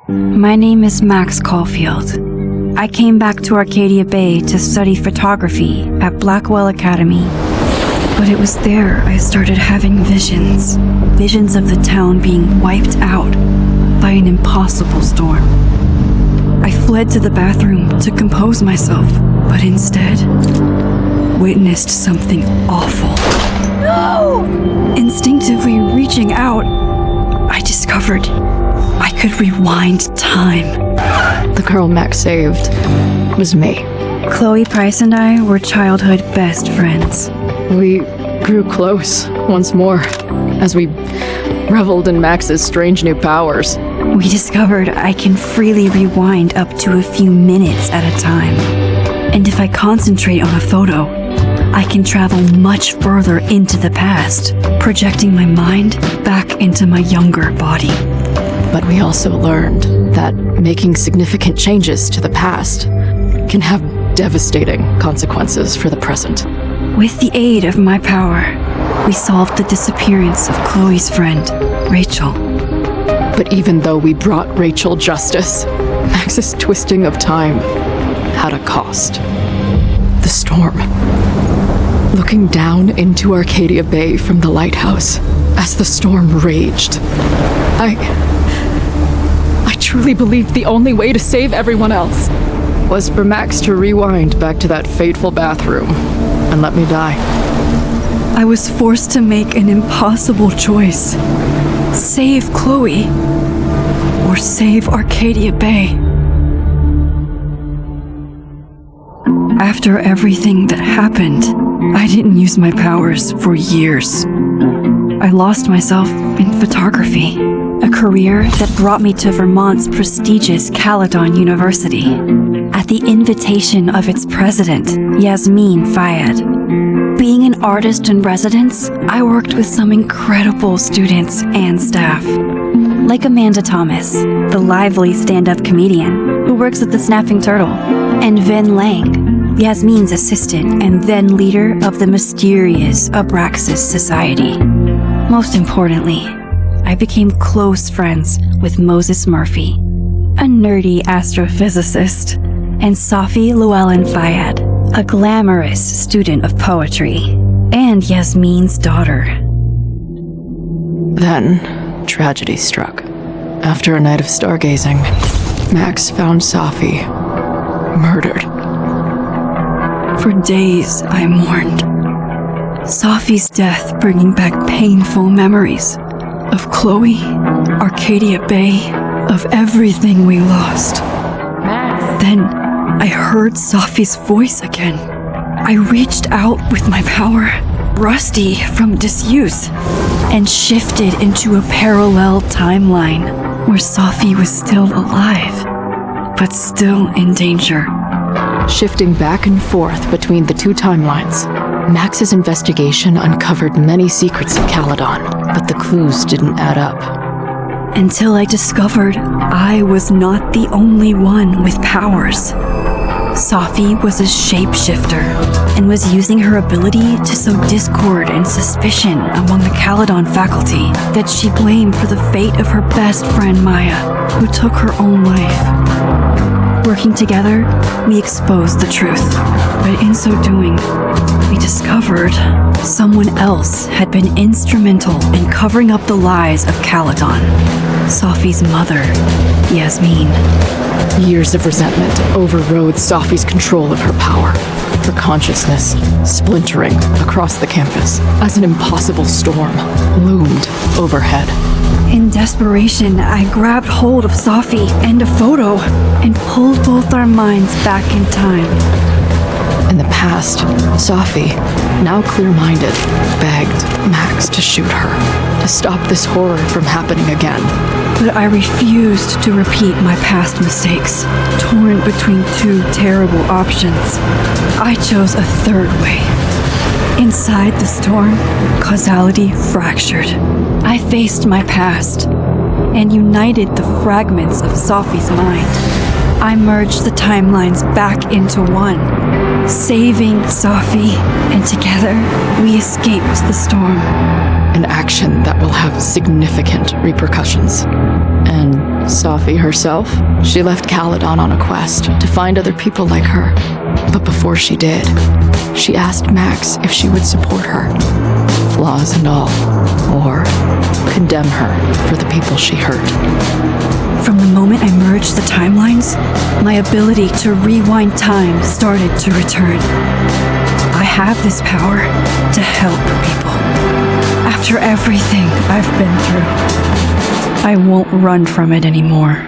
My name is Max Caulfield. I came back to Arcadia Bay to study photography at Blackwell Academy. But it was there I started having visions. Visions of the town being wiped out by an impossible storm. I fled to the bathroom to compose myself, but instead witnessed something awful. No! Instinctively reaching out, I discovered I could rewind time. The girl Max saved was me. Chloe Price and I were childhood best friends. We grew close once more as we reveled in Max's strange new powers. We discovered I can freely rewind up to a few minutes at a time. And if I concentrate on a photo, I can travel much further into the past, projecting my mind back into my younger body. But we also learned that making significant changes to the past can have devastating consequences for the present. With the aid of my power, we solved the disappearance of Chloe's friend, Rachel. But even though we brought Rachel justice, Max's twisting of time had a cost. The storm. Looking down into Arcadia Bay from the lighthouse as the storm raged, I truly believed the only way to save everyone else was for Max to rewind back to that fateful bathroom and let me die. I was forced to make an impossible choice. Save Chloe, or save Arcadia Bay. After everything that happened, I didn't use my powers for years. I lost myself in photography, a career that brought me to Vermont's prestigious Caledon University, at the invitation of its president, Yasmin Fayed. Being an artist in residence, I worked with some incredible students and staff, like Amanda Thomas, the lively stand-up comedian who works at the Snapping Turtle, and Vin Lang, Yasmin's assistant and then leader of the mysterious Abraxas Society. Most importantly, I became close friends with Moses Murphy, a nerdy astrophysicist, and Safi Llewellyn Fayed, a glamorous student of poetry, and Yasmin's daughter. Then, tragedy struck. After a night of stargazing, Max found Safi murdered. For days, I mourned. Safi's death bringing back painful memories of Chloe, Arcadia Bay, of everything we lost. Then, I heard Safi's voice again. I reached out with my power, rusty from disuse, and shifted into a parallel timeline where Safi was still alive, but still in danger. Shifting back and forth between the two timelines, Max's investigation uncovered many secrets of Caledon, but the clues didn't add up. Until I discovered I was not the only one with powers. Safi was a shapeshifter and was using her ability to sow discord and suspicion among the Caledon faculty that she blamed for the fate of her best friend Maya, who took her own life. Working together, we exposed the truth, but in so doing, we discovered someone else had been instrumental in covering up the lies of Caledon. Safi's mother, Yasmin. Years of resentment overrode Safi's control of her power, her consciousness splintering across the campus as an impossible storm loomed overhead. In desperation, I grabbed hold of Safi and a photo and pulled both our minds back in time. In the past, Safi, now clear-minded, begged Max to shoot her, to stop this horror from happening again. But I refused to repeat my past mistakes, torn between two terrible options. I chose a third way. Inside the storm, causality fractured. I faced my past and united the fragments of Safi's mind. I merged the timelines back into one, saving Safi, and together we escaped the storm. An action that will have significant repercussions, and Sophie herself. She left Caledon on a quest to find other people like her. But before she did, she asked Max if she would support her, flaws and all, or condemn her for the people she hurt. From the moment I merged the timelines, my ability to rewind time started to return. I have this power to help people. After everything I've been through, I won't run from it anymore.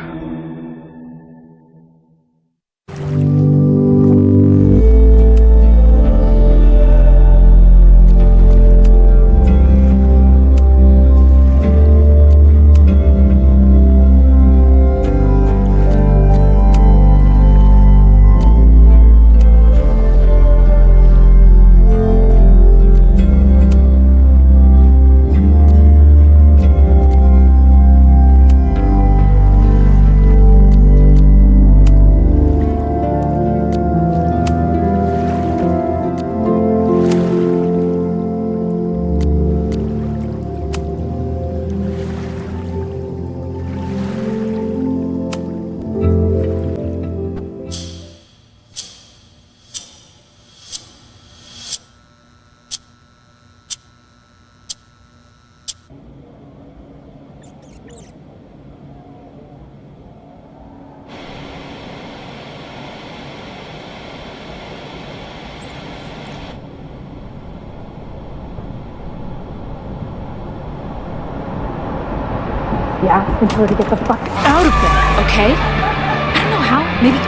Yeah, and tell her to get the fuck out of there, okay? I don't know how. Maybe.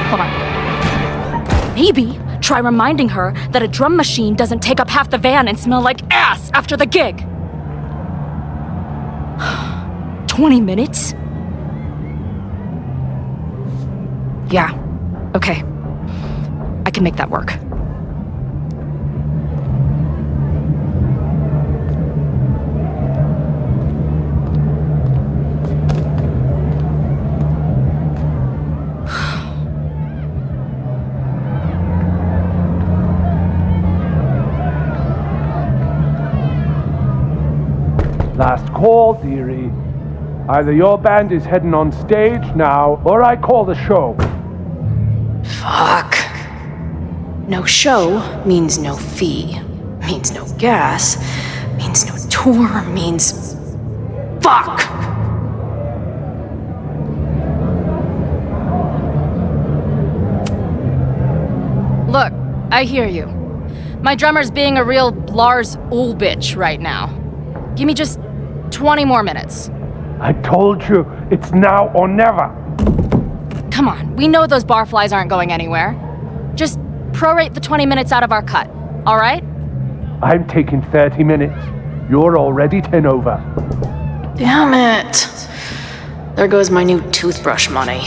Hold on. Maybe try reminding her that a drum machine doesn't take up half the van and smell like ass after the gig. 20 minutes? Yeah, okay. I can make that work. Last call, dearie. Either your band is heading on stage now, or I call the show. Fuck. No show means no fee, means no gas, means no tour, means... Fuck! Look, I hear you. My drummer's being a real Lars Ulbich right now. Give me just 20 more minutes. I told you, it's now or never. Come on, we know those barflies aren't going anywhere. Just prorate the 20 minutes out of our cut, all right? I'm taking 30 minutes. You're already 10 over. Damn it. There goes my new toothbrush money.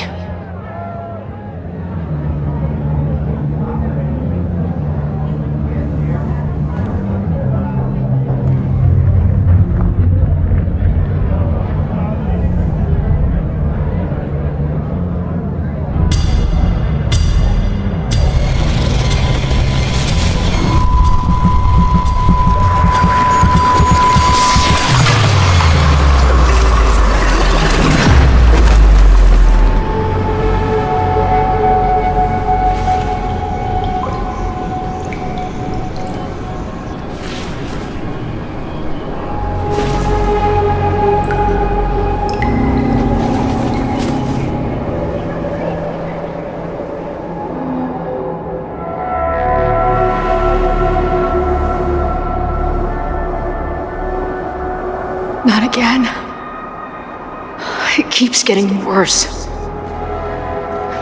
Not again. It keeps getting worse.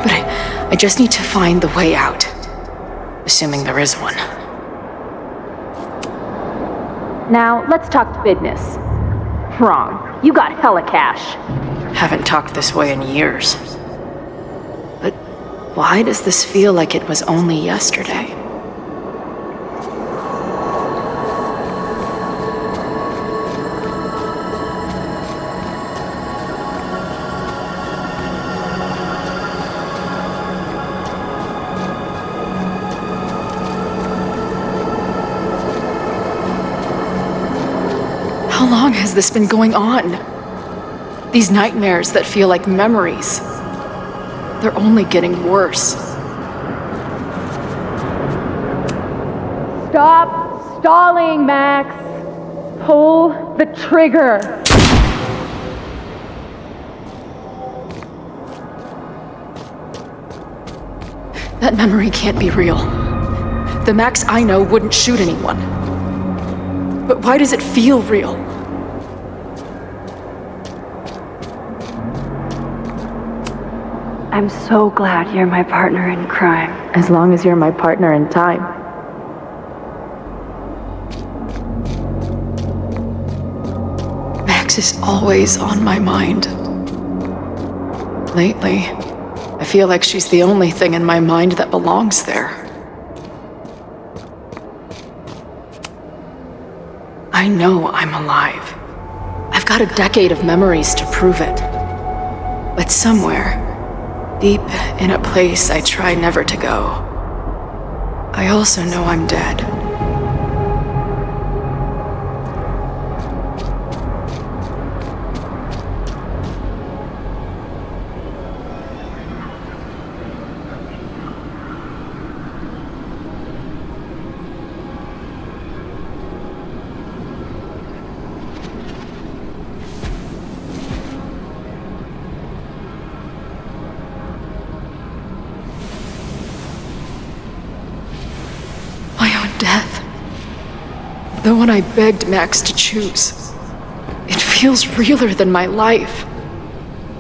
But I just need to find the way out. Assuming there is one. Now, let's talk business. Wrong. You got hella cash. Haven't talked this way in years. But why does this feel like it was only yesterday? How long has this been going on? These nightmares that feel like memories. They're only getting worse. Stop stalling, Max. Pull the trigger. That memory can't be real. The Max I know wouldn't shoot anyone. But why does it feel real? I'm so glad you're my partner in crime. As long as you're my partner in time. Max is always on my mind. Lately, I feel like she's the only thing in my mind that belongs there. I know I'm alive. I've got a decade of memories to prove it. But somewhere, deep in a place I try never to go, I also know I'm dead. Death. The one I begged Max to choose. It feels realer than my life.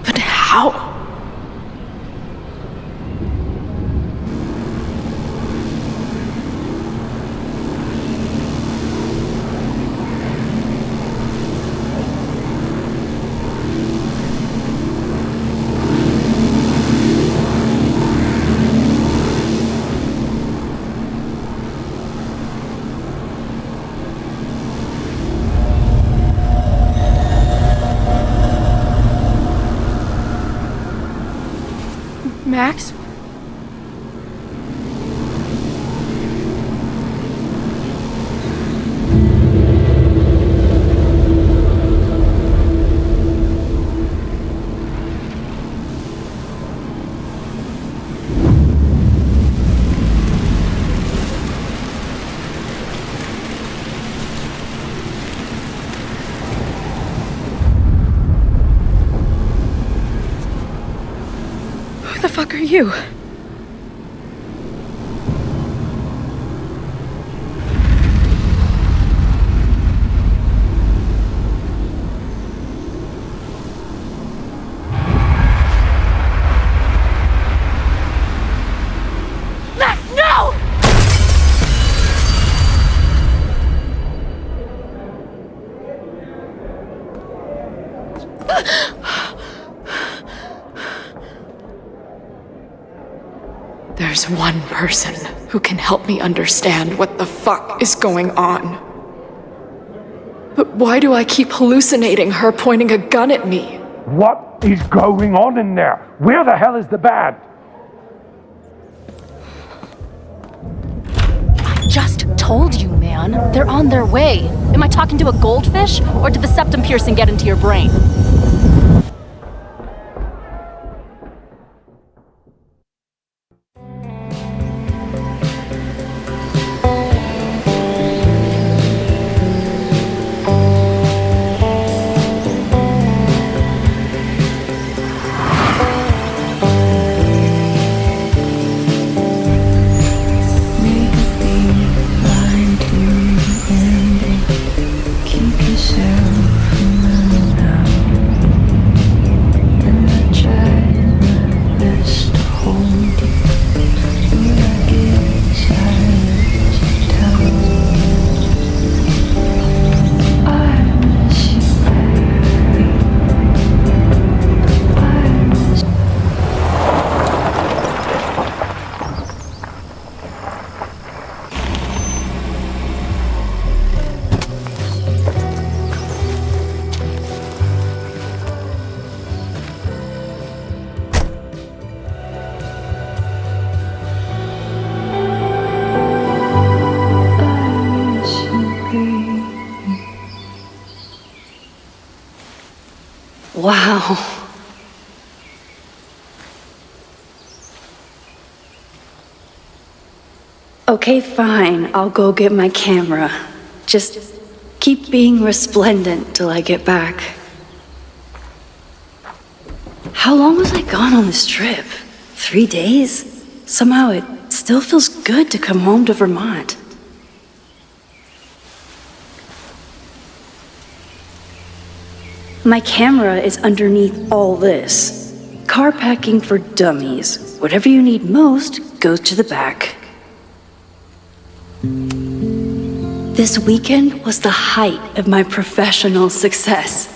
But how? Max? Who the fuck are you? Max, no! There's one person who can help me understand what the fuck is going on. But why do I keep hallucinating her pointing a gun at me? What is going on in there? Where the hell is the band? I just told you, man. They're on their way. Am I talking to a goldfish, or did the septum piercing get into your brain? Keep yourself from running out. Wow. Okay, fine. I'll go get my camera. Just keep being resplendent till I get back. How long was I gone on this trip? 3 days? Somehow it still feels good to come home to Vermont. My camera is underneath all this. Car packing for dummies. Whatever you need most goes to the back. This weekend was the height of my professional success,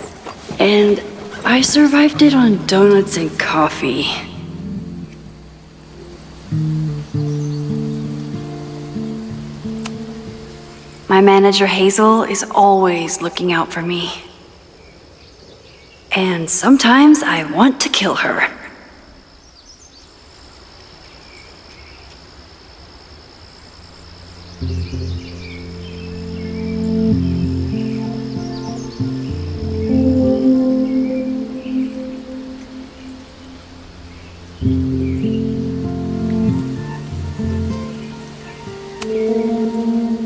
and I survived it on donuts and coffee. My manager Hazel is always looking out for me. And sometimes I want to kill her.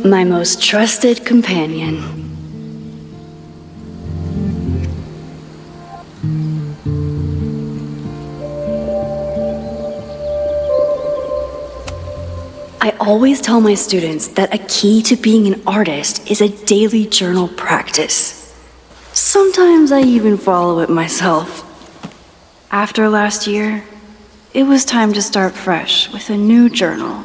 My most trusted companion. I always tell my students that a key to being an artist is a daily journal practice. Sometimes I even follow it myself. After last year, it was time to start fresh with a new journal.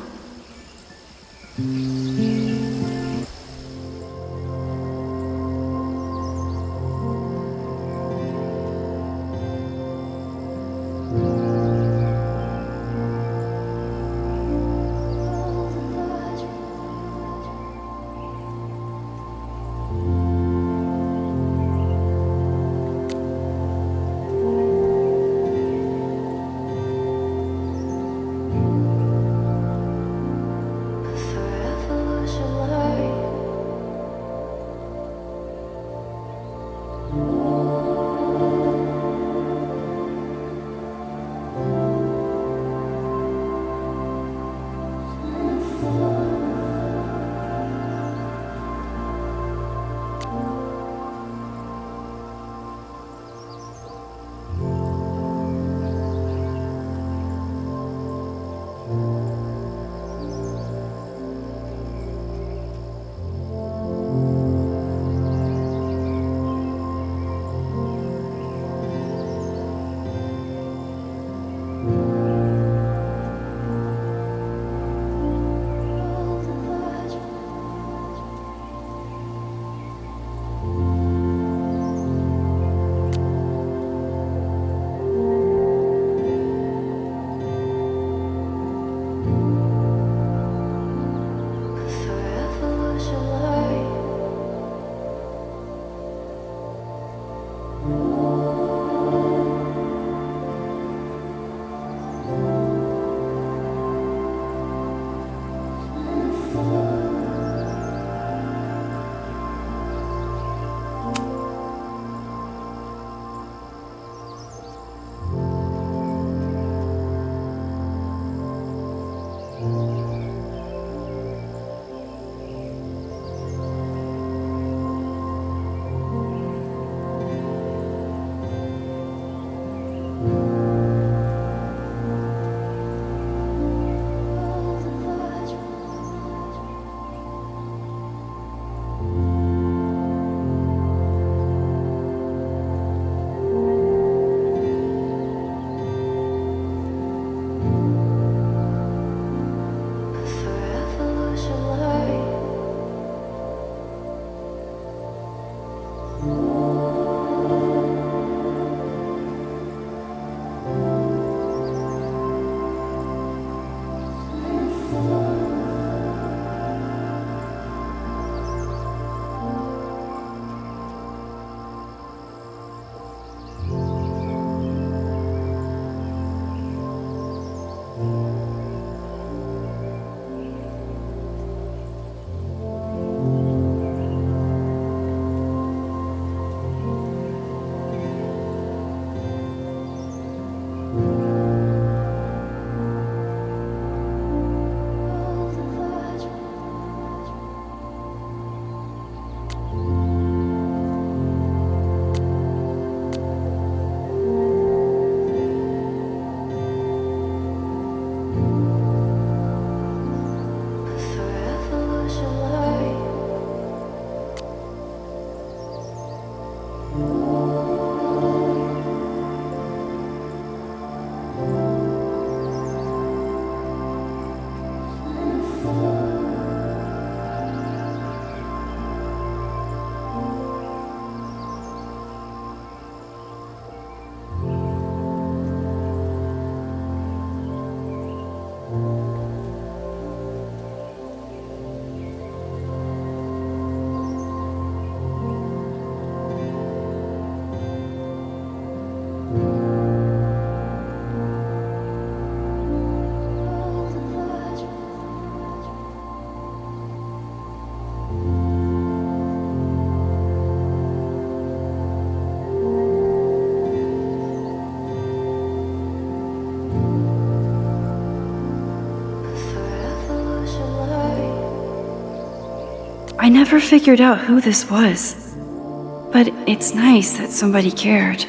never figured out who this was, but it's nice that somebody cared.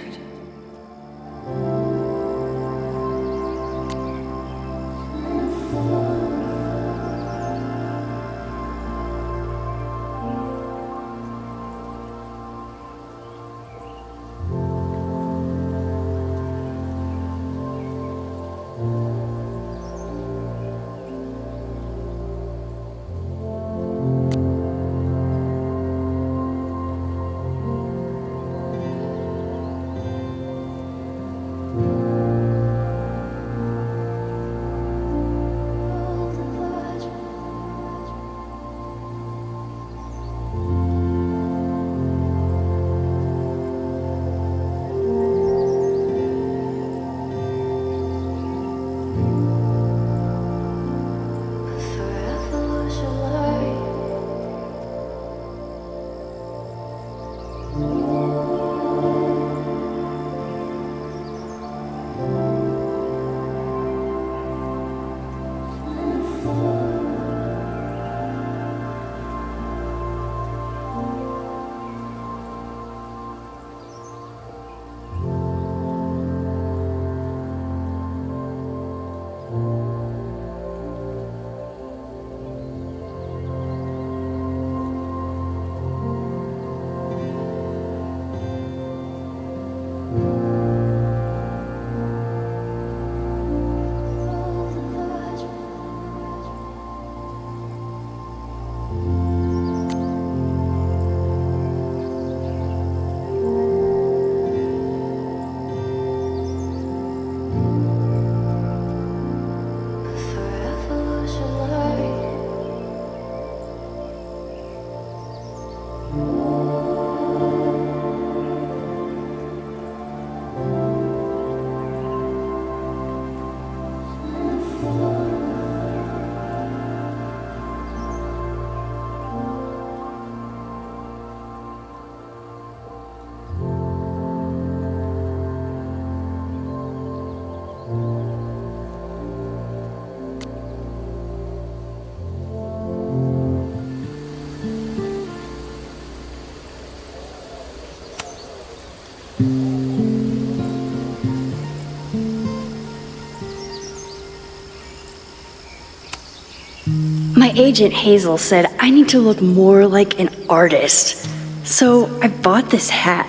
My agent Hazel said I need to look more like an artist, so I bought this hat.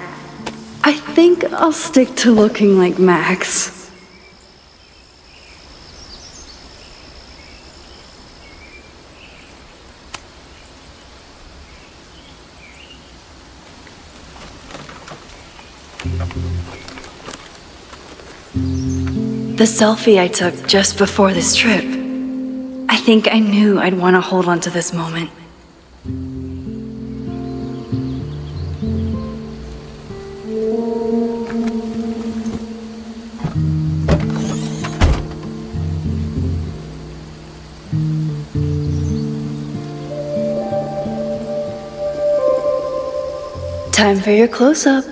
I think I'll stick to looking like Max. The selfie I took just before this trip. I think I knew I'd want to hold on to this moment. Time for your close-up.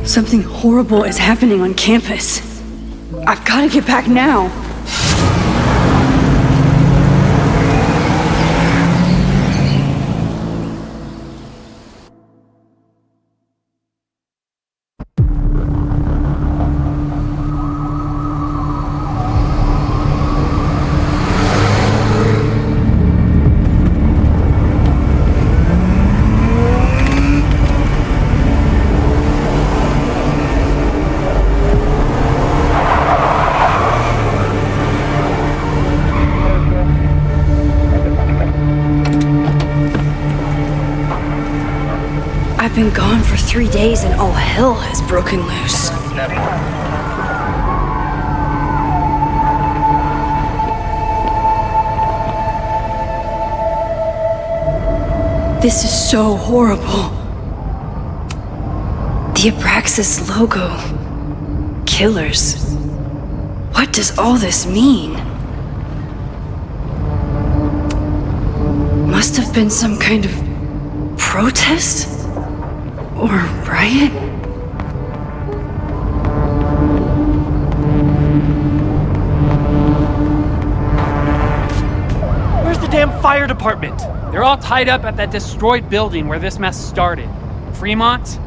Something horrible is happening on campus. I've got to get back now. been gone for 3 days and all hell has broken loose. This is so horrible. The Abraxas logo. Killers. What does all this mean? Must have been some kind of protest? Or riot? Where's the damn fire department? They're all tied up at that destroyed building where this mess started. Fremont?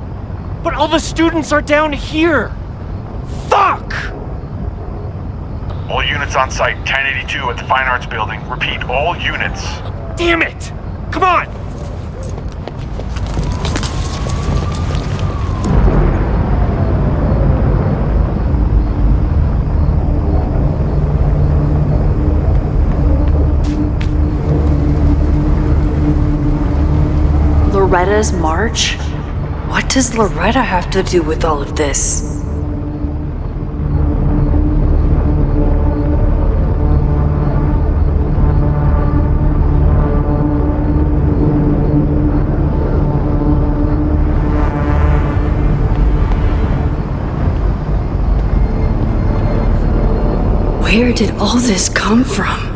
But all the students are down here! Fuck! All units on site, 1082 at the Fine Arts Building. Repeat, all units. Damn it! Come on! Loretta's march? What does Loretta have to do with all of this? Where did all this come from?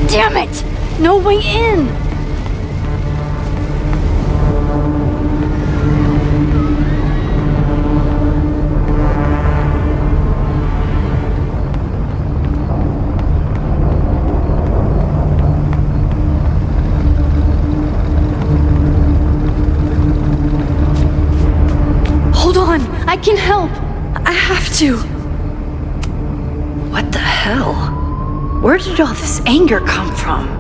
Damn it! No way in! Hold on! I can help! I have to! What the hell? Where did all this anger come from?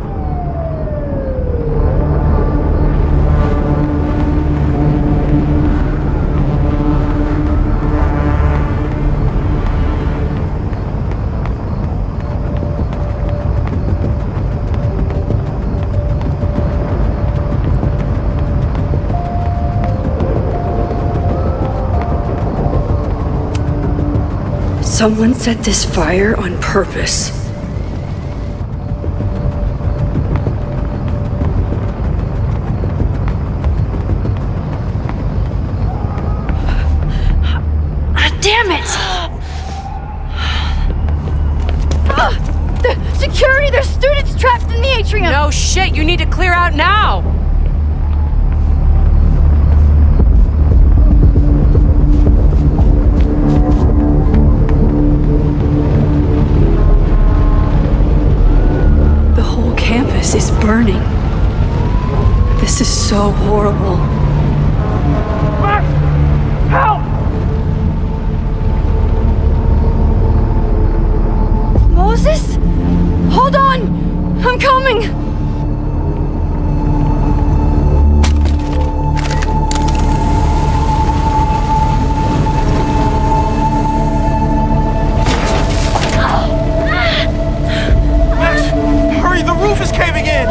Someone set this fire on purpose. Damn it! Security! There's students trapped in the atrium! No shit, you need to clear out now! The whole campus is burning. This is so horrible. Max! Help! Moses? Hold on! I'm coming! Max, hurry, the roof is caving in!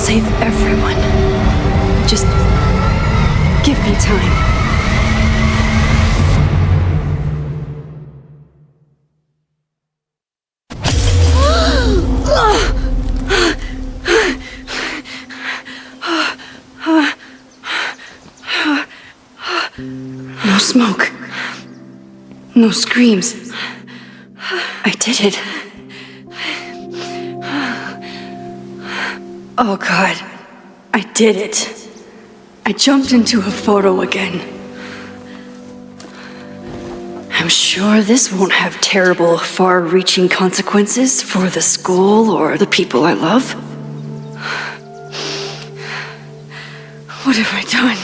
save everyone. Just give me time. No smoke. No screams. I did it. Oh God, I did it. I jumped into a photo again. I'm sure this won't have terrible, far-reaching consequences for the school or the people I love. What have I done?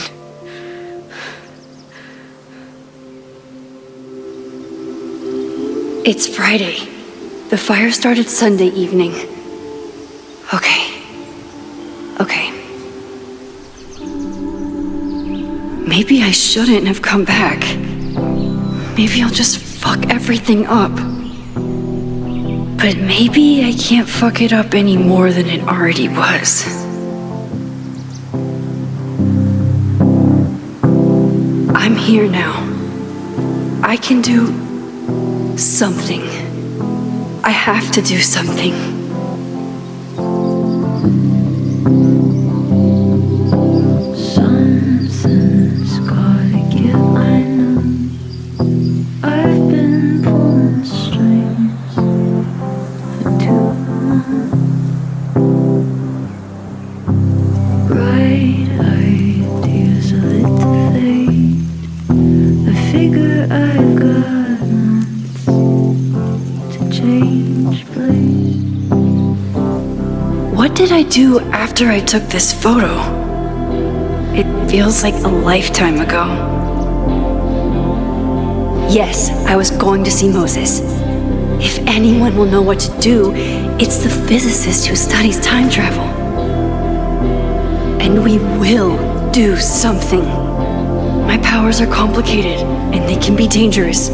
It's Friday. The fire started Sunday evening. Okay. Maybe I shouldn't have come back. Maybe I'll just fuck everything up. But maybe I can't fuck it up any more than it already was. I'm here now. I can do something. I have to do something. Something's gotta give, I know. I've been pulling strings for too long. Bright ideas are lit to fade. I figure I've got months to change place. What did I do after I took this photo? It feels like a lifetime ago. Yes, I was going to see Moses. If anyone will know what to do, it's the physicist who studies time travel. And we will do something. My powers are complicated, and they can be dangerous.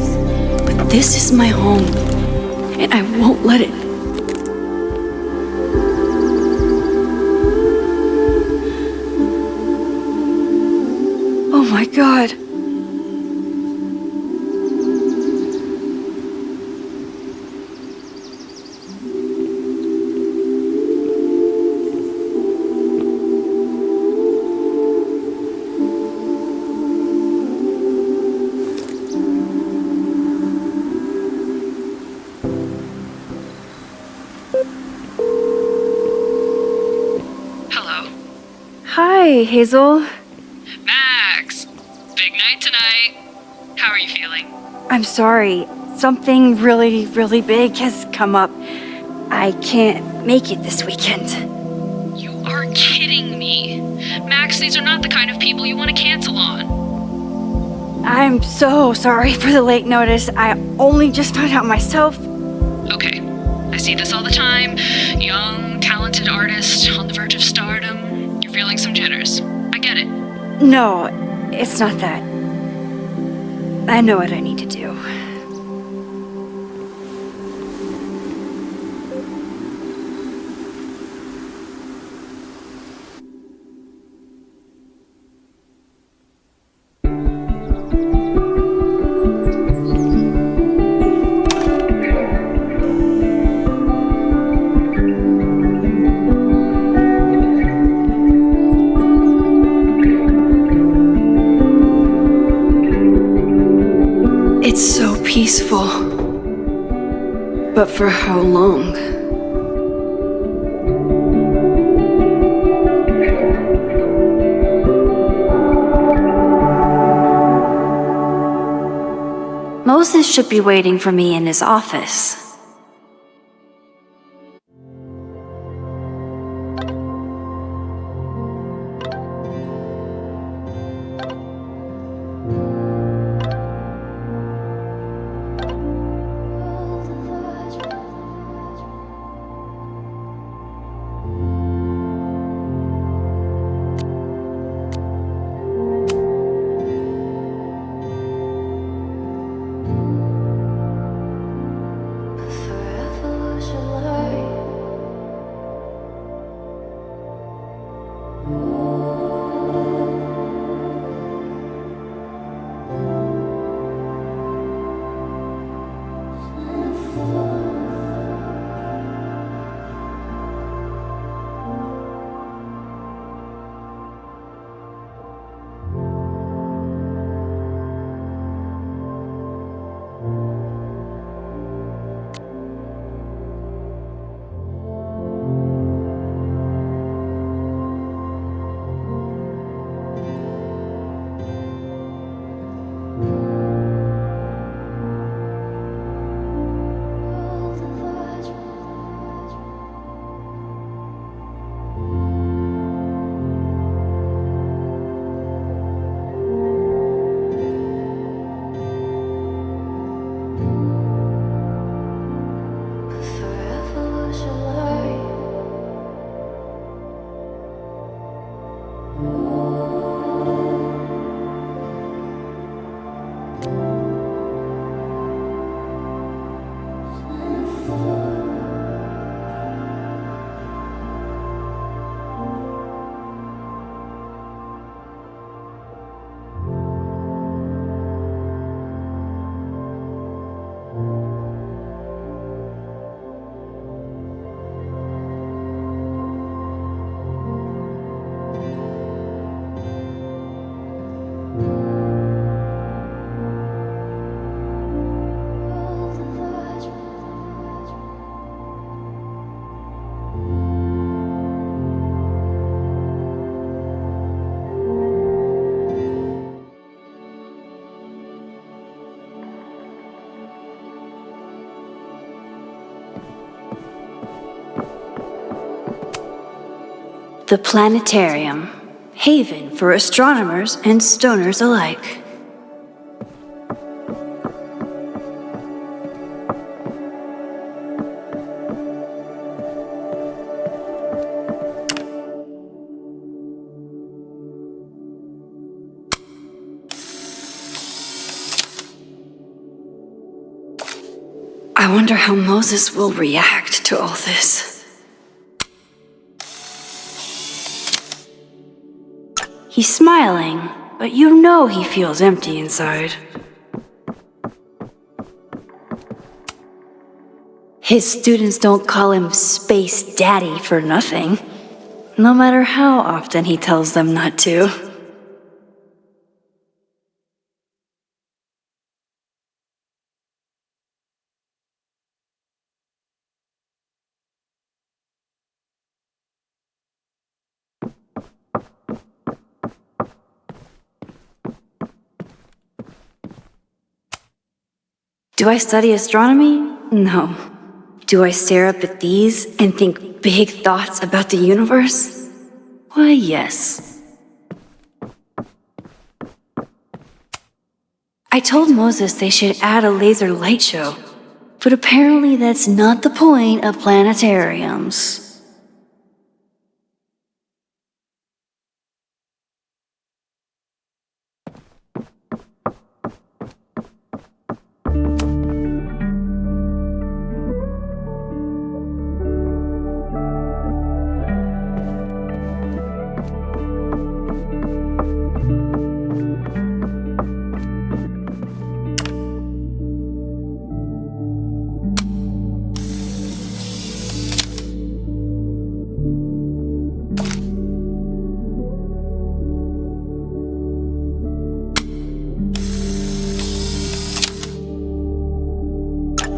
But this is my home, and I won't let it. Oh my God. Hello? Hi, Hazel. Max! Big night tonight. How are you feeling? I'm sorry. Something really, really big has come up. I can't make it this weekend. You are kidding me. Max, these are not the kind of people you want to cancel on. I'm so sorry for the late notice. I only just found out myself. Okay, I see this all the time. Young, talented artist on the verge of stardom. You're feeling some jitters. I get it. No, it's not that. I know what I need to do. It's so peaceful. But for how long? Moses should be waiting for me in his office. The planetarium, haven for astronomers and stoners alike. I wonder how Moses will react to all this. He's smiling, but you know he feels empty inside. His students don't call him Space Daddy for nothing, no matter how often he tells them not to. Do I study astronomy? No. Do I stare up at these and think big thoughts about the universe? Why, yes. I told Moses they should add a laser light show, but apparently that's not the point of planetariums.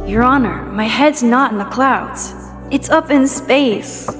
Your Honor, my head's not in the clouds. It's up in space.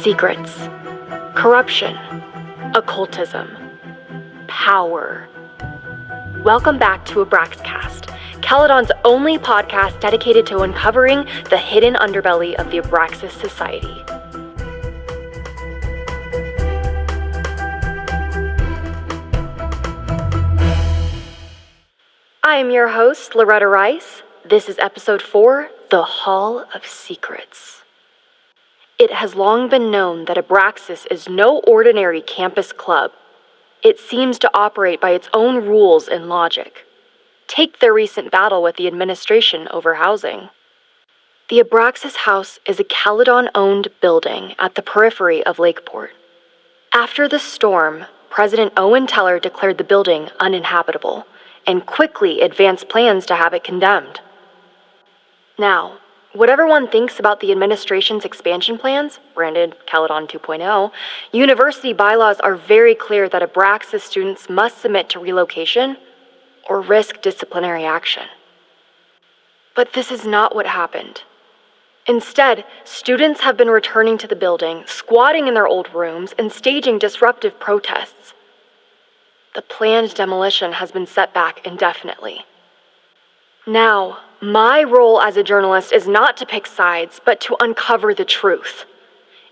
Secrets, corruption, occultism, power. Welcome back to Abraxcast, Caledon's only podcast dedicated to uncovering the hidden underbelly of the Abraxas Society. I am your host, Loretta Rice. This is episode 4, The Hall of Secrets. It has long been known that Abraxas is no ordinary campus club. It seems to operate by its own rules and logic. Take their recent battle with the administration over housing. The Abraxas House is a Caledon-owned building at the periphery of Lakeport. After the storm, President Owen Teller declared the building uninhabitable and quickly advanced plans to have it condemned. Now, whatever one thinks about the administration's expansion plans, branded Caledon 2.0, university bylaws are very clear that Abraxas students must submit to relocation or risk disciplinary action. But this is not what happened. Instead, students have been returning to the building, squatting in their old rooms, and staging disruptive protests. The planned demolition has been set back indefinitely. Now, my role as a journalist is not to pick sides, but to uncover the truth.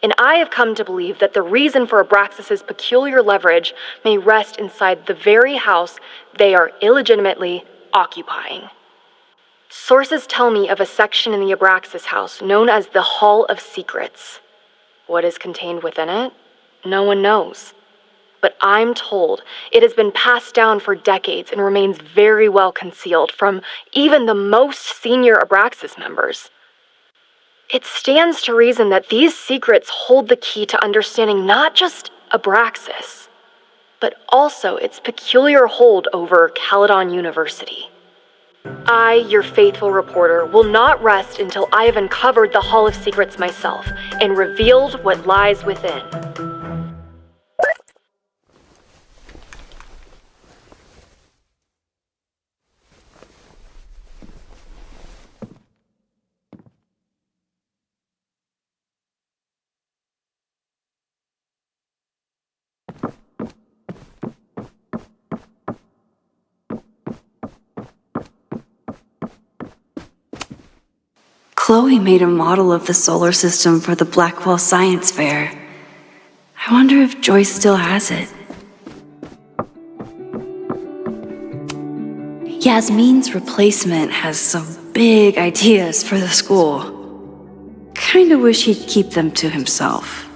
And I have come to believe that the reason for Abraxas's peculiar leverage may rest inside the very house they are illegitimately occupying. Sources tell me of a section in the Abraxas house known as the Hall of Secrets. What is contained within it? No one knows. but I'm told it has been passed down for decades and remains very well concealed from even the most senior Abraxas members. It stands to reason that these secrets hold the key to understanding not just Abraxas, but also its peculiar hold over Caledon University. I, your faithful reporter, will not rest until I have uncovered the Hall of Secrets myself and revealed what lies within. Chloe made a model of the solar system for the Blackwell Science Fair. I wonder if Joyce still has it. Yasmin's replacement has some big ideas for the school. Kinda wish he'd keep them to himself.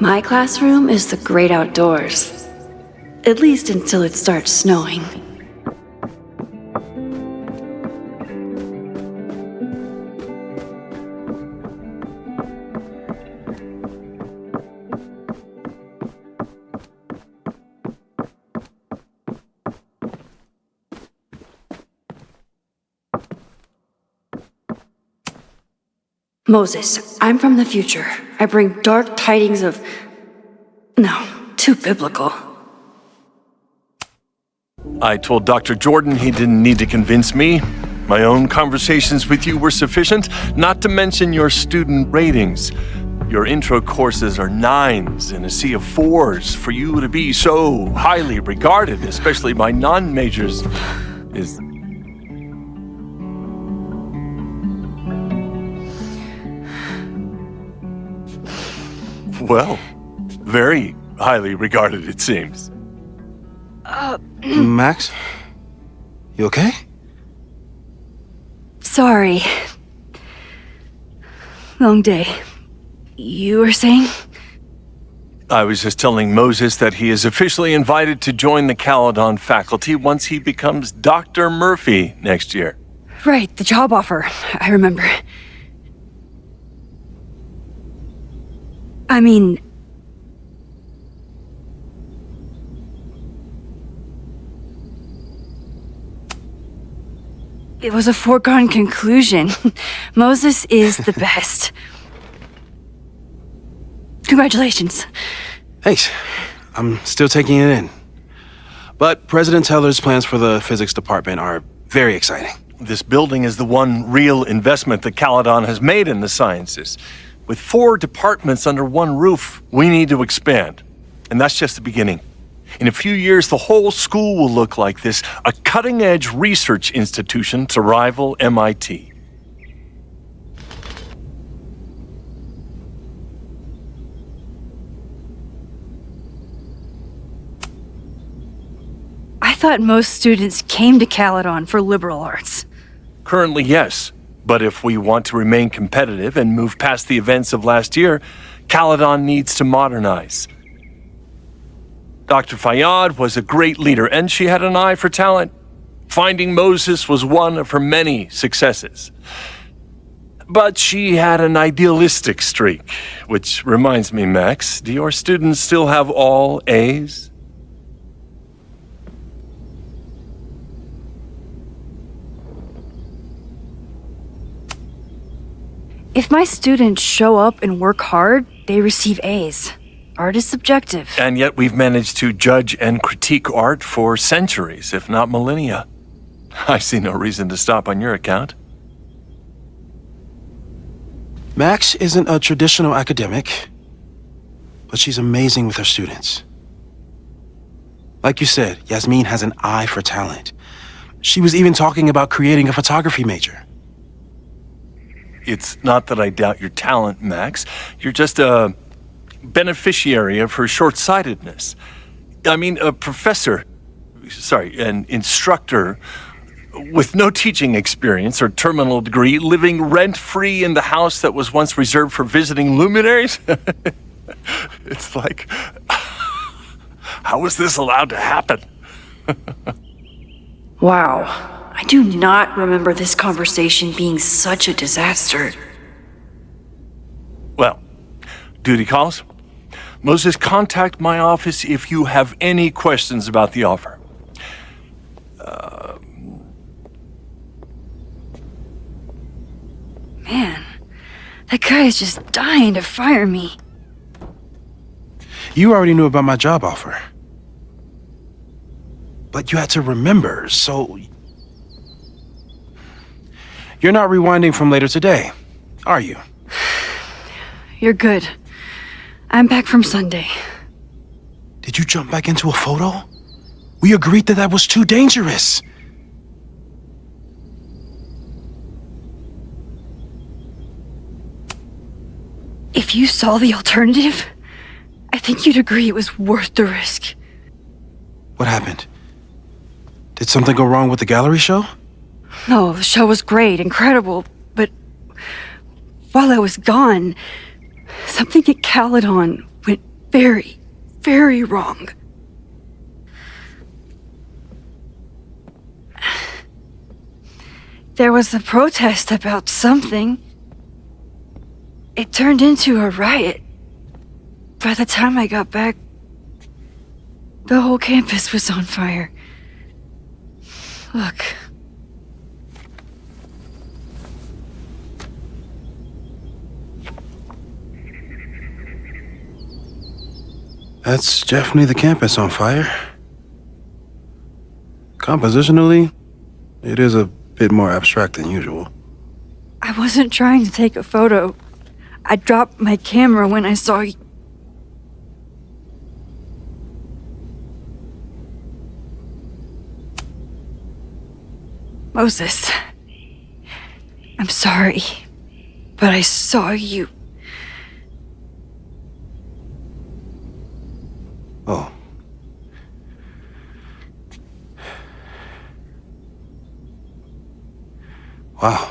My classroom is the great outdoors. At least until it starts snowing. Moses, I'm from the future. I bring dark tidings of... No, too biblical. I told Dr. Jordan he didn't need to convince me. My own conversations with you were sufficient, not to mention your student ratings. Your intro courses are 9s in a sea of 4s. For you to be so highly regarded, especially by non-majors, is... Well, very highly regarded, it seems. Max? You okay? Sorry. Long day. You were saying? I was just telling Moses that he is officially invited to join the Caledon faculty once he becomes Dr. Murphy next year. Right, the job offer. I remember. I mean... It was a foregone conclusion. Moses is the best. Congratulations. Thanks. I'm still taking it in. But President Teller's plans for the physics department are very exciting. This building is the one real investment that Caledon has made in the sciences. With 4 departments under one roof, we need to expand. And that's just the beginning. In a few years, the whole school will look like this, a cutting-edge research institution to rival MIT. I thought most students came to Caledon for liberal arts. Currently, yes. But if we want to remain competitive and move past the events of last year, Caledon needs to modernize. Dr. Fayyad was a great leader, and she had an eye for talent. Finding Moses was one of her many successes. But she had an idealistic streak, which reminds me, Max, do your students still have all A's? If my students show up and work hard, they receive A's. Art is subjective. And yet we've managed to judge and critique art for centuries, if not millennia. I see no reason to stop on your account. Max isn't a traditional academic, but she's amazing with her students. Like you said, Yasmin has an eye for talent. She was even talking about creating a photography major. It's not that I doubt your talent, Max. You're just a beneficiary of her short-sightedness. I mean, an instructor with no teaching experience or terminal degree, living rent-free in the house that was once reserved for visiting luminaries? It's like, how was this allowed to happen? Wow. I do not remember this conversation being such a disaster. Well, duty calls. Moses, contact my office if you have any questions about the offer. Man, that guy is just dying to fire me. You already knew about my job offer. But you had to remember, so... You're not rewinding from later today, are you? You're good. I'm back from Sunday. Did you jump back into a photo? We agreed that that was too dangerous. If you saw the alternative, I think you'd agree it was worth the risk. What happened? Did something go wrong with the gallery show? No, the show was great, incredible, but while I was gone, something at Caledon went very, very wrong. There was a protest about something. It turned into a riot. By the time I got back, the whole campus was on fire. Look. That's definitely the campus on fire. Compositionally, it is a bit more abstract than usual. I wasn't trying to take a photo. I dropped my camera when I saw you. Moses, I'm sorry, but I saw you. Oh. Wow.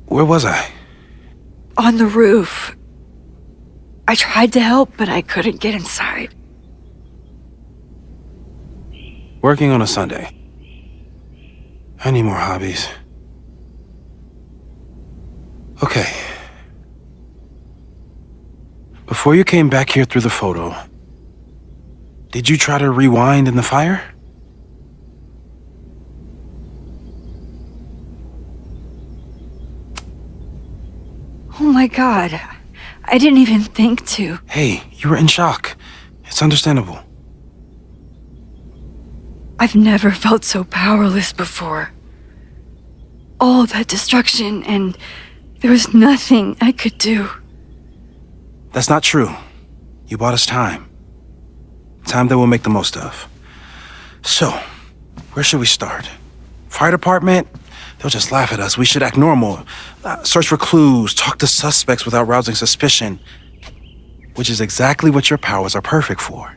Where was I? On the roof. I tried to help, but I couldn't get inside. Working on a Sunday. I need more hobbies. Okay. Before you came back here through the photo, did you try to rewind in the fire? Oh my God. I didn't even think to. Hey, you were in shock. It's understandable. I've never felt so powerless before. All that destruction, and there was nothing I could do. That's not true. You bought us time. Time that we'll make the most of. So, where should we start? Fire department? They'll just laugh at us. We should act normal. Search for clues, talk to suspects without rousing suspicion. Which is exactly what your powers are perfect for.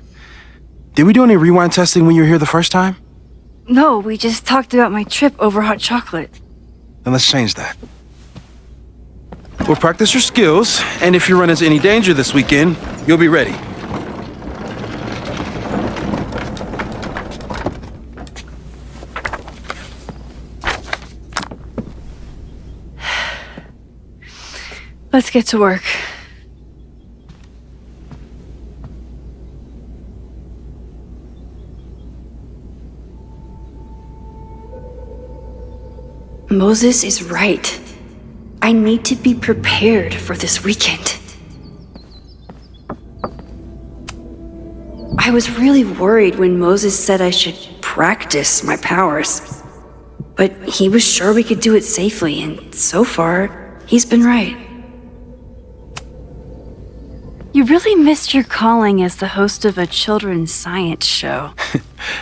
Did we do any rewind testing when you were here the first time? No, we just talked about my trip over hot chocolate. Then let's change that. We'll practice your skills, and if you run into any danger this weekend, you'll be ready. Let's get to work. Moses is right. I need to be prepared for this weekend. I was really worried when Moses said I should practice my powers. But he was sure we could do it safely, and so far, he's been right. You really missed your calling as the host of a children's science show.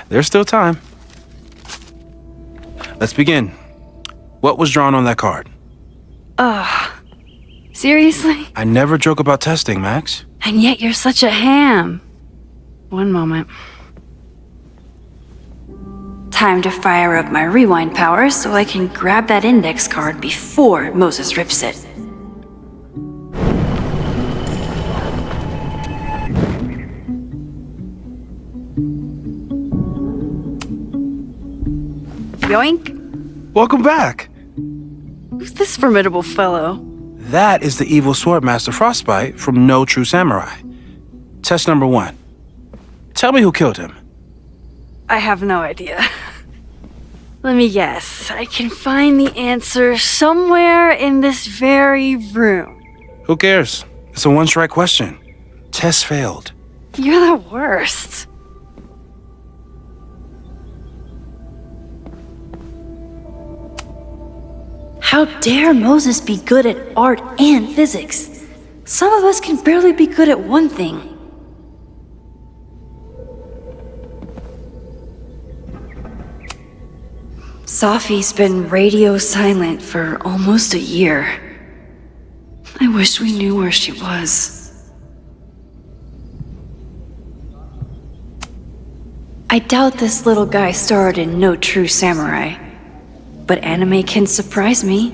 There's still time. Let's begin. What was drawn on that card? Seriously? I never joke about testing, Max. And yet you're such a ham. One moment. Time to fire up my rewind powers so I can grab that index card before Moses rips it. Yoink! Welcome back. Who's this formidable fellow? That is the evil Swordmaster Frostbite from No True Samurai. Test number 1. Tell me who killed him. I have no idea. Let me guess. I can find the answer somewhere in this very room. Who cares? It's a one-strike question. Test failed. You're the worst. How dare Moses be good at art and physics? Some of us can barely be good at one thing. Safi's been radio silent for almost a year. I wish we knew where she was. I doubt this little guy starred in No True Samurai, but anime can surprise me.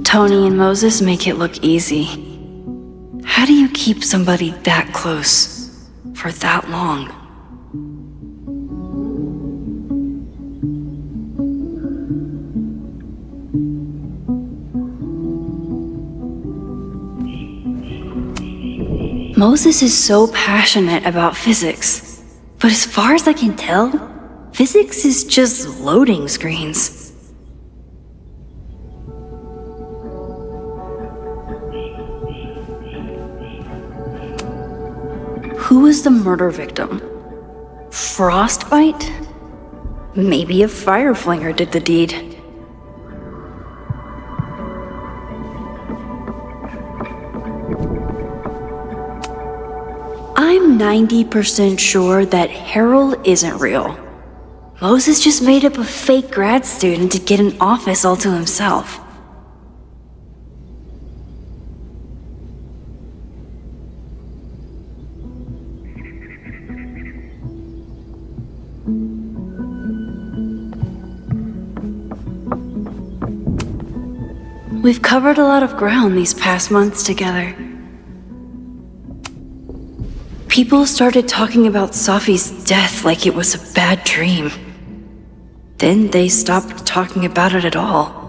Tony and Moses make it look easy. How do you keep somebody that close for that long? Moses is so passionate about physics, but as far as I can tell, physics is just loading screens. Who was the murder victim? Frostbite? Maybe a fire flinger did the deed. I'm 90% sure that Harold isn't real. Moses just made up a fake grad student to get an office all to himself. We've covered a lot of ground these past months together. People started talking about Safi's death like it was a bad dream. Then they stopped talking about it at all.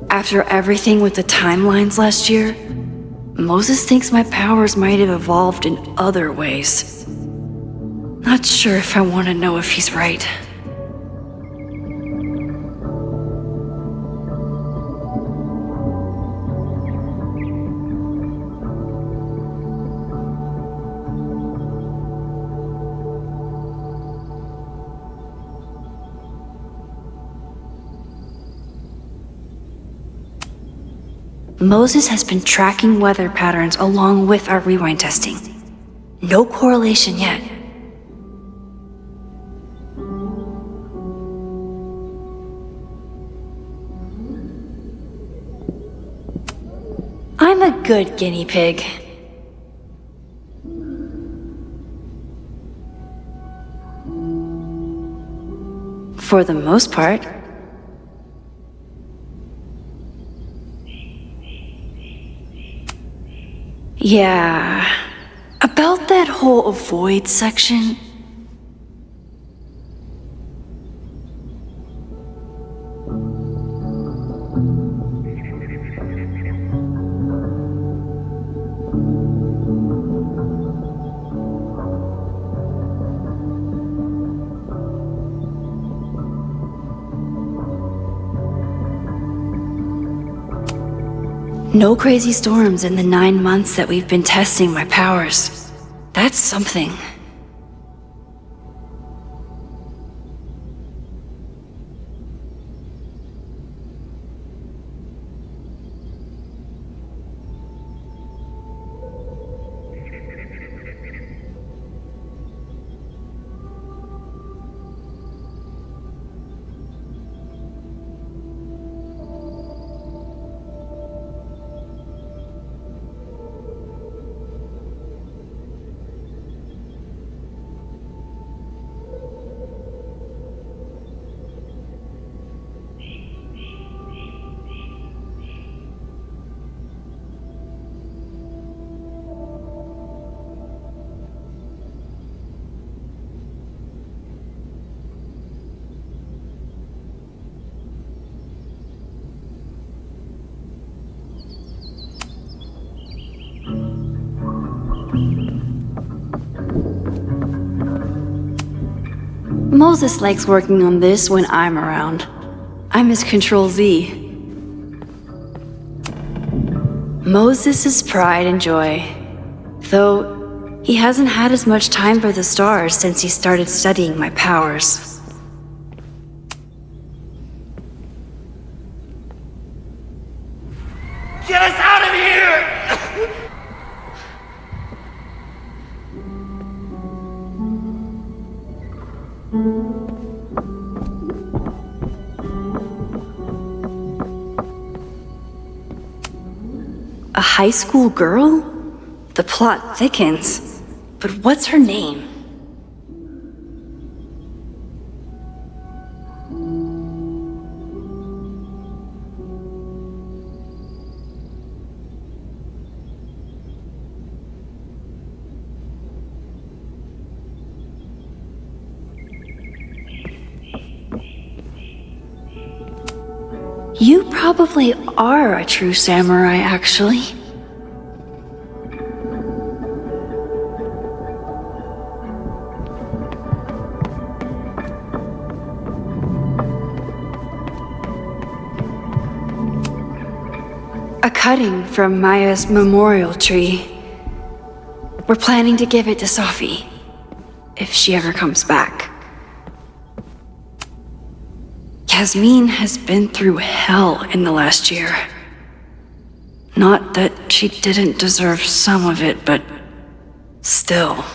After everything with the timelines last year, Moses thinks my powers might have evolved in other ways. Not sure if I want to know if he's right. Moses has been tracking weather patterns along with our rewind testing. No correlation yet. I'm a good guinea pig. For the most part. Yeah, about that whole avoid section. No crazy storms in the 9 months that we've been testing my powers. That's something. Moses likes working on this when I'm around. I'm his Control-Z. Moses' pride and joy. Though he hasn't had as much time for the stars since he started studying my powers. Get us out of here! A high school girl? The plot thickens. But what's her name? You probably are a true samurai, actually. A cutting from Maya's memorial tree. We're planning to give it to Sophie, if she ever comes back. Yasmin has been through hell in the last year. Not that she didn't deserve some of it, but still.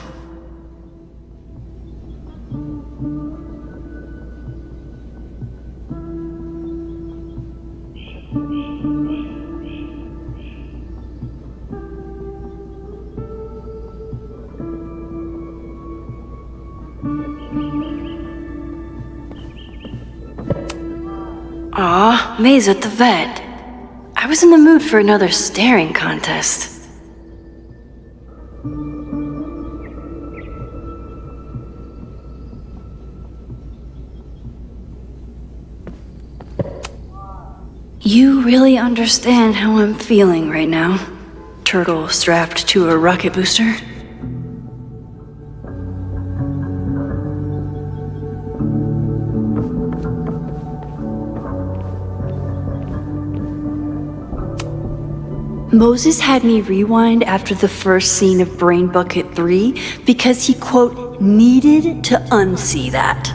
Aw, May's at the vet. I was in the mood for another staring contest. You really understand how I'm feeling right now, turtle strapped to a rocket booster? Moses had me rewind after the first scene of Brain Bucket 3 because he, quote, needed to unsee that.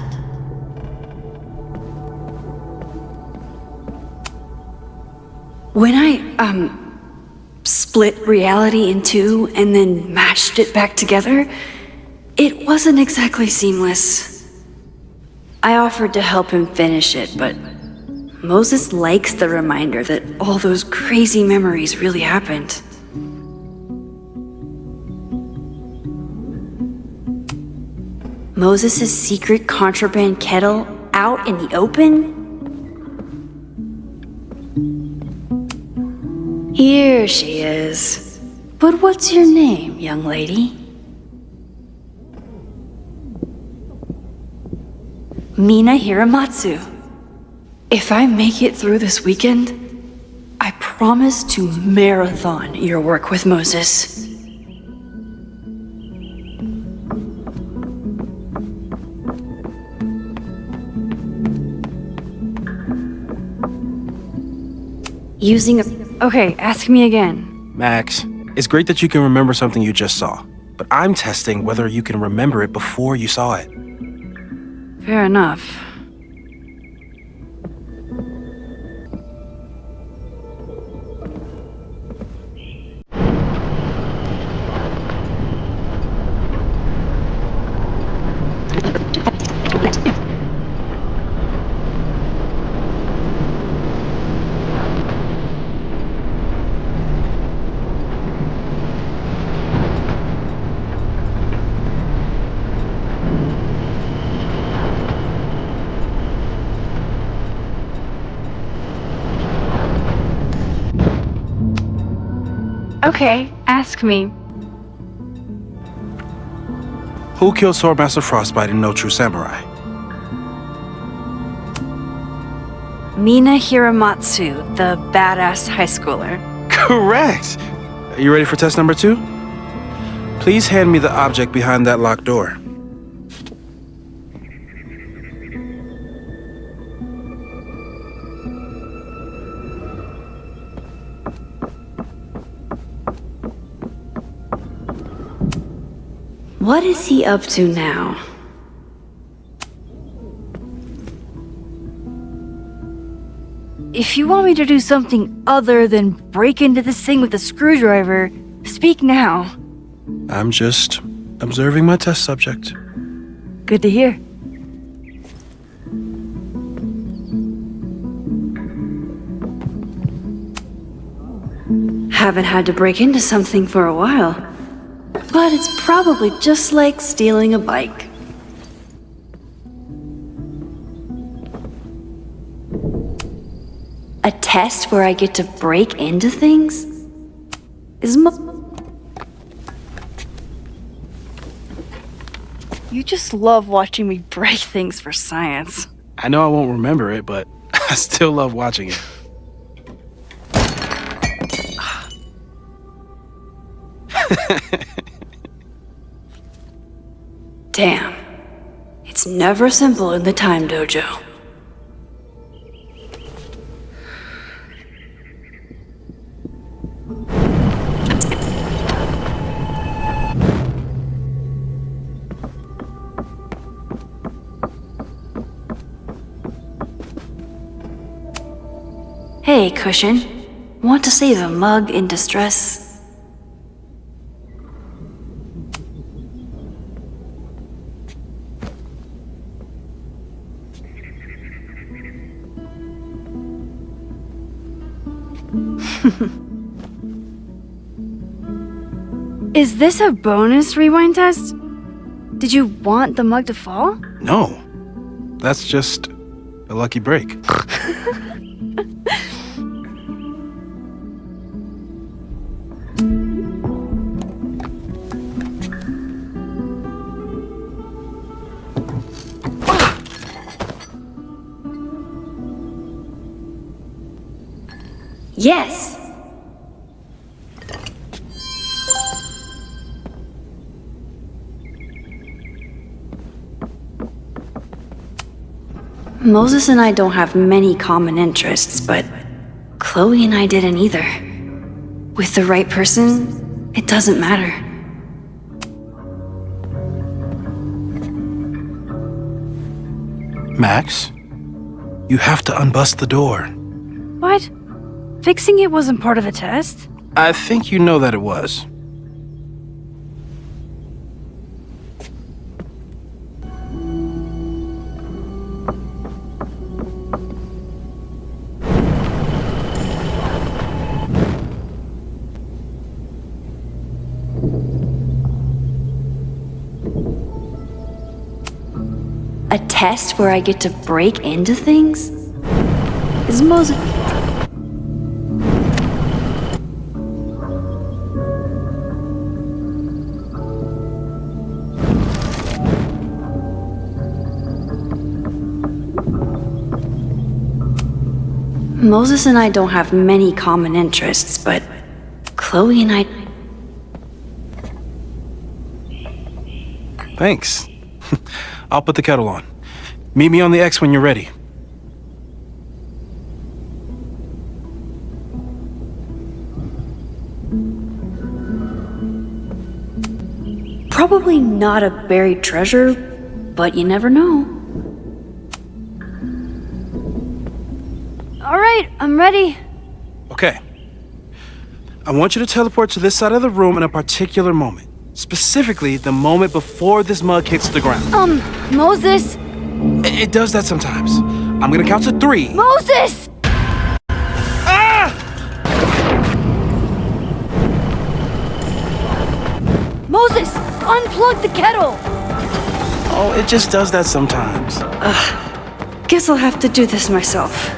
When I, split reality in two and then mashed it back together, it wasn't exactly seamless. I offered to help him finish it, but Moses likes the reminder that all those crazy memories really happened. Moses' secret contraband kettle out in the open? Here she is. But what's your name, young lady? Mina Hiramatsu. If I make it through this weekend, I promise to marathon your work with Moses. Okay, ask me again. Max, it's great that you can remember something you just saw, but I'm testing whether you can remember it before you saw it. Fair enough. Okay, ask me. Who killed Swordmaster Frostbite in No True Samurai? Mina Hiramatsu, the badass high schooler. Correct! Are you ready for test number 2? Please hand me the object behind that locked door. What is he up to now? If you want me to do something other than break into this thing with a screwdriver, speak now. I'm just observing my test subject. Good to hear. Haven't had to break into something for a while. But it's probably just like stealing a bike. A test where I get to break into things? You just love watching me break things for science. I know I won't remember it, but I still love watching it. Damn. It's never simple in the time dojo. Hey, Cushion. Want to save a mug in distress? Is this a bonus rewind test? Did you want the mug to fall? No. That's just a lucky break. Yes! Moses and I don't have many common interests, but Chloe and I didn't either. With the right person, it doesn't matter. Max, you have to unbust the door. What? Fixing it wasn't part of the test? I think you know that it was. A test where I get to break into things? Is Moses... Moses and I don't have many common interests, but Chloe and I... Thanks. I'll put the kettle on. Meet me on the X when you're ready. Probably not a buried treasure, but you never know. All right, I'm ready. Okay. I want you to teleport to this side of the room in a particular moment. Specifically, the moment before this mug hits the ground. Moses! It does that sometimes. I'm gonna count to 3. Moses! Ah! Moses! Unplug the kettle! Oh, it just does that sometimes. Guess I'll have to do this myself.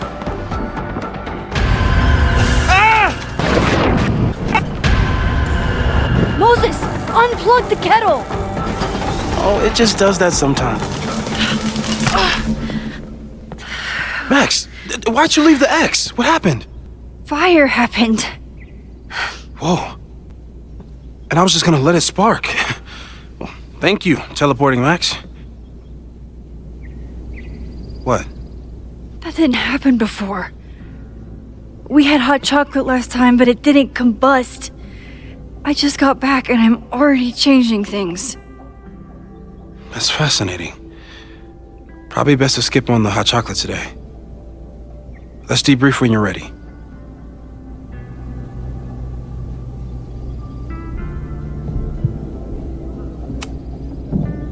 Moses! Unplug the kettle! Oh, it just does that sometimes. Max, why'd you leave the X? What happened? Fire happened. Whoa. And I was just gonna let it spark. Well, thank you, teleporting Max. What? That didn't happen before. We had hot chocolate last time, but it didn't combust. I just got back and I'm already changing things. That's fascinating. Probably best to skip on the hot chocolate today. Let's debrief when you're ready.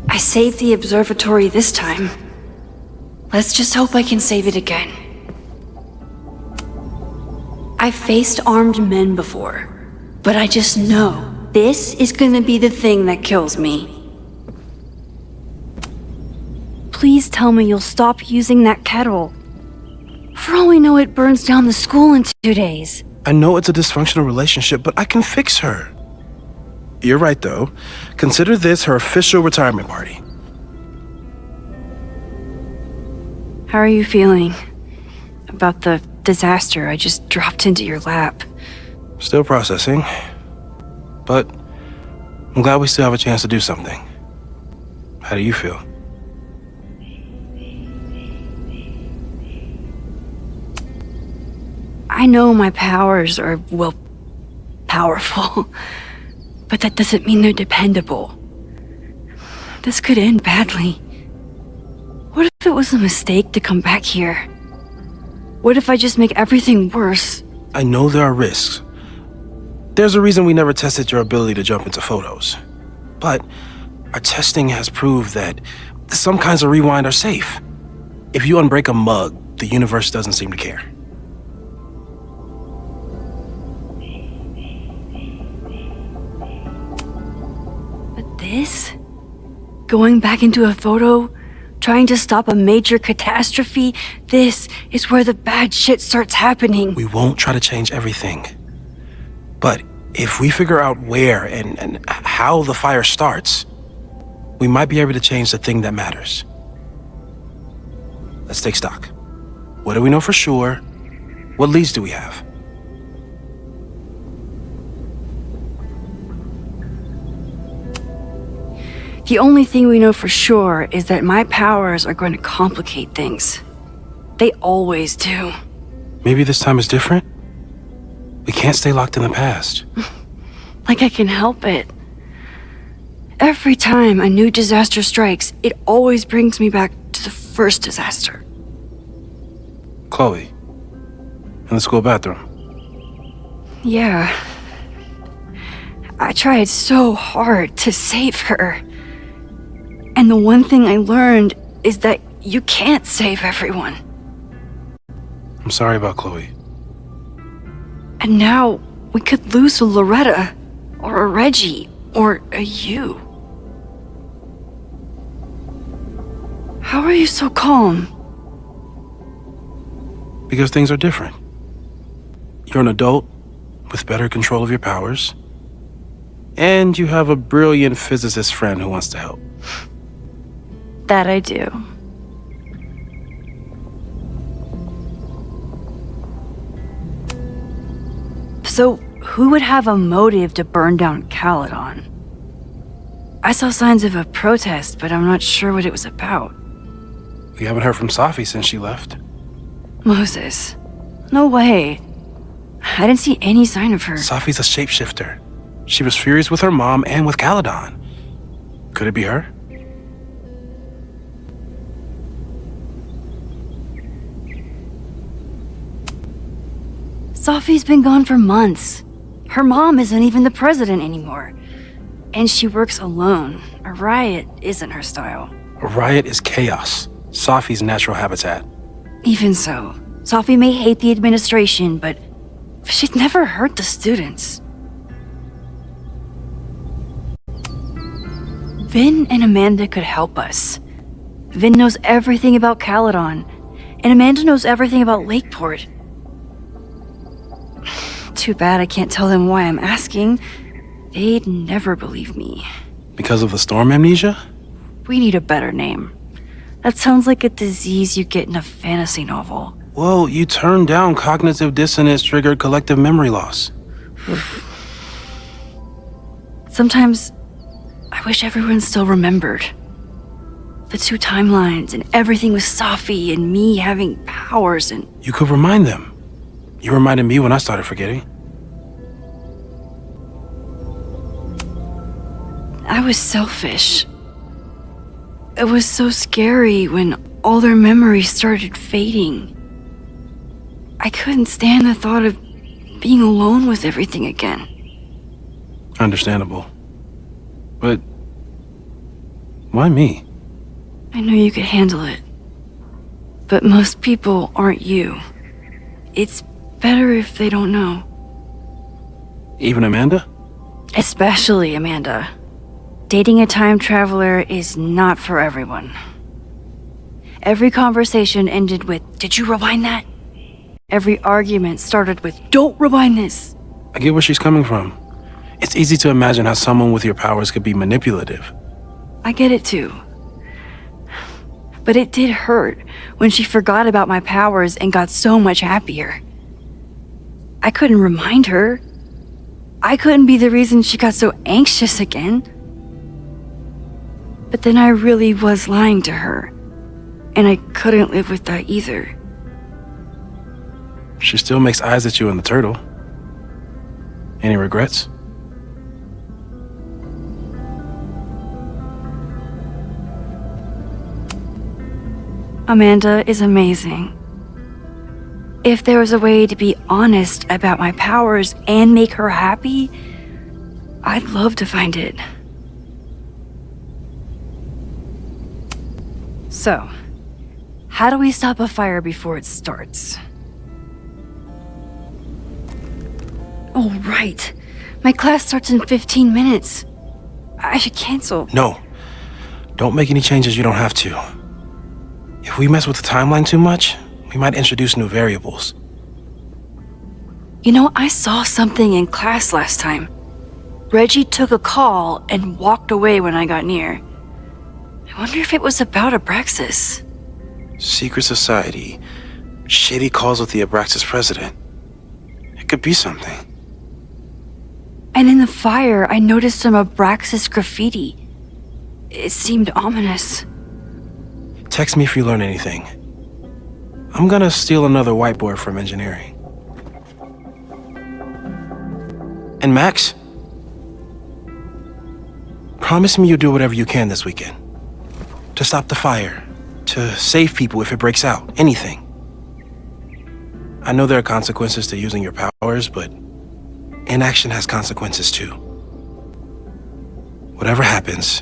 I saved the observatory this time. Let's just hope I can save it again. I've faced armed men before, but I just know this is gonna be the thing that kills me. Please tell me you'll stop using that kettle. For all we know, it burns down the school in 2 days. I know it's a dysfunctional relationship, but I can fix her. You're right, though. Consider this her official retirement party. How are you feeling about the disaster I just dropped into your lap? Still processing. But I'm glad we still have a chance to do something. How do you feel? I know my powers are, well, powerful. But that doesn't mean they're dependable. This could end badly. What if it was a mistake to come back here? What if I just make everything worse? I know there are risks. There's a reason we never tested your ability to jump into photos. But our testing has proved that some kinds of rewind are safe. If you unbreak a mug, the universe doesn't seem to care. This? Going back into a photo? Trying to stop a major catastrophe? This is where the bad shit starts happening. We won't try to change everything. But if we figure out where and how the fire starts, we might be able to change the thing that matters. Let's take stock. What do we know for sure? What leads do we have? The only thing we know for sure is that my powers are going to complicate things. They always do. Maybe this time is different? We can't stay locked in the past. Like I can help it. Every time a new disaster strikes, it always brings me back to the first disaster. Chloe, in the school bathroom. Yeah, I tried so hard to save her. And the one thing I learned is that you can't save everyone. I'm sorry about Chloe. And now we could lose a Loretta, or a Reggie, or a you. How are you so calm? Because things are different. You're an adult with better control of your powers. And you have a brilliant physicist friend who wants to help. That I do. So, who would have a motive to burn down Caledon? I saw signs of a protest, but I'm not sure what it was about. We haven't heard from Safi since she left. Moses. No way. I didn't see any sign of her. Safi's a shapeshifter. She was furious with her mom and with Caledon. Could it be her? Safi's been gone for months. Her mom isn't even the president anymore. And she works alone. A riot isn't her style. A riot is chaos. Safi's natural habitat. Even so, Safi may hate the administration, but she's never hurt the students. Vin and Amanda could help us. Vin knows everything about Caledon, and Amanda knows everything about Lakeport. Too bad I can't tell them why I'm asking. They'd never believe me. Because of the storm amnesia? We need a better name. That sounds like a disease you get in a fantasy novel. Well, you turned down cognitive dissonance triggered collective memory loss. Sometimes, I wish everyone still remembered. The two timelines and everything with Safi and me having powers and... You could remind them. You reminded me when I started forgetting. I was selfish. It was so scary when all their memories started fading. I couldn't stand the thought of being alone with everything again. Understandable. But why me? I know you could handle it. But most people aren't you. It's better if they don't know. Even Amanda? Especially Amanda. Dating a time traveler is not for everyone. Every conversation ended with, "Did you rewind that?" Every argument started with, "Don't rewind this." I get where she's coming from. It's easy to imagine how someone with your powers could be manipulative. I get it too. But it did hurt when she forgot about my powers and got so much happier. I couldn't remind her. I couldn't be the reason she got so anxious again. But then I really was lying to her, and I couldn't live with that either. She still makes eyes at you and the turtle. Any regrets? Amanda is amazing. If there was a way to be honest about my powers and make her happy, I'd love to find it. So, how do we stop a fire before it starts? Oh, right. My class starts in 15 minutes. I should cancel. No. Don't make any changes you don't have to. If we mess with the timeline too much, we might introduce new variables. You know, I saw something in class last time. Reggie took a call and walked away when I got near. I wonder if it was about Abraxas. Secret society. Shady calls with the Abraxas president. It could be something. And in the fire, I noticed some Abraxas graffiti. It seemed ominous. Text me if you learn anything. I'm gonna steal another whiteboard from engineering. And Max? Promise me you'll do whatever you can this weekend. To stop the fire. To save people if it breaks out. Anything. I know there are consequences to using your powers, but inaction has consequences too. whatever happens,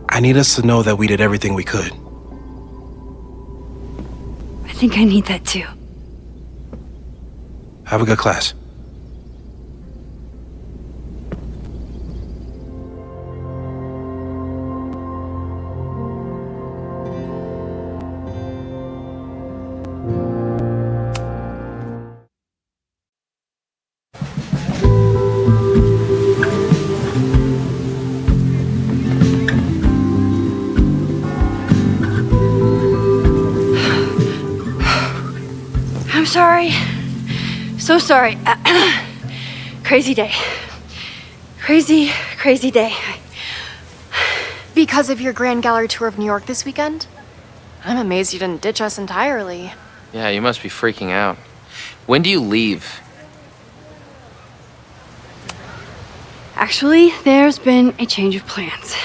I need us to know that we did everything we could. I think I need that too. Have a good class. I'm sorry. So sorry. Crazy day. Crazy day. Because of your Grand Gallery tour of New York this weekend? I'm amazed you didn't ditch us entirely. Yeah, you must be freaking out. When do you leave? Actually, there's been a change of plans.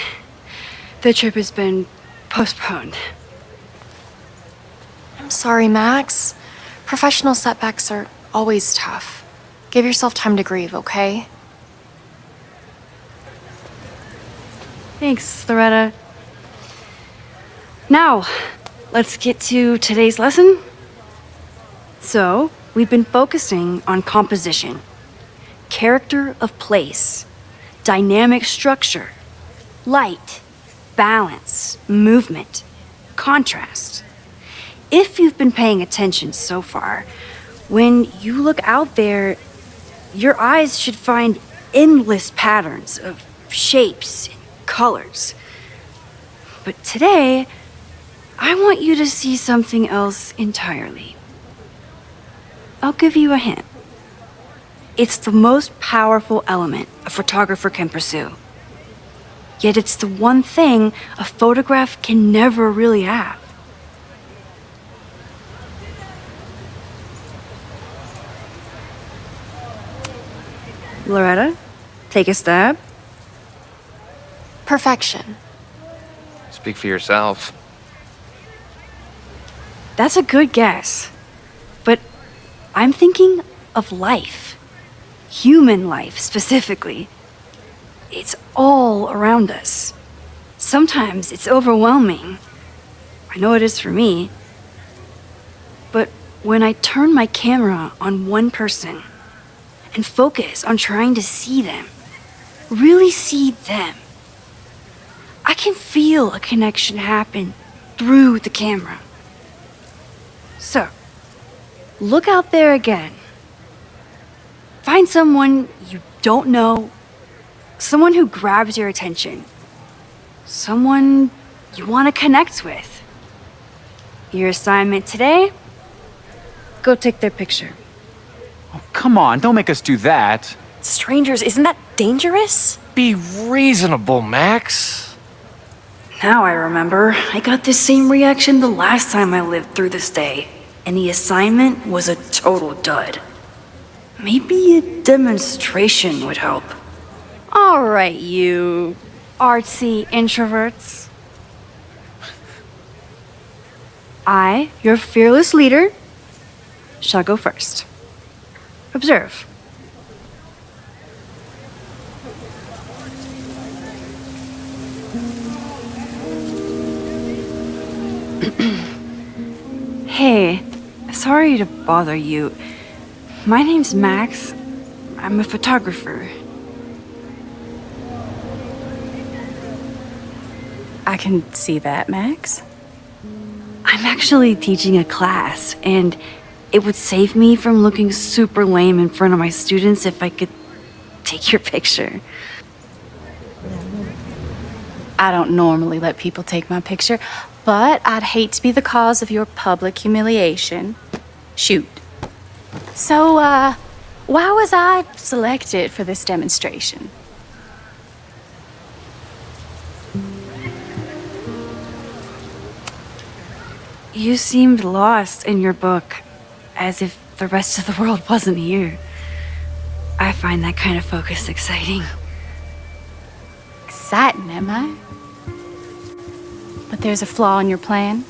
The trip has been postponed. I'm sorry, Max. Professional setbacks are always tough. Give yourself time to grieve, okay? Thanks, Loretta. Now, let's get to today's lesson. So, we've been focusing on composition, character of place, dynamic structure, light, balance, movement, contrast. If you've been paying attention so far, when you look out there, your eyes should find endless patterns of shapes and colors. But today, I want you to see something else entirely. I'll give you a hint. It's the most powerful element a photographer can pursue. Yet it's the one thing a photograph can never really have. Loretta, take a stab. Perfection. Speak for yourself. That's a good guess. But I'm thinking of life. Human life, specifically. It's all around us. Sometimes it's overwhelming. I know it is for me. But when I turn my camera on one person and focus on trying to see them, really see them, I can feel a connection happen through the camera. So, look out there again. Find someone you don't know, someone who grabs your attention, someone you want to connect with. Your assignment today? Go take their picture. Oh, come on, don't make us do that. Strangers, isn't that dangerous? Be reasonable, Max. Now I remember, I got this same reaction the last time I lived through this day, and the assignment was a total dud. Maybe a demonstration would help. All right, you artsy introverts. I, your fearless leader, shall go first. Observe. Hey, sorry to bother you. My name's Max. I'm a photographer. I can see that, Max. I'm actually teaching a class, and it would save me from looking super lame in front of my students if I could take your picture. I don't normally let people take my picture, but I'd hate to be the cause of your public humiliation. Shoot. So, why was I selected for this demonstration? You seemed lost in your book, as if the rest of the world wasn't here. I find that kind of focus exciting. Exciting, am I? But there's a flaw in your plan.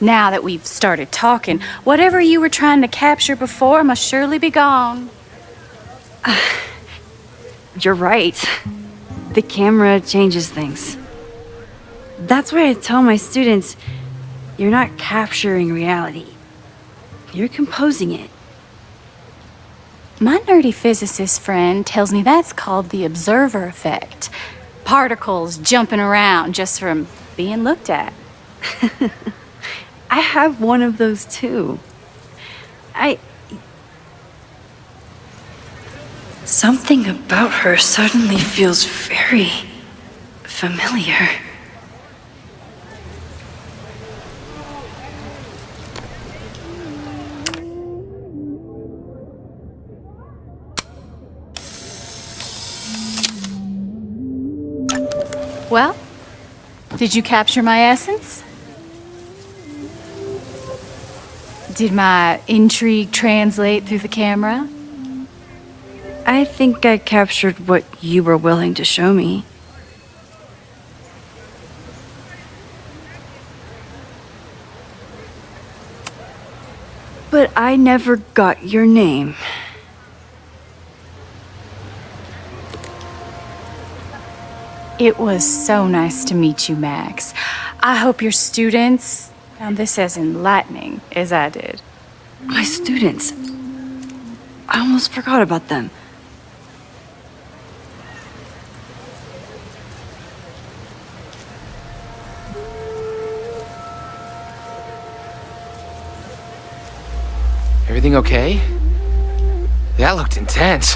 Now that we've started talking, whatever you were trying to capture before must surely be gone. You're right. the camera changes things. That's why I tell my students, you're not capturing reality. You're composing it. My nerdy physicist friend tells me that's called the observer effect. Particles jumping around just from being looked at. I have one of those too. Something about her suddenly feels very familiar. Well, did you capture my essence? Did my intrigue translate through the camera? I think I captured what you were willing to show me. But I never got your name. It was so nice to meet you, Max. I hope your students found this as enlightening as I did. My students. I almost forgot about them. Everything okay? That looked intense.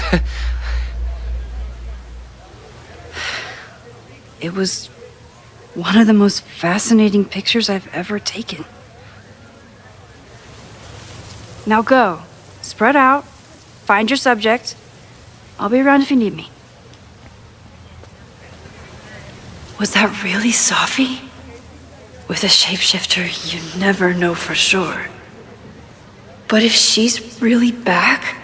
It was one of the most fascinating pictures I've ever taken. Now go. Spread out. Find your subject. I'll be around if you need me. Was that really Safi? With a shapeshifter, you never know for sure. But if she's really back,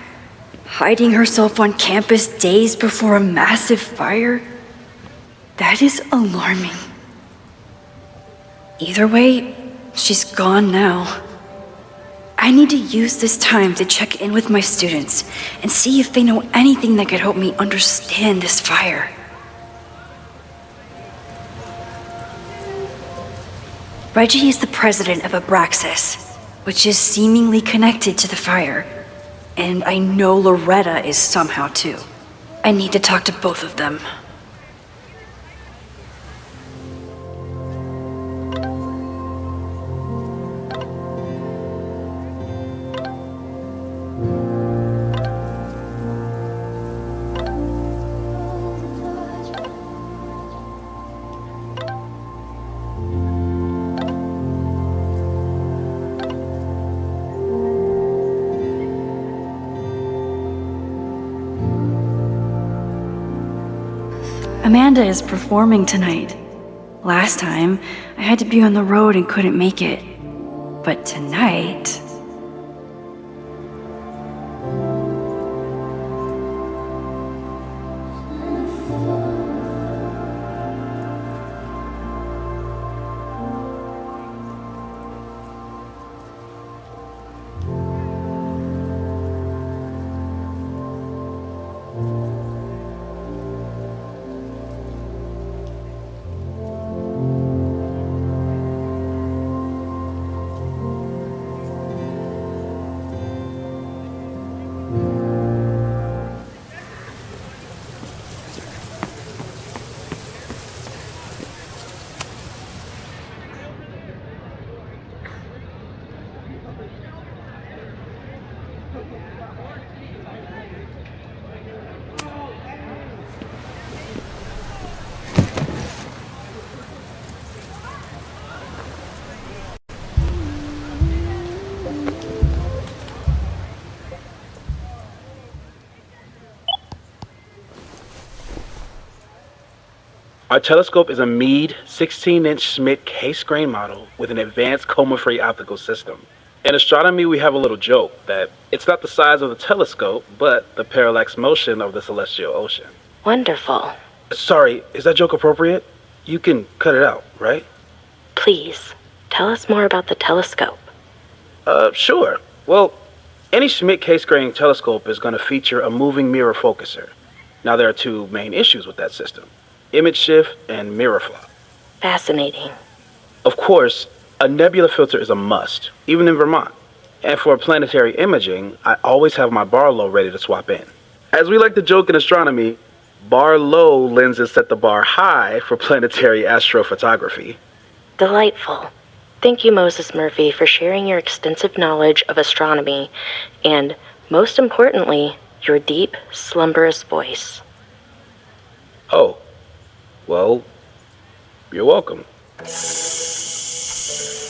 hiding herself on campus days before a massive fire, that is alarming. Either way, she's gone now. I need to use this time to check in with my students and see if they know anything that could help me understand this fire. Reggie is the president of Abraxas, which is seemingly connected to the fire. And I know Loretta is somehow too. I need to talk to both of them. Amanda is performing tonight. Last time, I had to be on the road and couldn't make it. But tonight... Our telescope is a Meade 16-inch Schmidt case-grain model with an advanced coma-free optical system. In astronomy, we have a little joke that it's not the size of the telescope, but the parallax motion of the celestial ocean. Wonderful. Sorry, is that joke appropriate? You can cut it out, right? Please, tell us more about the telescope. Sure. Well, any Schmidt case-grain telescope is going to feature a moving mirror focuser. Now, there are two main issues with that system. image shift, and mirror flop. Fascinating. Of course, a nebula filter is a must, even in Vermont. And for planetary imaging, I always have my bar low ready to swap in. As we like to joke in astronomy, bar low lenses set the bar high for planetary astrophotography. Delightful. Thank you, Moses Murphy, for sharing your extensive knowledge of astronomy and, most importantly, your deep, slumberous voice. Oh, well, you're welcome.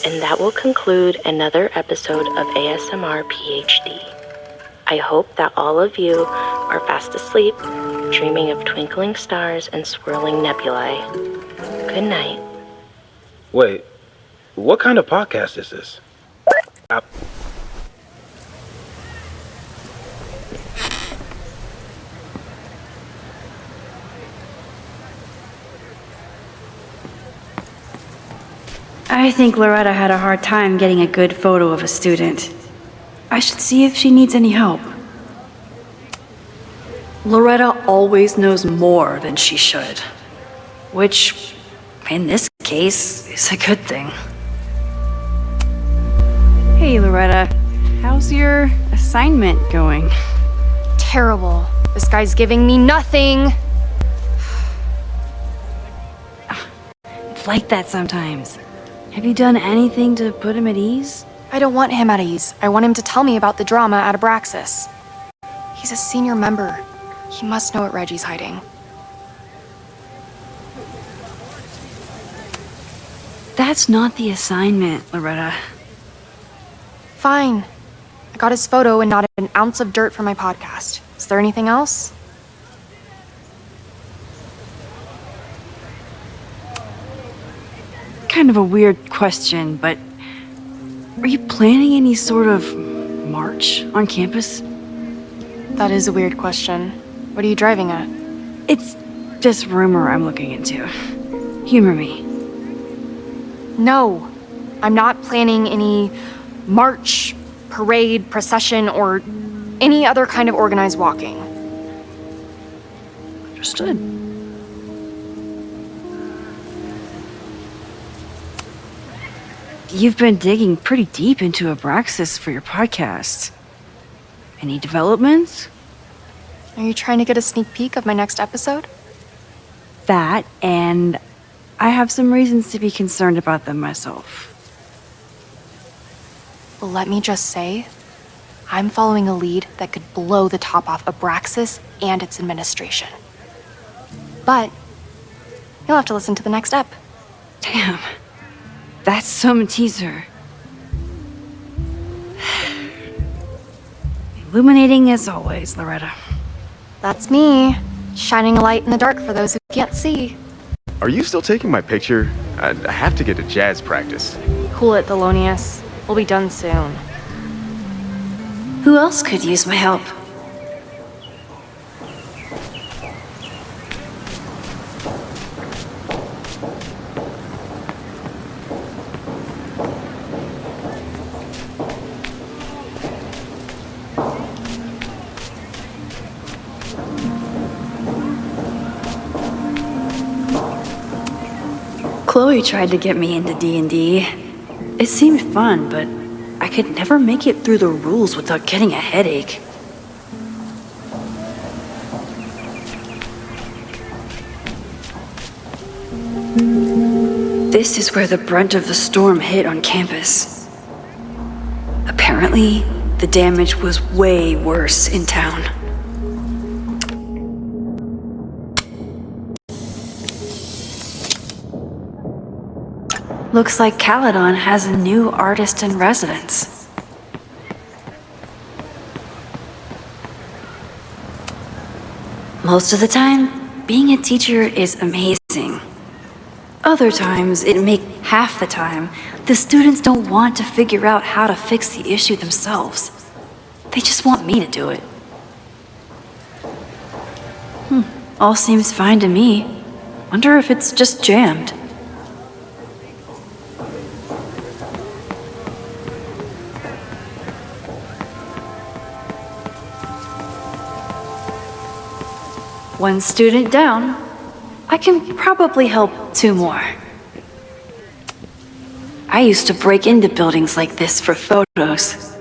And that will conclude another episode of ASMR PhD. I hope that all of you are fast asleep, dreaming of twinkling stars and swirling nebulae. Good night. Wait, what kind of podcast is this? I think Loretta had a hard time getting a good photo of a student. I should see if she needs any help. Loretta always knows more than she should. Which, in this case, is a good thing. Hey, Loretta. How's your assignment going? Terrible. This guy's giving me nothing. It's like that sometimes. Have you done anything to put him at ease? I don't want him at ease. I want him to tell me about the drama at Abraxas. He's a senior member. He must know what Reggie's hiding. That's not the assignment, Loretta. Fine. I got his photo and not an ounce of dirt for my podcast. Is there anything else? Kind of a weird question, but are you planning any sort of march on campus? That is a weird question. What are you driving at? It's just rumor I'm looking into. Humor me. No, I'm not planning any march, parade, procession, or any other kind of organized walking. Understood. You've been digging pretty deep into Abraxas for your podcast. Any developments? Are you trying to get a sneak peek of my next episode? That, and I have some reasons to be concerned about them myself. Well, let me just say, I'm following a lead that could blow the top off Abraxas and its administration. But you'll have to listen to the next ep. Damn. That's some teaser. Illuminating as always, Loretta. That's me, shining a light in the dark for those who can't see. Are you still taking my picture? I have to get to jazz practice. Cool it, Thelonious. We'll be done soon. Who else could use my help? Chloe tried to get me into D&D. It seemed fun, but I could never make it through the rules without getting a headache. This is where the brunt of the storm hit on campus. Apparently, the damage was way worse in town. Looks like Caledon has a new artist in residence. Most of the time, being a teacher is amazing. Other times, half the time, the students don't want to figure out how to fix the issue themselves. They just want me to do it. All seems fine to me. Wonder if it's just jammed. One student down. I can probably help 2 more. I used to break into buildings like this for photos,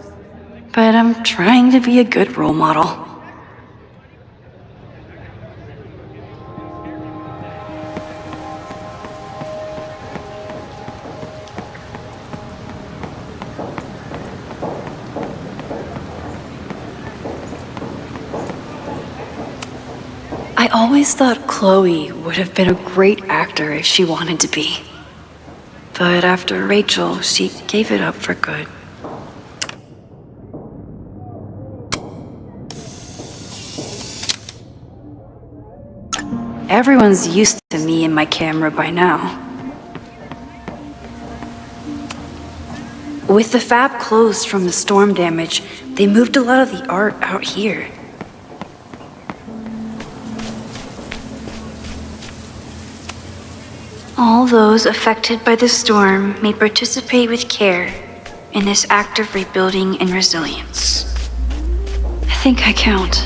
but I'm trying to be a good role model. I always thought Chloe would have been a great actor if she wanted to be. But after Rachel, she gave it up for good. Everyone's used to me and my camera by now. With the fab closed from the storm damage, they moved a lot of the art out here. All those affected by the storm may participate with care in this act of rebuilding and resilience. I think I count.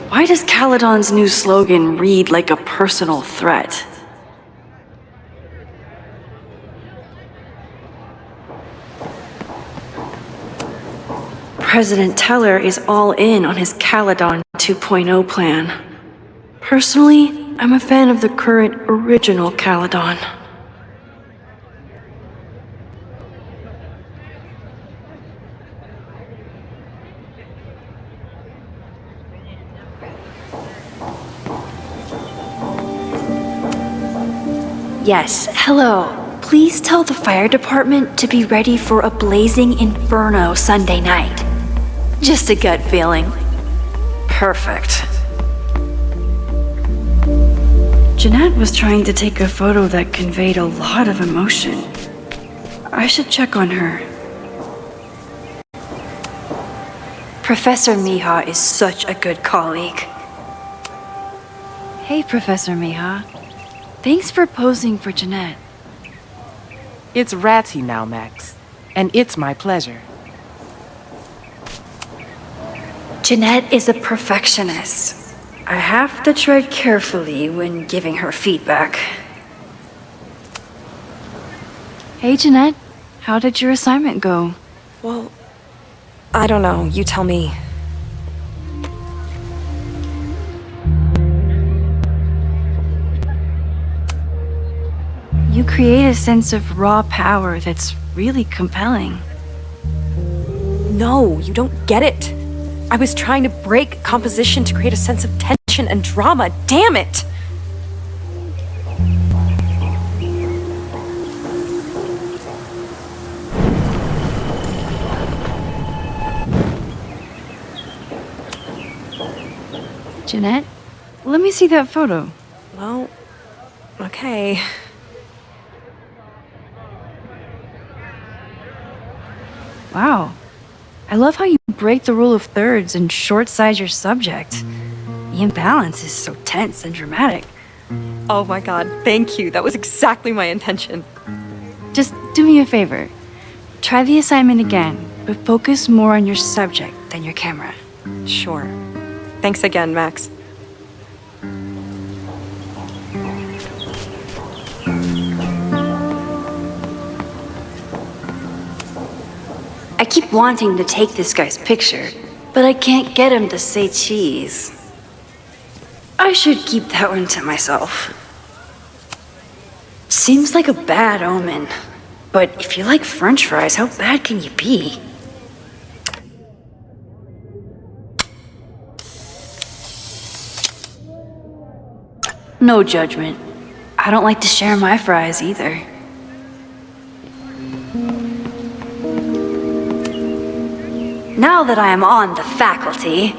Why does Caledon's new slogan read like a personal threat? President Teller is all in on his Caledon 2.0 plan. Personally, I'm a fan of the current original Caledon. Yes, hello. Please tell the fire department to be ready for a blazing inferno Sunday night. Just a gut feeling. Perfect. Jeanette was trying to take a photo that conveyed a lot of emotion. I should check on her. Professor Mija is such a good colleague. Hey, Professor Mija. Thanks for posing for Jeanette. It's Ratty now, Max. And it's my pleasure. Jeanette is a perfectionist. I have to tread carefully when giving her feedback. Hey, Jeanette. How did your assignment go? Well, I don't know. You tell me. You create a sense of raw power that's really compelling. No, you don't get it. I was trying to break composition to create a sense of tension and drama. Damn it! Jeanette, let me see that photo. Well, okay. Wow. I love how you break the rule of thirds and short-size your subject. The imbalance is so tense and dramatic. Oh my god, thank you. That was exactly my intention. Just do me a favor. Try the assignment again, but focus more on your subject than your camera. Sure. Thanks again, Max. I keep wanting to take this guy's picture, but I can't get him to say cheese. I should keep that one to myself. Seems like a bad omen, but if you like French fries, how bad can you be? No judgment. I don't like to share my fries either. Now that I am on the faculty,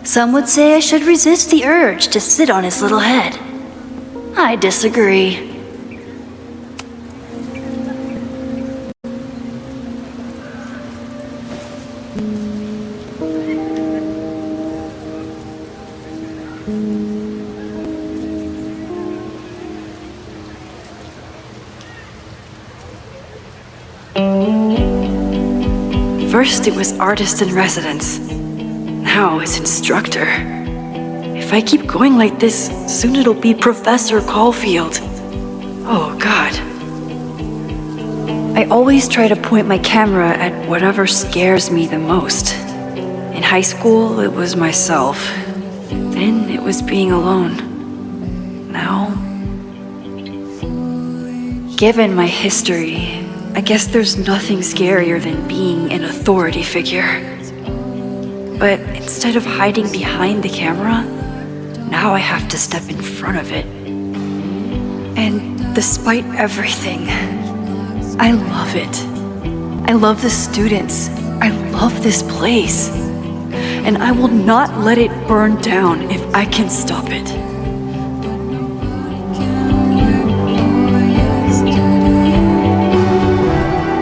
some would say I should resist the urge to sit on his little head. I disagree. First it was artist in residence. Now it's instructor. If I keep going like this, soon it'll be Professor Caulfield. Oh, God. I always try to point my camera at whatever scares me the most. In high school, it was myself. Then it was being alone. Now, given my history, I guess there's nothing scarier than being an authority figure. But instead of hiding behind the camera, now I have to step in front of it. And despite everything, I love it. I love the students. I love this place. And I will not let it burn down if I can stop it.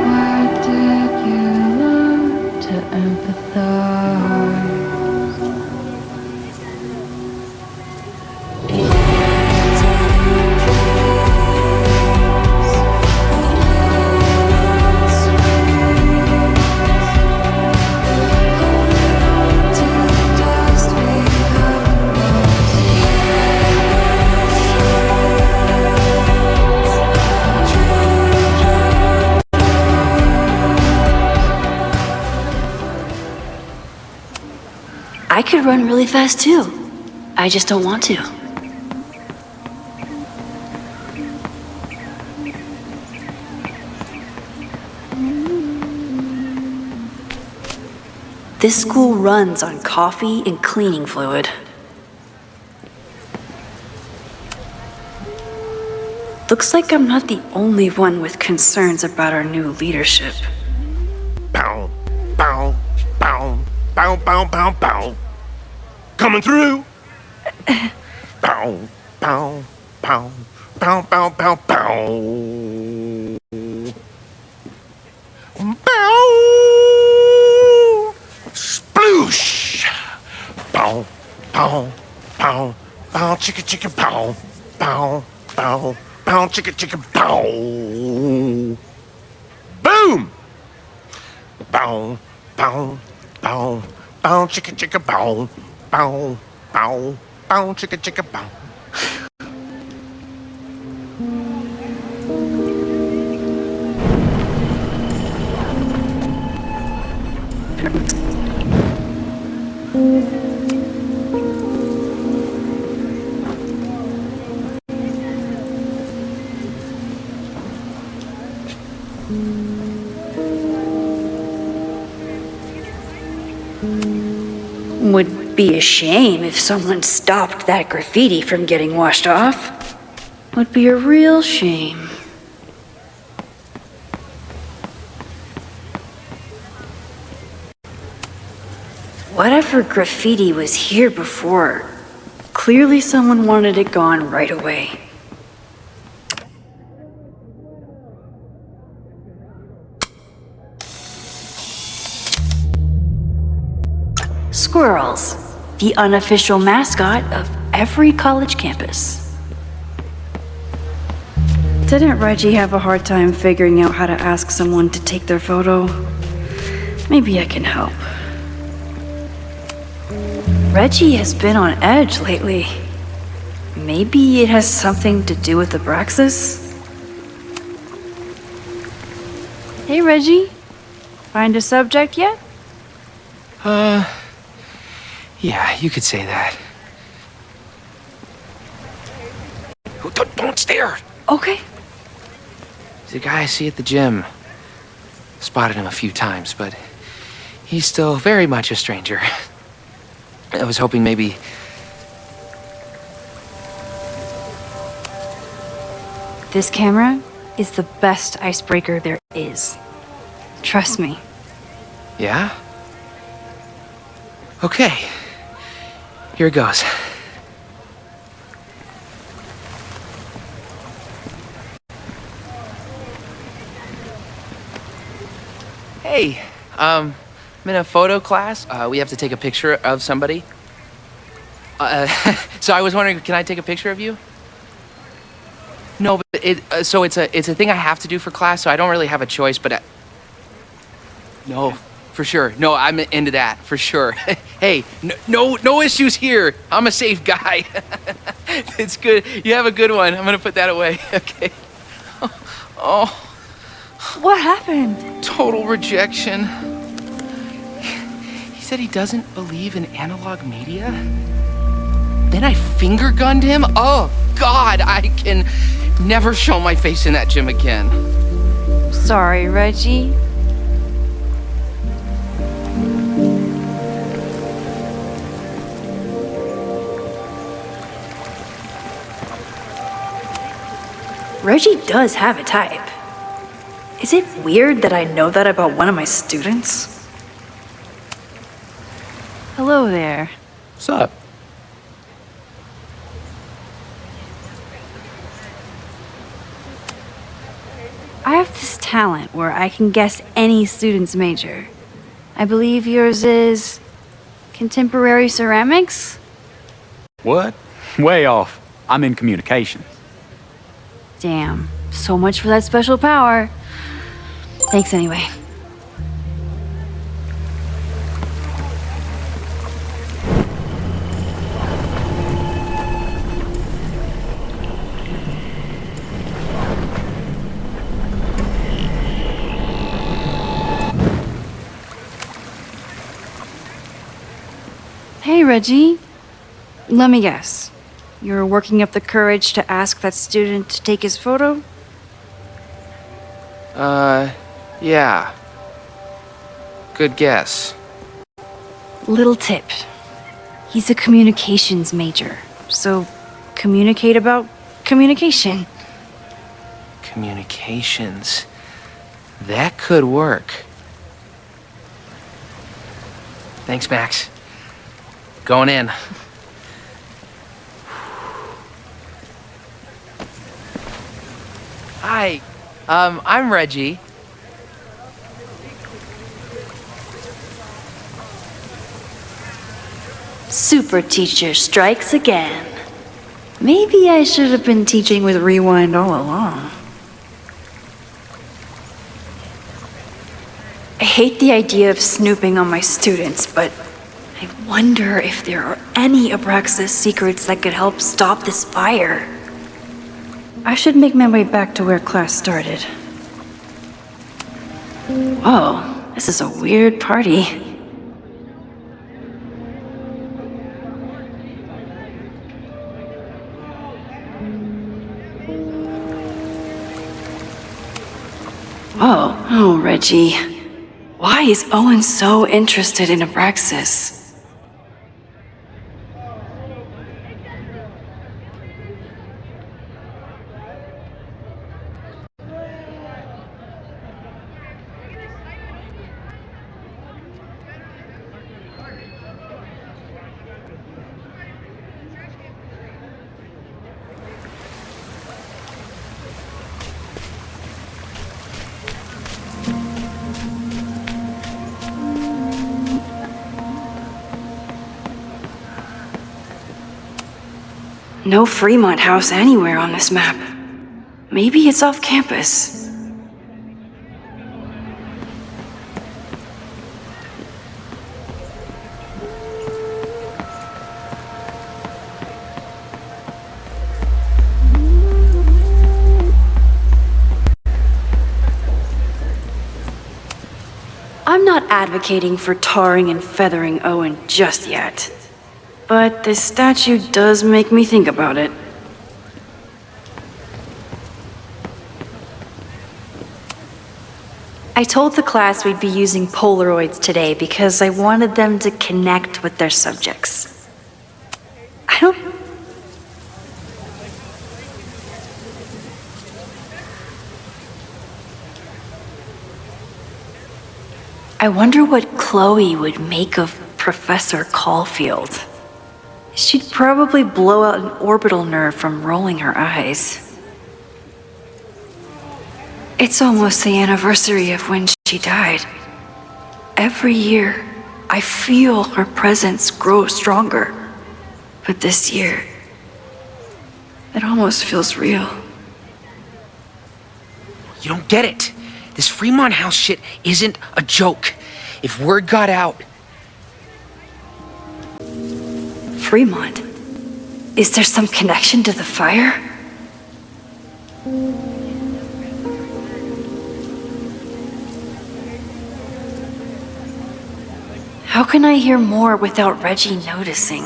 Where did you learn to empathize? I could run really fast too. I just don't want to. This school runs on coffee and cleaning fluid. Looks like I'm not the only one with concerns about our new leadership. Bow, bow, bow, bow, bow, bow, bow. Coming through. Bow, bow, bow, bow, bow, bow, bow. Bow. Sploosh. Bow, bow, bow, bow, chicka, chicka, bow, bow, bow, bow, chicka, chicka, bow. Boom. Bow, bow, bow, bow, chicka, chicka, bow. Bow, bow, bow, chicka, chicka, bow. Would be a shame if someone stopped that graffiti from getting washed off. Would be a real shame. Whatever graffiti was here before, clearly someone wanted it gone right away. Squirrels, the unofficial mascot of every college campus. Didn't Reggie have a hard time figuring out how to ask someone to take their photo? Maybe I can help. Reggie has been on edge lately. Maybe it has something to do with Abraxas? Hey, Reggie. Find a subject yet? Yeah, you could say that. Don't stare. Okay. He's a guy I see at the gym. Spotted him a few times, but he's still very much a stranger. I was hoping maybe... This camera is the best icebreaker there is. Trust me. Yeah? Okay. Here it goes. Hey, I'm in a photo class. We have to take a picture of somebody. So I was wondering, can I take a picture of you? No, but it's a thing I have to do for class, so I don't really have a choice, but no, for sure. No, I'm into that, for sure. Hey, no issues here. I'm a safe guy. It's good. You have a good one. I'm gonna put that away. Okay. Oh. What happened? Total rejection. He said he doesn't believe in analog media. Then I finger gunned him? Oh, God, I can never show my face in that gym again. Sorry, Reggie. Reggie does have a type. Is it weird that I know that about one of my students? Hello there. What's up? I have this talent where I can guess any student's major. I believe yours is contemporary ceramics? What? Way off. I'm in communications. Damn, so much for that special power. Thanks anyway. Hey, Reggie. Let me guess. You're working up the courage to ask that student to take his photo? Yeah. Good guess. Little tip. He's a communications major, so communicate about communication. Communications. That could work. Thanks, Max. Going in. Hi, I'm Reggie. Super teacher strikes again. Maybe I should have been teaching with Rewind all along. I hate the idea of snooping on my students, but I wonder if there are any Abraxas secrets that could help stop this fire. I should make my way back to where class started. Whoa, this is a weird party. Oh, Reggie. Why is Owen so interested in Abraxas? No Fremont house anywhere on this map. Maybe it's off campus. I'm not advocating for tarring and feathering Owen just yet. But this statue does make me think about it. I told the class we'd be using Polaroids today because I wanted them to connect with their subjects. I wonder what Chloe would make of Professor Caulfield. She'd probably blow out an orbital nerve from rolling her eyes. It's almost the anniversary of when she died. Every year, I feel her presence grow stronger. But this year, it almost feels real. You don't get it. This Fremont house shit isn't a joke. If word got out... Fremont? Is there some connection to the fire? How can I hear more without Reggie noticing?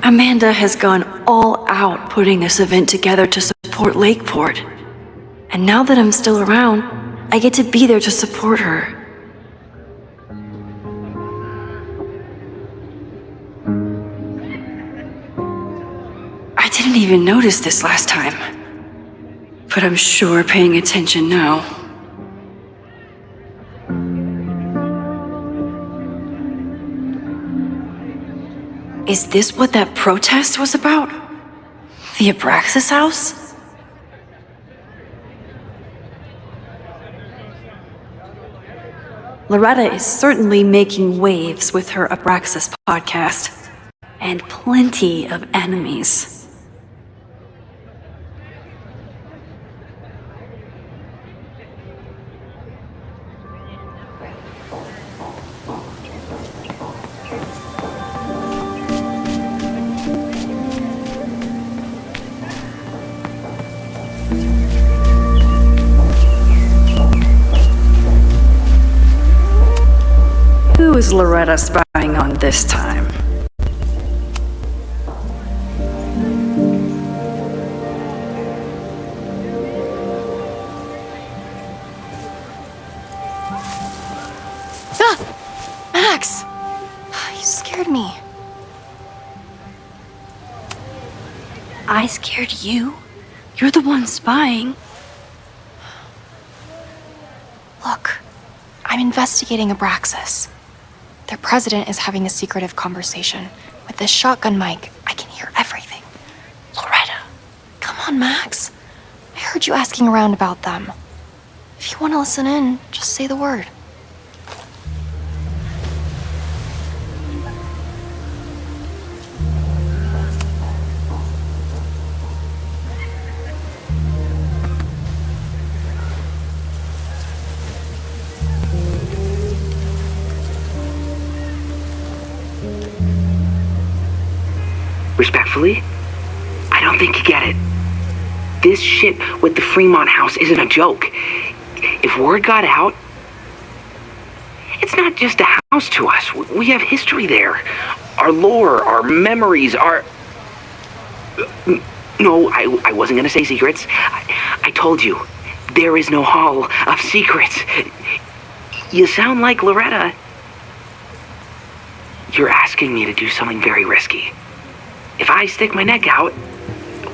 Amanda has gone all out putting this event together to support Lakeport. And now that I'm still around, I get to be there to support her. I didn't even notice this last time. But I'm sure paying attention now. Is this what that protest was about? The Abraxas house? Loretta is certainly making waves with her Abraxas podcast. And plenty of enemies. Who is Loretta spying on this time? Ah! Max! You scared me. I scared you? You're the one spying. Look, I'm investigating Abraxas. Their president is having a secretive conversation. With this shotgun mic, I can hear everything. Loretta, come on, Max. I heard you asking around about them. If you want to listen in, just say the word. Respectfully, I don't think you get it. This shit with the Fremont house isn't a joke. If word got out, it's not just a house to us. We have history there. Our lore, our memories, our... No, I wasn't gonna say secrets. I told you, there is no hall of secrets. You sound like Loretta. You're asking me to do something very risky. If I stick my neck out,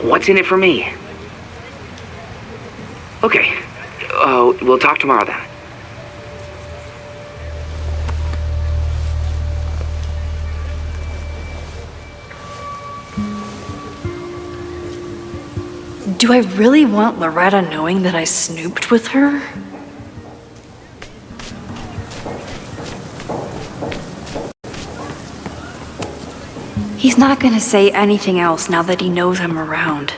what's in it for me? Okay, we'll talk tomorrow then. Do I really want Loretta knowing that I snooped with her? He's not gonna say anything else now that he knows I'm around.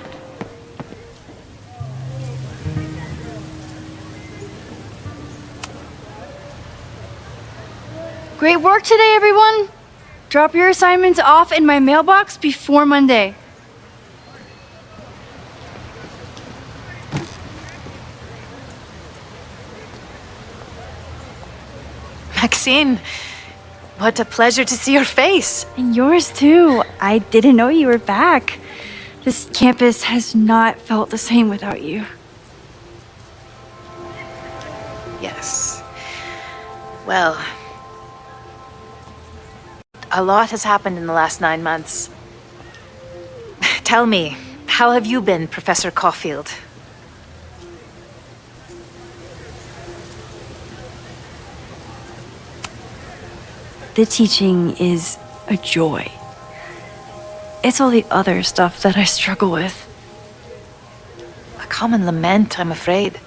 Great work today, everyone! Drop your assignments off in my mailbox before Monday. Maxine, what a pleasure to see your face. And yours too. I didn't know you were back. This campus has not felt the same without you. Yes. Well, a lot has happened in the last 9 months. Tell me, how have you been, Professor Caulfield? The teaching is a joy. It's all the other stuff that I struggle with. A common lament, I'm afraid.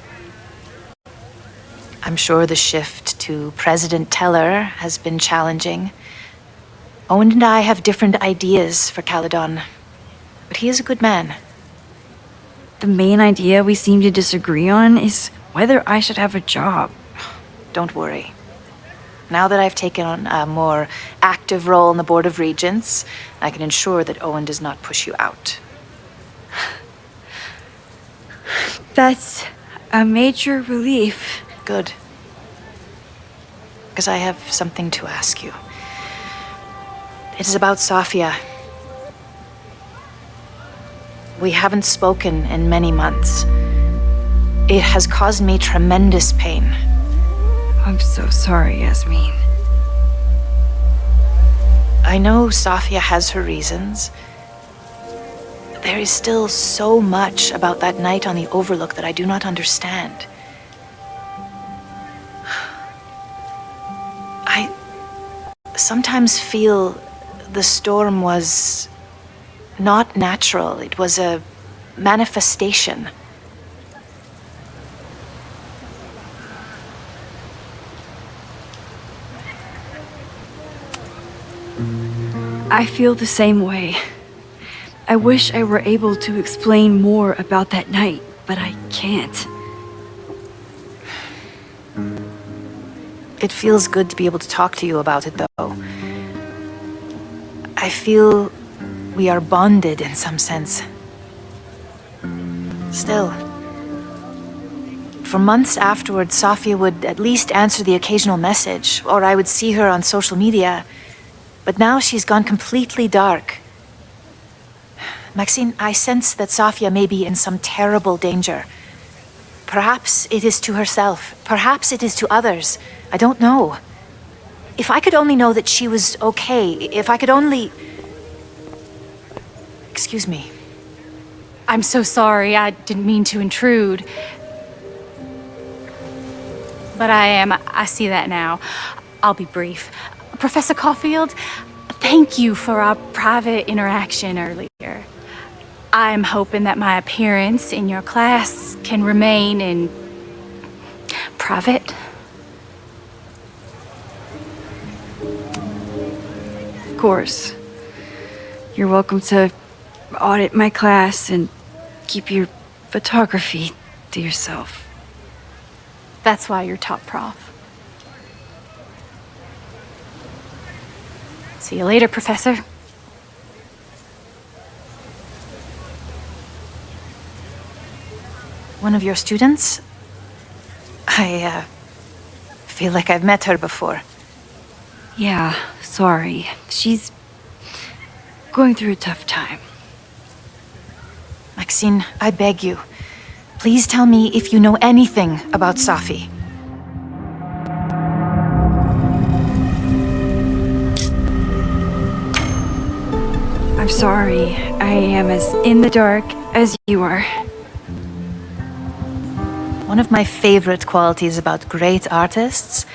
I'm sure the shift to President Teller has been challenging. Owen and I have different ideas for Caledon, but he is a good man. The main idea we seem to disagree on is whether I should have a job. Don't worry. Now that I've taken on a more active role in the Board of Regents, I can ensure that Owen does not push you out. That's a major relief. Good. Because I have something to ask you. It is about Safia. We haven't spoken in many months. It has caused me tremendous pain. I'm so sorry, Yasmin. I know Safia has her reasons. There is still so much about that night on the Overlook that I do not understand. I sometimes feel the storm was not natural. It was a manifestation. I feel the same way. I wish I were able to explain more about that night, but I can't. It feels good to be able to talk to you about it, though. I feel we are bonded in some sense. Still, for months afterward, Safia would at least answer the occasional message, or I would see her on social media. But now she's gone completely dark. Maxine, I sense that Safia may be in some terrible danger. Perhaps it is to herself. Perhaps it is to others. I don't know. If I could only know that she was okay, if I could only... Excuse me. I'm so sorry. I didn't mean to intrude. But I see that now. I'll be brief. Professor Caulfield, thank you for our private interaction earlier. I'm hoping that my appearance in your class can remain in private. Of course. You're welcome to audit my class and keep your photography to yourself. That's why you're top prof. See you later, Professor. One of your students? I feel like I've met her before. Yeah, sorry. She's going through a tough time. Maxine, I beg you. Please tell me if you know anything about Safi. I'm sorry. I am as in the dark as you are. One of my favorite qualities about great artists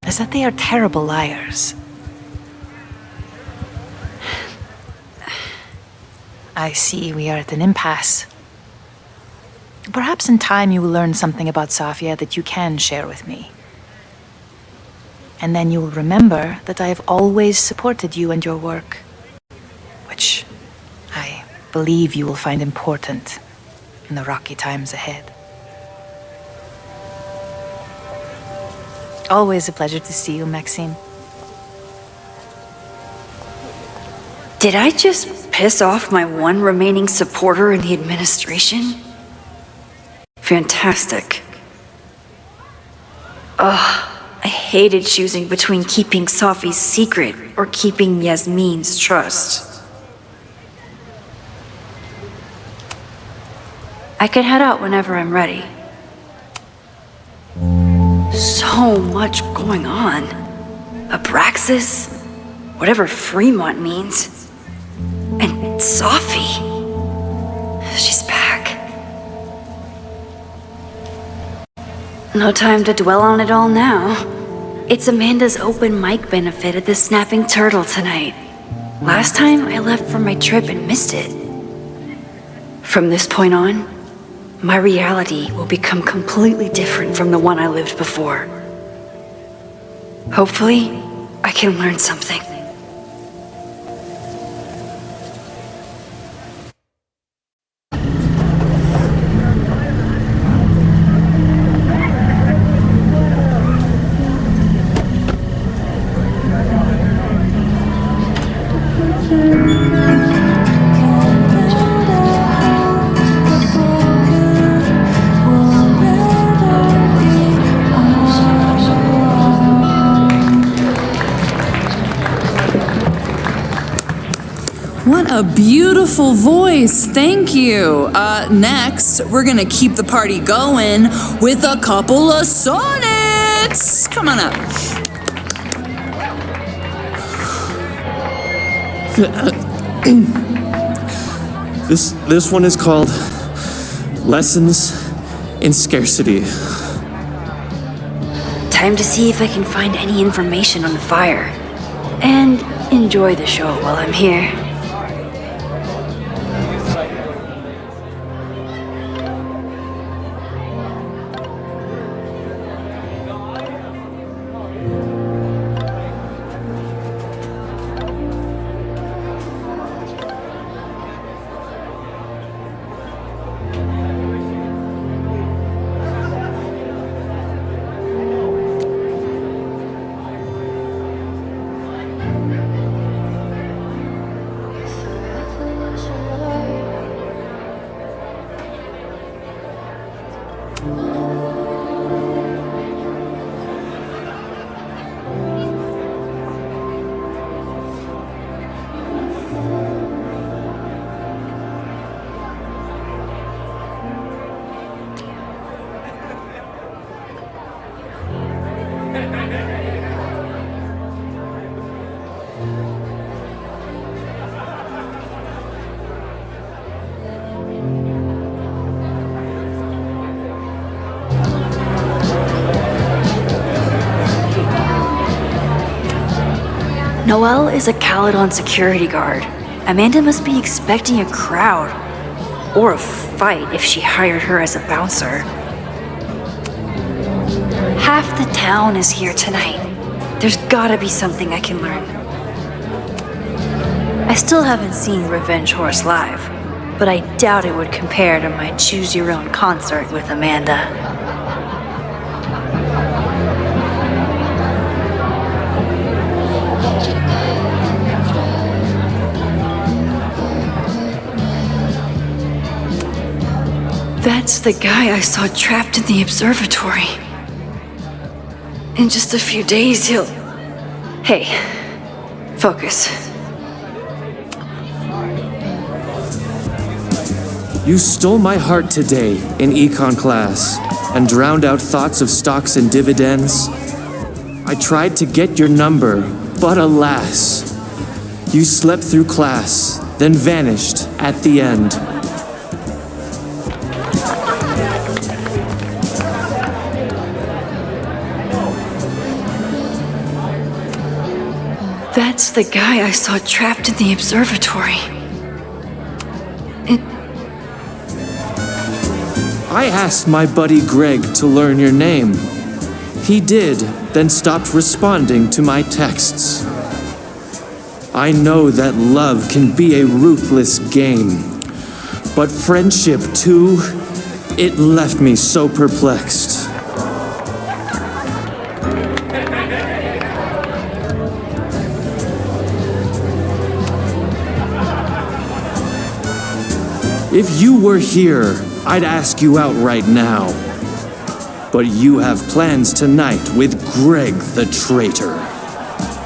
is that they are terrible liars. I see we are at an impasse. Perhaps in time you will learn something about Safia that you can share with me. And then you will remember that I have always supported you and your work, which I believe you will find important in the rocky times ahead. Always a pleasure to see you, Maxine. Did I just piss off my one remaining supporter in the administration? Fantastic. Ugh, I hated choosing between keeping Safi's secret or keeping Yasmin's trust. I could head out whenever I'm ready. So much going on. Abraxas, whatever Fremont means, and Sophie. She's back. No time to dwell on it all now. It's Amanda's open mic benefit at the Snapping Turtle tonight. Last time I left for my trip and missed it. From this point on, my reality will become completely different from the one I lived before. Hopefully, I can learn something. What a beautiful voice. Thank you. Next, we're gonna keep the party going with a couple of sonnets. Come on up. This one is called Lessons in Scarcity. Time to see if I can find any information on the fire. And enjoy the show while I'm here. Noelle is a Caledon security guard. Amanda must be expecting a crowd. Or a fight if she hired her as a bouncer. Half the town is here tonight. There's gotta be something I can learn. I still haven't seen Revenge Horse live, but I doubt it would compare to my Choose Your Own concert with Amanda. That's the guy I saw trapped in the observatory. In just a few days, he'll... Hey, focus. You stole my heart today in econ class and drowned out thoughts of stocks and dividends. I tried to get your number, but alas, you slept through class, then vanished at the end. That's the guy I saw trapped in the observatory. I asked my buddy Greg to learn your name. He did, then stopped responding to my texts. I know that love can be a ruthless game, but friendship too, it left me so perplexed. If you were here, I'd ask you out right now. But you have plans tonight with Greg the traitor.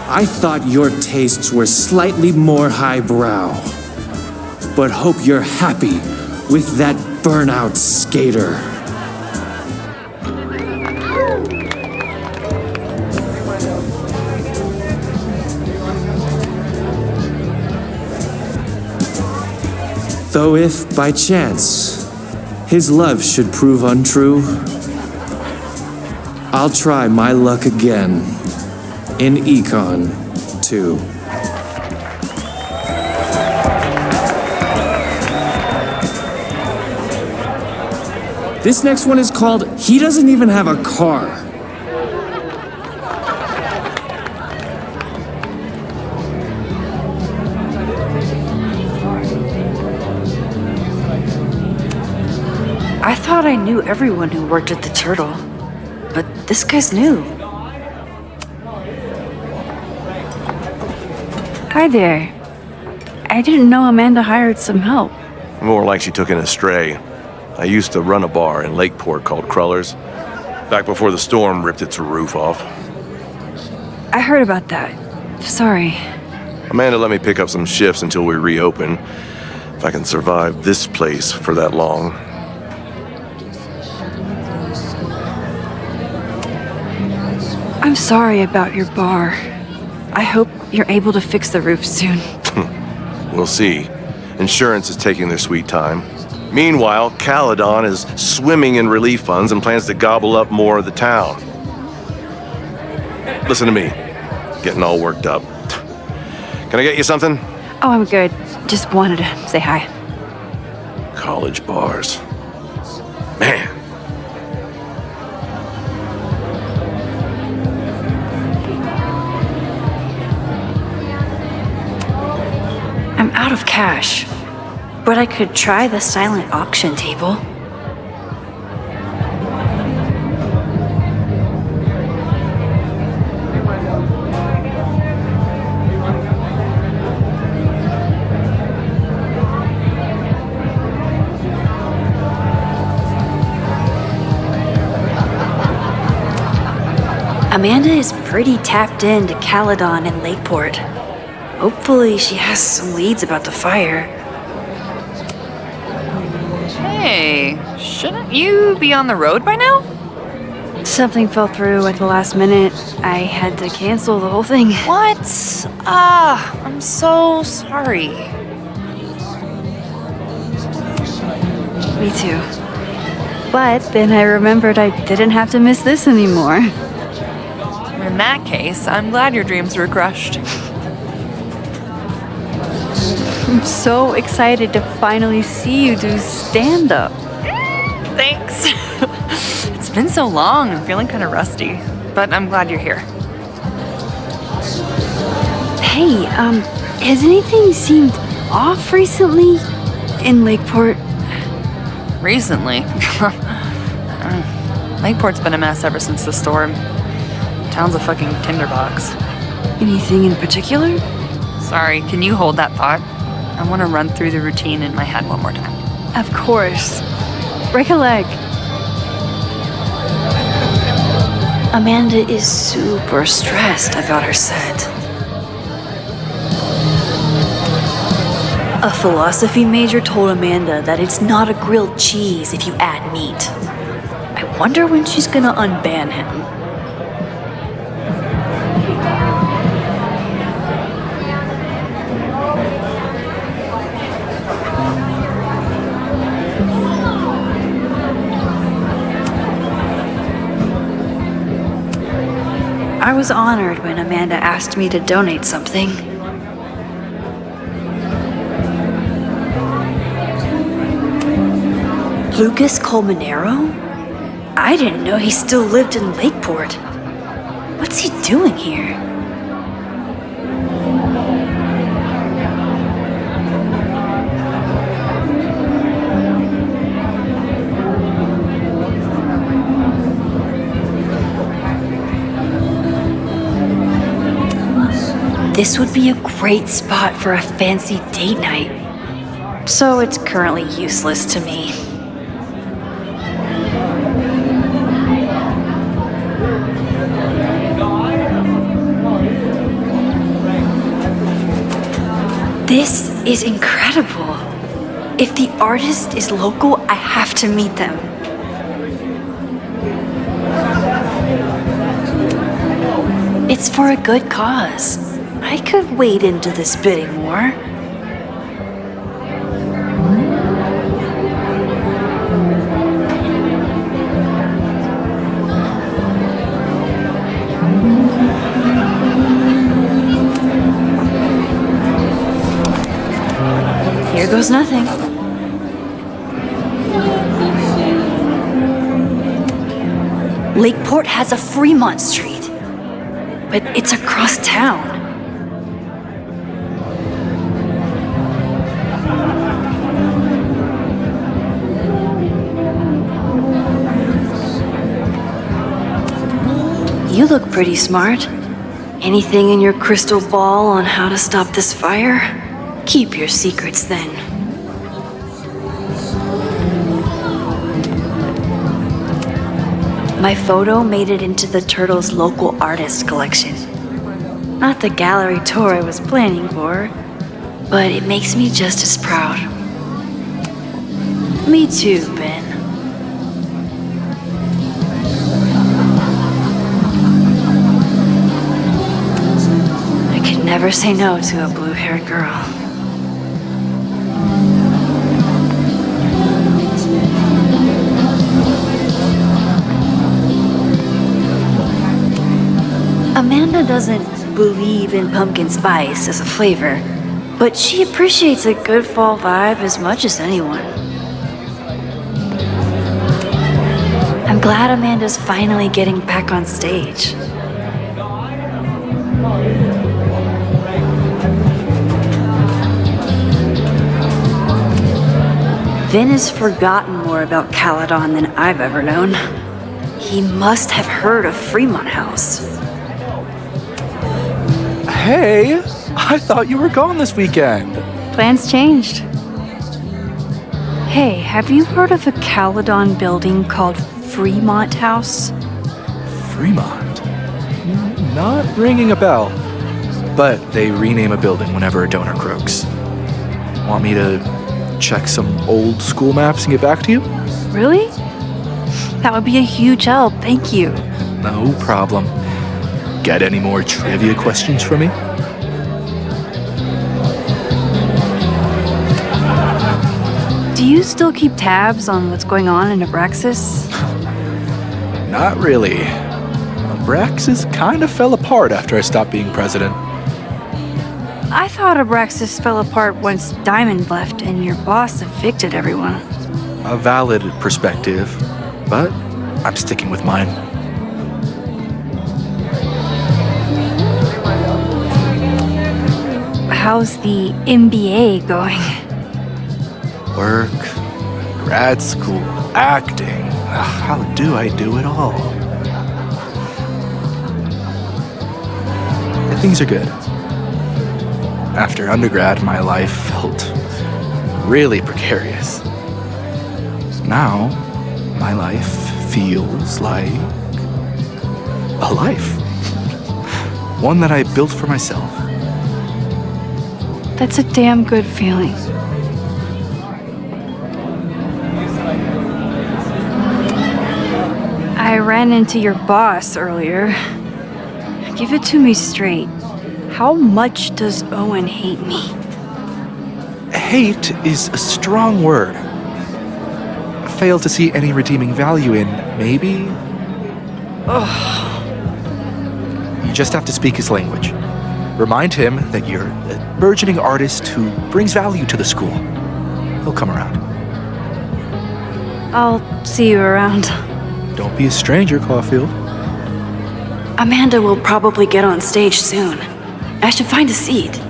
I thought your tastes were slightly more highbrow. But hope you're happy with that burnout skater. Though if, by chance, his love should prove untrue, I'll try my luck again in Econ 2. This next one is called He Doesn't Even Have a Car. I thought I knew everyone who worked at the Turtle, but this guy's new. Hi there. I didn't know Amanda hired some help. More like she took in a stray. I used to run a bar in Lakeport called Crullers, back before the storm ripped its roof off. I heard about that. Sorry. Amanda let me pick up some shifts until we reopen, if I can survive this place for that long. I'm sorry about your bar. I hope you're able to fix the roof soon. We'll see. Insurance is taking their sweet time. Meanwhile, Caledon is swimming in relief funds and plans to gobble up more of the town. Listen to me. Getting all worked up. Can I get you something? Oh, I'm good. Just wanted to say hi. College bars. Man. I'm out of cash, but I could try the silent auction table. Amanda is pretty tapped into Caledon and Lakeport. Hopefully she has some leads about the fire. Hey, shouldn't you be on the road by now? Something fell through at the last minute. I had to cancel the whole thing. What? I'm so sorry. Me too. But then I remembered I didn't have to miss this anymore. In that case, I'm glad your dreams were crushed. I'm so excited to finally see you do stand-up. Thanks. It's been so long, I'm feeling kind of rusty. But I'm glad you're here. Hey, has anything seemed off recently in Lakeport? Recently? Lakeport's been a mess ever since the storm. Town's a fucking tinderbox. Anything in particular? Sorry, can you hold that thought? I want to run through the routine in my head one more time. Of course. Break a leg. Amanda is super stressed about her set. A philosophy major told Amanda that it's not a grilled cheese if you add meat. I wonder when she's gonna unban him. I was honored when Amanda asked me to donate something. Lucas Colmenero? I didn't know he still lived in Lakeport. What's he doing here? This would be a great spot for a fancy date night. So it's currently useless to me. This is incredible. If the artist is local, I have to meet them. It's for a good cause. I could wade into this bidding war. goes nothing. Lakeport has a Fremont Street, but it's across town. You look pretty smart. Anything in your crystal ball on how to stop this fire? Keep your secrets then. My photo made it into the Turtles' local artist collection. Not the gallery tour I was planning for, but it makes me just as proud. Me too, Ben. Never say no to a blue-haired girl. Amanda doesn't believe in pumpkin spice as a flavor, but she appreciates a good fall vibe as much as anyone. I'm glad Amanda's finally getting back on stage. Vin has forgotten more about Caledon than I've ever known. He must have heard of Fremont House. Hey, I thought you were gone this weekend. Plans changed. Hey, have you heard of a Caledon building called Fremont House? Fremont? Not ringing a bell. But they rename a building whenever a donor croaks. Want me to check some old school maps and get back to you? Really? That would be a huge help, thank you. No problem. Got any more trivia questions for me? Do you still keep tabs on what's going on in Abraxas? Not really. Abraxas kind of fell apart after I stopped being president. I thought Abraxas fell apart once Diamond left and your boss evicted everyone. A valid perspective, but I'm sticking with mine. How's the MBA going? Work, grad school, acting. How do I do it all? Things are good. After undergrad, my life felt really precarious. Now, my life feels like a life. One that I built for myself. That's a damn good feeling. I ran into your boss earlier. Give it to me straight. How much does Owen hate me? Hate is a strong word. Fail to see any redeeming value in, maybe? Ugh. You just have to speak his language. Remind him that you're a burgeoning artist who brings value to the school. He'll come around. I'll see you around. Don't be a stranger, Caulfield. Amanda will probably get on stage soon. I should find a seat.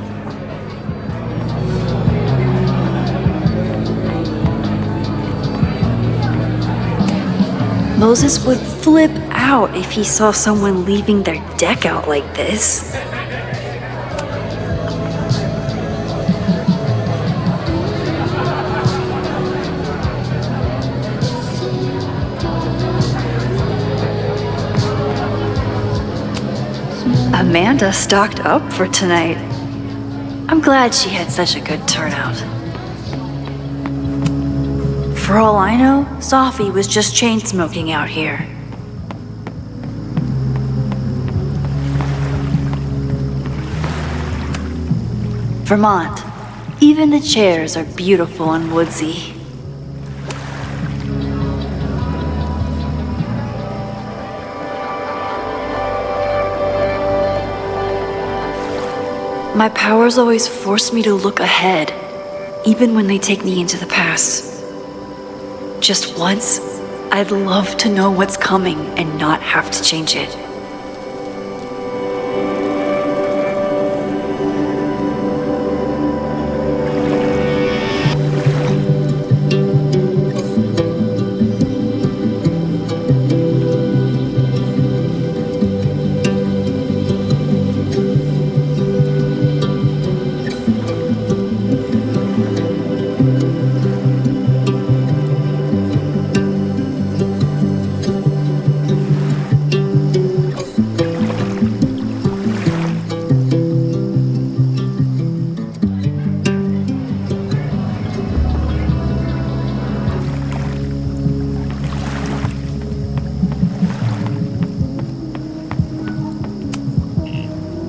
Moses would flip out if he saw someone leaving their deck out like this. Amanda stocked up for tonight. I'm glad she had such a good turnout. For all I know, Sophie was just chain smoking out here. Vermont. Even the chairs are beautiful and woodsy. My powers always force me to look ahead, even when they take me into the past. Just once, I'd love to know what's coming and not have to change it.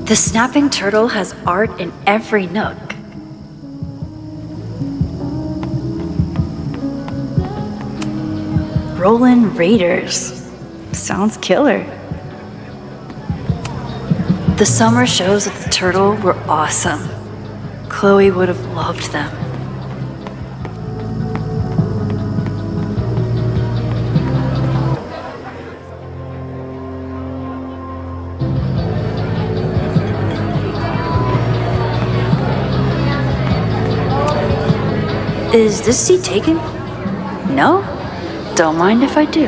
The snapping turtle has art in every nook. Rollin' Raiders. Sounds killer. The summer shows at the Turtle were awesome. Chloe would have loved them. Is this seat taken? No? Don't mind if I do.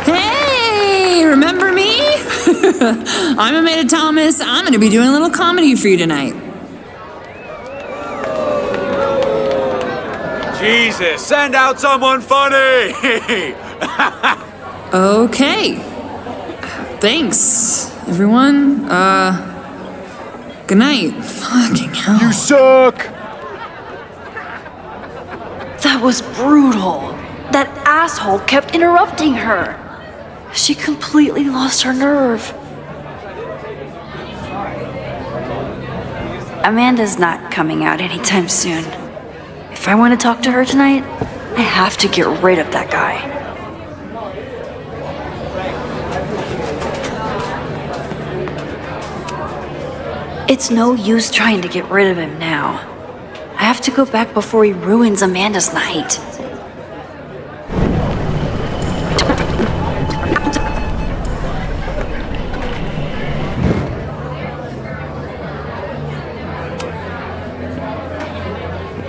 Hey, remember me? I'm Amanda Thomas. I'm going to be doing a little comedy for you tonight. Jesus, send out someone funny! Okay. Thanks, everyone. Good night. Fucking hell. You suck! That was brutal. That asshole kept interrupting her. She completely lost her nerve. Amanda's not coming out anytime soon. If I want to talk to her tonight, I have to get rid of that guy. It's no use trying to get rid of him now. I have to go back before he ruins Amanda's night.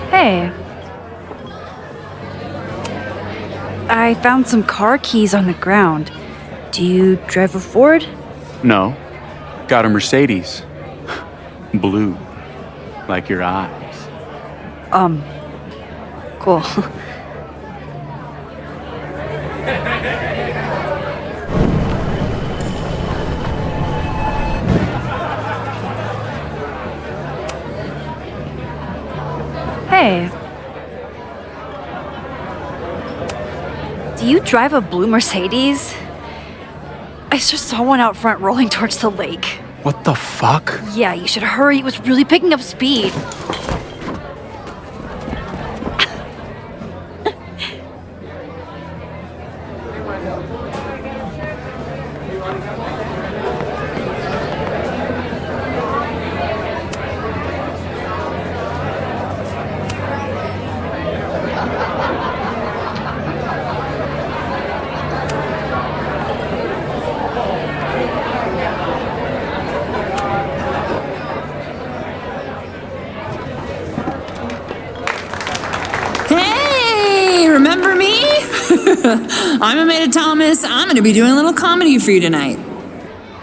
Hey. I found some car keys on the ground. Do you drive a Ford? No. Got a Mercedes. Blue. Like your eyes. Cool. Hey. Do you drive a blue Mercedes? I just saw one out front rolling towards the lake. What the fuck? Yeah, you should hurry. It was really picking up speed. Remember me? I'm Amanda Thomas. I'm going to be doing a little comedy for you tonight.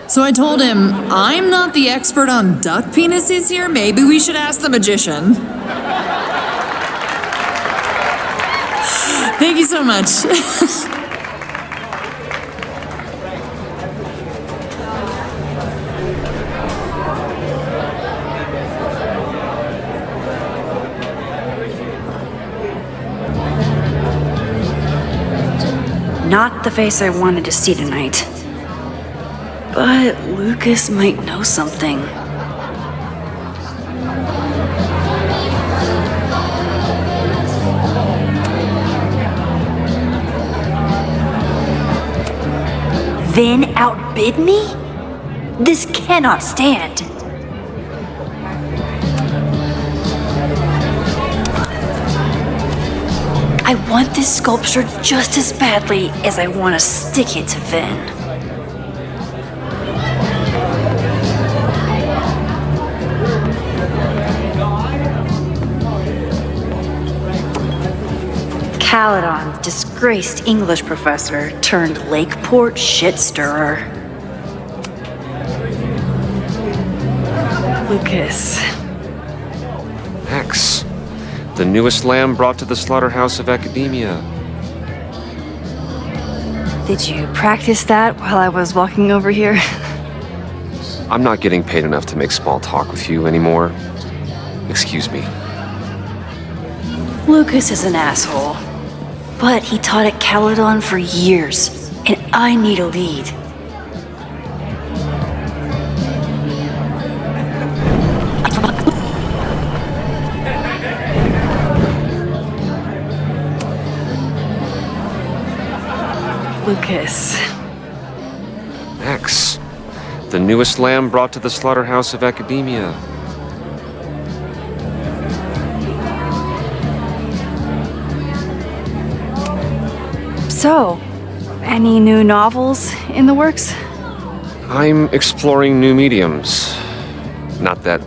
So I told him, I'm not the expert on duck penises here. Maybe we should ask the magician. Thank you so much. Not the face I wanted to see tonight. But Lucas might know something. Then outbid me? This cannot stand. I want this sculpture just as badly as I want to stick it to Vin. Caledon, disgraced English professor turned Lakeport shit stirrer. Lucas. Max, the newest lamb brought to the slaughterhouse of academia. Did you practice that while I was walking over here? I'm not getting paid enough to make small talk with you anymore. Excuse me. Lucas is an asshole, but he taught at Caledon for years, and I need a lead. Lucas. Max, the newest lamb brought to the slaughterhouse of academia. So, any new novels in the works? I'm exploring new mediums. Not that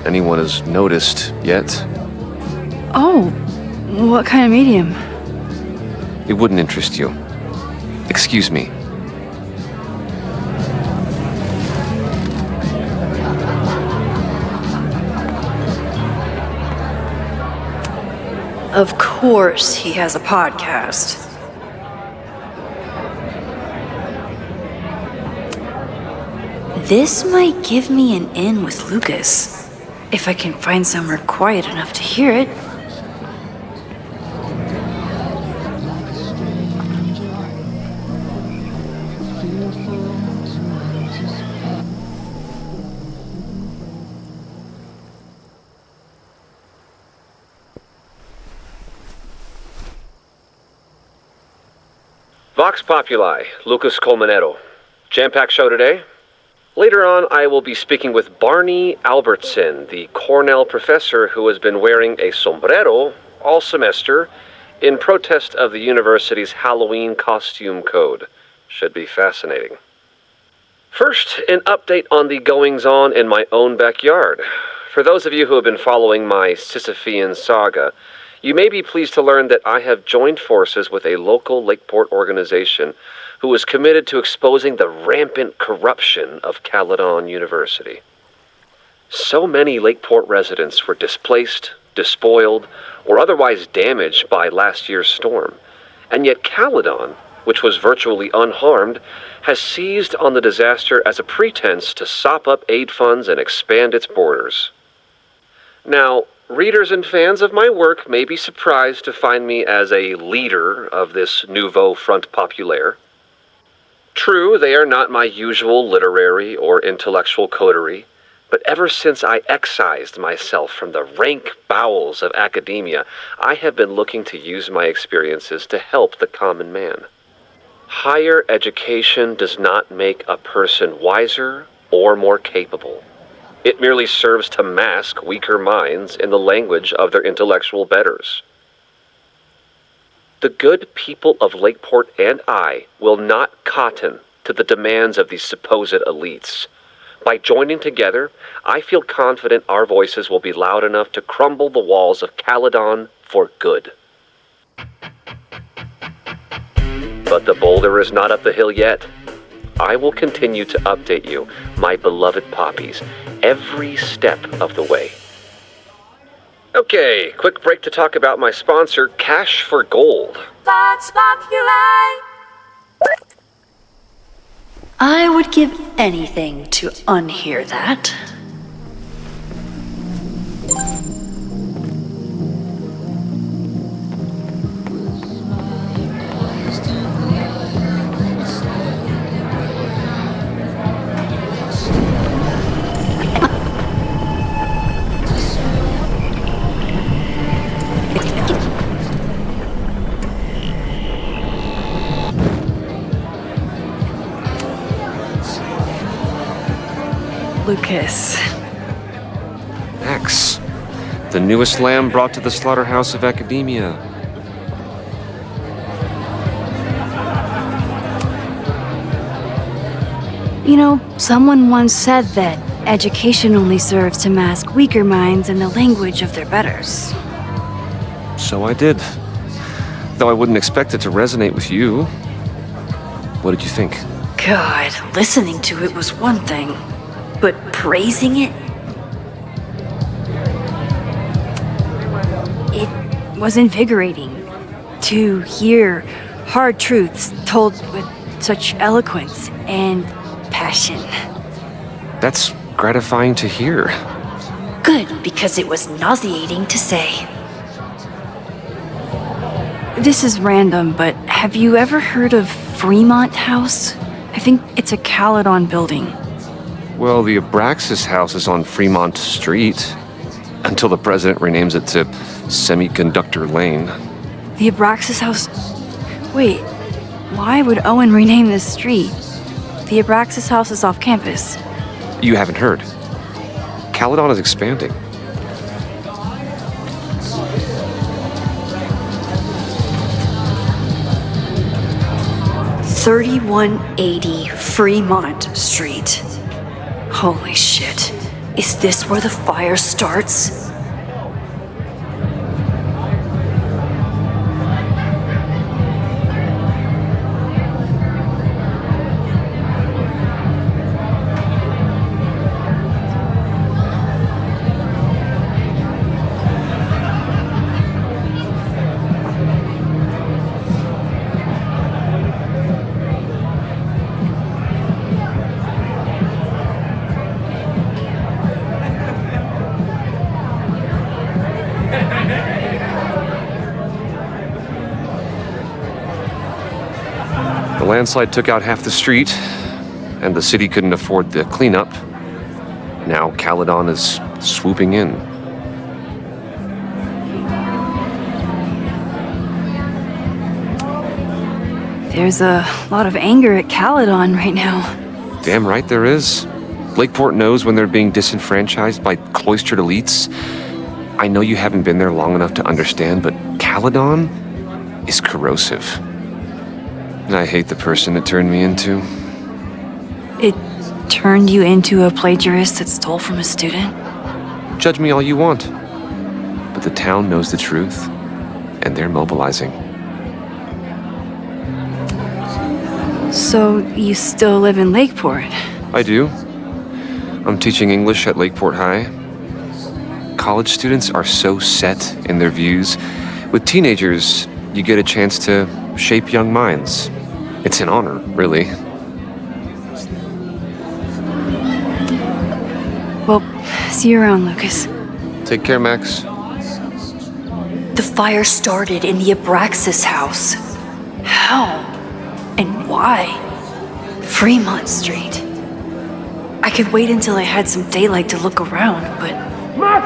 anyone has noticed yet. Oh, what kind of medium? It wouldn't interest you. Excuse me. Of course he has a podcast. This might give me an in with Lucas, if I can find somewhere quiet enough to hear it. Vox Populi, Lucas Colmenero. Jam-packed show today. Later on, I will be speaking with Barney Albertson, the Cornell professor who has been wearing a sombrero all semester in protest of the university's Halloween costume code. Should be fascinating. First, an update on the goings-on in my own backyard. For those of you who have been following my Sisyphean saga, you may be pleased to learn that I have joined forces with a local Lakeport organization who is committed to exposing the rampant corruption of Caledon University. So many Lakeport residents were displaced, despoiled, or otherwise damaged by last year's storm, and yet Caledon, which was virtually unharmed, has seized on the disaster as a pretense to sop up aid funds and expand its borders. Now, readers and fans of my work may be surprised to find me as a leader of this nouveau front populaire. True, they are not my usual literary or intellectual coterie, but ever since I excised myself from the rank bowels of academia, I have been looking to use my experiences to help the common man. Higher education does not make a person wiser or more capable. It merely serves to mask weaker minds in the language of their intellectual betters. The good people of Lakeport and I will not cotton to the demands of these supposed elites. By joining together, I feel confident our voices will be loud enough to crumble the walls of Caledon for good. But the boulder is not up the hill yet. I will continue to update you, my beloved poppies, every step of the way. Okay, quick break to talk about my sponsor, Cash for Gold. Vox Populi! I would give anything to unhear that. Lucas. Max, the newest lamb brought to the slaughterhouse of academia. You know, someone once said that education only serves to mask weaker minds in the language of their betters. So I did. Though I wouldn't expect it to resonate with you. What did you think? God, listening to it was one thing, but praising it? It was invigorating to hear hard truths told with such eloquence and passion. That's gratifying to hear. Good, because it was nauseating to say. This is random, but have you ever heard of Fremont House? I think it's a Caledon building. Well, the Abraxas house is on Fremont Street. Until the president renames it to Semiconductor Lane. The Abraxas House? Wait, why would Owen rename this street? The Abraxas House is off campus. You haven't heard. Caledon is expanding. $3180 Fremont Street. Holy shit. Is this where the fire starts? The landslide took out half the street, and the city couldn't afford the cleanup. Now Caledon is swooping in. There's a lot of anger at Caledon right now. Damn right there is. Lakeport knows when they're being disenfranchised by cloistered elites. I know you haven't been there long enough to understand, but Caledon is corrosive. And I hate the person it turned me into. It turned you into a plagiarist that stole from a student? Judge me all you want. But the town knows the truth, and they're mobilizing. So you still live in Lakeport? I do. I'm teaching English at Lakeport High. College students are so set in their views. With teenagers, you get a chance to shape young minds. It's an honor, really. Well, see you around, Lucas. Take care, Max. The fire started in the Abraxas house. How? And why? Fremont Street. I could wait until I had some daylight to look around, but... Max!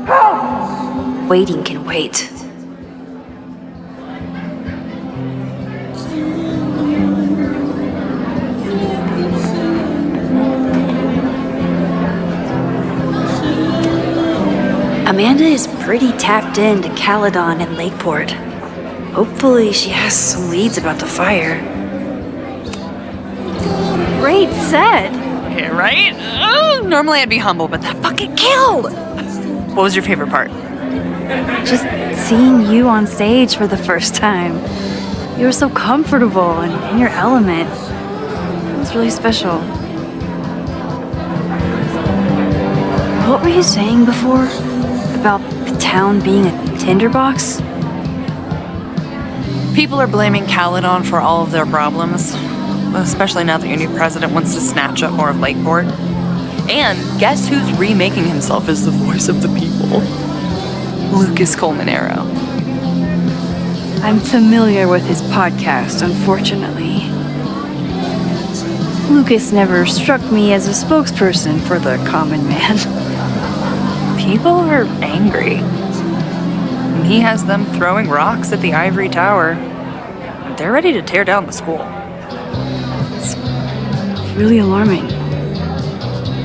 Help! Waiting can wait. Amanda is pretty tapped into Caledon and Lakeport. Hopefully she has some leads about the fire. Great set. Okay, right? Oh, normally I'd be humble, but that fucking killed! What was your favorite part? Just seeing you on stage for the first time. You were so comfortable and in your element. It was really special. What were you saying before? About the town being a tinderbox? People are blaming Caledon for all of their problems, especially now that your new president wants to snatch up more of Lakeport. And guess who's remaking himself as the voice of the people? Lucas Colmenero. I'm familiar with his podcast, unfortunately. Lucas never struck me as a spokesperson for the common man. People are angry. And he has them throwing rocks at the ivory tower. They're ready to tear down the school. It's really alarming.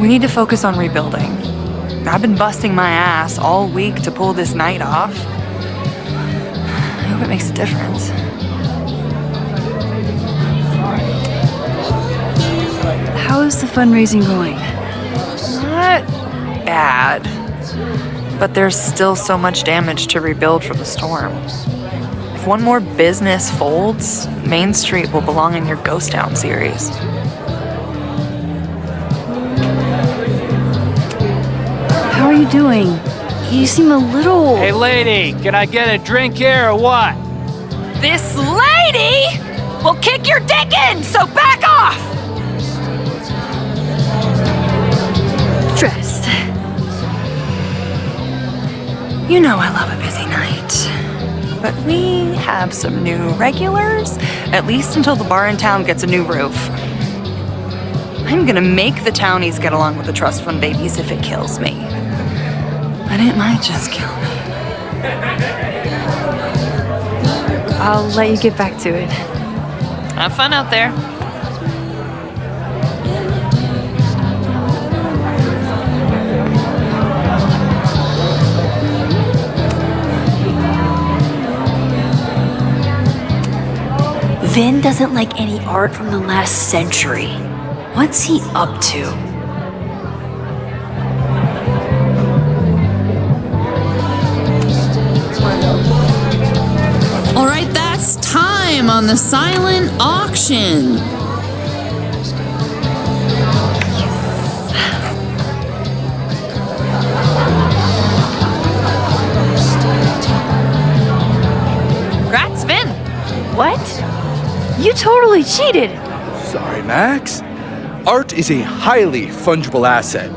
We need to focus on rebuilding. I've been busting my ass all week to pull this night off. I hope it makes a difference. How is the fundraising going? Not bad. But there's still so much damage to rebuild from the storm. If one more business folds, Main Street will belong in your Ghost Town series. How are you doing? You seem a little... Hey, lady, can I get a drink here or what? This lady will kick your dick in, so back off! Stressed. You know I love a busy night. But we have some new regulars, at least until the bar in town gets a new roof. I'm gonna make the townies get along with the trust fund babies if it kills me. But it might just kill me. I'll let you get back to it. Have fun out there. Vin doesn't like any art from the last century. What's he up to? All right, that's time on the silent auction. Congrats, Vin. What? You totally cheated. Sorry, Max. Art is a highly fungible asset.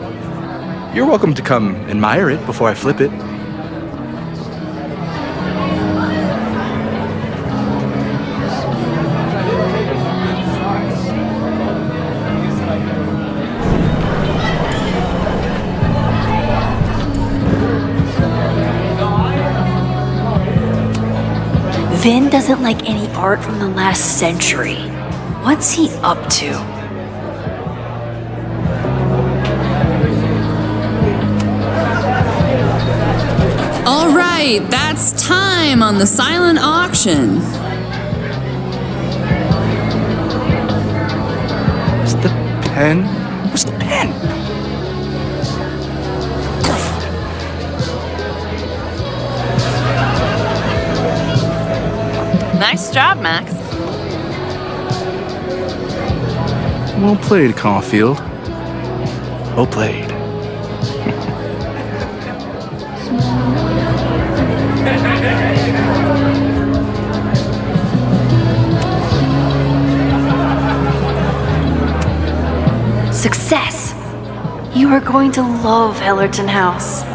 You're welcome to come admire it before I flip it. Vin doesn't like any art from the last century. What's he up to? All right, that's time on the silent auction. Where's the pen? Where's the pen? Nice job, Max. Well played, Caulfield. Well played. Success! You are going to love Hellerton House.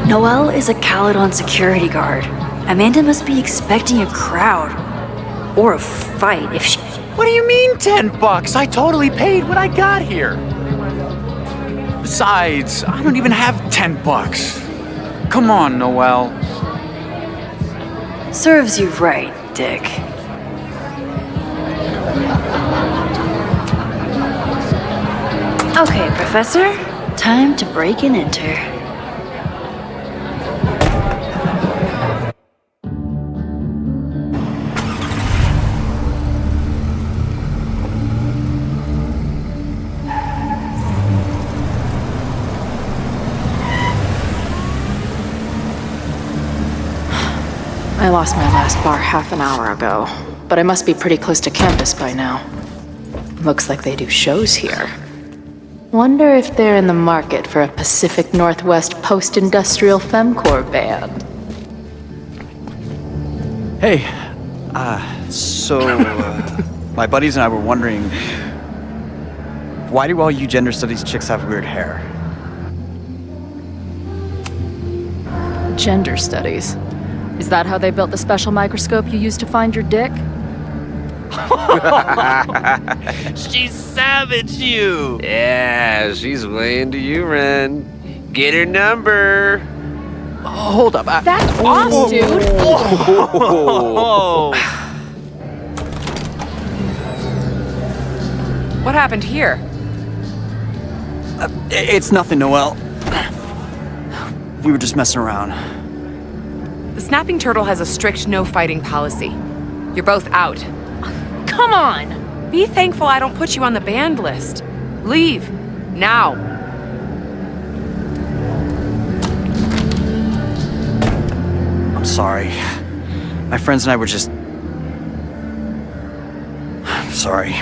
Noelle is a Caledon security guard. Amanda must be expecting a crowd. Or a fight if she... What do you mean $10? I totally paid when I got here. Besides, I don't even have $10. Come on, Noelle. Serves you right, Dick. Okay, Professor. Time to break and enter. I lost my last bar half an hour ago, but I must be pretty close to campus by now. Looks like they do shows here. Wonder if they're in the market for a Pacific Northwest post-industrial femcore band. Hey, my buddies and I were wondering, why do all you gender studies chicks have weird hair? Gender studies. Is that how they built the special microscope you used to find your dick? She savaged you! Yeah, she's way into you, Ren. Get her number! Hold up. That's off, dude! Oh. What happened here? It's nothing, Noelle. We were just messing around. The Snapping Turtle has a strict no-fighting policy. You're both out. Come on! Be thankful I don't put you on the banned list. Leave. Now. I'm sorry. My friends and I were just... I'm sorry.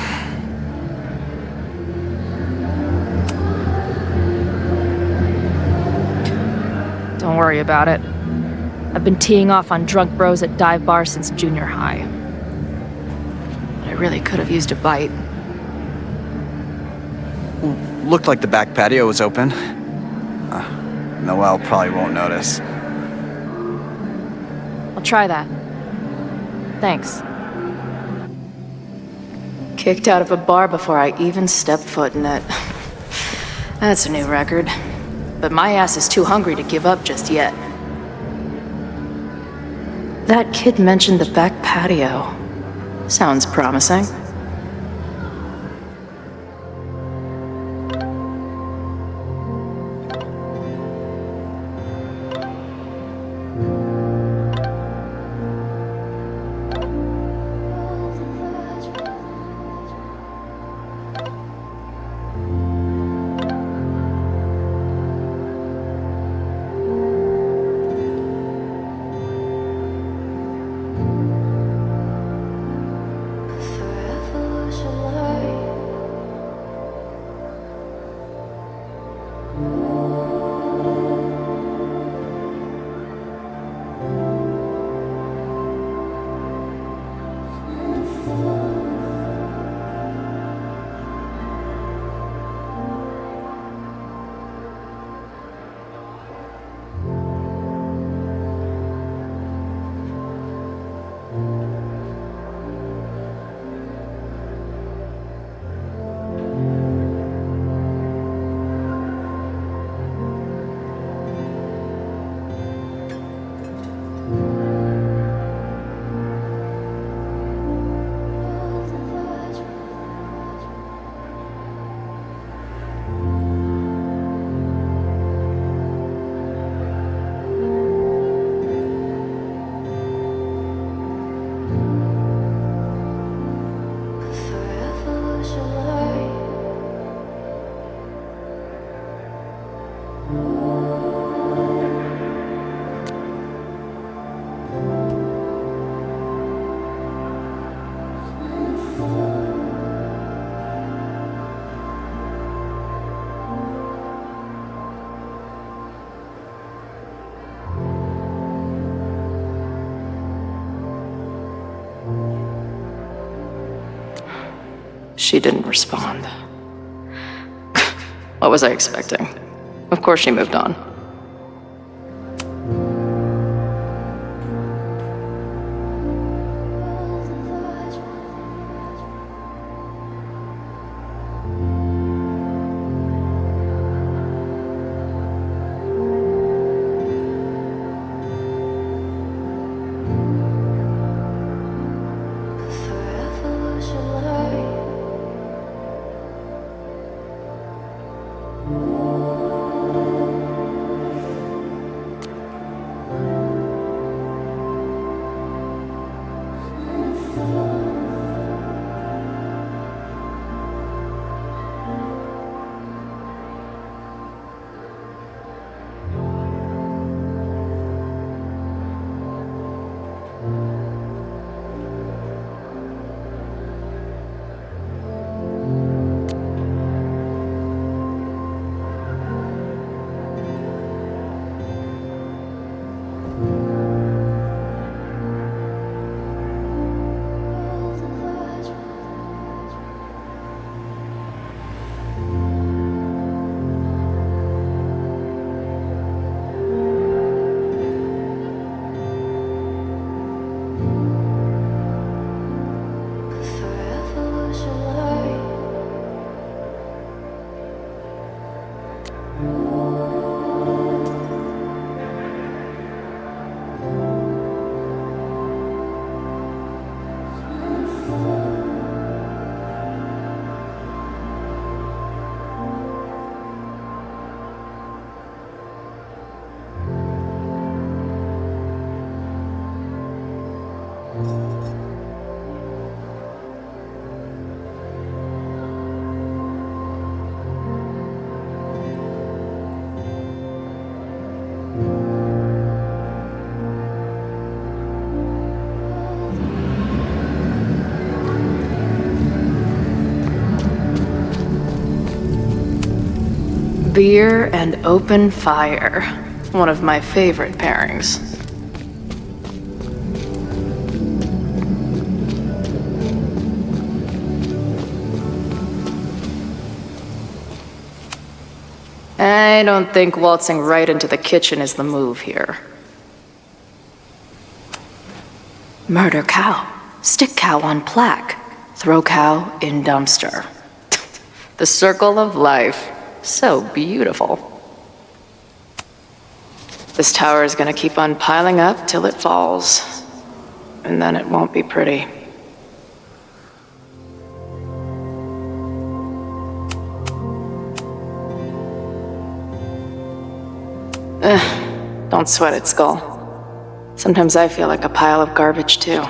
Don't worry about it. I've been teeing off on drunk bros at dive bars since junior high. But I really could have used a bite. Looked like the back patio was open. Noelle probably won't notice. I'll try that. Thanks. Kicked out of a bar before I even stepped foot in it. That's a new record. But my ass is too hungry to give up just yet. That kid mentioned the back patio. Sounds promising. She didn't respond. What was I expecting? Of course she moved on. Beer and open fire. One of my favorite pairings. I don't think waltzing right into the kitchen is the move here. Murder cow. Stick cow on plaque. Throw cow in dumpster. The circle of life. So beautiful. This tower is gonna keep on piling up till it falls. And then it won't be pretty. Don't sweat it, Skull. Sometimes I feel like a pile of garbage, too.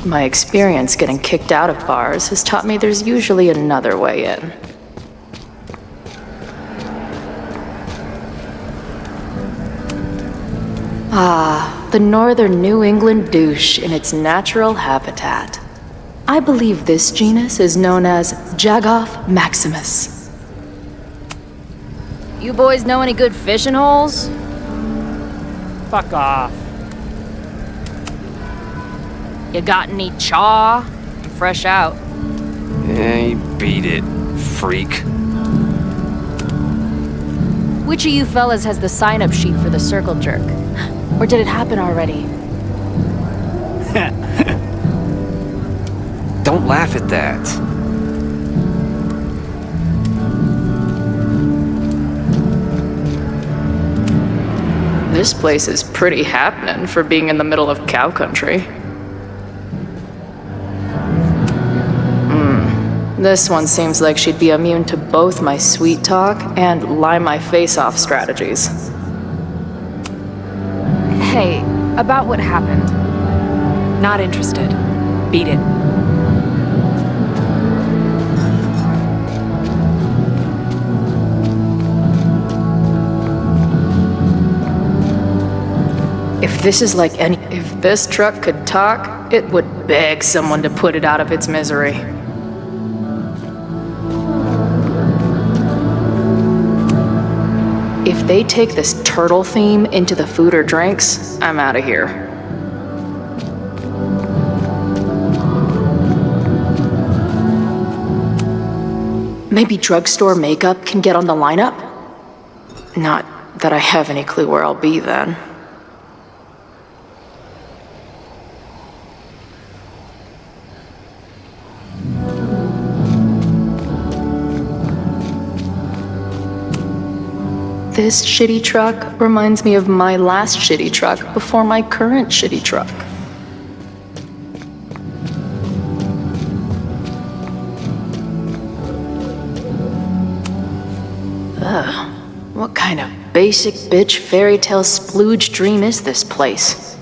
My experience getting kicked out of bars has taught me there's usually another way in. Ah, the northern New England douche in its natural habitat. I believe this genus is known as Jagoff maximus. You boys know any good fishing holes? Fuck off. You got any chaw? I'm fresh out. Yeah, you beat it, freak. Which of you fellas has the sign-up sheet for the circle jerk? Or did it happen already? Don't laugh at that. This place is pretty happening for being in the middle of cow country. This one seems like she'd be immune to both my sweet talk and lie my face off strategies. Hey, about what happened. Not interested. Beat it. If this truck could talk, it would beg someone to put it out of its misery. If they take this turtle theme into the food or drinks, I'm out of here. Maybe drugstore makeup can get on the lineup? Not that I have any clue where I'll be then. This shitty truck reminds me of my last shitty truck before my current shitty truck. Ugh, what kind of basic bitch fairy tale splooge dream is this place?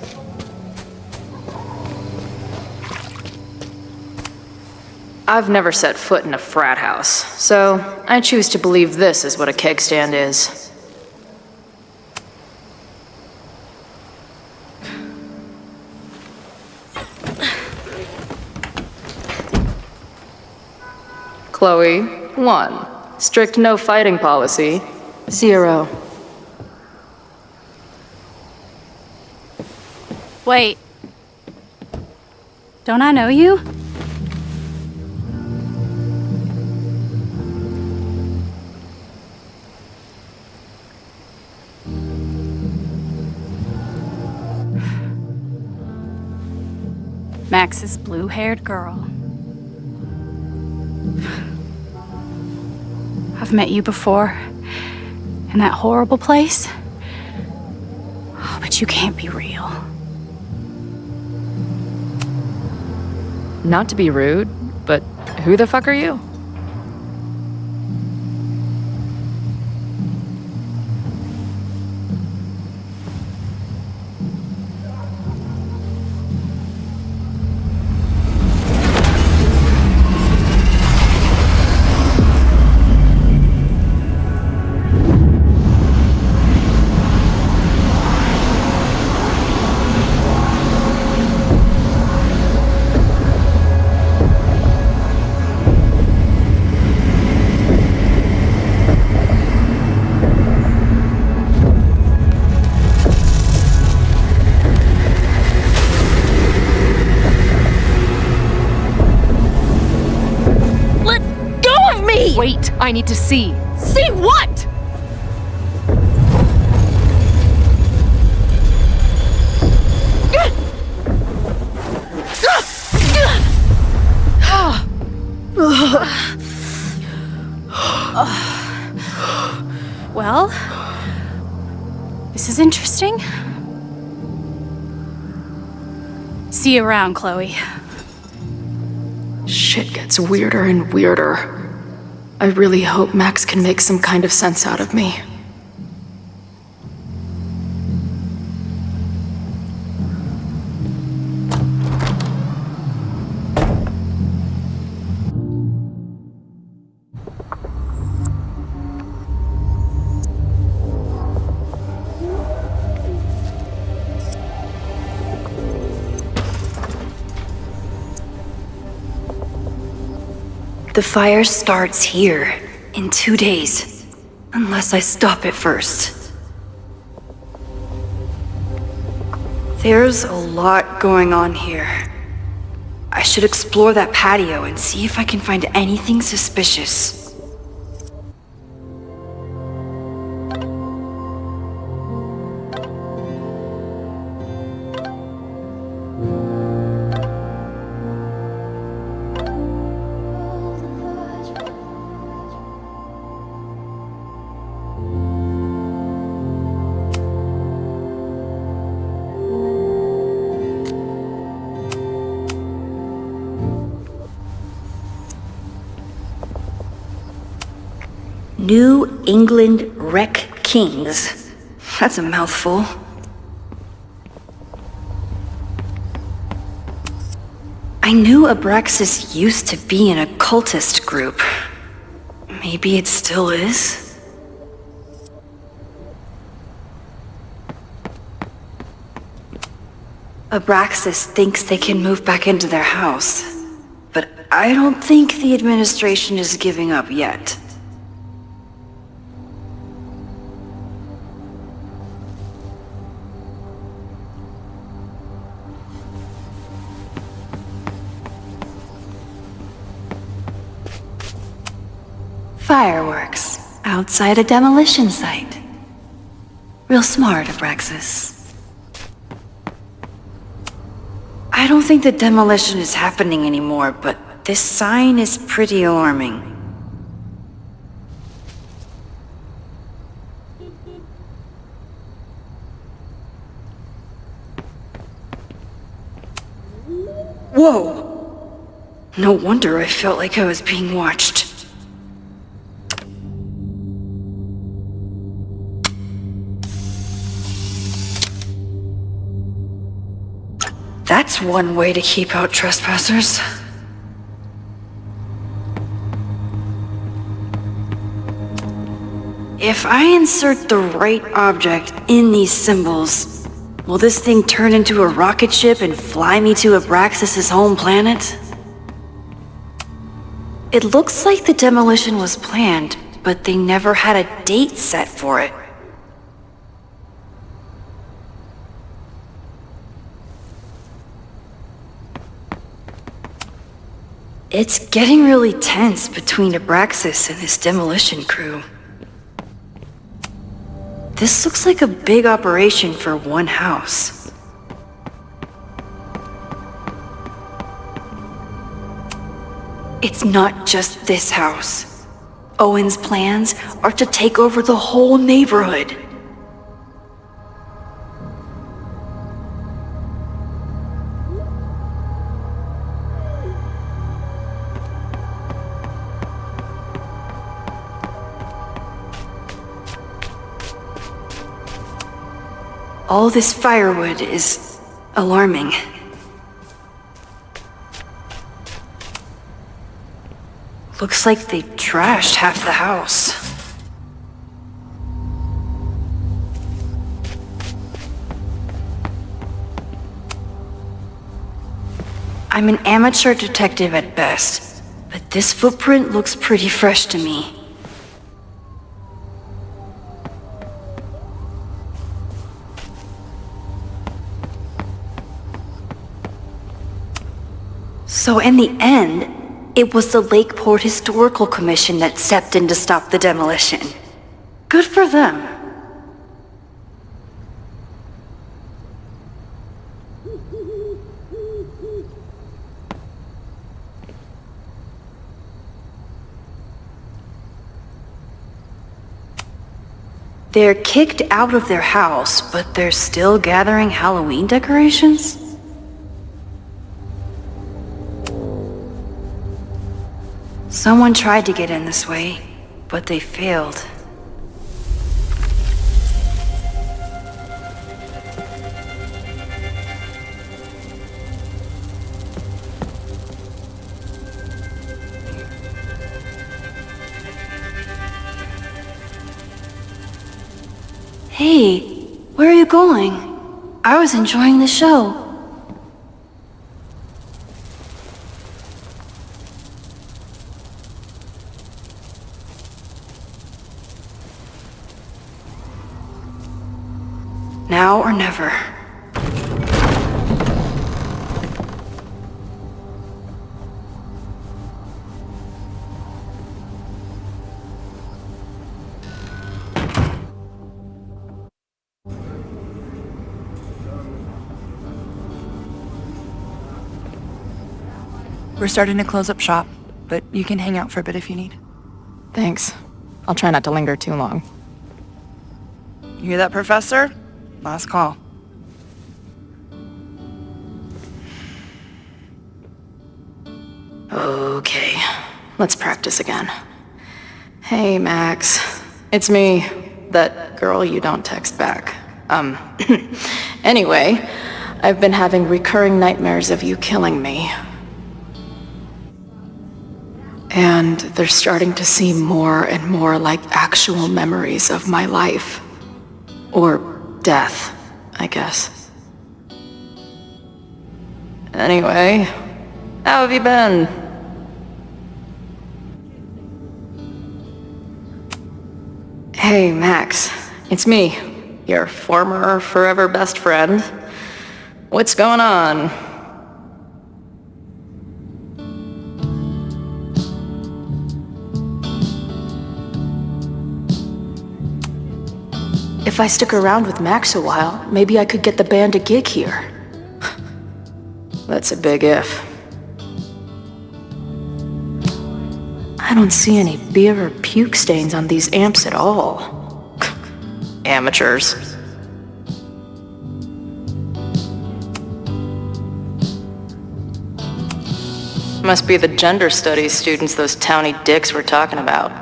I've never set foot in a frat house, so I choose to believe this is what a keg stand is. Chloe, 1. Strict no fighting policy. 0. Wait. Don't I know you? Max's blue-haired girl. I've met you before, in that horrible place. Oh, but you can't be real. Not to be rude, but who the fuck are you? I need to see. See what? Well, this is interesting. See you around, Chloe. Shit gets weirder and weirder. I really hope Max can make some kind of sense out of me. The fire starts here in 2 days, unless I stop it first. There's a lot going on here. I should explore that patio and see if I can find anything suspicious. New England Wreck Kings. That's a mouthful. I knew Abraxas used to be an occultist group. Maybe it still is? Abraxas thinks they can move back into their house, but I don't think the administration is giving up yet. Fireworks outside a demolition site. Real smart, Abraxas. I don't think the demolition is happening anymore, but this sign is pretty alarming. Whoa! No wonder I felt like I was being watched. That's one way to keep out trespassers. If I insert the right object in these symbols, will this thing turn into a rocket ship and fly me to Abraxas' home planet? It looks like the demolition was planned, but they never had a date set for it. It's getting really tense between Abraxas and this demolition crew. This looks like a big operation for one house. It's not just this house. Owen's plans are to take over the whole neighborhood. All this firewood is alarming. Looks like they trashed half the house. I'm an amateur detective at best, but this footprint looks pretty fresh to me. So in the end, It was the Lakeport Historical Commission that stepped in to stop the demolition. Good for them. They're kicked out of their house, but they're still gathering Halloween decorations? Someone tried to get in this way, but they failed. Hey, where are you going? I was enjoying the show. Now or never. We're starting to close up shop, but you can hang out for a bit if you need. Thanks. I'll try not to linger too long. You hear that, Professor? Last call. Okay, let's practice again. Hey, Max. It's me, that girl you don't text back. Anyway, I've been having recurring nightmares of you killing me. And they're starting to seem more and more like actual memories of my life. Or death, I guess. Anyway, how have you been? Hey, Max. It's me, your former forever best friend. What's going on? If I stick around with Max a while, maybe I could get the band a gig here. That's a big if. I don't see any beer or puke stains on these amps at all. Amateurs. Must be the gender studies students those towny dicks were talking about.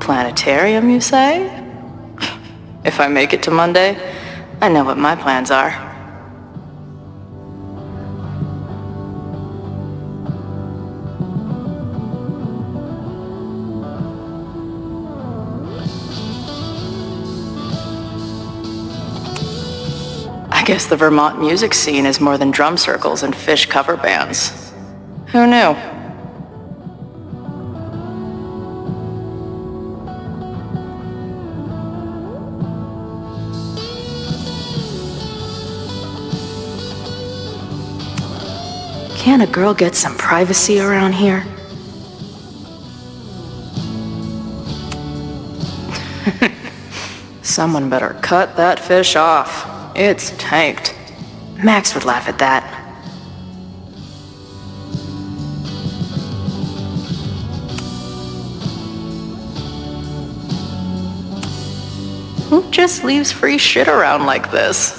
Planetarium, you say? If I make it to Monday, I know what my plans are. I guess the Vermont music scene is more than drum circles and fish cover bands. Who knew? Can't a girl get some privacy around here? Someone better cut that fish off. It's tanked. Max would laugh at that. Who just leaves free shit around like this?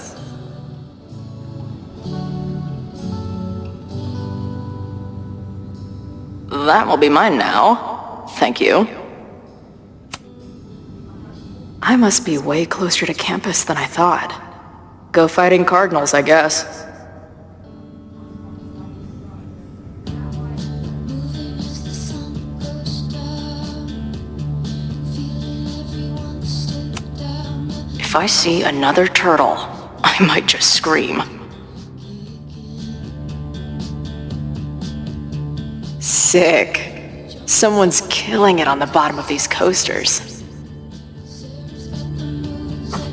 That will be mine now. Thank you. I must be way closer to campus than I thought. Go fighting cardinals, I guess. If I see another turtle, I might just scream. Sick. Someone's killing it on the bottom of these coasters.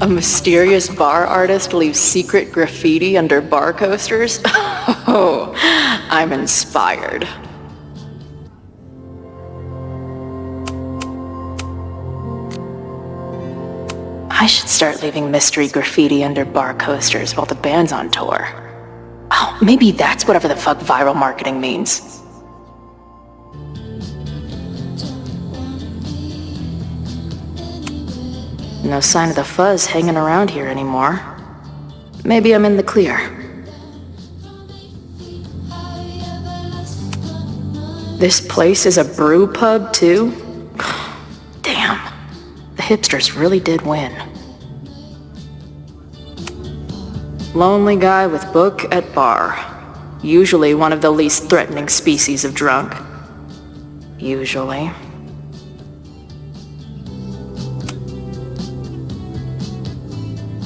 A mysterious bar artist leaves secret graffiti under bar coasters? Oh, I'm inspired. I should start leaving mystery graffiti under bar coasters while the band's on tour. Oh, maybe that's whatever the fuck viral marketing means. No sign of the fuzz hanging around here anymore. Maybe I'm in the clear. This place is a brew pub, too? Damn. The hipsters really did win. Lonely guy with book at bar. Usually one of the least threatening species of drunk. Usually.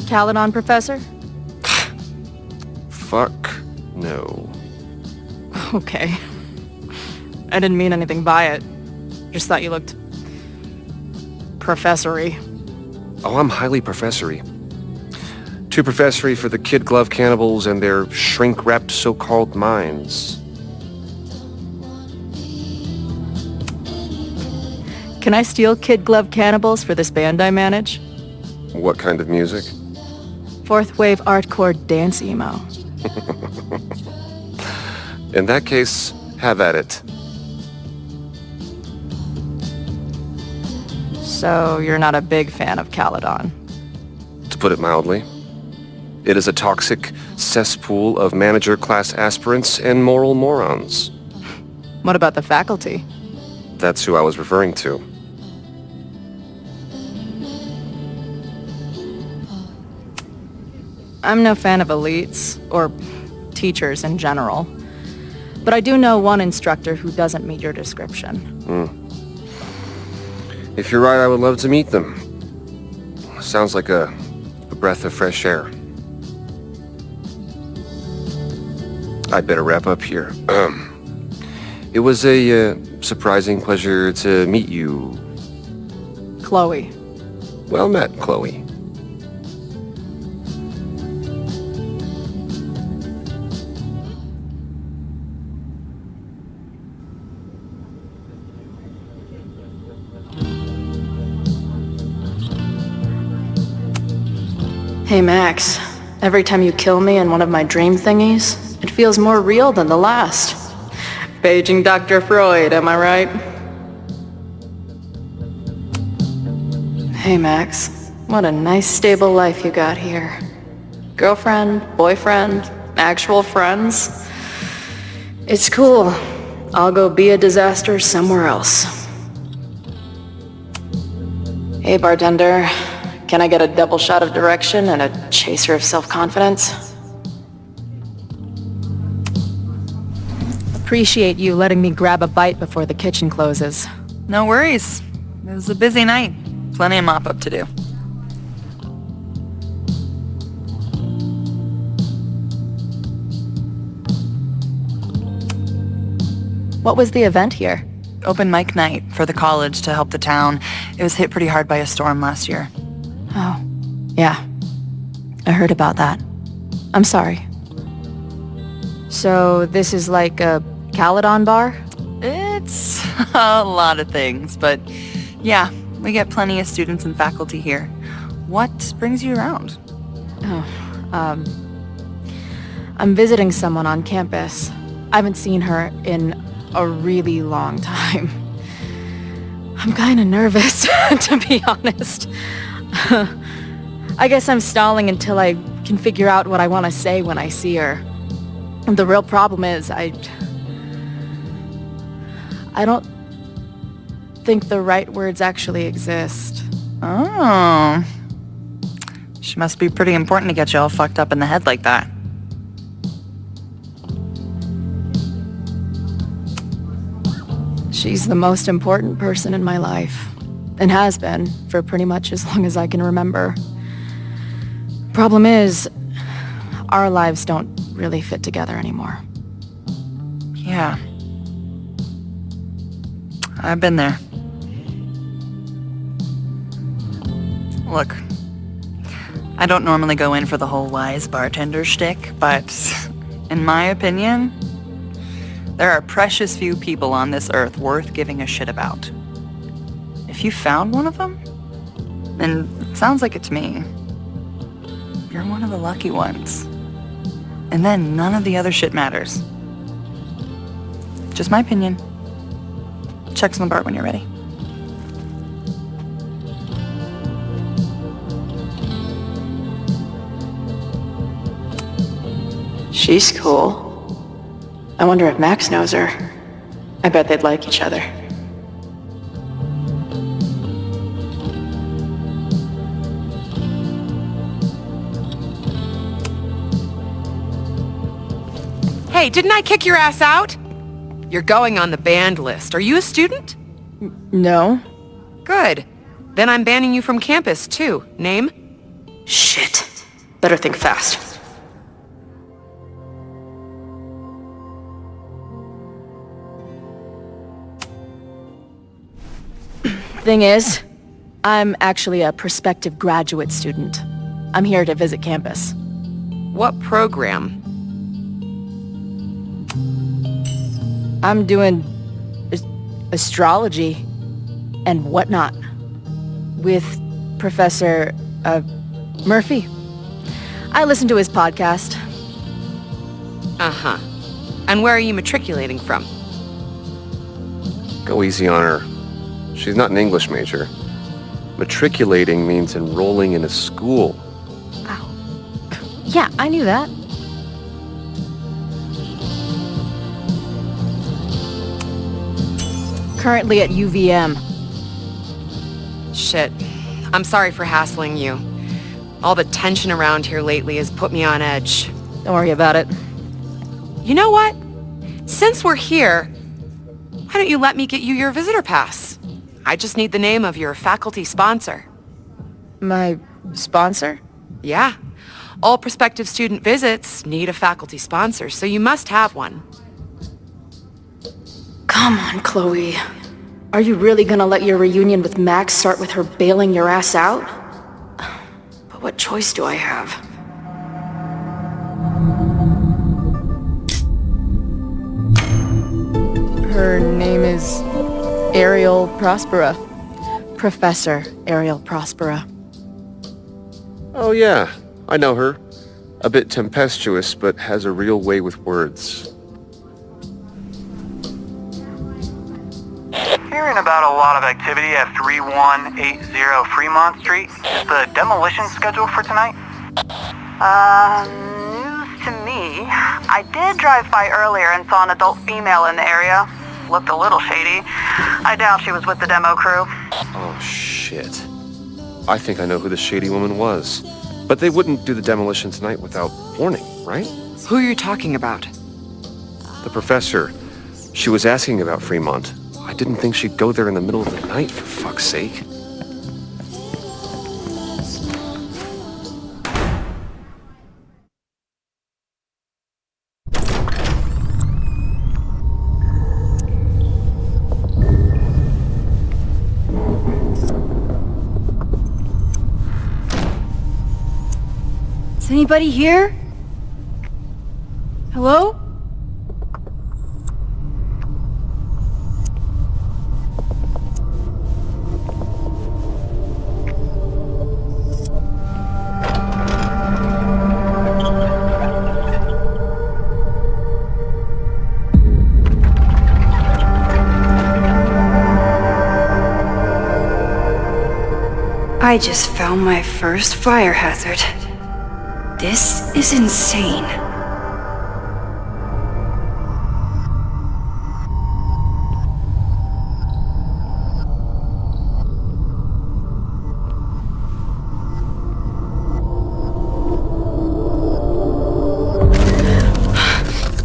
Caledon, Professor? Fuck no. Okay. I didn't mean anything by it. Just thought you looked... professory. Oh, I'm highly professory. Too professory for the kid glove cannibals and their shrink-wrapped so-called minds. Can I steal kid glove cannibals for this band I manage? What kind of music? Fourth wave artcore dance emo. In that case, have at it. So you're not a big fan of Caledon? To put it mildly. It is a toxic cesspool of manager-class aspirants and moral morons. What about the faculty? That's who I was referring to. I'm no fan of elites, or teachers in general. But I do know one instructor who doesn't meet your description. If you're right, I would love to meet them. Sounds like a breath of fresh air. I'd better wrap up here. It was a surprising pleasure to meet you. Chloe. Well met, Chloe. Hey Max, every time you kill me in one of my dream thingies, it feels more real than the last. Paging Dr. Freud, am I right? Hey Max, what a nice stable life you got here. Girlfriend, boyfriend, actual friends. It's cool. I'll go be a disaster somewhere else. Hey bartender, can I get a double shot of direction and a chaser of self-confidence? Appreciate you letting me grab a bite before the kitchen closes. No worries. It was a busy night. Plenty of mop-up to do. What was the event here? Open mic night for the college to help the town. It was hit pretty hard by a storm last year. Oh, yeah. I heard about that. I'm sorry. So this is like a Caledon bar? It's a lot of things, but yeah, we get plenty of students and faculty here. What brings you around? I'm visiting someone on campus. I haven't seen her in a really long time. I'm kind of nervous, to be honest. I guess I'm stalling until I can figure out what I want to say when I see her. The real problem is I don't think the right words actually exist. Oh. She must be pretty important to get you all fucked up in the head like that. She's the most important person in my life, and has been for pretty much as long as I can remember. Problem is, our lives don't really fit together anymore. Yeah. I've been there. Look, I don't normally go in for the whole wise bartender shtick, but in my opinion, there are precious few people on this earth worth giving a shit about. If you found one of them, then it sounds like it to me. You're one of the lucky ones. And then none of the other shit matters. Just my opinion. Check some apart when you're ready. She's cool. I wonder if Max knows her. I bet they'd like each other. Hey, didn't I kick your ass out? You're going on the banned list. Are you a student? No. Good. Then I'm banning you from campus, too. Name? Shit. Better think fast. Thing is, I'm actually a prospective graduate student. I'm here to visit campus. What program? I'm doing astrology and whatnot with Professor Murphy. I listen to his podcast. Uh-huh. And where are you matriculating from? Go easy on her. She's not an English major. Matriculating means enrolling in a school. Yeah, I knew that. Currently at UVM. Shit. I'm sorry for hassling you. All the tension around here lately has put me on edge. Don't worry about it. You know what? Since we're here, why don't you let me get you your visitor pass? I just need the name of your faculty sponsor. My sponsor? Yeah. All prospective student visits need a faculty sponsor, so you must have one. Come on, Chloe. Are you really gonna let your reunion with Max start with her bailing your ass out? But what choice do I have? Her name is Ariel Prospera. Professor Ariel Prospera. Oh yeah, I know her. A bit tempestuous, but has a real way with words. Hearing about a lot of activity at 3180 Fremont Street. Is the demolition scheduled for tonight? News to me. I did drive by earlier and saw an adult female in the area. Looked a little shady. I doubt she was with the demo crew. Oh shit. I think I know who the shady woman was. But they wouldn't do the demolition tonight without warning, right? Who are you talking about? The professor. She was asking about Fremont. I didn't think she'd go there in the middle of the night, for fuck's sake. Is anybody here? Hello? I just found my first fire hazard. This is insane.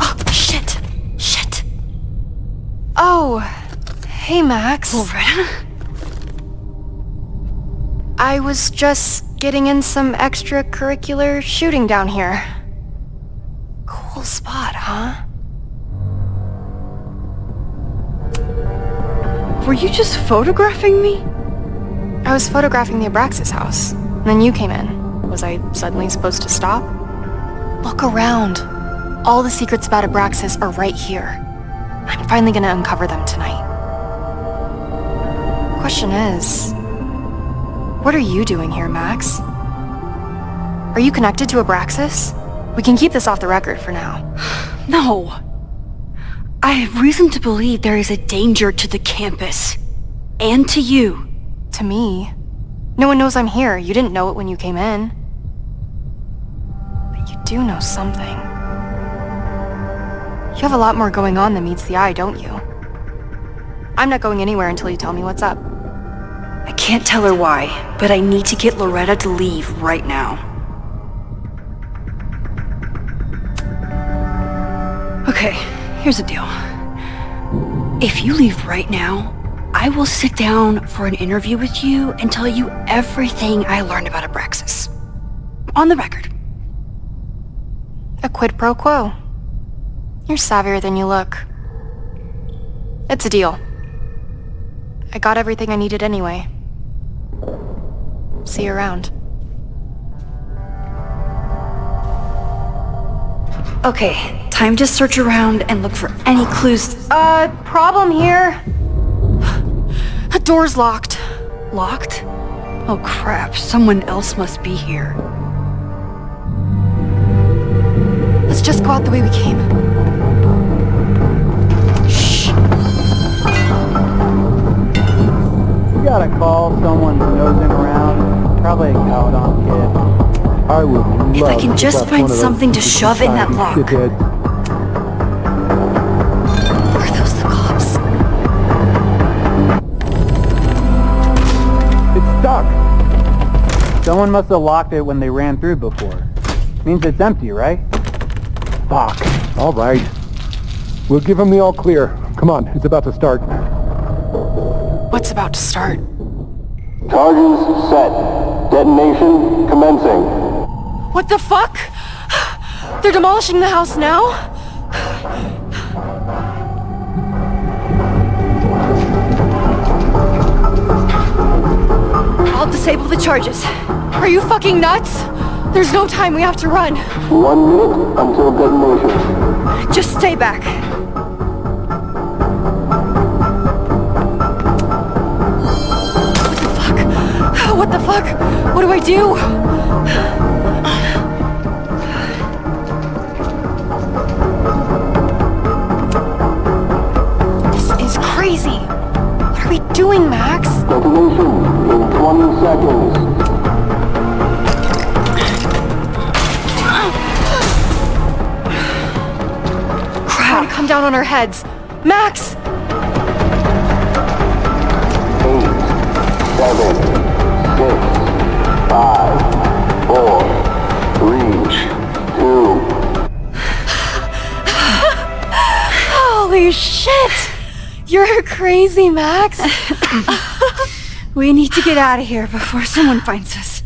Oh, shit. Shit. Oh, hey, Max. Loretta? I was just getting in some extracurricular shooting down here. Cool spot, huh? Were you just photographing me? I was photographing the Abraxas house, and then you came in. Was I suddenly supposed to stop? Look around. All the secrets about Abraxas are right here. I'm finally gonna uncover them tonight. Question is, what are you doing here, Max? Are you connected to Abraxas? We can keep this off the record for now. No. I have reason to believe there is a danger to the campus. And to you. To me? No one knows I'm here. You didn't know it when you came in. But you do know something. You have a lot more going on than meets the eye, don't you? I'm not going anywhere until you tell me what's up. I can't tell her why, but I need to get Loretta to leave right now. Okay, here's the deal. If you leave right now, I will sit down for an interview with you and tell you everything I learned about Abraxas. On the record. A quid pro quo. You're savvier than you look. It's a deal. I got everything I needed anyway. See you around. Okay, time to search around and look for any clues. Problem here. The door's locked. Locked? Oh crap, someone else must be here. Let's just go out the way we came. Shh. You gotta call someone nosing around. Probably a Caledon kid. I would love If I can just find something to shove in that lock. Shithead. Are those the cops? It's stuck. Someone must have locked it when they ran through before. Means it's empty, right? Fuck. All right. We'll give him the all clear. Come on, it's about to start. What's about to start? Charges set. Detonation commencing. What the fuck? They're demolishing the house now? I'll disable the charges. Are you fucking nuts? There's no time, we have to run. 1 minute until detonation. Just stay back. What the fuck? What do I do? This is crazy. What are we doing, Max? Detonation in 20 seconds. Crap. Come down on our heads. Max! 8, 7, 6, 5, 4, 3, 2. Holy shit! You're crazy, Max. We need to get out of here before someone finds us.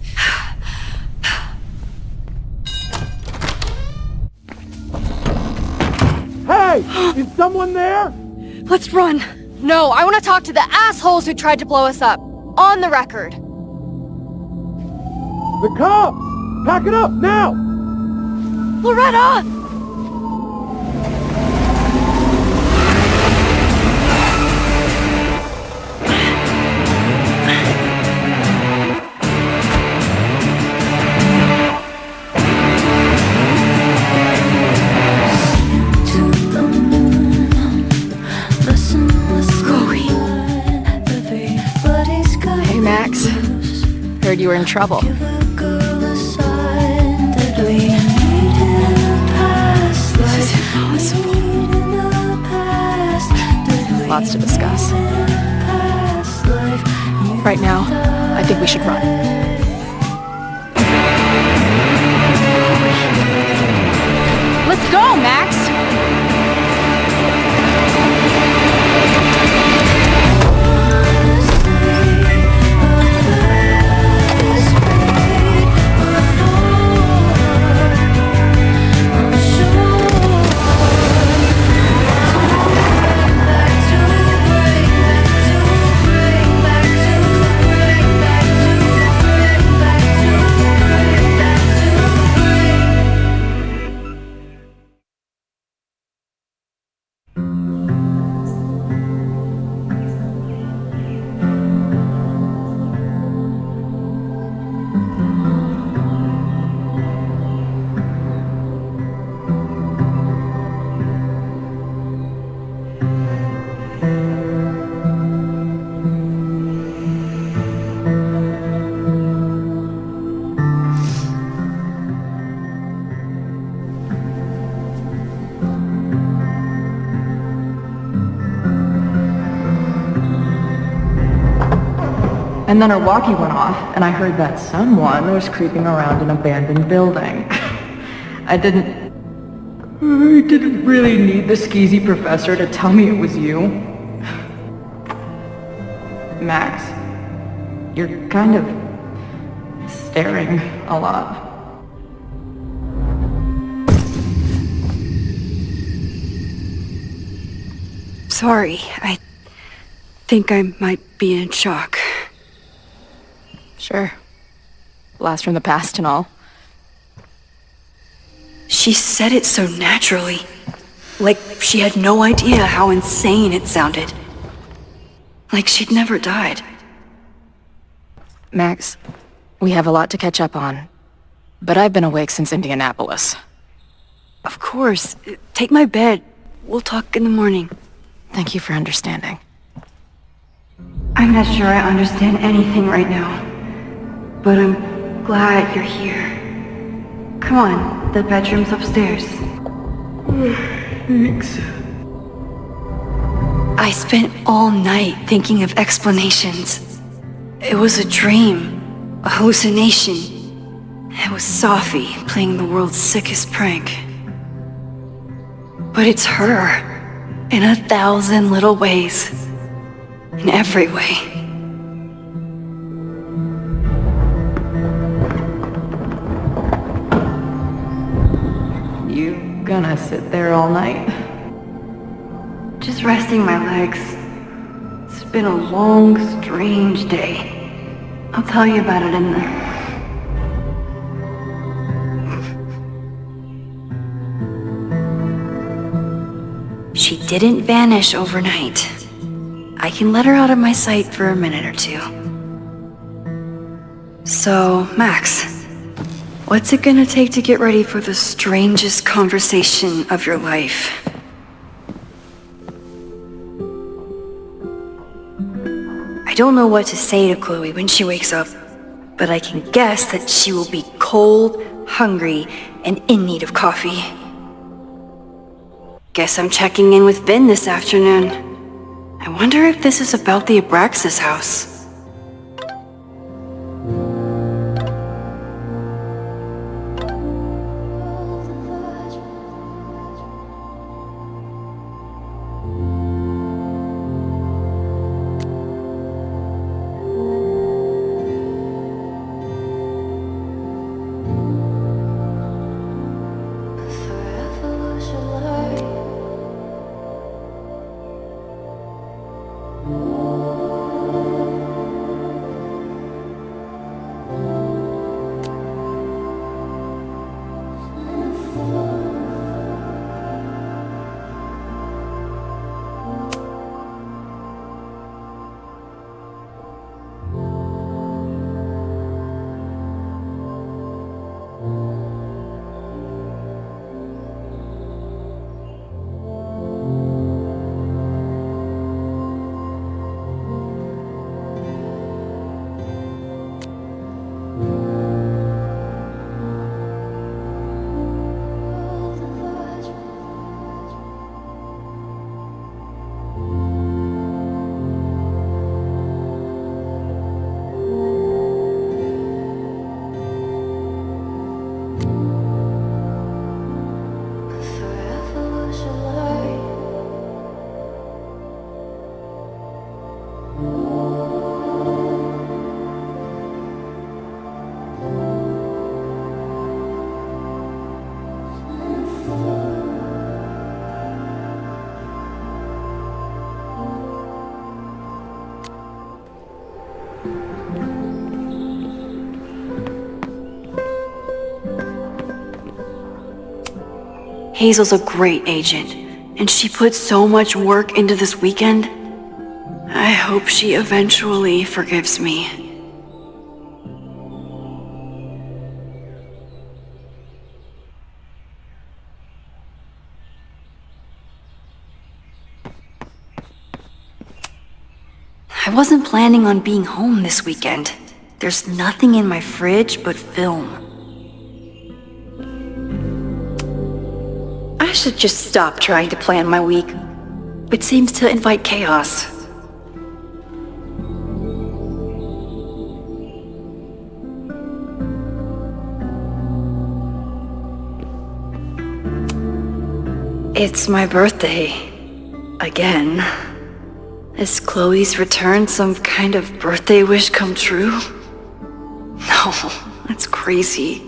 Hey! Is someone there? Let's run. No, I want to talk to the assholes who tried to blow us up. On the record. The cops! Pack it up, now! Loretta! Hey, Max. Heard you were in trouble. This is impossible. Lots to discuss. Right now, I think we should run. Let's go, Max! And then her walkie went off, and I heard that someone was creeping around an abandoned building. I didn't really need the skeezy professor to tell me it was you. Max, you're kind of staring a lot. Sorry, I think I might be in shock. Sure. Blast from the past and all. She said it so naturally. Like she had no idea how insane it sounded. Like she'd never died. Max, we have a lot to catch up on. But I've been awake since Indianapolis. Of course. Take my bed. We'll talk in the morning. Thank you for understanding. I'm not sure I understand anything right now. But I'm glad you're here. Come on, the bedroom's upstairs. Thanks. I spent all night thinking of explanations. It was a dream, a hallucination. It was Sophie playing the world's sickest prank. But it's her, in 1,000 little ways. In every way. You gonna sit there all night? Just resting my legs. It's been a long, strange day. I'll tell you about it in the... She didn't vanish overnight. I can let her out of my sight for a minute or two. So, Max, what's it gonna take to get ready for the strangest conversation of your life? I don't know what to say to Chloe when she wakes up, but I can guess that she will be cold, hungry, and in need of coffee. Guess I'm checking in with Vin this afternoon. I wonder if this is about the Abraxas house. Hazel's a great agent, and she put so much work into this weekend. I hope she eventually forgives me. I wasn't planning on being home this weekend. There's nothing in my fridge but film. I should just stop trying to plan my week. It seems to invite chaos. It's my birthday. Again. Is Chloe's return some kind of birthday wish come true? No, that's crazy.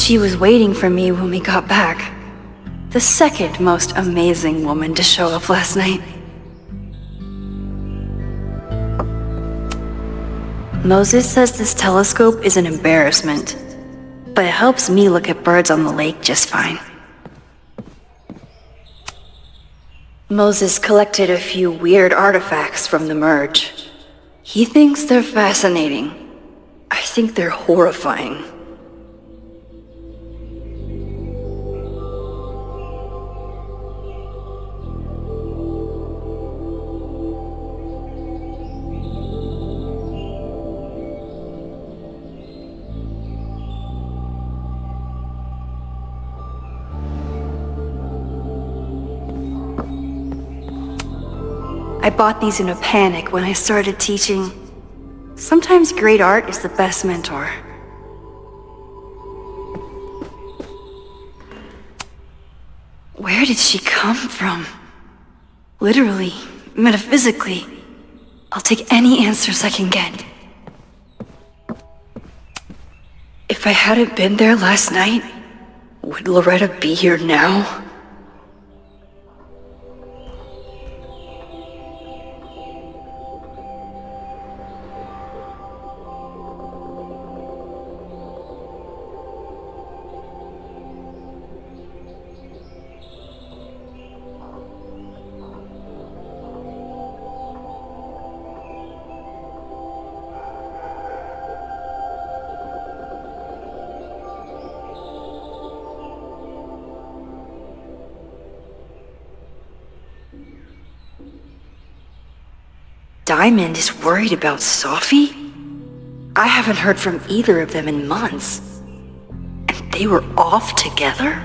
She was waiting for me when we got back. The second most amazing woman to show up last night. Moses says this telescope is an embarrassment, but it helps me look at birds on the lake just fine. Moses collected a few weird artifacts from the merge. He thinks they're fascinating. I think they're horrifying. I bought these in a panic when I started teaching. Sometimes great art is the best mentor. Where did she come from? Literally, metaphysically. I'll take any answers I can get. If I hadn't been there last night, would Loretta be here now? Diamond is worried about Sophie? I haven't heard from either of them in months. And they were off together?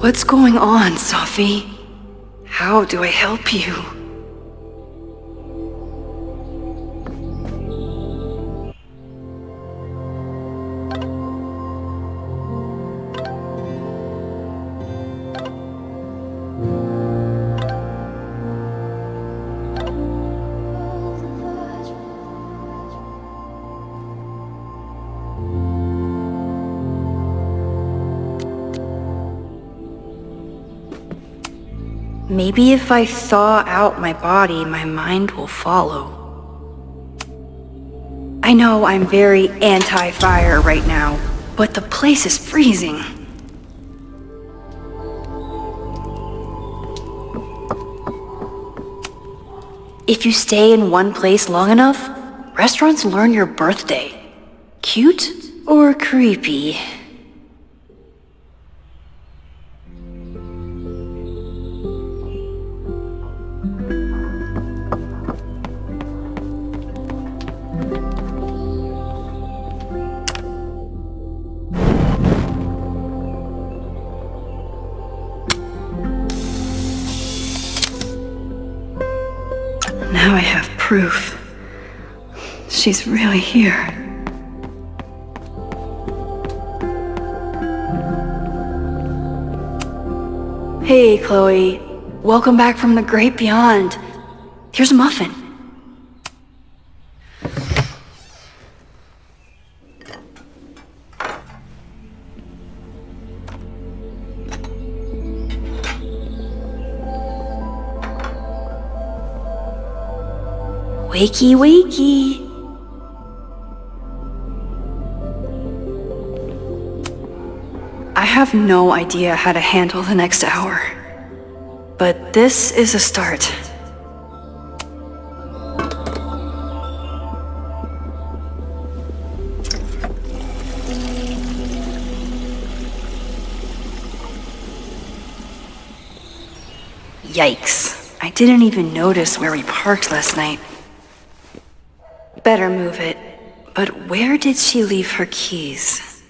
What's going on, Sophie? How do I help you? Maybe if I thaw out my body, my mind will follow. I know I'm very anti-fire right now, but the place is freezing. If you stay in one place long enough, restaurants learn your birthday. Cute or creepy? Now I have proof. She's really here. Hey, Chloe. Welcome back from the great beyond. Here's a muffin. Wakey, wakey. I have no idea how to handle the next hour, but this is a start. Yikes, I didn't even notice where we parked last night. Better move it. But where did she leave her keys?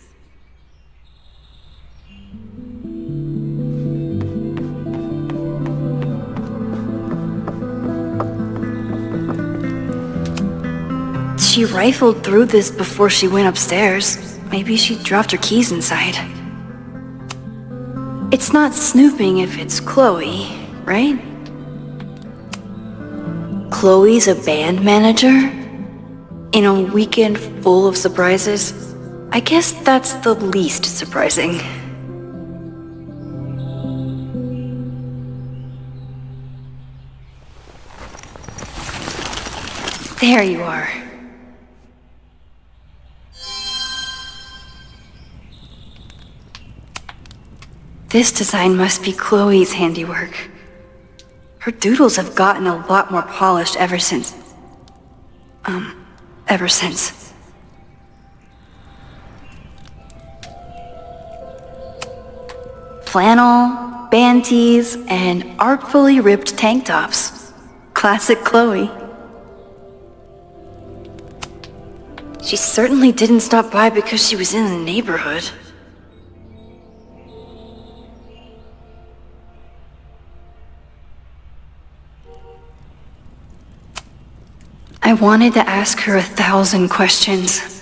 She rifled through this before she went upstairs. Maybe she dropped her keys inside. It's not snooping if it's Chloe, right? Chloe's a band manager? In a weekend full of surprises? I guess that's the least surprising. There you are. This design must be Chloe's handiwork. Her doodles have gotten a lot more polished ever since. Flannel, band tees, and artfully ripped tank tops. Classic Chloe. She certainly didn't stop by because she was in the neighborhood. I wanted to ask her 1,000 questions,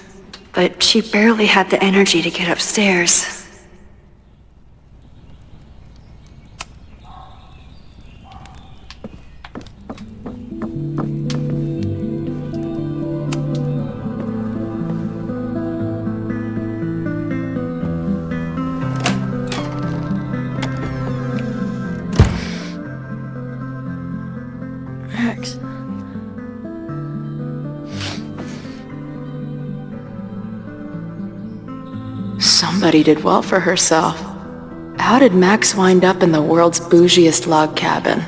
but she barely had the energy to get upstairs. Max. Somebody did well for herself. How did Max wind up in the world's bougiest log cabin?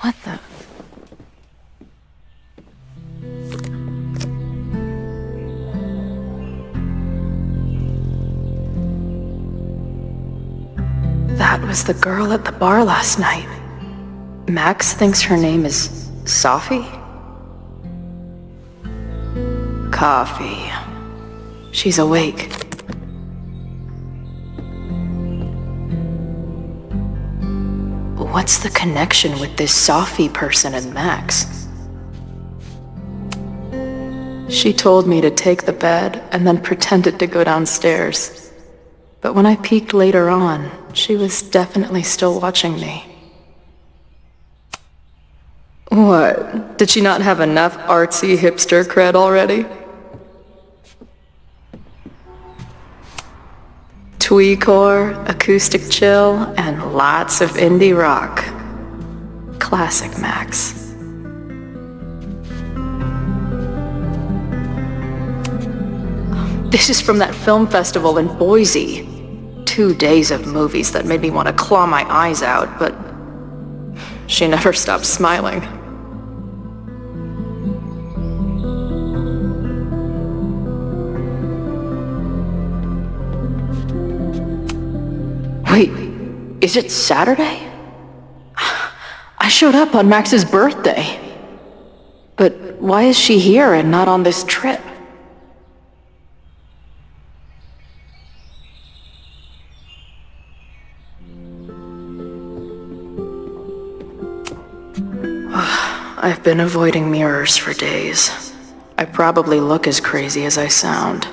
What the? That was the girl at the bar last night. Max thinks her name is Sophie? Coffee. She's awake. What's the connection with this Sophie person and Max? She told me to take the bed and then pretended to go downstairs. But when I peeked later on, she was definitely still watching me. What? Did she not have enough artsy hipster cred already? Tweecore, acoustic chill, and lots of indie rock. Classic Max. This is from that film festival in Boise. 2 days of movies that made me want to claw my eyes out, but she never stopped smiling. Wait, is it Saturday? I showed up on Max's birthday. But why is she here and not on this trip? I've been avoiding mirrors for days. I probably look as crazy as I sound.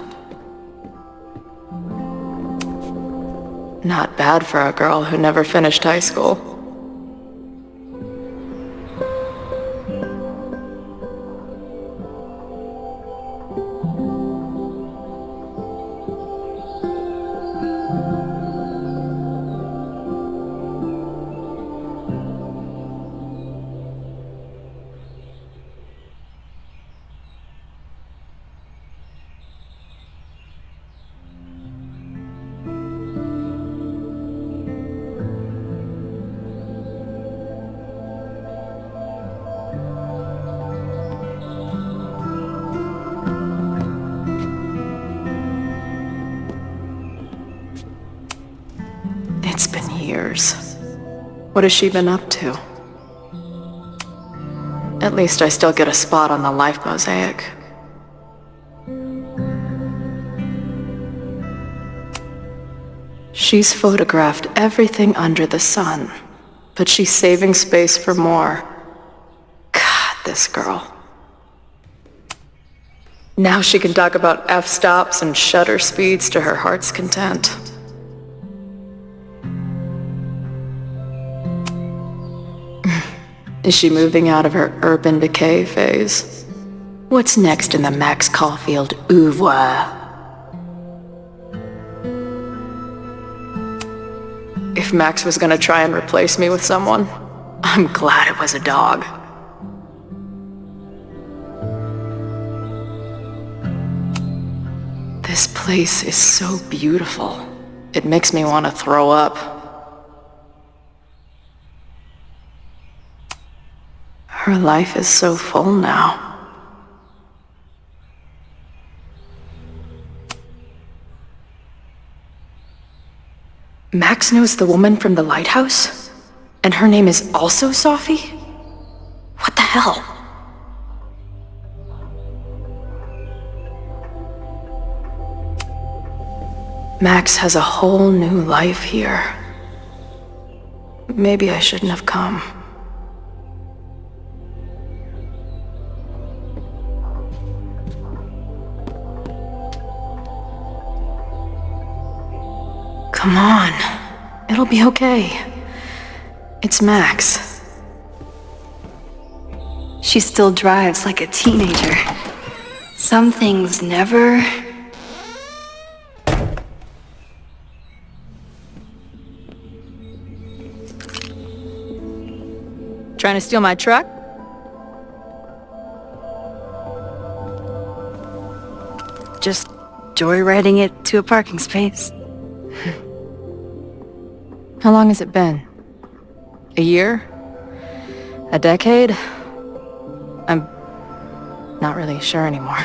Not bad for a girl who never finished high school. It's been years. What has she been up to? At least I still get a spot on the life mosaic. She's photographed everything under the sun, but she's saving space for more. God, this girl. Now she can talk about f-stops and shutter speeds to her heart's content. Is she moving out of her urban decay phase? What's next in the Max Caulfield oeuvre? If Max was gonna try and replace me with someone, I'm glad it was a dog. This place is so beautiful. It makes me want to throw up. Her life is so full now. Max knows the woman from the lighthouse? And her name is also Sophie? What the hell? Max has a whole new life here. Maybe I shouldn't have come. Come on. It'll be okay. It's Max. She still drives like a teenager. Some things never... Trying to steal my truck? Just joyriding it to a parking space. How long has it been? A year? A decade? I'm not really sure anymore.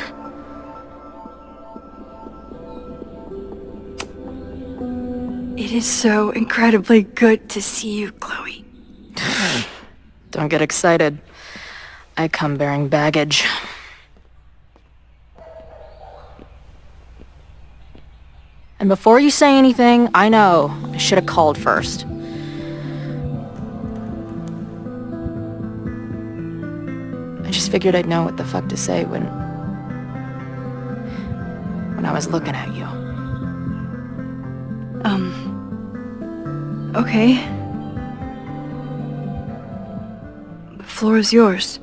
It is so incredibly good to see you, Chloe. Don't get excited. I come bearing baggage. And before you say anything, I know I should have called first. I just figured I'd know what the fuck to say when I was looking at you. Okay. floor is yours.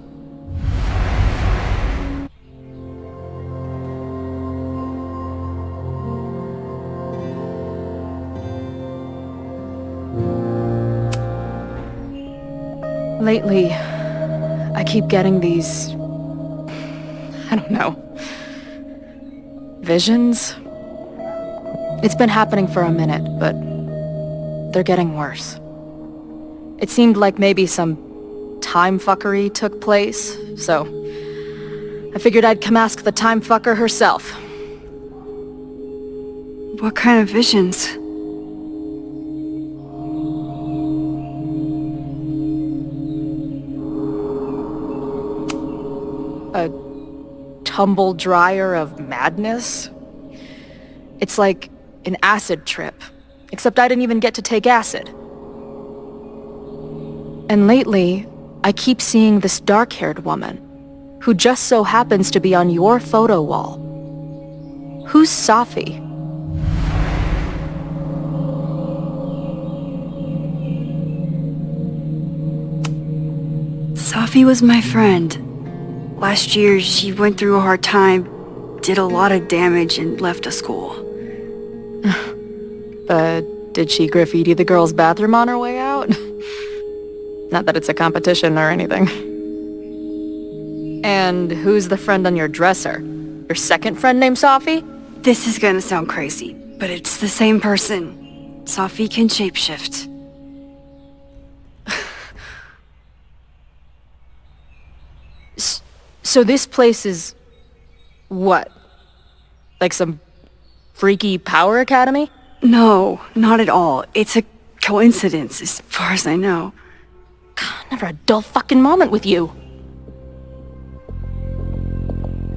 Lately, I keep getting these... I don't know. Visions? It's been happening for a minute, but they're getting worse. It seemed like maybe some time fuckery took place, so I figured I'd come ask the time fucker herself. What kind of visions? A tumble dryer of madness? It's like an acid trip, except I didn't even get to take acid. And lately, I keep seeing this dark-haired woman, who just so happens to be on your photo wall. Who's Safi? Safi was my friend. Last year, she went through a hard time, did a lot of damage, and left a school. Did she graffiti the girls' bathroom on her way out? Not that it's a competition or anything. And who's the friend on your dresser? Your second friend named Safi? This is gonna sound crazy, but it's the same person. Safi can shapeshift. So this place is... what? Like some freaky power academy? No, not at all. It's a coincidence, as far as I know. God, never a dull fucking moment with you.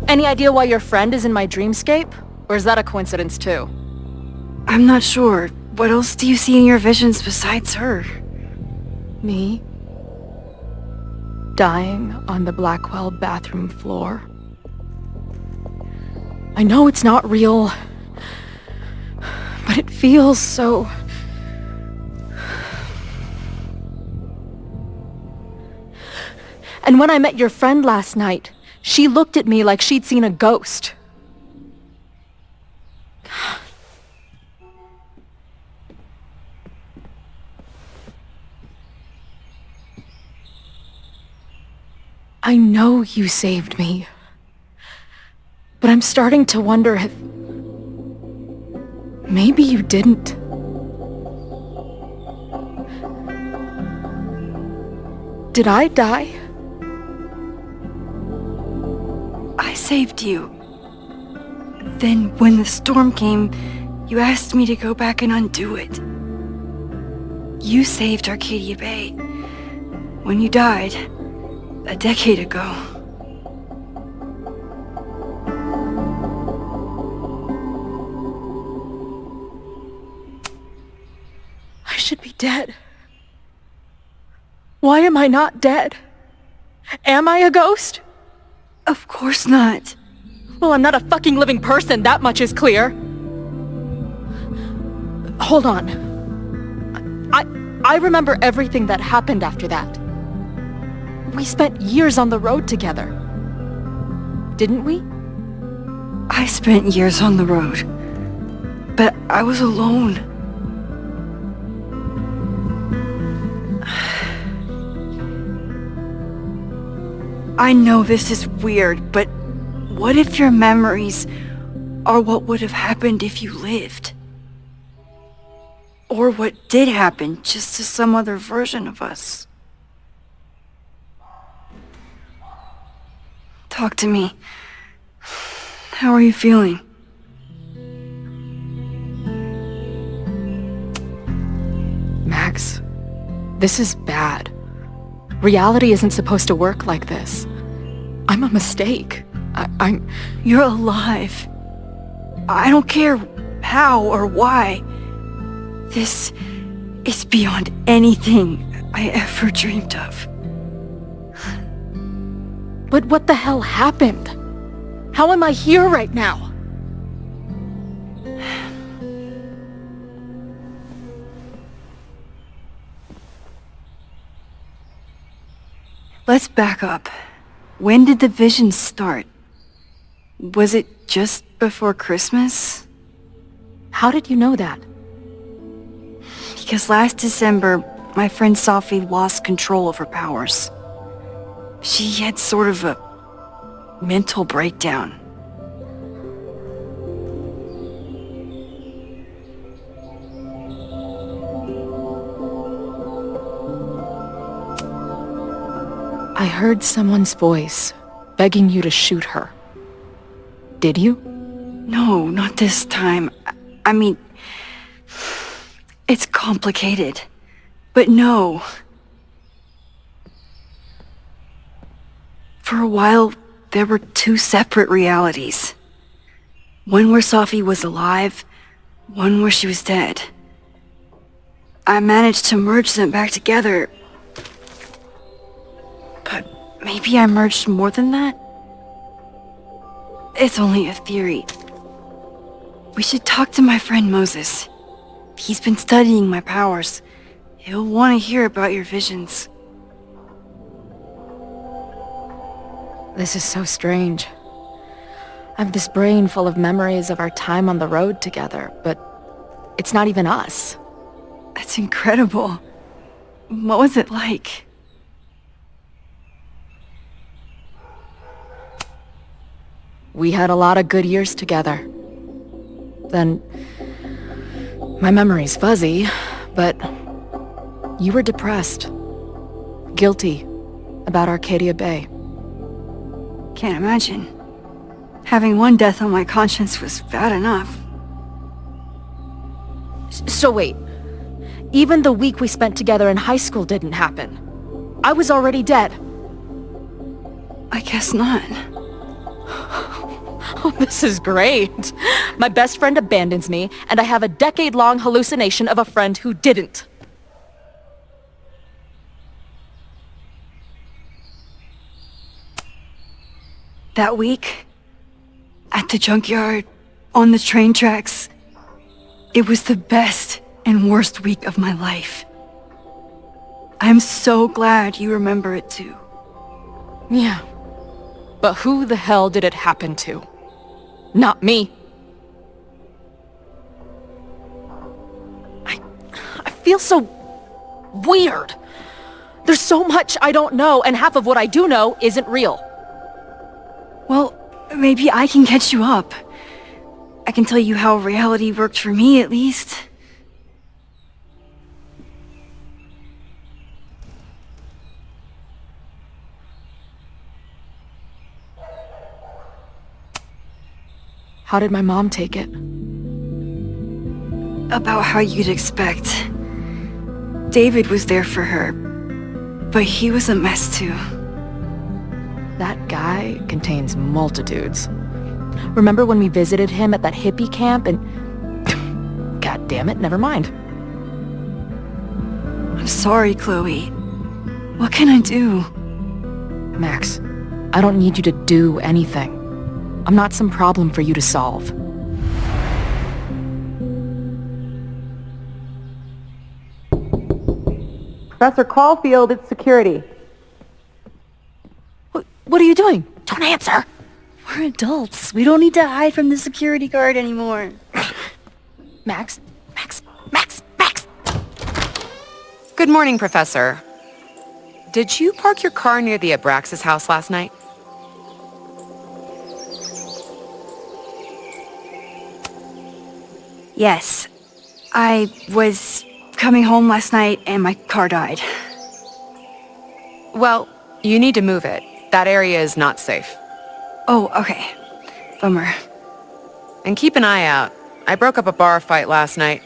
Any idea why your friend is in my dreamscape? Or is that a coincidence too? I'm not sure. What else do you see in your visions besides her? Me? Dying on the Blackwell bathroom floor. I know it's not real, but it feels so... And when I met your friend last night, she looked at me like she'd seen a ghost. I know you saved me, but I'm starting to wonder if... maybe you didn't. Did I die? I saved you. Then, when the storm came, you asked me to go back and undo it. You saved Arcadia Bay. When you died, a decade ago. I should be dead. Why am I not dead? Am I a ghost? Of course not. Well, I'm not a fucking living person, that much is clear. Hold on. I remember everything that happened after that. We spent years on the road together. Didn't we? I spent years on the road. But I was alone. I know this is weird, but what if your memories are what would have happened if you lived? Or what did happen, just to some other version of us? Talk to me. How are you feeling? Max, this is bad. Reality isn't supposed to work like this. I'm a mistake. I'm... You're alive. I don't care how or why. This is beyond anything I ever dreamed of. But what the hell happened? How am I here right now? Let's back up. When did the vision start? Was it just before Christmas? How did you know that? Because last December, my friend Sophie lost control of her powers. She had sort of a mental breakdown. I heard someone's voice begging you to shoot her. Did you? No, not this time. I mean, it's complicated. But no. For a while, there were two separate realities. One where Sophie was alive, one where she was dead. I managed to merge them back together. But maybe I merged more than that? It's only a theory. We should talk to my friend Moses. He's been studying my powers. He'll want to hear about your visions. This is so strange. I have this brain full of memories of our time on the road together, but it's not even us. That's incredible. What was it like? We had a lot of good years together. Then, my memory's fuzzy, but you were depressed, guilty about Arcadia Bay. Can't imagine. Having one death on my conscience was bad enough. So wait, even the week we spent together in high school didn't happen. I was already dead. I guess not. Oh, this is great. My best friend abandons me, and I have a decade-long hallucination of a friend who didn't. That week, at the junkyard, on the train tracks, it was the best and worst week of my life. I'm so glad you remember it too. Yeah. But who the hell did it happen to? Not me. I feel so weird. There's so much I don't know, and half of what I do know isn't real. Well, maybe I can catch you up. I can tell you how reality worked for me, at least. How did my mom take it? About how you'd expect. David was there for her, but he was a mess too. That guy contains multitudes. Remember when we visited him at that hippie camp and... God damn it, never mind. I'm sorry, Chloe. What can I do? Max, I don't need you to do anything. I'm not some problem for you to solve. Professor Caulfield, it's security. What are you doing? Don't answer! We're adults. We don't need to hide from the security guard anymore. Max? Good morning, Professor. Did you park your car near the Abraxas house last night? Yes. I was coming home last night and my car died. Well, you need to move it. That area is not safe. Oh, okay. Bummer. And keep an eye out. I broke up a bar fight last night.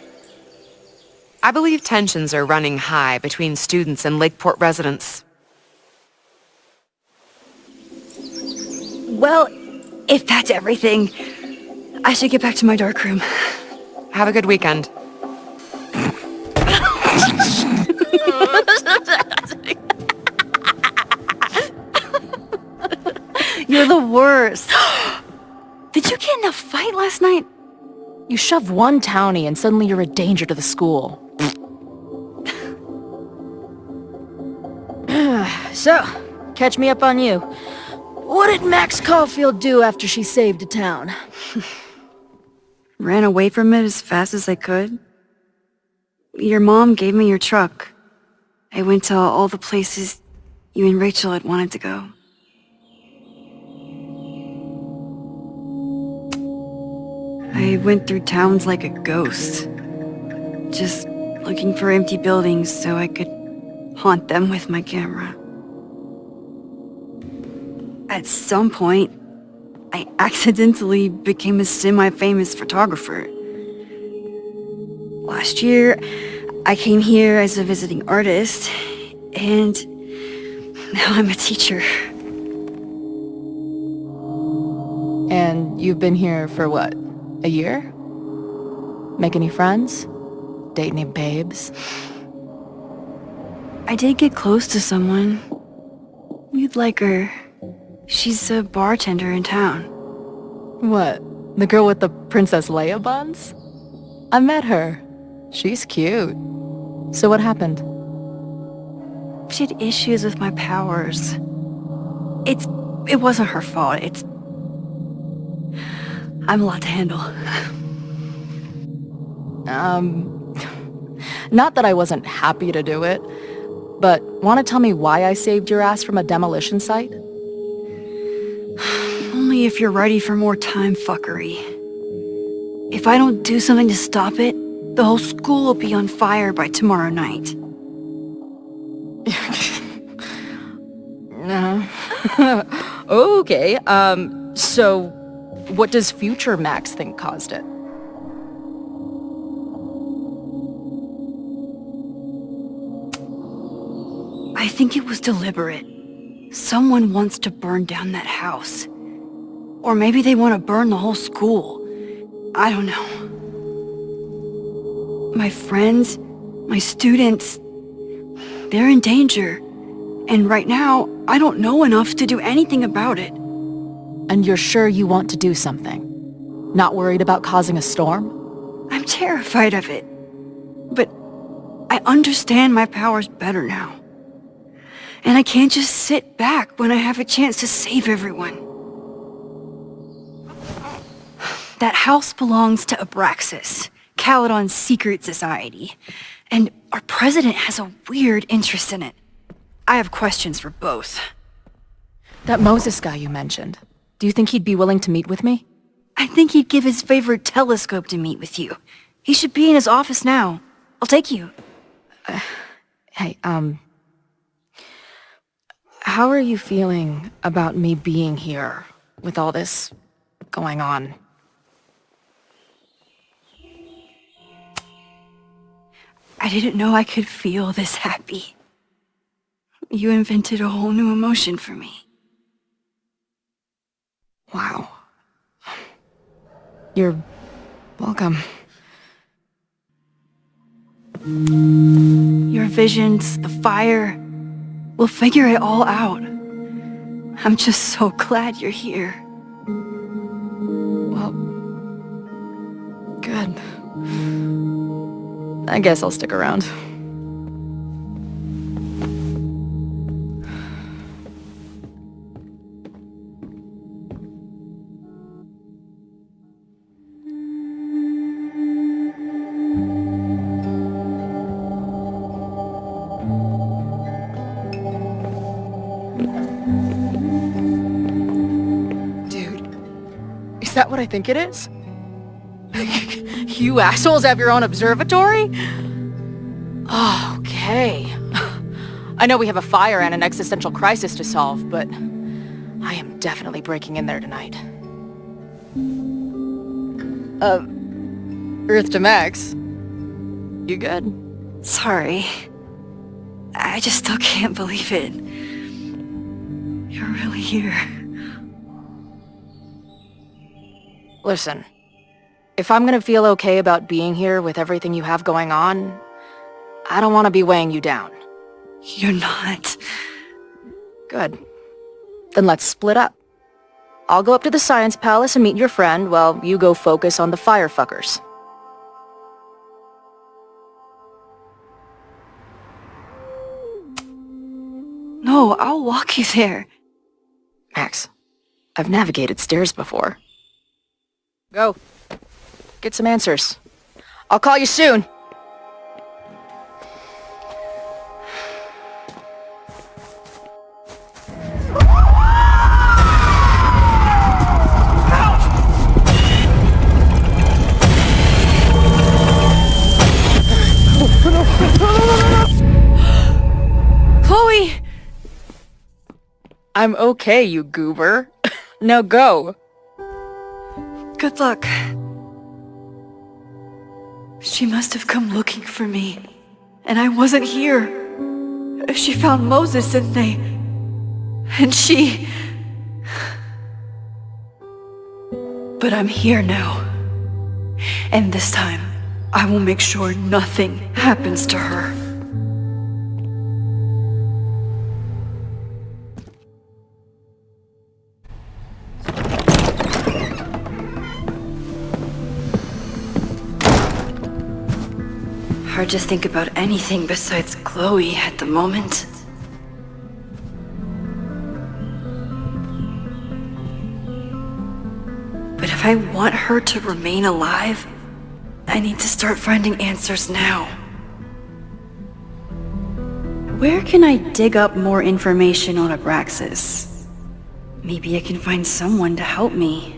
I believe tensions are running high between students and Lakeport residents. Well, if that's everything, I should get back to my dark room. Have a good weekend. You're the worst. Did you get in a fight last night? You shove one townie and suddenly you're a danger to the school. So, catch me up on you. What did Max Caulfield do after she saved a town? Ran away from it as fast as I could. Your mom gave me your truck. I went to all the places you and Rachel had wanted to go. I went through towns like a ghost, just looking for empty buildings so I could haunt them with my camera. At some point, I accidentally became a semi-famous photographer. Last year, I came here as a visiting artist, and now I'm a teacher. And you've been here for what, a year? Make any friends? Date any babes? I did get close to someone. You'd like her. She's a bartender in town. What? The girl with the Princess Leia buns? I met her. She's cute. So what happened? She had issues with my powers. It wasn't her fault. I'm a lot to handle. Not that I wasn't happy to do it, but want to tell me why I saved your ass from a demolition site? Only if you're ready for more time fuckery. If I don't do something to stop it, the whole school will be on fire by tomorrow night. Okay, so what does future Max think caused it? I think it was deliberate. Someone wants to burn down that house. Or maybe they want to burn the whole school. I don't know. My friends, my students, they're in danger. And right now, I don't know enough to do anything about it. And you're sure you want to do something? Not worried about causing a storm? I'm terrified of it. But I understand my powers better now. And I can't just sit back when I have a chance to save everyone. That house belongs to Abraxas, Caledon's secret society. And our president has a weird interest in it. I have questions for both. That Moses guy you mentioned, do you think he'd be willing to meet with me? I think he'd give his favorite telescope to meet with you. He should be in his office now. I'll take you. Hey, how are you feeling about me being here with all this going on? I didn't know I could feel this happy. You invented a whole new emotion for me. Wow. You're welcome. Your visions, the fire, we'll figure it all out. I'm just so glad you're here. Well, good. I guess I'll stick around. Is that what I think it is? You assholes have your own observatory? Okay. I know we have a fire and an existential crisis to solve, but I am definitely breaking in there tonight. Earth to Max. You good? Sorry. I just still can't believe it. You're really here. Listen, if I'm gonna feel okay about being here with everything you have going on, I don't want to be weighing you down. You're not. Good. Then let's split up. I'll go up to the Science Palace and meet your friend while you go focus on the firefuckers. No, I'll walk you there. Max, I've navigated stairs before. Go. Get some answers. I'll call you soon. Chloe! I'm okay, you goober. Now go. Good luck. She must have come looking for me, and I wasn't here. She found Moses, and she... But I'm here now. And this time, I will make sure nothing happens to her. Hard to think about anything besides Chloe at the moment. But if I want her to remain alive, I need to start finding answers now. Where can I dig up more information on Abraxas? Maybe I can find someone to help me.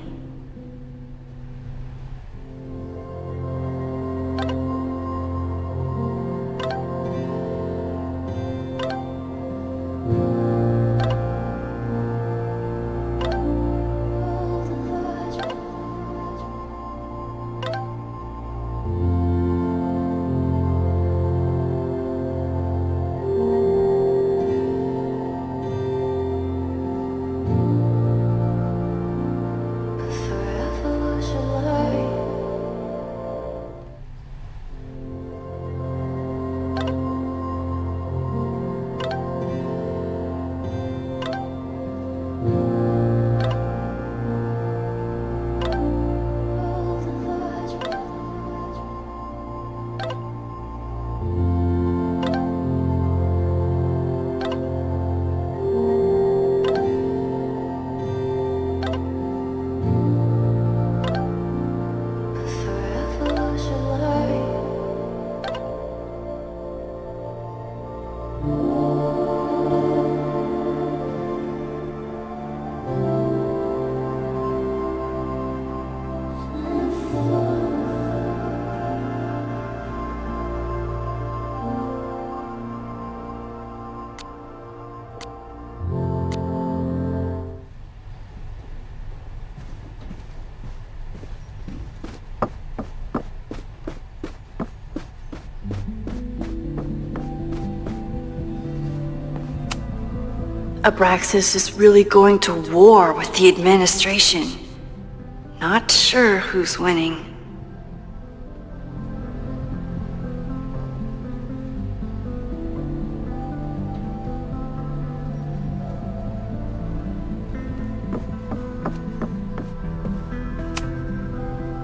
Abraxas is really going to war with the administration. Not sure who's winning.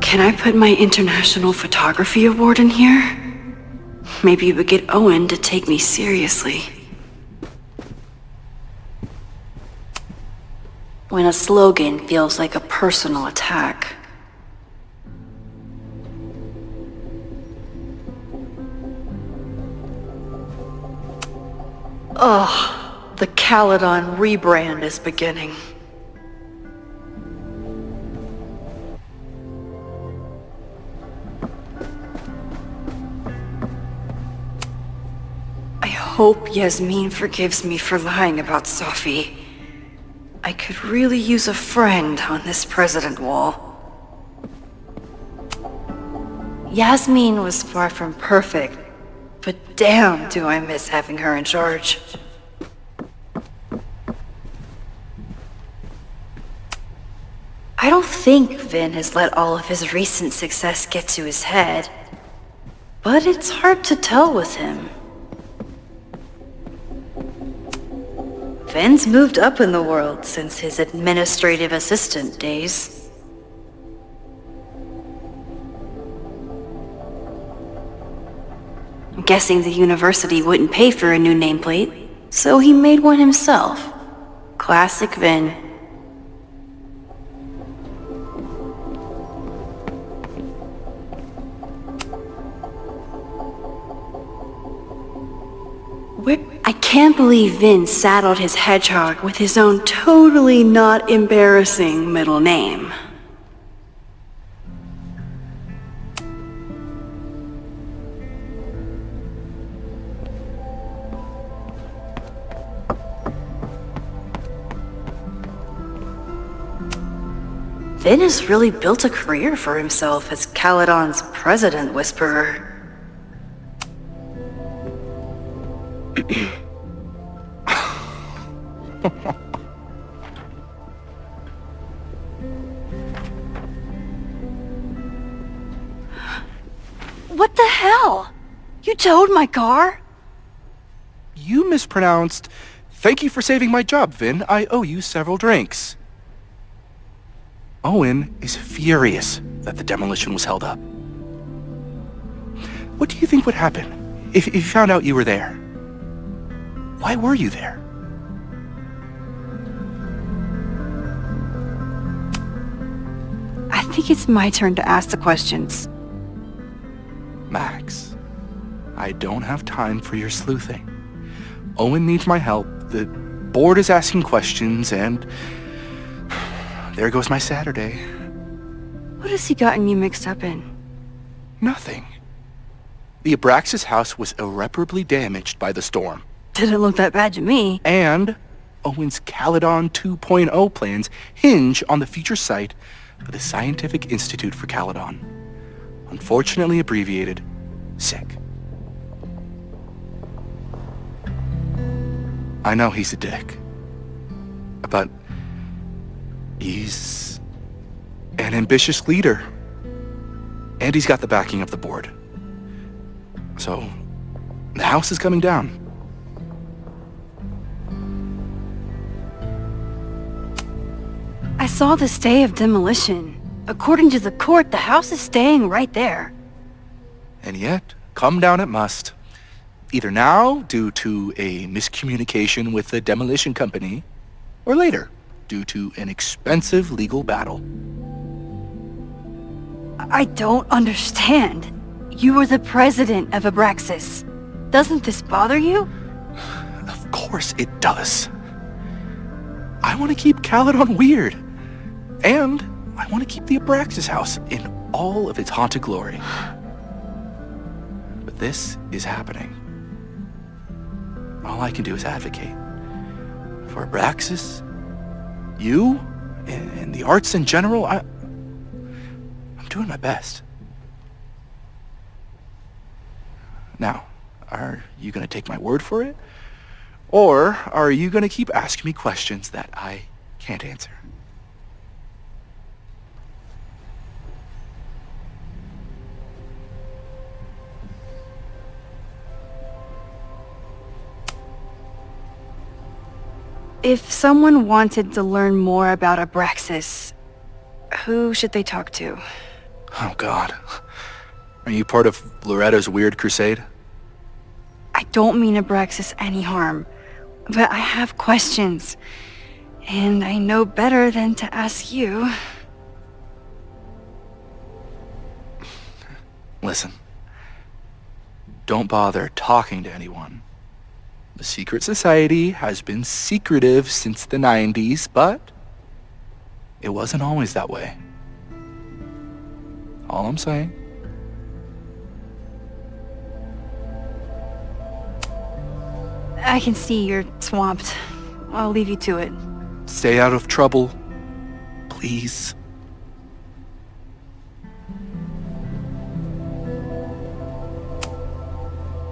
Can I put my International Photography Award in here? Maybe it would get Owen to take me seriously. When a slogan feels like a personal attack. Ugh, the Caledon rebrand is beginning. I hope Yasmin forgives me for lying about Sophie. I could really use a friend on this president wall. Yasmin was far from perfect, but damn do I miss having her in charge. I don't think Vin has let all of his recent success get to his head, but it's hard to tell with him. Vin's moved up in the world since his administrative assistant days. I'm guessing the university wouldn't pay for a new nameplate, So he made one himself. Classic Vin. I can't believe Vin saddled his hedgehog with his own totally not embarrassing middle name. Vin has really built a career for himself as Caledon's president whisperer. What the hell? You towed my car? You mispronounced, "Thank you for saving my job, Vin. I owe you several drinks." Owen is furious that the demolition was held up. What do you think would happen if he found out you were there? Why were you there? I think it's my turn to ask the questions. Max, I don't have time for your sleuthing. Owen needs my help, the board is asking questions, and there goes my Saturday. What has he gotten you mixed up in? Nothing. The Abraxas house was irreparably damaged by the storm. Didn't look that bad to me. And Owen's Caledon 2.0 plans hinge on the future site of the Scientific Institute for Caledon. Unfortunately abbreviated, SICK. I know he's a dick, but he's an ambitious leader, and he's got the backing of the board. So, the house is coming down. I saw the stay of demolition. According to the court, the house is staying right there. And yet, come down it must. Either now, due to a miscommunication with the demolition company, or later, due to an expensive legal battle. I don't understand. You were the president of Abraxas. Doesn't this bother you? Of course it does. I want to keep Caledon weird. And I want to keep the Abraxas house in all of its haunted glory. But this is happening. All I can do is advocate. For Abraxas, you, and the arts in general, I'm doing my best. Now, are you going to take my word for it? Or are you going to keep asking me questions that I can't answer? If someone wanted to learn more about Abraxas, who should they talk to? Oh, God. Are you part of Loretta's weird crusade? I don't mean Abraxas any harm, but I have questions, and I know better than to ask you. Listen, don't bother talking to anyone. The secret society has been secretive since the 90s, but it wasn't always that way. All I'm saying. I can see you're swamped. I'll leave you to it. Stay out of trouble, please.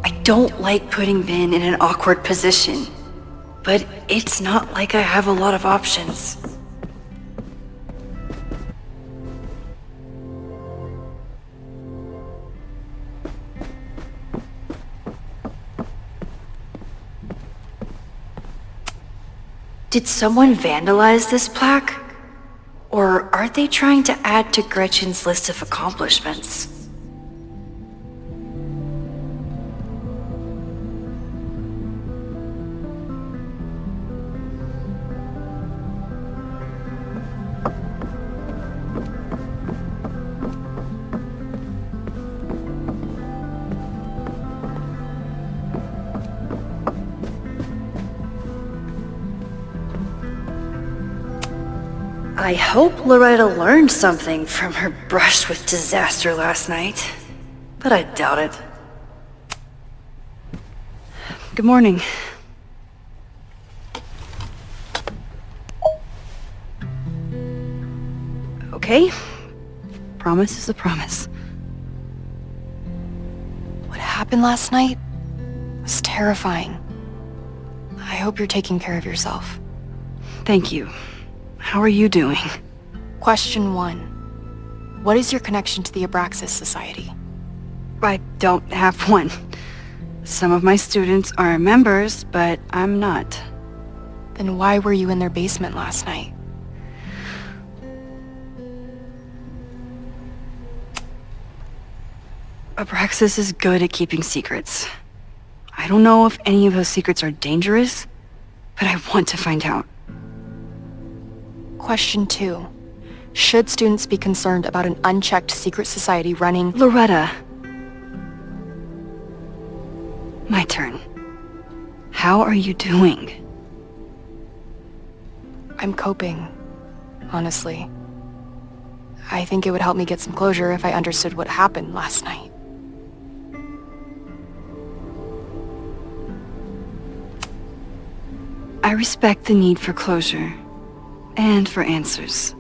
I don't like putting Vin in an awkward position, but it's not like I have a lot of options. Did someone vandalize this plaque? Or are they trying to add to Gretchen's list of accomplishments? I hope Loretta learned something from her brush with disaster last night, but I doubt it. Good morning. Okay. Promise is a promise. What happened last night was terrifying. I hope you're taking care of yourself. Thank you. How are you doing? Question 1. What is your connection to the Abraxas Society? I don't have one. Some of my students are members, but I'm not. Then why were you in their basement last night? Abraxas is good at keeping secrets. I don't know if any of those secrets are dangerous, but I want to find out. Question 2. Should students be concerned about an unchecked secret society running... Loretta. My turn. How are you doing? I'm coping, honestly. I think it would help me get some closure if I understood what happened last night. I respect the need for closure, and for answers.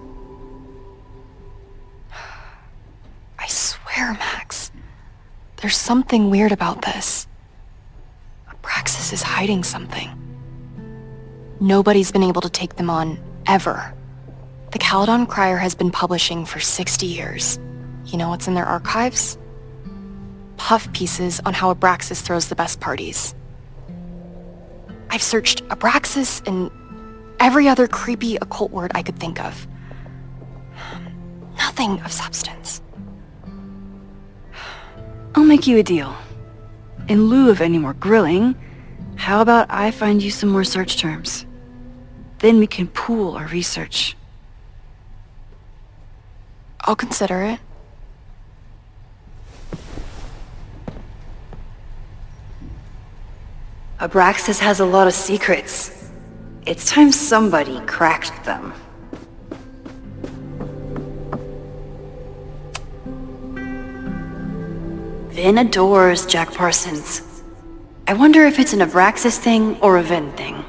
I swear, Max, there's something weird about this. Abraxas is hiding something. Nobody's been able to take them on, ever. The Caledon Crier has been publishing for 60 years. You know what's in their archives? Puff pieces on how Abraxas throws the best parties. I've searched Abraxas and every other creepy occult word I could think of. Nothing of substance. I'll make you a deal. In lieu of any more grilling, how about I find you some more search terms? Then we can pool our research. I'll consider it. Abraxas has a lot of secrets. It's time somebody cracked them. Vin adores Jack Parsons. I wonder if it's an Abraxas thing or a Vin thing.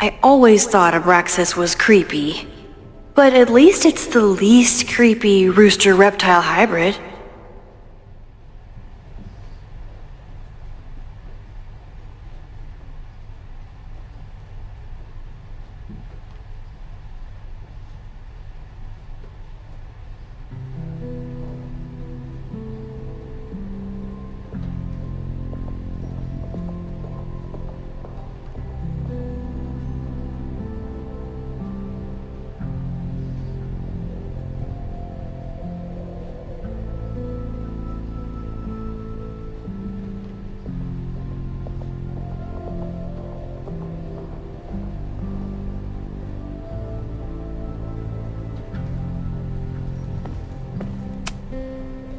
I always thought Abraxas was creepy, but at least it's the least creepy rooster-reptile hybrid.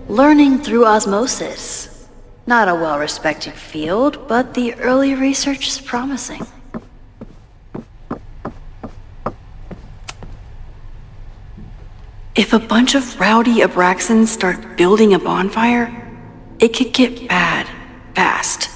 Learning through osmosis. Not a well-respected field, but the early research is promising. If a bunch of rowdy Abraxans start building a bonfire, it could get bad fast.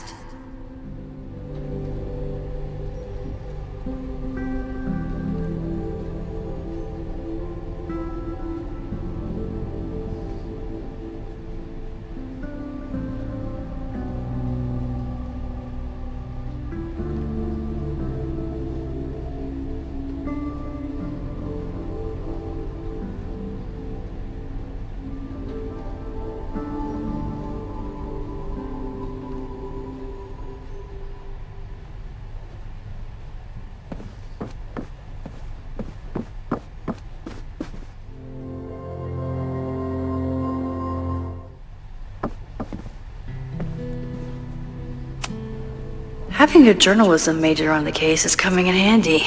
Having a journalism major on the case is coming in handy.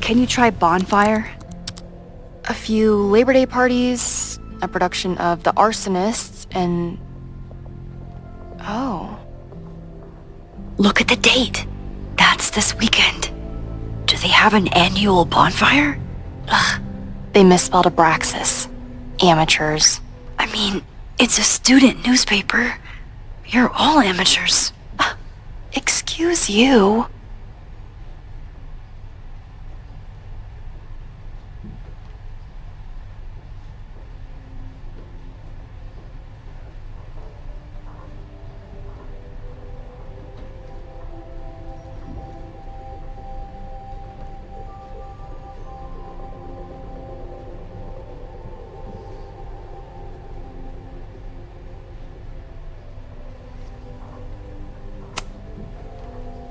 Can you try bonfire? A few Labor Day parties, a production of The Arsonists, and... Oh. Look at the date. That's this weekend. Do they have an annual bonfire? Ugh. They misspelled Abraxas. Amateurs. I mean, it's a student newspaper. You're all amateurs. Excuse you.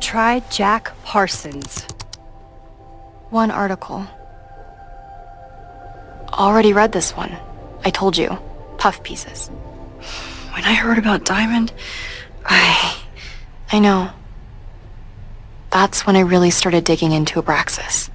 Try Jack Parsons. One article. Already read this one. I told you. Puff pieces. When I heard about Diamond, I know. That's when I really started digging into Abraxas.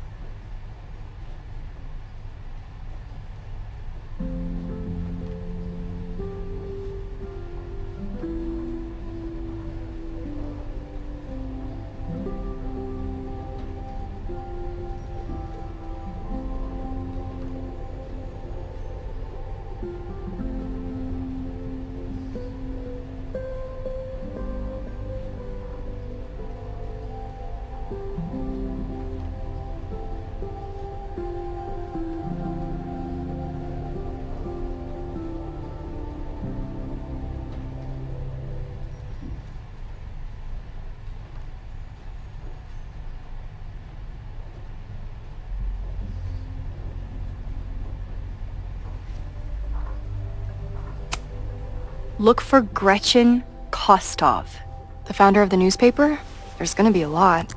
Look for Gretchen Kostov. The founder of the newspaper? There's gonna be a lot.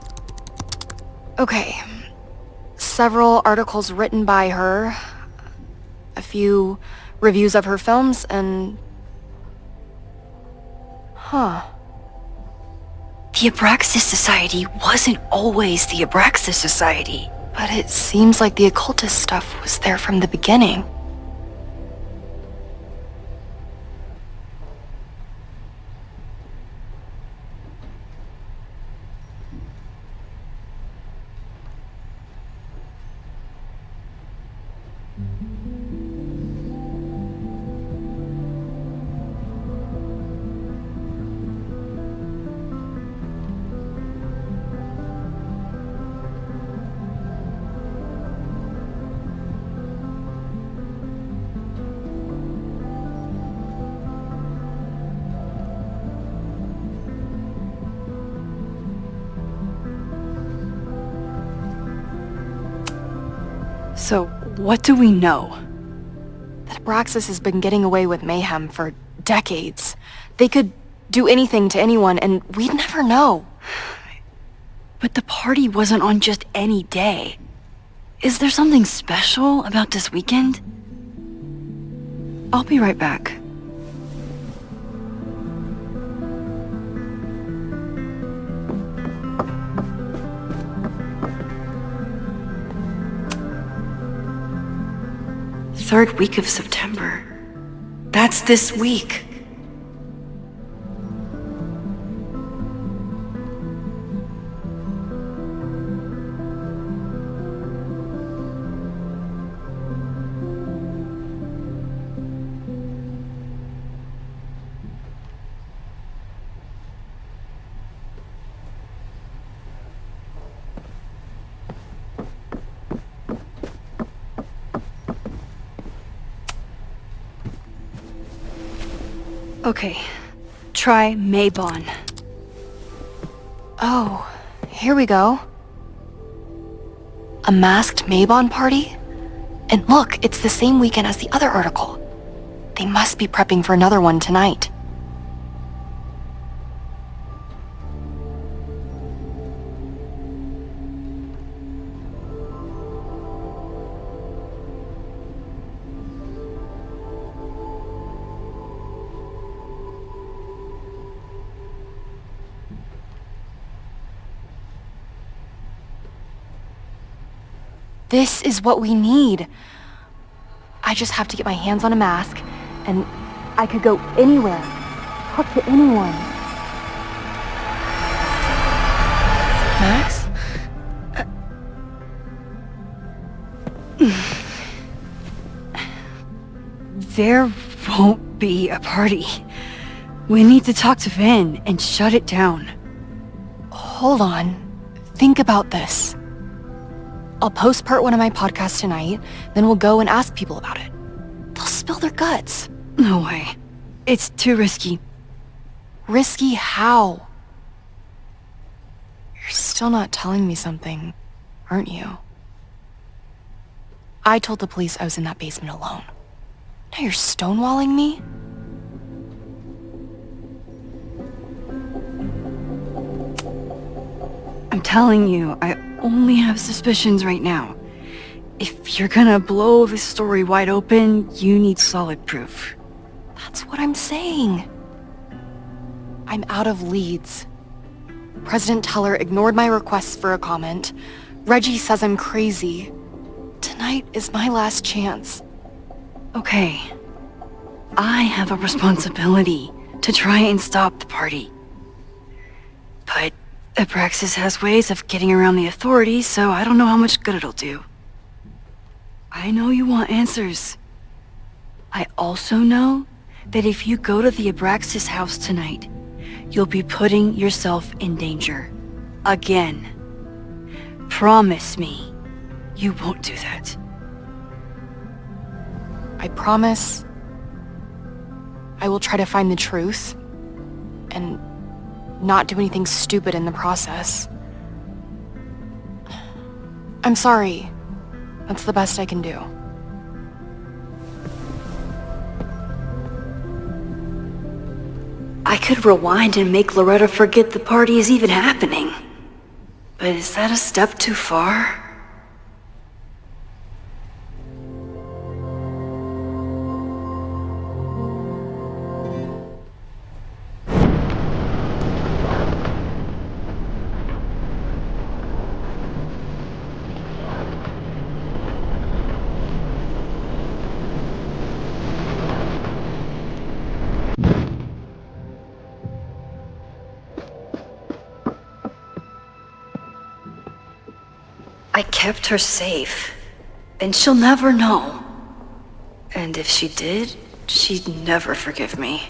Okay. Several articles written by her. A few reviews of her films, and... Huh. The Abraxas Society wasn't always the Abraxas Society. But it seems like the occultist stuff was there from the beginning. So, what do we know? That Abraxas has been getting away with mayhem for decades. They could do anything to anyone, and we'd never know. But the party wasn't on just any day. Is there something special about this weekend? I'll be right back. Third week of September. That's this week. Okay, try Maybon. Oh, here we go. A masked Maybon party? And look, it's the same weekend as the other article. They must be prepping for another one tonight. This is what we need. I just have to get my hands on a mask, and I could go anywhere, talk to anyone. Max? There won't be a party. We need to talk to Vin and shut it down. Hold on. Think about this. I'll post part 1 of my podcast tonight, then we'll go and ask people about it. They'll spill their guts. No way. It's too risky. Risky how? You're still not telling me something, aren't you? I told the police I was in that basement alone. Now you're stonewalling me? I'm telling you, I only have suspicions right now. If you're gonna blow this story wide open, you need solid proof. That's what I'm saying. I'm out of leads. President Teller ignored my requests for a comment. Reggie says I'm crazy. Tonight is my last chance. Okay. I have a responsibility to try and stop the party. But Abraxas has ways of getting around the authorities, so I don't know how much good it'll do. I know you want answers. I also know that if you go to the Abraxas house tonight, you'll be putting yourself in danger. Again. Promise me you won't do that. I promise I will try to find the truth and not do anything stupid in the process. I'm sorry. That's the best I can do. I could rewind and make Loretta forget the party is even happening. But is that a step too far? I kept her safe, and she'll never know. And if she did, she'd never forgive me.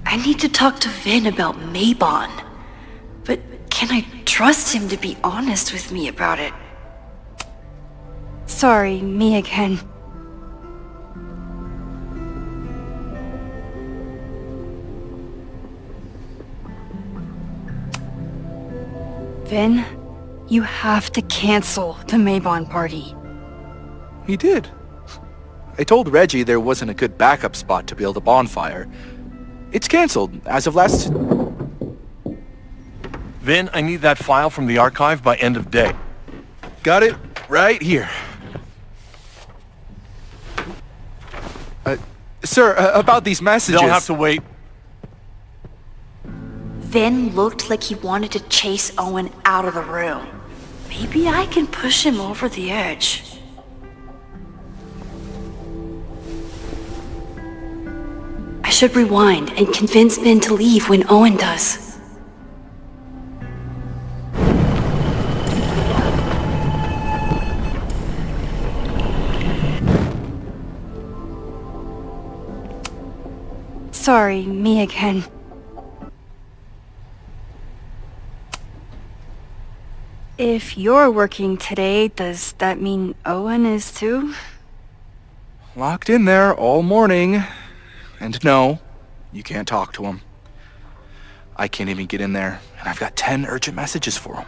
I need to talk to Vin about Mabon, but can I trust him to be honest with me about it? Sorry, me again. Vin, you have to cancel the Mabon party. He did. I told Reggie there wasn't a good backup spot to build a bonfire. It's canceled as of last... Vin, I need that file from the archive by end of day. Got it right here. Sir, about these messages... They'll have to wait. Vin looked like he wanted to chase Owen out of the room. Maybe I can push him over the edge. I should rewind and convince Vin to leave when Owen does. Sorry, me again. If you're working today, does that mean Owen is too? Locked in there all morning. And no, you can't talk to him. I can't even get in there, and I've got 10 urgent messages for him.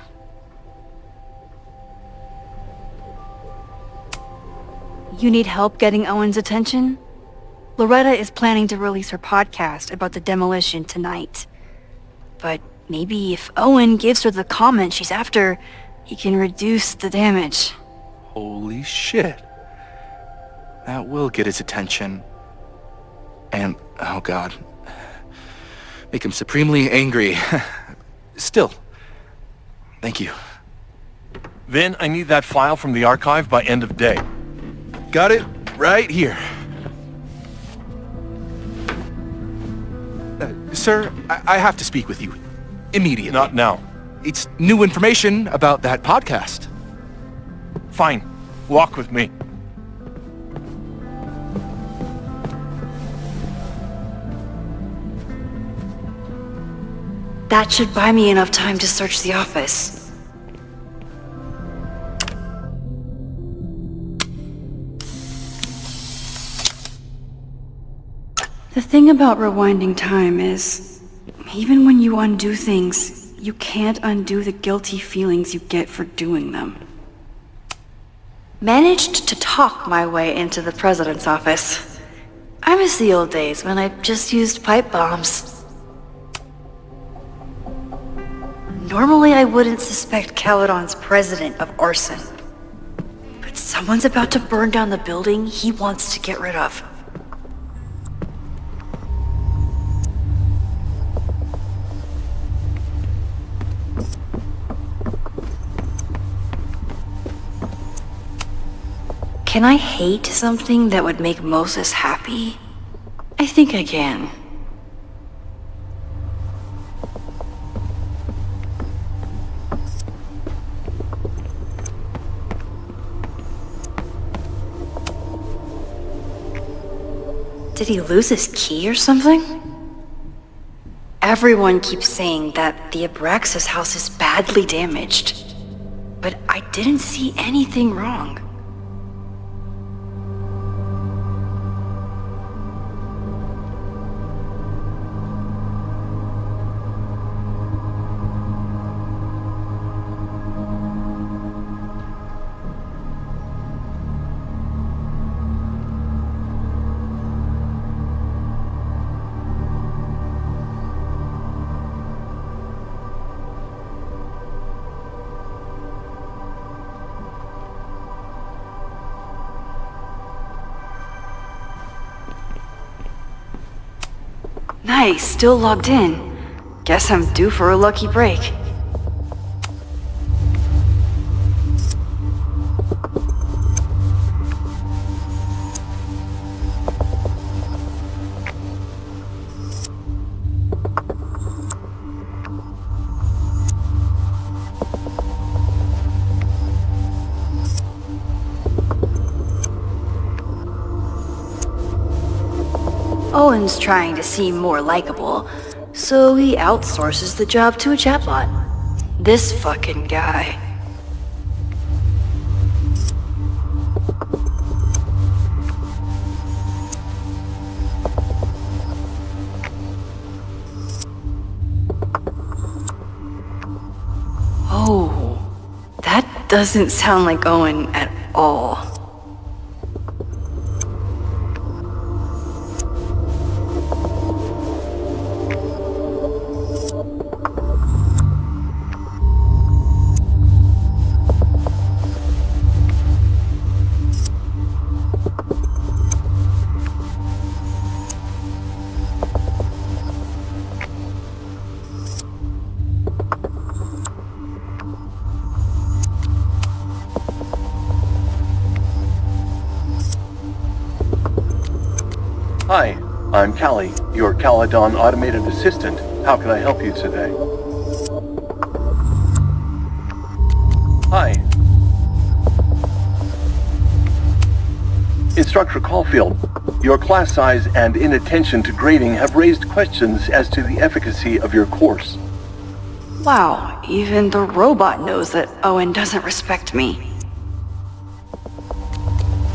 You need help getting Owen's attention? Loretta is planning to release her podcast about the demolition tonight. But maybe if Owen gives her the comment she's after, he can reduce the damage. Holy shit. That will get his attention. And, oh god, make him supremely angry. Still, thank you. Vin, I need that file from the archive by end of day. Got it right here. Sir, I have to speak with you. Immediately. Not now. It's new information about that podcast. Fine. Walk with me. That should buy me enough time to search the office. The thing about rewinding time is, even when you undo things, you can't undo the guilty feelings you get for doing them. Managed to talk my way into the president's office. I miss the old days when I just used pipe bombs. Normally I wouldn't suspect Caledon's president of arson. But someone's about to burn down the building he wants to get rid of. Can I hate something that would make Moses happy? I think I can. Did he lose his key or something? Everyone keeps saying that the Abraxas house is badly damaged, but I didn't see anything wrong. Nice, still logged in. Guess I'm due for a lucky break. Owen's trying to seem more likable, so he outsources the job to a chatbot. This fucking guy. Oh, that doesn't sound like Owen at all. Hi, I'm Callie, your Caledon automated assistant. How can I help you today? Hi. Instructor Caulfield, your class size and inattention to grading have raised questions as to the efficacy of your course. Wow, even the robot knows that Owen doesn't respect me.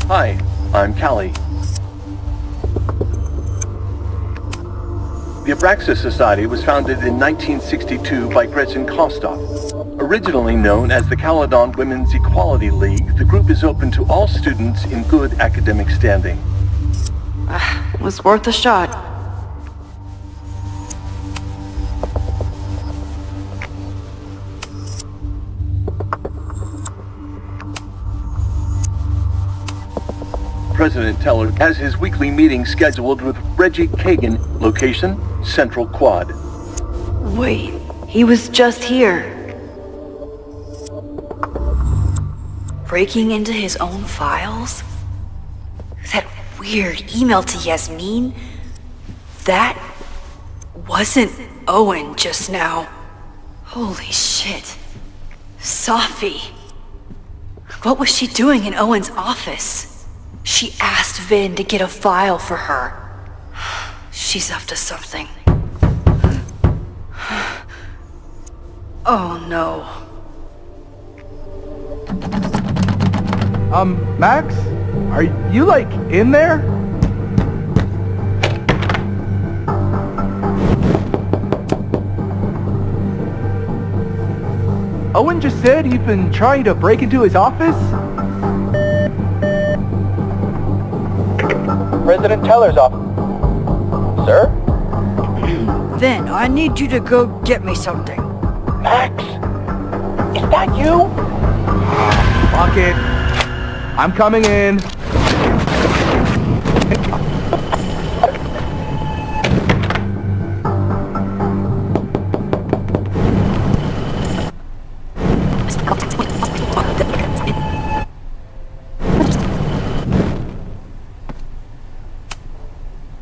Hi, I'm Callie. The Abraxas Society was founded in 1962 by Gretchen Kostoff. Originally known as the Caledon Women's Equality League, the group is open to all students in good academic standing. Was worth a shot. President Teller has his weekly meeting scheduled with Reggie Kagan. Location, Central Quad. Wait, he was just here. Breaking into his own files? That weird email to Yasmin? That wasn't Owen just now. Holy shit. Sophie. What was she doing in Owen's office? She asked Vin to get a file for her. She's up to something. Oh no. Max? Are you, like, in there? Owen just said you've been trying to break into his office? President Teller's office. Sir? Vin, I need you to go get me something. Max? Is that you? Fuck it. I'm coming in.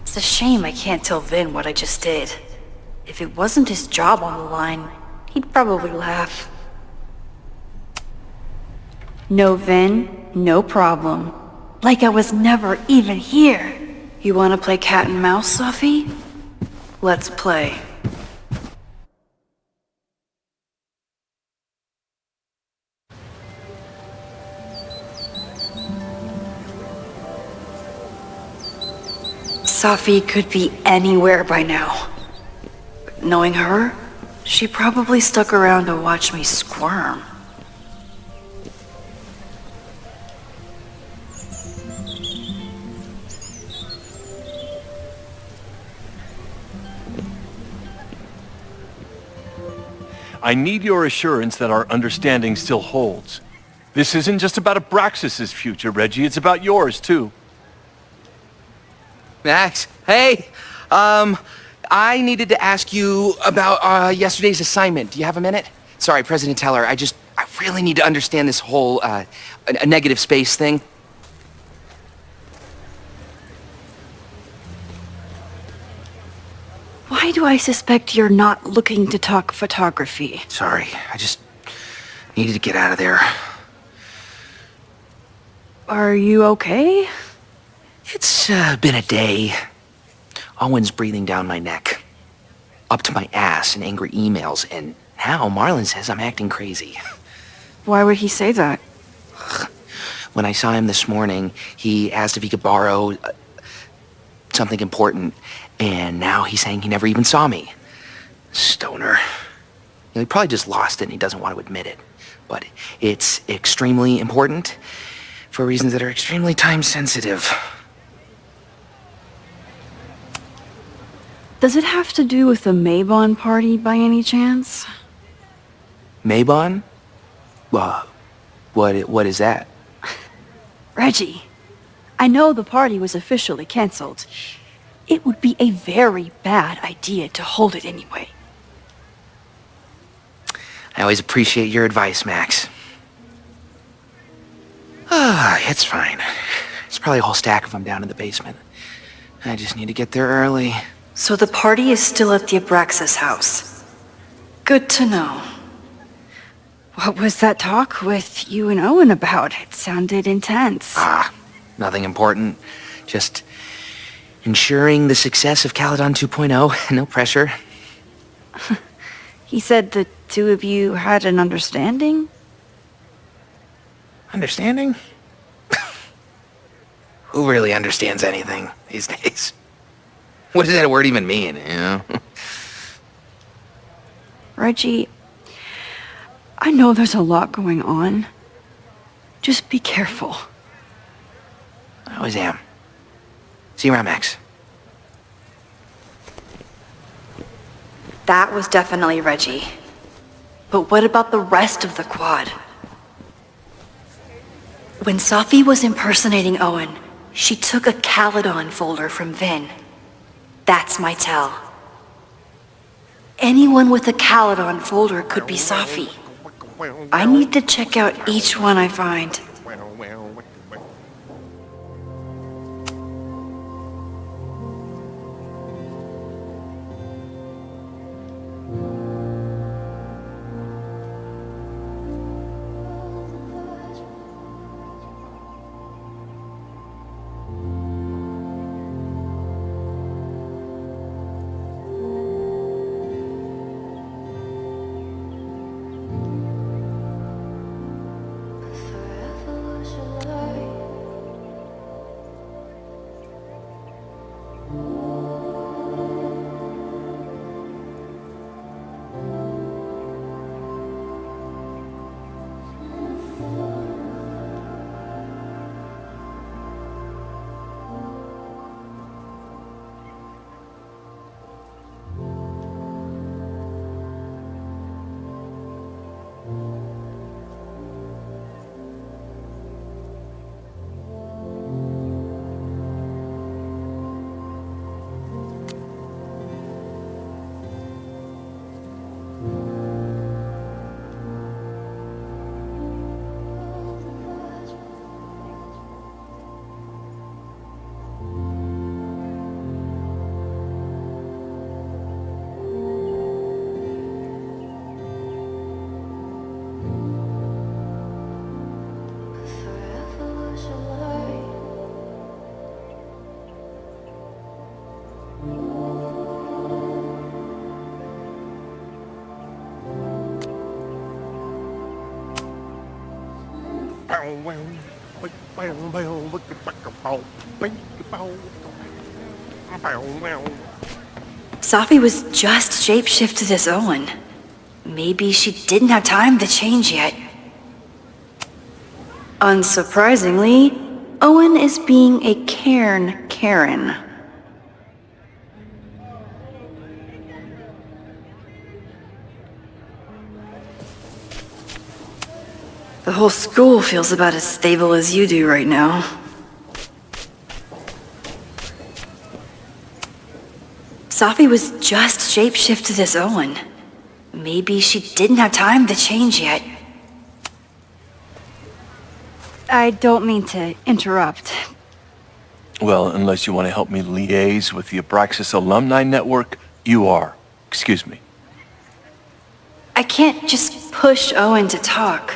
It's a shame I can't tell Vin what I just did. If it wasn't his job on the line, he'd probably laugh. No, Vin, no problem. Like I was never even here. You want to play cat and mouse, Sophie? Let's play. Sophie could be anywhere by now. But knowing her, she probably stuck around to watch me squirm. I need your assurance that our understanding still holds. This isn't just about Abraxas's future, Reggie. It's about yours, too. Max, hey! I needed to ask you about yesterday's assignment. Do you have a minute? Sorry, President Teller, I really need to understand this whole, a negative space thing. Why do I suspect you're not looking to talk photography? Sorry, I just needed to get out of there. Are you okay? It's been a day. Owen's breathing down my neck, up to my ass in angry emails, and now Marlon says I'm acting crazy. Why would he say that? When I saw him this morning, he asked if he could borrow something important, and now he's saying he never even saw me. Stoner. He probably just lost it and he doesn't want to admit it. But it's extremely important for reasons that are extremely time-sensitive. Does it have to do with the Maybon party by any chance? Maybon? What is that? Reggie, I know the party was officially cancelled. It would be a very bad idea to hold it anyway. I always appreciate your advice, Max. It's fine. It's probably a whole stack of them down in the basement. I just need to get there early. So the party is still at the Abraxas house. Good to know. What was that talk with you and Owen about? It sounded intense. Nothing important. Just ensuring the success of Caledon 2.0. No pressure. He said the two of you had an understanding? Understanding? Who really understands anything these days? What does that word even mean, you know? Reggie, I know there's a lot going on. Just be careful. I always am. See you around, Max. That was definitely Reggie. But what about the rest of the quad? When Sophie was impersonating Owen, She took a Caledon folder from Vin. That's my tell. Anyone with a Caledon folder could be Safi. I need to check out each one I find. Safi was just shapeshifted as Owen. Maybe she didn't have time to change yet. Unsurprisingly, Owen is being a Cairn Karen. The whole school feels about as stable as you do right now. Safi was just shapeshifted as Owen. Maybe she didn't have time to change yet. I don't mean to interrupt. Well, unless you want to help me liaise with the Abraxas Alumni Network, you are. Excuse me. I can't just push Owen to talk.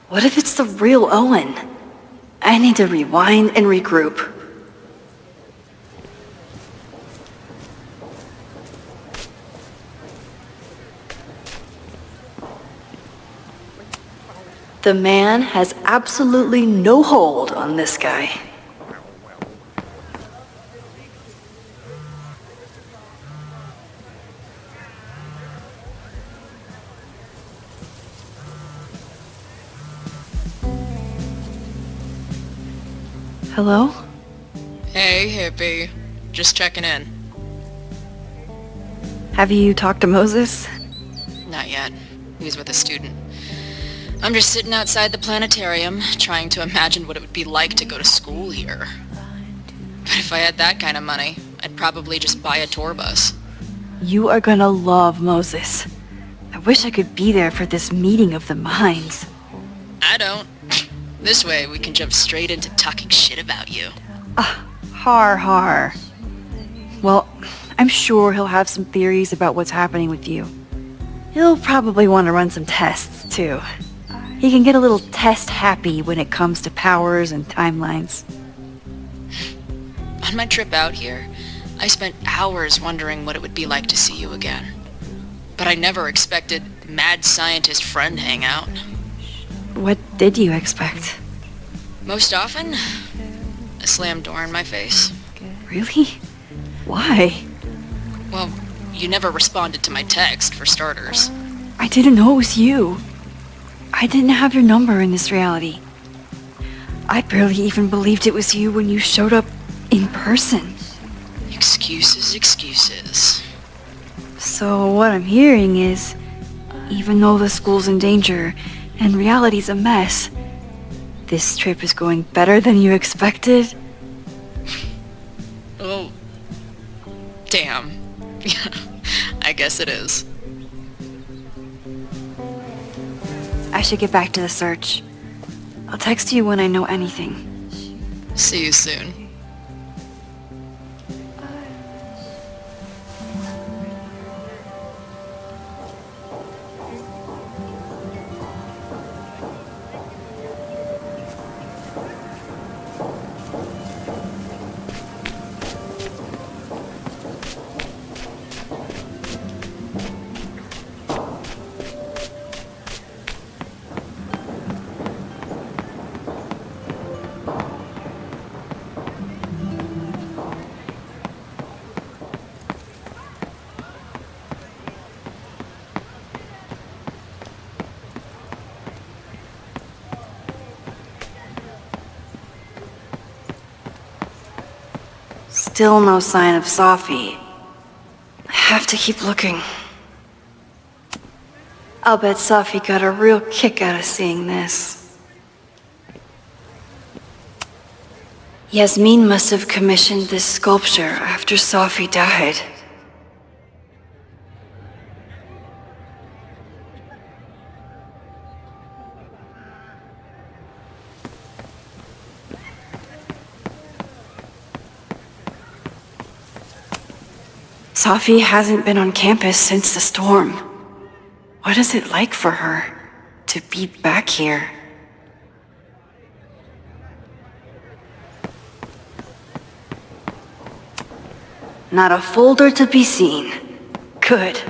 What if it's the real Owen? I need to rewind and regroup. The man has absolutely no hold on this guy. Hello? Hey, hippie. Just checking in. Have you talked to Moses? Not yet. He was with a student. I'm just sitting outside the planetarium, trying to imagine what it would be like to go to school here. But if I had that kind of money, I'd probably just buy a tour bus. You are gonna love Moses. I wish I could be there for this meeting of the minds. I don't. This way, we can jump straight into talking shit about you. Har. Well, I'm sure he'll have some theories about what's happening with you. He'll probably want to run some tests, too. He can get a little test-happy when it comes to powers and timelines. On my trip out here, I spent hours wondering what it would be like to see you again. But I never expected mad scientist friend hangout. What did you expect? Most often, a slammed door in my face. Really? Why? Well, you never responded to my text, for starters. I didn't know it was you. I didn't have your number in this reality. I barely even believed it was you when you showed up in person. Excuses. So what I'm hearing is, even though the school's in danger and reality's a mess, this trip is going better than you expected? guess it is. I should get back to the search. I'll text you when I know anything. See you soon. Still no sign of Sophie. I have to keep looking. I'll bet Sophie got a real kick out of seeing this. Yasmin must have commissioned this sculpture after Sophie died. Sophie hasn't been on campus since the storm. What is it like for her to be back here? Not a folder to be seen. Good.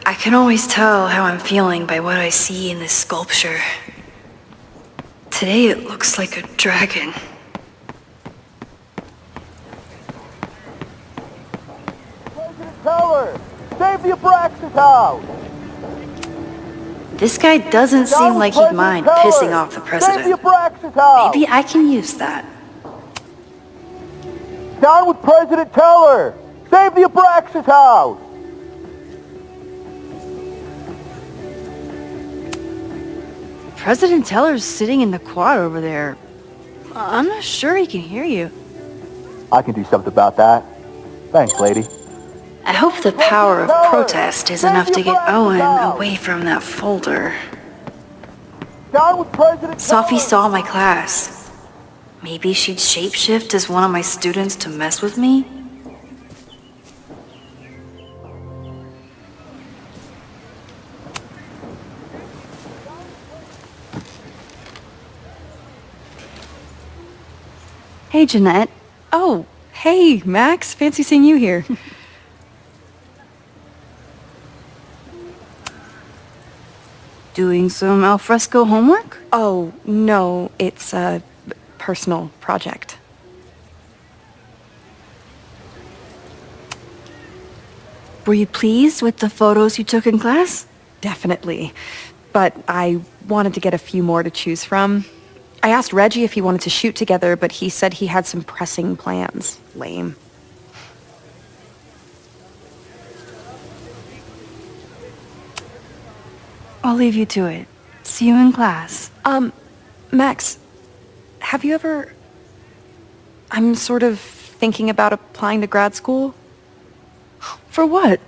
I can always tell how I'm feeling by what I see in this sculpture. Today it looks like a dragon. President Teller! Save the Abraxas house! This guy doesn't seem like he'd mind pissing off the president. Save the Abraxas house! Maybe I can use that. Down with President Teller! Save the Abraxas house! President Teller's sitting in the quad over there. I'm not sure he can hear you. I can do something about that. Thanks, lady. I hope the power of protest is enough to get Owen away from that folder. Down with President Sophie saw my class. Maybe she'd shapeshift as one of my students to mess with me? Hey, Jeanette. Oh, hey, Max. Fancy seeing you here. Doing some alfresco homework? Oh, no, it's a personal project. Were you pleased with the photos you took in class? Definitely. But I wanted to get a few more to choose from. I asked Reggie if he wanted to shoot together, but he said he had some pressing plans. Lame. I'll leave you to it. See you in class. Max, have you ever... I'm sort of thinking about applying to grad school. For what?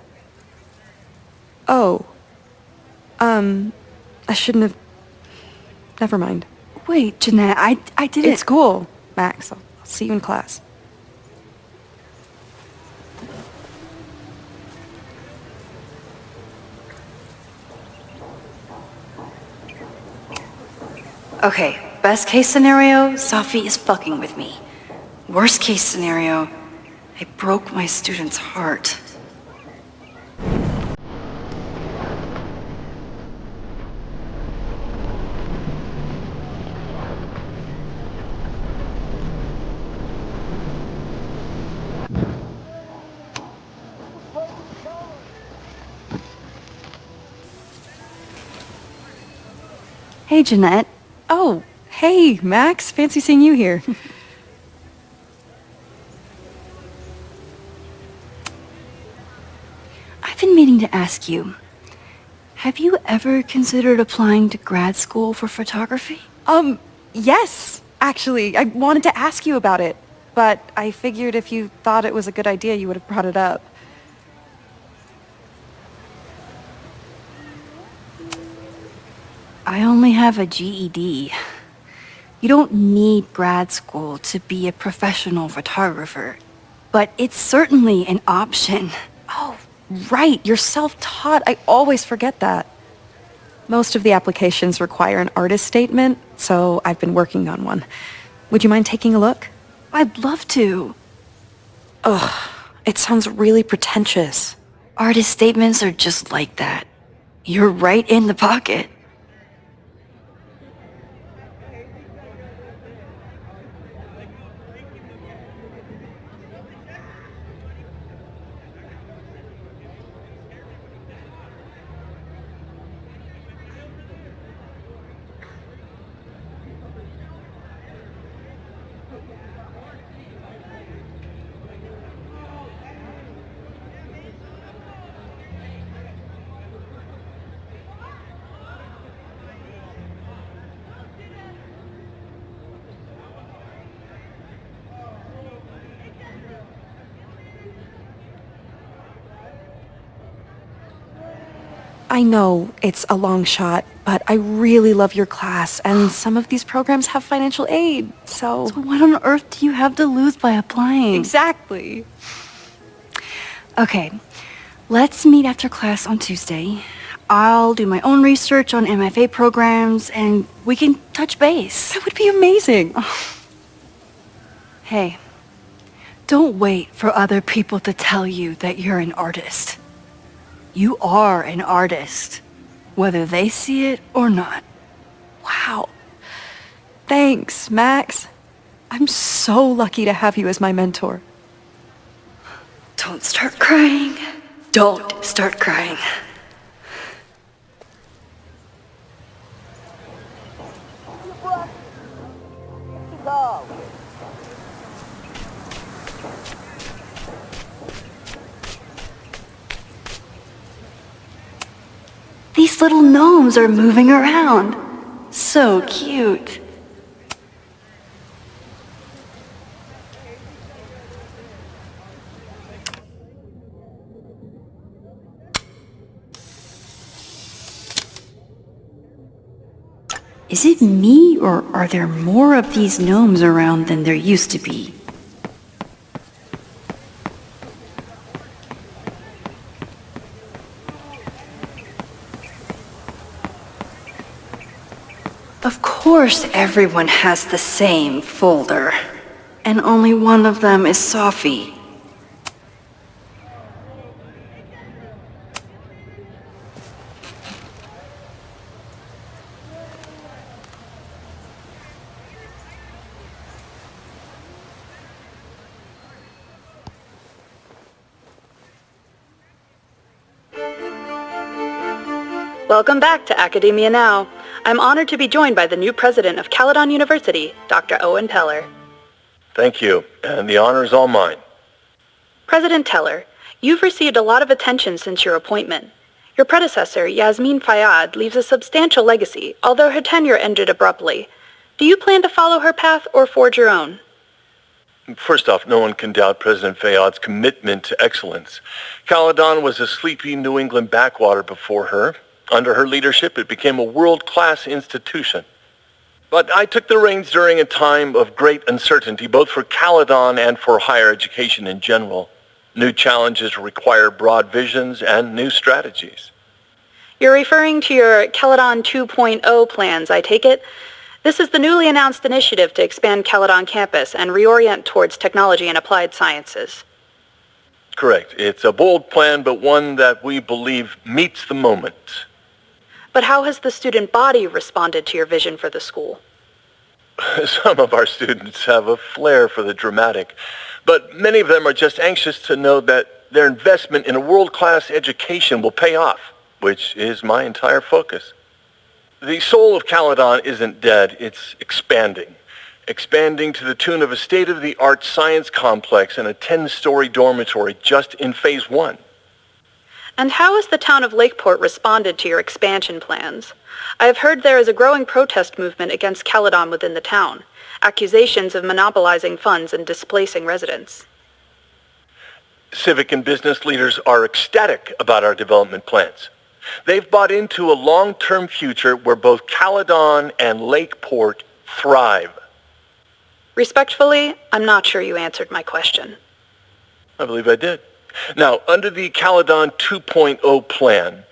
Oh. I shouldn't have... Never mind. Wait, Jeanette, I didn't... It's cool, Max. I'll see you in class. Okay, best case scenario, Sophie is fucking with me. Worst case scenario, I broke my student's heart. Hey, Jeanette. Oh, hey, Max. Fancy seeing you here. I've been meaning to ask you, have you ever considered applying to grad school for photography? Yes. Actually, I wanted to ask you about it, but I figured if you thought it was a good idea, you would have brought it up. I only have a GED. You don't need grad school to be a professional photographer, but it's certainly an option. Oh, right, you're self-taught. I always forget that. Most of the applications require an artist statement, so I've been working on one. Would you mind taking a look? I'd love to. Ugh, it sounds really pretentious. Artist statements are just like that. You're right in the pocket. I know it's a long shot, but I really love your class, and some of these programs have financial aid, so what on earth do you have to lose by applying? Exactly. Okay, let's meet after class on Tuesday. I'll do my own research on MFA programs, and we can touch base. That would be amazing. Hey, don't wait for other people to tell you that you're an artist. You are an artist, whether they see it or not. Wow. Thanks, Max. I'm so lucky to have you as my mentor. Don't start crying. Don't start crying. These little gnomes are moving around. So cute. Is it me, or are there more of these gnomes around than there used to be? Of course everyone has the same folder, and only one of them is Sophie. Welcome back to Academia Now. I'm honored to be joined by the new president of Caledon University, Dr. Owen Teller. Thank you, and the honor is all mine. President Teller, you've received a lot of attention since your appointment. Your predecessor, Yasmin Fayyad, leaves a substantial legacy, although her tenure ended abruptly. Do you plan to follow her path or forge your own? First off, no one can doubt President Fayyad's commitment to excellence. Caledon was a sleepy New England backwater before her. Under her leadership, it became a world-class institution. But I took the reins during a time of great uncertainty, both for Caledon and for higher education in general. New challenges require broad visions and new strategies. You're referring to your Caledon 2.0 plans, I take it? This is the newly announced initiative to expand Caledon campus and reorient towards technology and applied sciences. Correct. It's a bold plan, but one that we believe meets the moment. But how has the student body responded to your vision for the school? Some of our students have a flair for the dramatic, but many of them are just anxious to know that their investment in a world-class education will pay off, which is my entire focus. The soul of Caledon isn't dead, it's expanding. Expanding to the tune of a state-of-the-art science complex and a 10-story dormitory just in phase 1. And how has the town of Lakeport responded to your expansion plans? I have heard there is a growing protest movement against Caledon within the town. accusations of monopolizing funds and displacing residents. Civic and business leaders are ecstatic about our development plans. They've bought into a long-term future where both Caledon and Lakeport thrive. Respectfully, I'm not sure you answered my question. I believe I did. Now, under the Caledon 2.0 plan,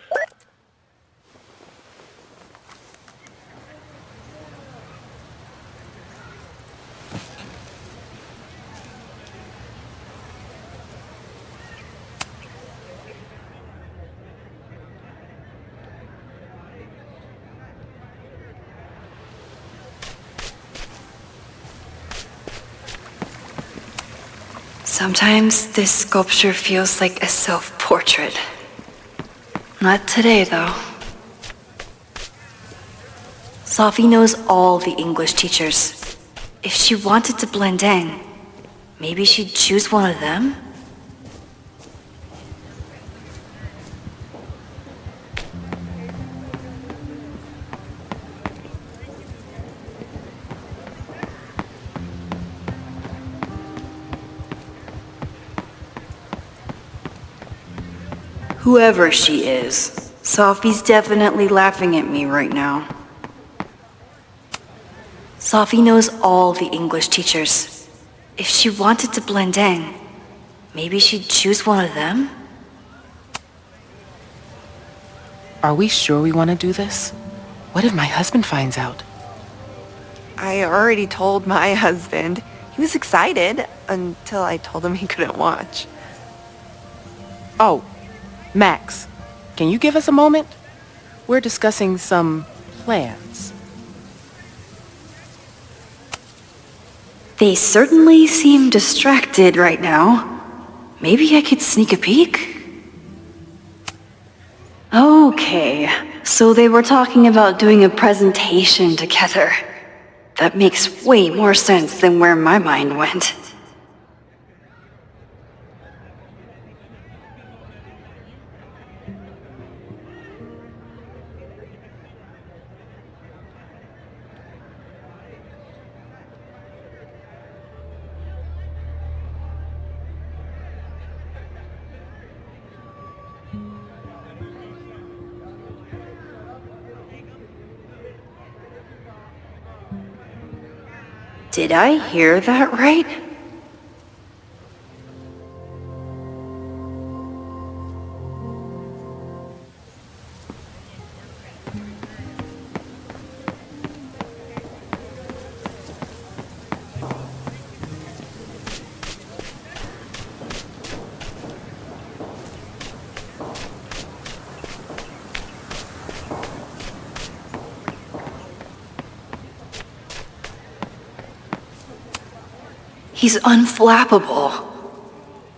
Sometimes this sculpture feels like a self-portrait. Not today, though. Sophie knows all the English teachers. If she wanted to blend in, maybe she'd choose one of them? Whoever she is, Sophie's definitely laughing at me right now. Sophie knows all the English teachers. If she wanted to blend in, maybe she'd choose one of them? Are we sure we want to do this? What if my husband finds out? I already told my husband. He was excited until I told him he couldn't watch. Oh, Max, can you give us a moment? We're discussing some plans. They certainly seem distracted right now. Maybe I could sneak a peek? Okay, so they were talking about doing a presentation together. That makes way more sense than where my mind went. Did I hear that right? He's unflappable.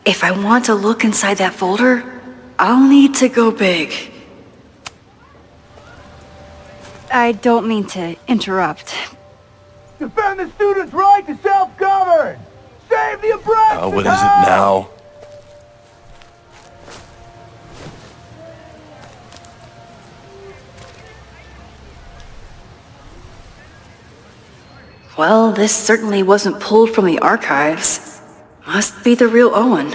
If I want to look inside that folder, I'll need to go big. I don't mean to interrupt. Defend the students' right to self-govern! Save the oppressed! what is it now? Well, this certainly wasn't pulled from the archives. Must be the real Owen.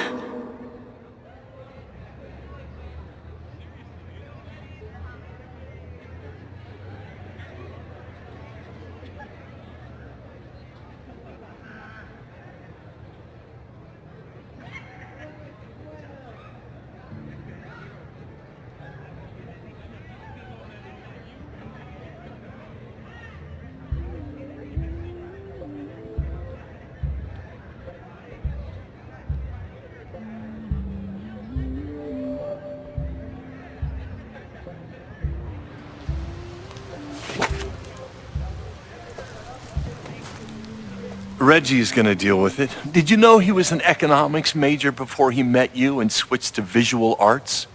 Reggie's gonna deal with it. Did you know he was an economics major before he met you and switched to visual arts?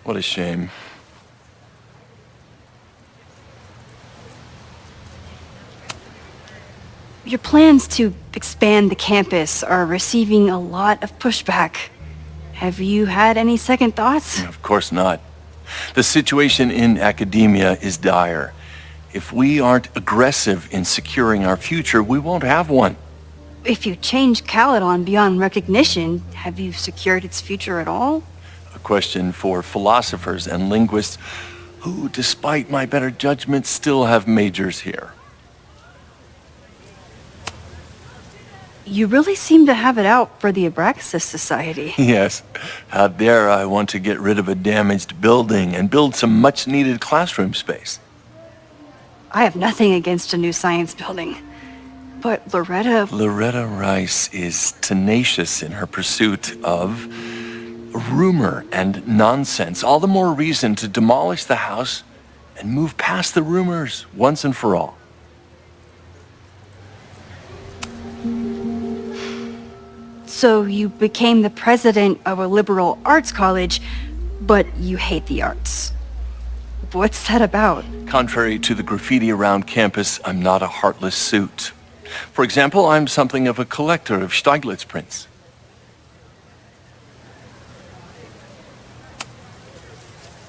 What a shame. Your plans to expand the campus are receiving a lot of pushback. Have you had any second thoughts? Of course not. The situation in academia is dire. If we aren't aggressive in securing our future, we won't have one. If you change Caledon beyond recognition, have you secured its future at all? A question for philosophers and linguists who, despite my better judgment, still have majors here. You really seem to have it out for the Abraxas Society. Yes. Out there, I want to get rid of a damaged building and build some much-needed classroom space. I have nothing against a new science building. But Loretta Rice is tenacious in her pursuit of rumor and nonsense. All the more reason to demolish the house and move past the rumors once and for all. So you became the president of a liberal arts college, but you hate the arts. What's that about? Contrary to the graffiti around campus, I'm not a heartless suit. For example, I'm something of a collector of Stieglitz prints.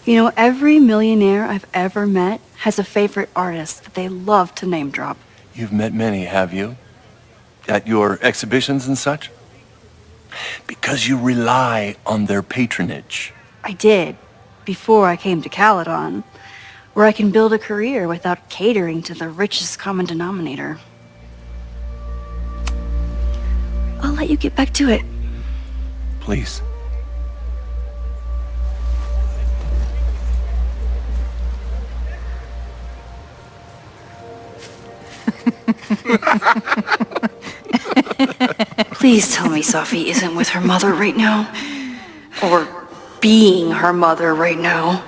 You know, every millionaire I've ever met has a favorite artist that they love to name drop. You've met many, have you? At your exhibitions and such? Because you rely on their patronage. I did, before I came to Caledon, where I can build a career without catering to the richest common denominator. I'll let you get back to it. Please. Please tell me Sophie isn't with her mother right now. Or being her mother right now.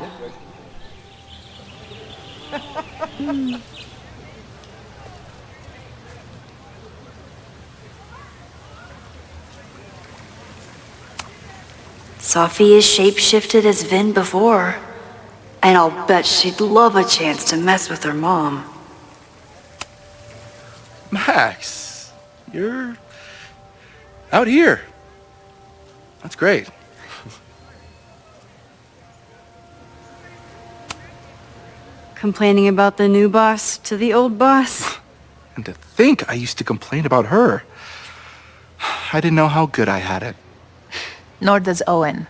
Sophie is shapeshifted as Vin before. And I'll bet she'd love a chance to mess with her mom. Max, you're out here. That's great. Complaining about the new boss to the old boss? And to think I used to complain about her. I didn't know how good I had it. Nor does Owen.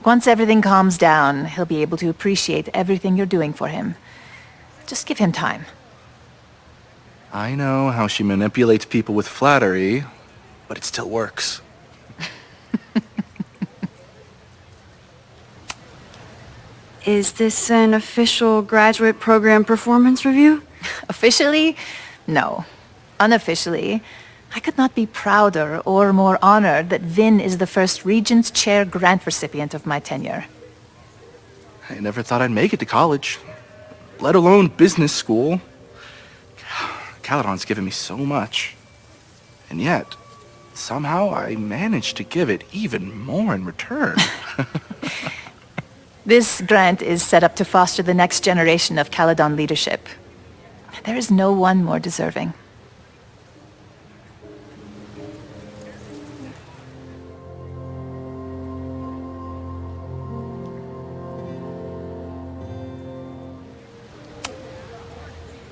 Once everything calms down, he'll be able to appreciate everything you're doing for him. Just give him time. I know how she manipulates people with flattery, but it still works. Is this an official graduate program performance review? Officially? No. Unofficially, I could not be prouder or more honored that Vin is the first Regents Chair grant recipient of my tenure. I never thought I'd make it to college, let alone business school. Caledon's given me so much. And yet, somehow I managed to give it even more in return. This grant is set up to foster the next generation of Caledon leadership. There is no one more deserving.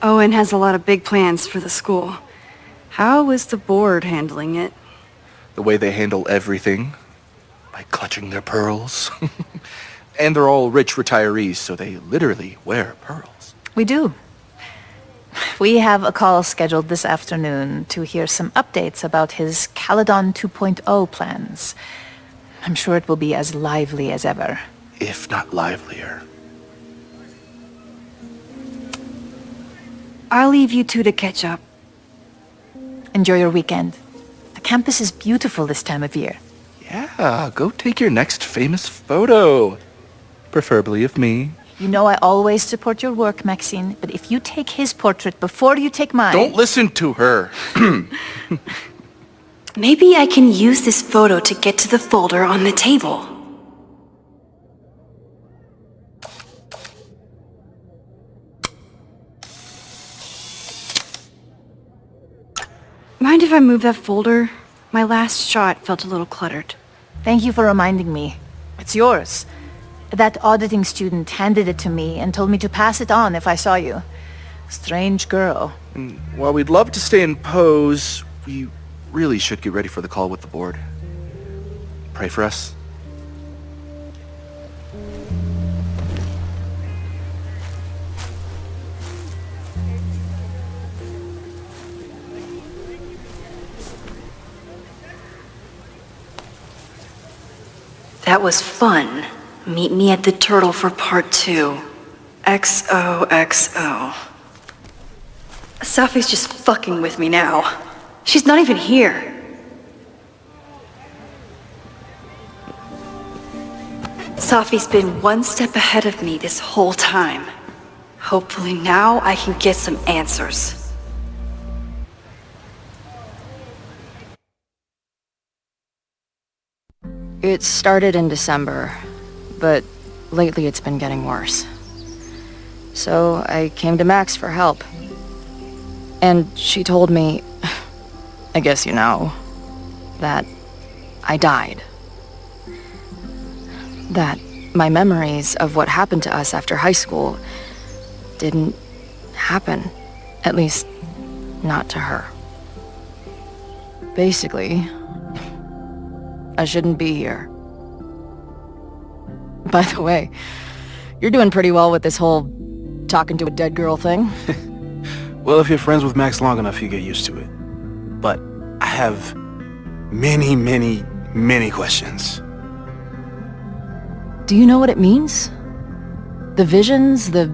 Owen has a lot of big plans for the school. How is the board handling it? The way they handle everything, by clutching their pearls. And they're all rich retirees, so they literally wear pearls. We do. We have a call scheduled this afternoon to hear some updates about his Caledon 2.0 plans. I'm sure it will be as lively as ever. If not livelier. I'll leave you two to catch up. Enjoy your weekend. The campus is beautiful this time of year. Yeah, go take your next famous photo. Preferably of me. You know I always support your work, Maxine, but if you take his portrait before you take mine... Don't listen to her. Maybe I can use this photo to get to the folder on the table. Mind if I move that folder? My last shot felt a little cluttered. Thank you for reminding me. It's yours. That auditing student handed it to me and told me to pass it on if I saw you. Strange girl. And while we'd love to stay in pose, we really should get ready for the call with the board. Pray for us. That was fun. Meet me at the Turtle for part 2. XOXO. Safi's just fucking with me now. She's not even here. Safi's been one step ahead of me this whole time. Hopefully now I can get some answers. It started in December, but lately it's been getting worse. So I came to Max for help. And she told me, I guess you know, that I died. That my memories of what happened to us after high school didn't happen. At least, not to her. Basically, I shouldn't be here. By the way, you're doing pretty well with this whole talking to a dead girl thing. Well, if you're friends with Max long enough, you get used to it. But I have many, many, many questions. Do you know what it means? The visions, the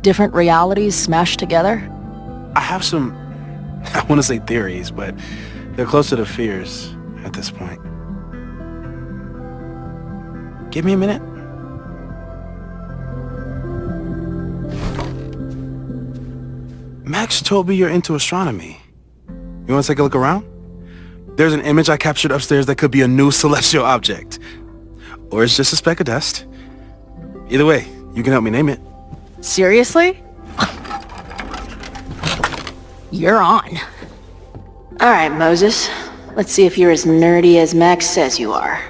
different realities smashed together? I have some, I want to say theories, but they're closer to fears at this point. Give me a minute. Max told me you're into astronomy. You want to take a look around? There's an image I captured upstairs that could be a new celestial object. Or it's just a speck of dust. Either way, you can help me name it. Seriously? You're on. All right, Moses. Let's see if you're as nerdy as Max says you are.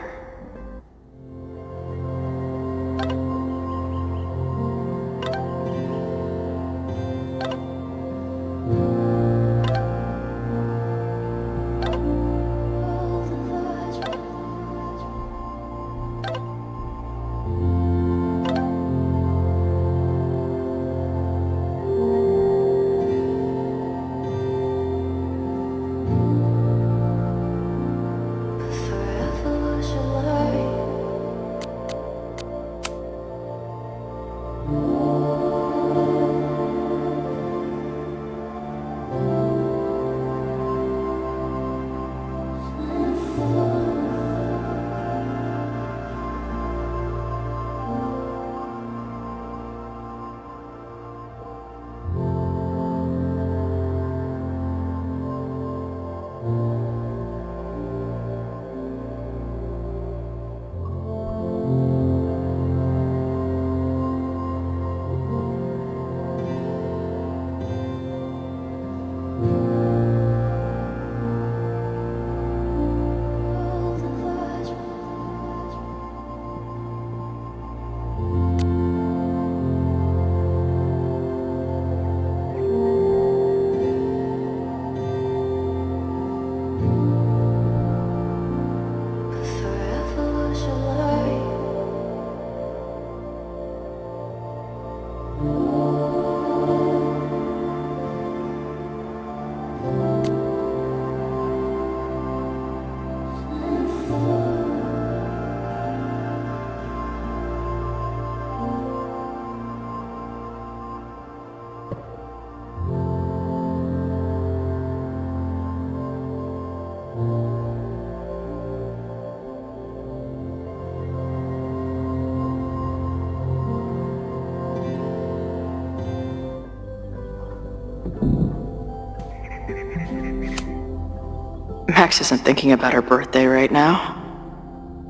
Max isn't thinking about her birthday right now.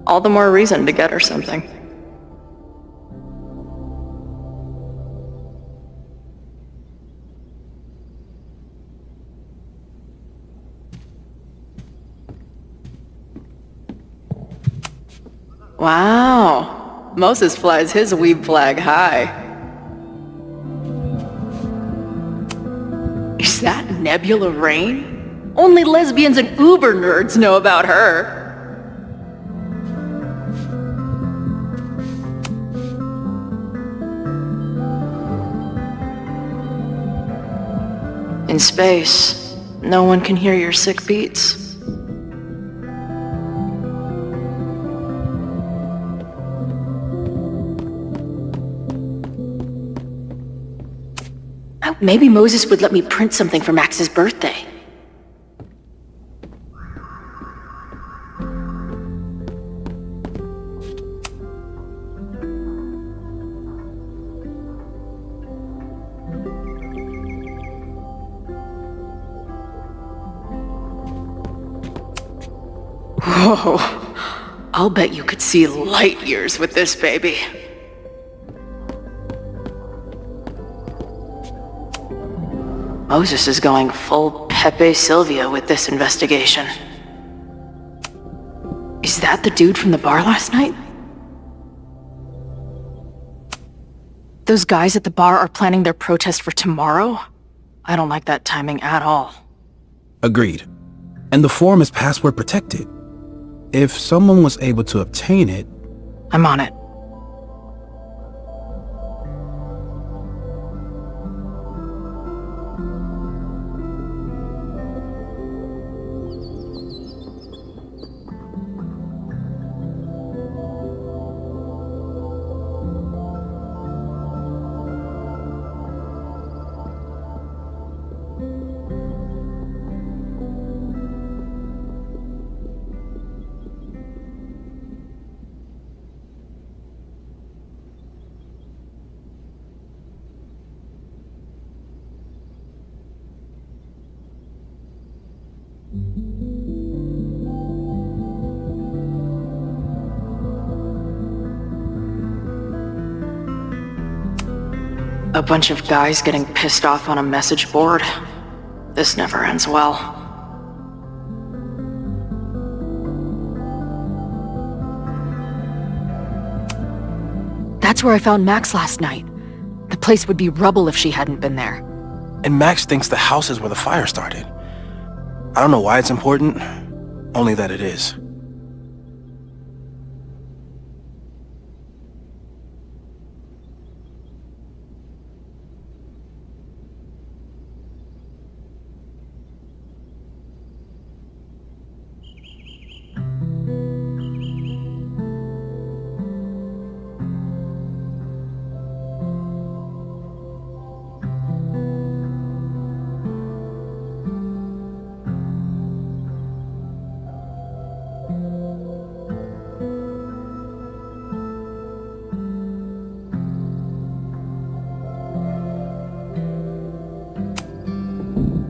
All the more reason to get her something. Wow. Moses flies his weeb flag high. Is that Nebula Rain? Only lesbians and uber nerds know about her. In space, no one can hear your sick beats. Maybe Moses would let me print something for Max's birthday. Whoa, I'll bet you could see light years with this baby. Moses is going full Pepe Silvia with this investigation. Is that the dude from the bar last night? Those guys at the bar are planning their protest for tomorrow? I don't like that timing at all. Agreed. And the form is password protected. If someone was able to obtain it... I'm on it. A bunch of guys getting pissed off on a message board. This never ends well. That's where I found Max last night. The place would be rubble if she hadn't been there. And Max thinks the house is where the fire started. I don't know why it's important, only that it is.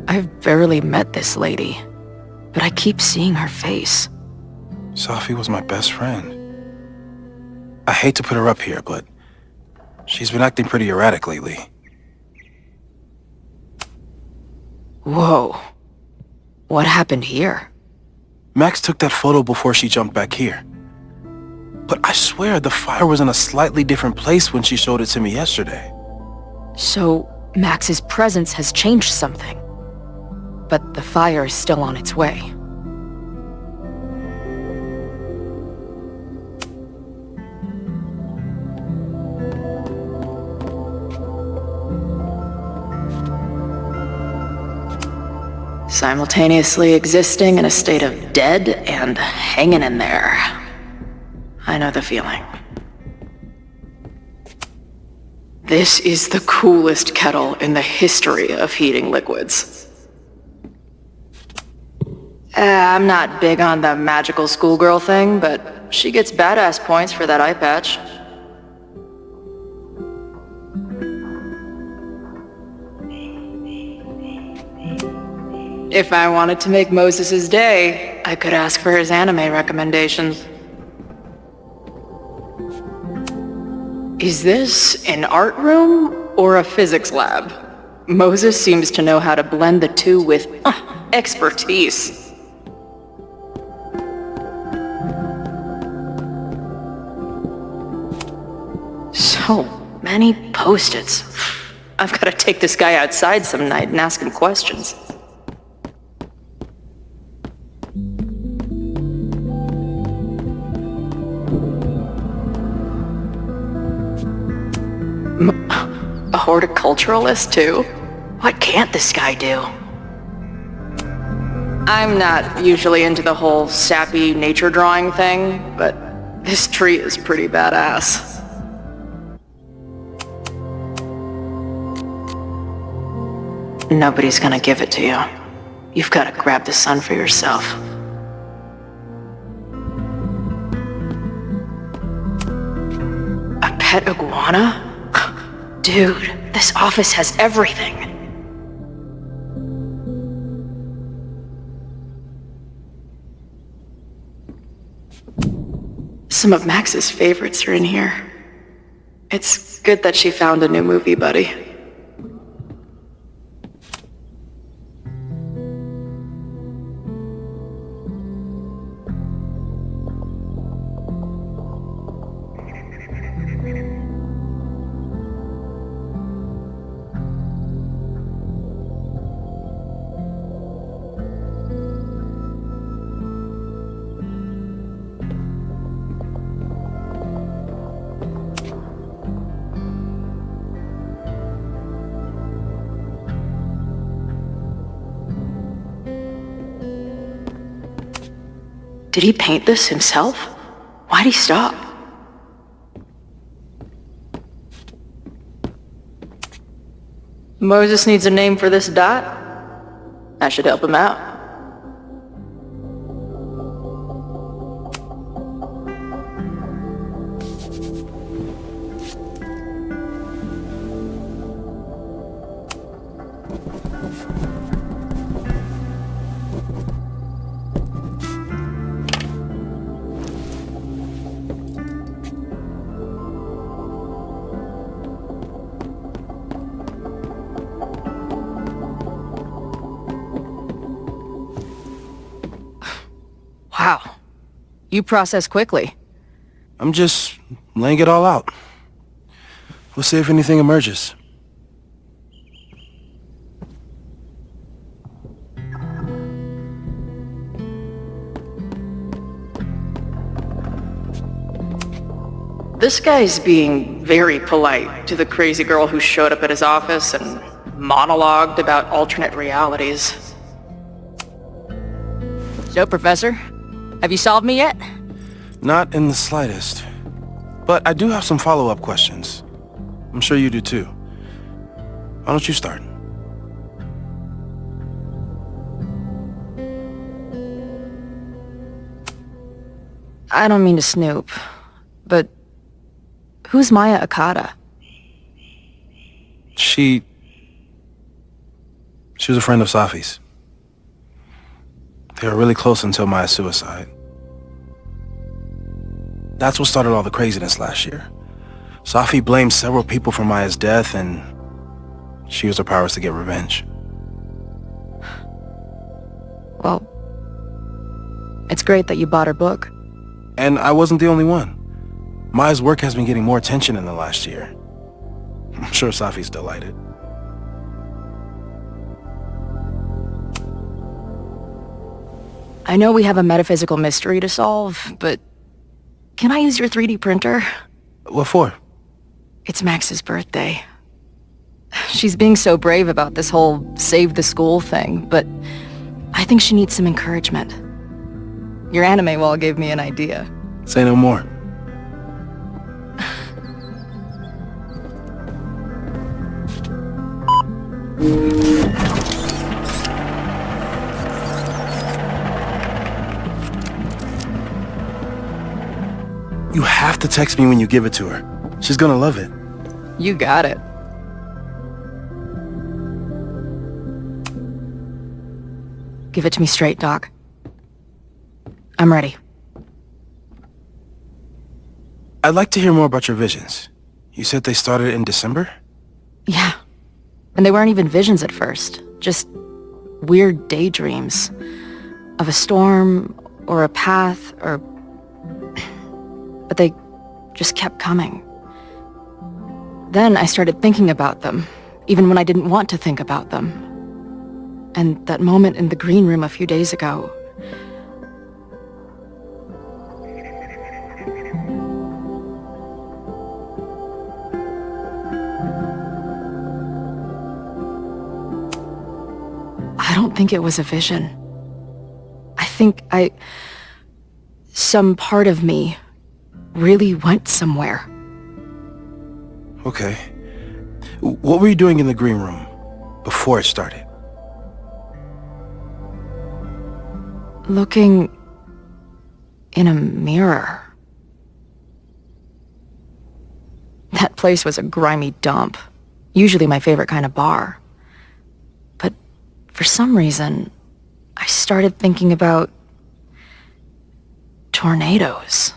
I've barely met this lady, but I keep seeing her face. Sophie was my best friend. I hate to put her up here, but she's been acting pretty erratic lately. Whoa. What happened here? Max took that photo before she jumped back here. But I swear the fire was in a slightly different place when she showed it to me yesterday. So, Max's presence has changed something. But the fire is still on its way. Simultaneously existing in a state of dead and hanging in there. I know the feeling. This is the coolest kettle in the history of heating liquids. I'm not big on the magical schoolgirl thing, but she gets badass points for that eye patch. If I wanted to make Moses' day, I could ask for his anime recommendations. Is this an art room or a physics lab? Moses seems to know how to blend the two with expertise. So many post-its. I've got to take this guy outside some night and ask him questions. A horticulturalist, too? What can't this guy do? I'm not usually into the whole sappy nature drawing thing, but this tree is pretty badass. Nobody's gonna give it to you. You've got to grab the sun for yourself. A pet iguana? Dude, this office has everything. Some of Max's favorites are in here. It's good that she found a new movie buddy. Did he paint this himself? Why'd he stop? Moses needs a name for this dot. I should help him out. Wow. You process quickly. I'm just laying it all out. We'll see if anything emerges. This guy's being very polite to the crazy girl who showed up at his office and monologued about alternate realities. So, Professor, have you solved me yet? Not in the slightest. But I do have some follow-up questions. I'm sure you do too. Why don't you start? I don't mean to snoop, but who's Maya Akata? She was a friend of Safi's. They were really close until Maya's suicide. That's what started all the craziness last year. Safi blamed several people for Maya's death, and she used her powers to get revenge. Well, it's great that you bought her book. And I wasn't the only one. Maya's work has been getting more attention in the last year. I'm sure Safi's delighted. I know we have a metaphysical mystery to solve, but can I use your 3D printer? What for? It's Max's birthday. She's being so brave about this whole save the school thing, but I think she needs some encouragement. Your anime wall gave me an idea. Say no more. You have to text me when you give it to her. She's gonna love it. You got it. Give it to me straight, Doc. I'm ready. I'd like to hear more about your visions. You said they started in December? Yeah. And they weren't even visions at first. Just weird daydreams. Of a storm, or a path, or... But they just kept coming. Then I started thinking about them, even when I didn't want to think about them. And that moment in the green room a few days ago... I don't think it was a vision. I think some part of me really went somewhere. Okay. What were you doing in the green room before it started? Looking in a mirror. That place was a grimy dump. Usually my favorite kind of bar. But for some reason, I started thinking about tornadoes.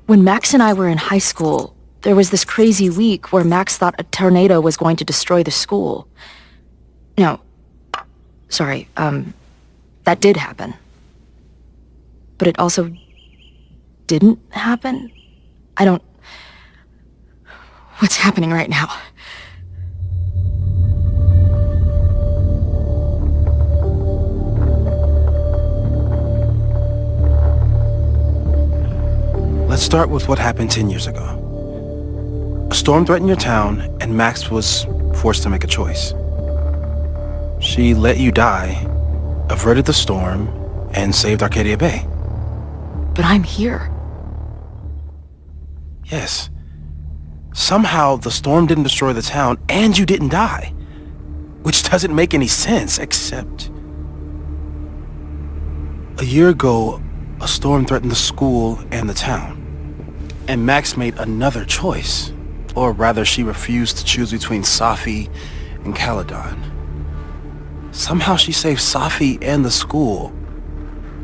When Max and I were in high school, there was this crazy week where Max thought a tornado was going to destroy the school. No, sorry, that did happen. But it also didn't happen? What's happening right now? Let's start with what happened 10 years ago. A storm threatened your town, and Max was forced to make a choice. She let you die, averted the storm, and saved Arcadia Bay. But I'm here. Yes. Somehow, the storm didn't destroy the town, and you didn't die. Which doesn't make any sense, except... A year ago, a storm threatened the school and the town. And Max made another choice. Or rather, she refused to choose between Safi and Caledon. Somehow she saved Safi and the school.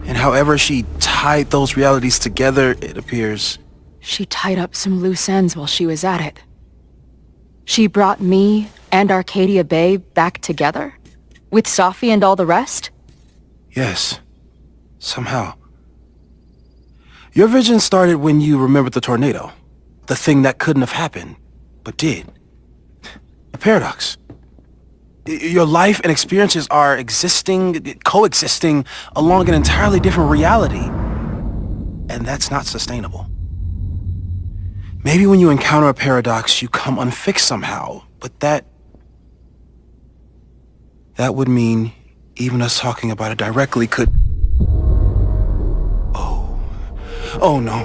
And however she tied those realities together, it appears... She tied up some loose ends while she was at it. She brought me and Arcadia Bay back together? With Safi and all the rest? Yes. Somehow. Your vision started when you remembered the tornado. The thing that couldn't have happened, but did. A paradox. Your life and experiences are coexisting along an entirely different reality. And that's not sustainable. Maybe when you encounter a paradox, you come unfixed somehow, but that would mean even us talking about it directly could... Oh no.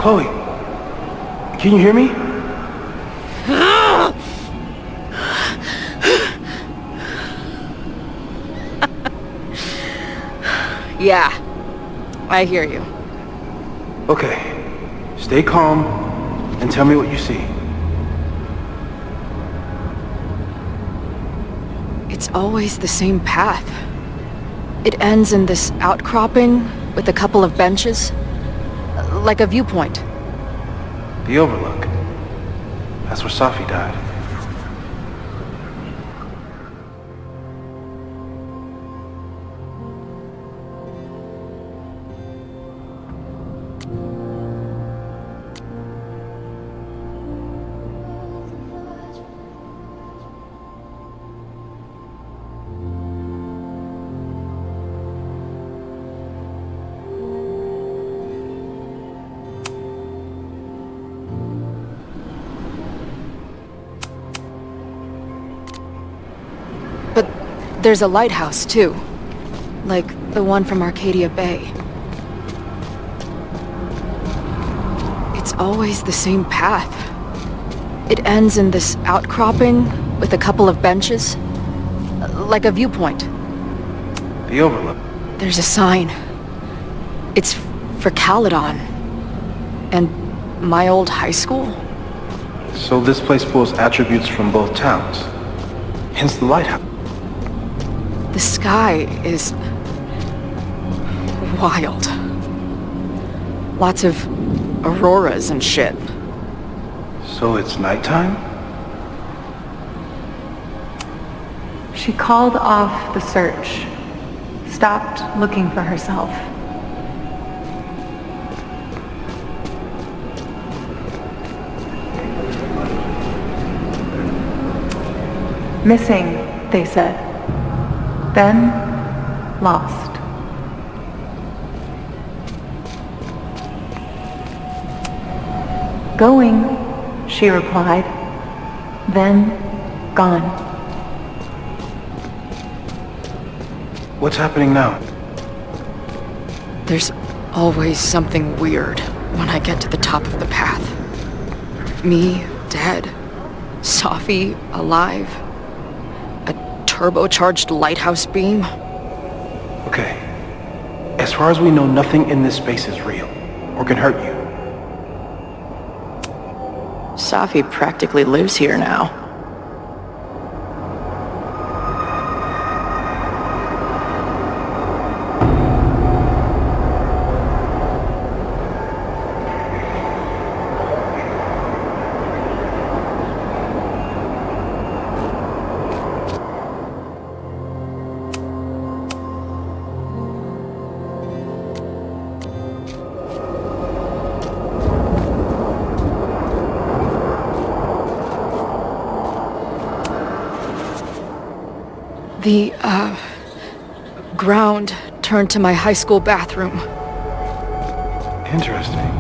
Chloe, can you hear me? Yeah, I hear you. Okay, stay calm and tell me what you see. It's always the same path. It ends in this outcropping with a couple of benches, like a viewpoint. The overlook. That's where Safi died. There's a lighthouse, too. Like the one from Arcadia Bay. It's always the same path. It ends in this outcropping with a couple of benches, like a viewpoint. The overlook. There's a sign. It's for Caledon. And my old high school. So this place pulls attributes from both towns. Hence the lighthouse. The sky is... wild. Lots of auroras and shit. So it's nighttime? She called off the search, stopped looking for herself. Missing, they said. Then, lost. Going, she replied. Then, gone. What's happening now? There's always something weird when I get to the top of the path. Me, dead. Safi, alive. A turbocharged lighthouse beam. Okay. As far as we know, nothing in this space is real, or can hurt you. Safi practically lives here now. The, ground turned to my high school bathroom. Interesting.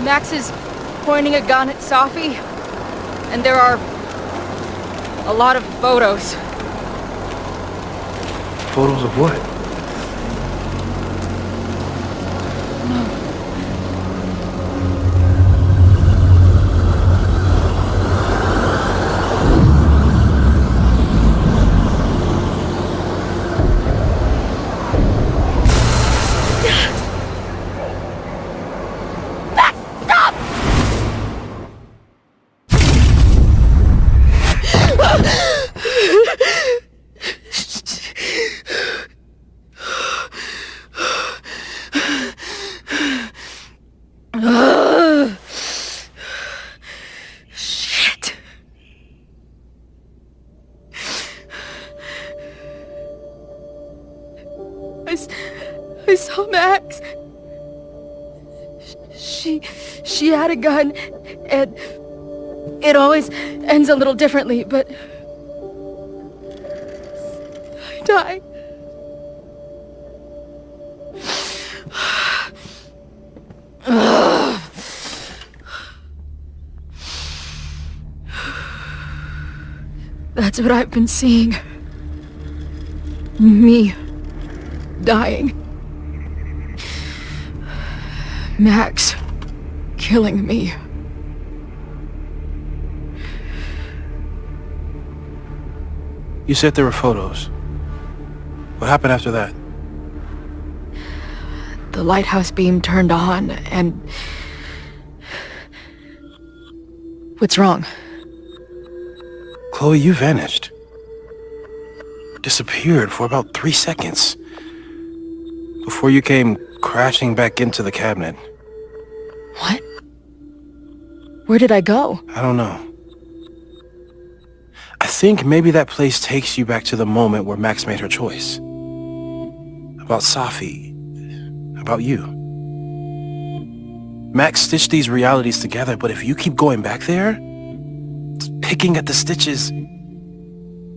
Max is pointing a gun at Safi, and there are a lot of photos. Photos of what? Shit. I saw Max. She had a gun, and it always ends a little differently, but I died. That's what I've been seeing. Me dying. Max killing me. You said there were photos. What happened after that? The lighthouse beam turned on, and... What's wrong? Chloe, you vanished. Disappeared for about 3 seconds. Before you came crashing back into the cabinet. What? Where did I go? I don't know. I think maybe that place takes you back to the moment where Max made her choice. About Safi. About you. Max stitched these realities together, but if you keep going back there, picking at the stitches,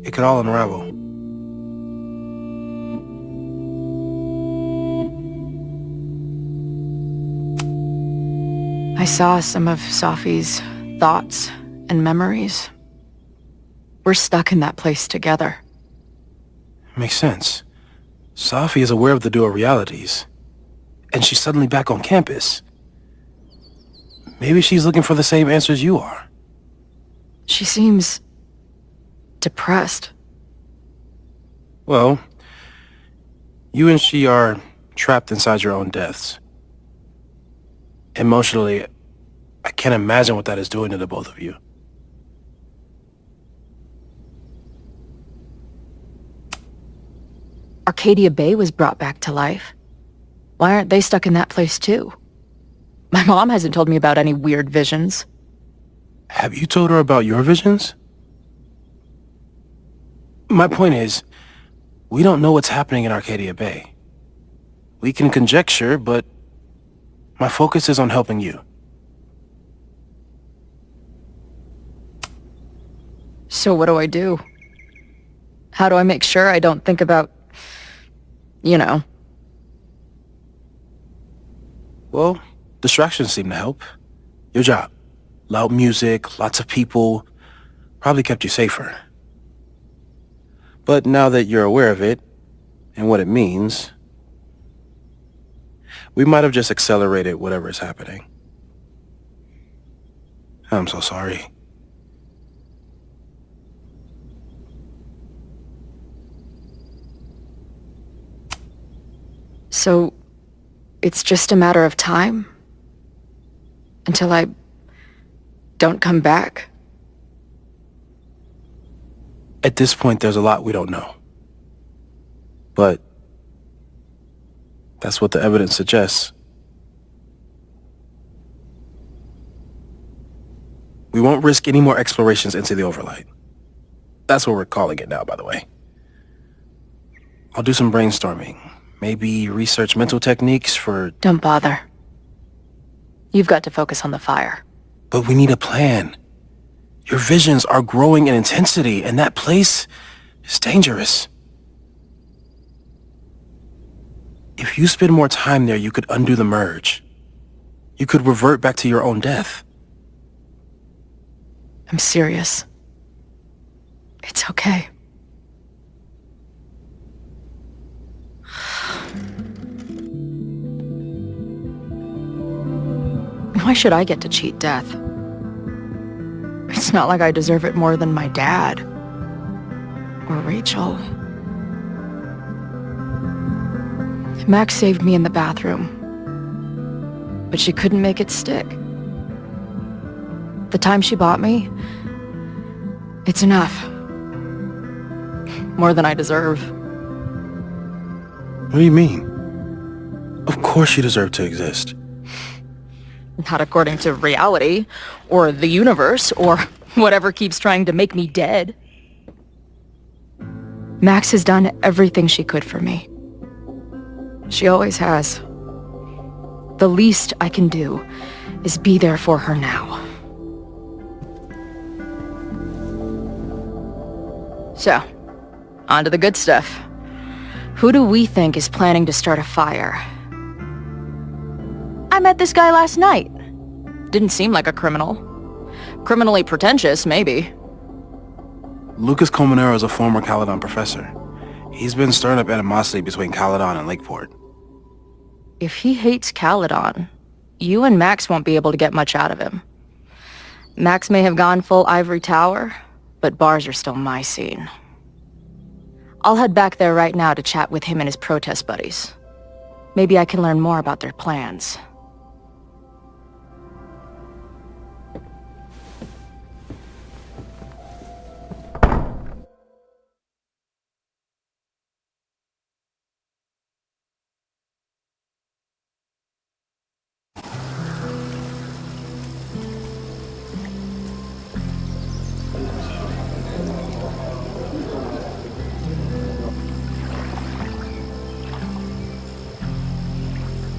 it could all unravel. I saw some of Safi's thoughts and memories. We're stuck in that place together. Makes sense. Safi is aware of the dual realities, and she's suddenly back on campus. Maybe she's looking for the same answers you are. She seems depressed. Well, you and she are trapped inside your own deaths. Emotionally, I can't imagine what that is doing to the both of you. Arcadia Bay was brought back to life. Why aren't they stuck in that place too? My mom hasn't told me about any weird visions. Have you told her about your visions? My point is, we don't know what's happening in Arcadia Bay. We can conjecture, but my focus is on helping you. So what do I do? How do I make sure I don't think about, you know? Well, distractions seem to help. Your job. Loud music, lots of people, probably kept you safer. But now that you're aware of it, and what it means, we might have just accelerated whatever is happening. I'm so sorry. So, it's just a matter of time? Until I don't come back? At this point, there's a lot we don't know. But that's what the evidence suggests. We won't risk any more explorations into the overlight. That's what we're calling it now, by the way. I'll do some brainstorming. Maybe research mental techniques for... Don't bother. You've got to focus on the fire. But we need a plan. Your visions are growing in intensity, and that place is dangerous. If you spend more time there, you could undo the merge. You could revert back to your own death. I'm serious. It's okay. Why should I get to cheat death? It's not like I deserve it more than my dad. Or Rachel. Max saved me in the bathroom. But she couldn't make it stick. The time she bought me, it's enough. More than I deserve. What do you mean? Of course you deserve to exist. Not according to reality, or the universe, or whatever keeps trying to make me dead. Max has done everything she could for me. She always has. The least I can do is be there for her now. So, on to the good stuff. Who do we think is planning to start a fire? I met this guy last night. Didn't seem like a criminal. Criminally pretentious, maybe. Lucas Colmenero is a former Caledon professor. He's been stirring up animosity between Caledon and Lakeport. If he hates Caledon, you and Max won't be able to get much out of him. Max may have gone full ivory tower, but bars are still my scene. I'll head back there right now to chat with him and his protest buddies. Maybe I can learn more about their plans.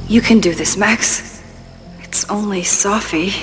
You can do this, Max. It's only Sophie.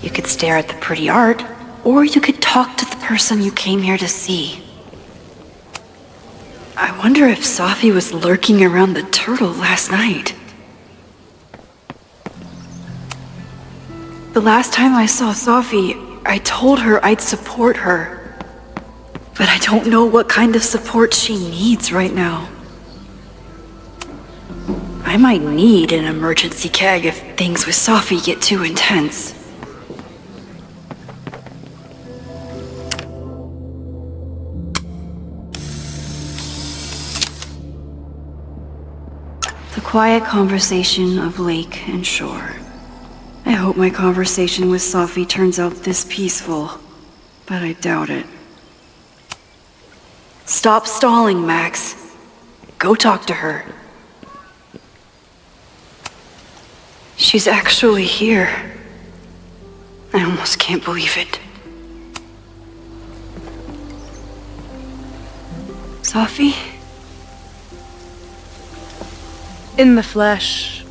You could stare at the pretty art, or you could talk to the person you came here to see. I wonder if Safi was lurking around the turtle last night. The last time I saw Safi, I told her I'd support her. But I don't know what kind of support she needs right now. I might need an emergency keg if things with Safi get too intense. The quiet conversation of lake and shore. I hope my conversation with Safi turns out this peaceful, but I doubt it. Stop stalling, Max. Go talk to her. She's actually here. I almost can't believe it. Safi? In the flesh.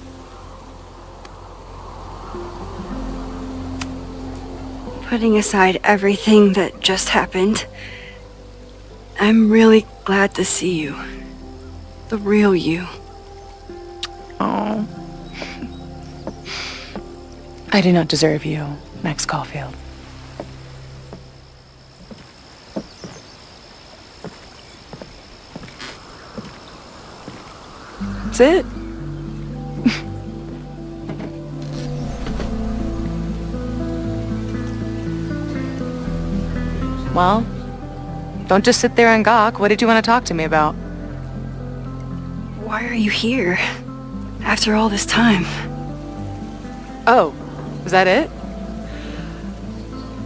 Putting aside everything that just happened, I'm really glad to see you. The real you. Oh. I do not deserve you, Max Caulfield. That's it. Well, don't just sit there and gawk. What did you want to talk to me about? Why are you here? After all this time? Oh, was that it?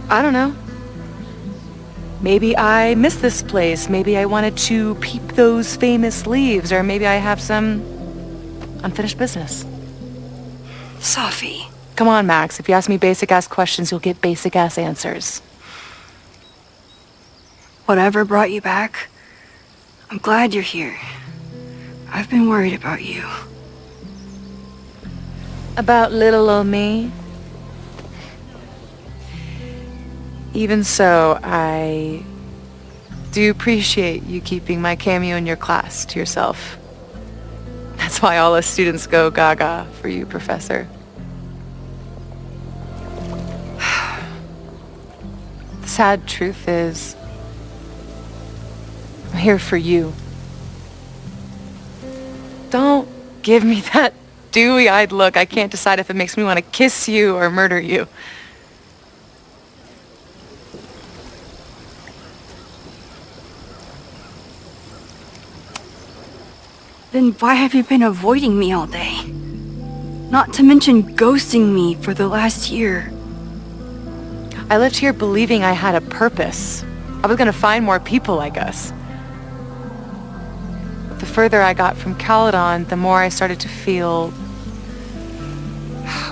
I don't know. Maybe I miss this place. Maybe I wanted to peep those famous leaves. Or maybe I have some unfinished business. Safi. Come on, Max. If you ask me basic-ass questions, you'll get basic-ass answers. Whatever brought you back, I'm glad you're here. I've been worried about you. About little old me? Even so, I do appreciate you keeping my cameo in your class to yourself. That's why all us students go gaga for you, Professor. The sad truth is, I'm here for you. Don't give me that dewy-eyed look. I can't decide if it makes me want to kiss you or murder you. Then why have you been avoiding me all day? Not to mention ghosting me for the last year. I left here believing I had a purpose. I was gonna find more people like us. But the further I got from Caledon, the more I started to feel...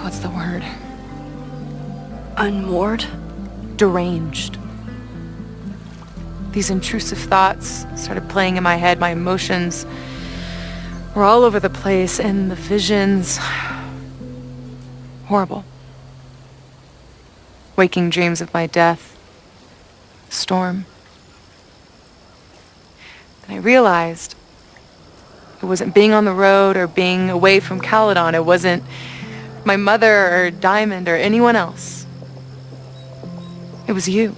what's the word? Unmoored? Deranged. These intrusive thoughts started playing in my head. My emotions were all over the place, and the visions... horrible. Waking dreams of my death. Storm. And I realized it wasn't being on the road or being away from Caledon. It wasn't my mother or Diamond or anyone else. It was you.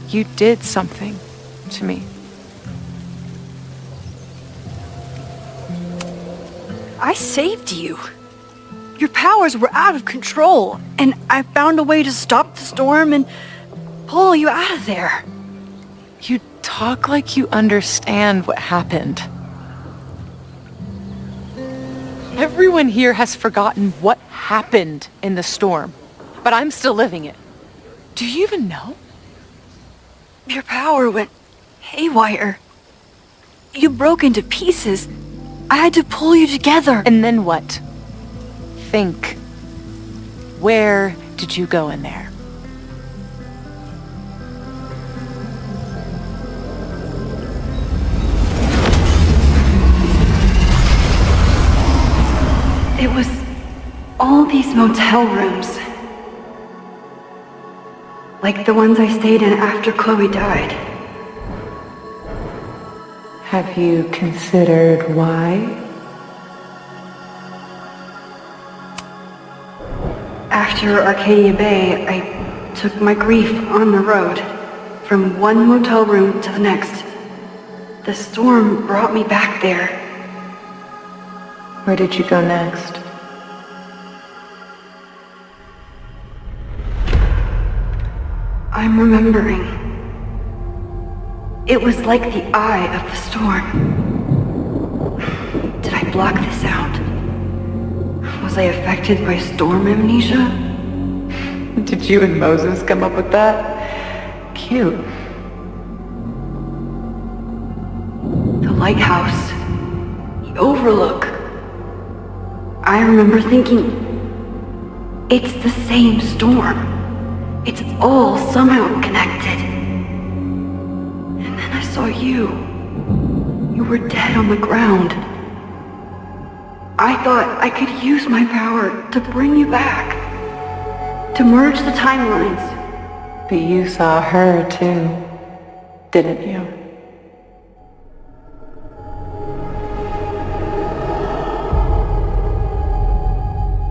You did something to me. I saved you. Your powers were out of control, and I found a way to stop the storm and pull you out of there. You talk like you understand what happened. Everyone here has forgotten what happened in the storm, but I'm still living it. Do you even know? Your power went haywire. You broke into pieces. I had to pull you together. And then what? Think. Where did you go in there? It was all these motel rooms. Like the ones I stayed in after Chloe died. Have you considered why? After Arcadia Bay, I took my grief on the road, from one motel room to the next. The storm brought me back there. Where did you go next? I'm remembering. It was like the eye of the storm. Did I block this out? Was I affected by storm amnesia? Did you and Moses come up with that? Cute. The lighthouse. The overlook. I remember thinking, it's the same storm. It's all somehow connected. And then I saw you. You were dead on the ground. I thought I could use my power to bring you back. To merge the timelines. But you saw her too, didn't you?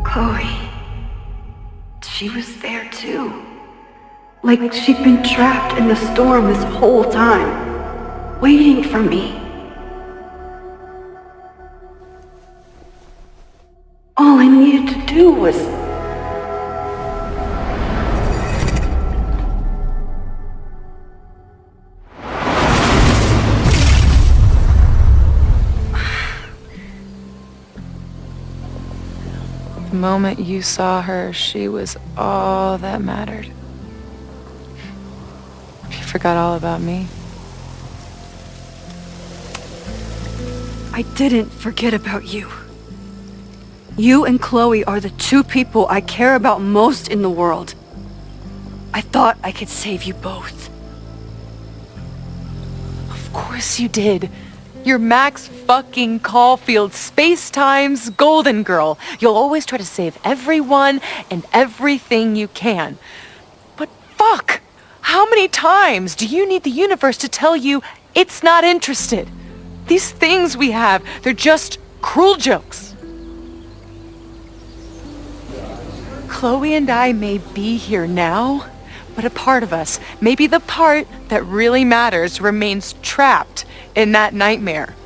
Chloe. She was there too. Like she'd been trapped in the storm this whole time, waiting for me. All I needed to do was... The moment you saw her, she was all that mattered. You forgot all about me. I didn't forget about you. You and Chloe are the two people I care about most in the world. I thought I could save you both. Of course you did. You're Max fucking Caulfield, Space-Time's golden girl. You'll always try to save everyone and everything you can. But fuck! How many times do you need the universe to tell you it's not interested? These things we have, they're just cruel jokes. Chloe and I may be here now, but a part of us, maybe the part that really matters, remains trapped in that nightmare.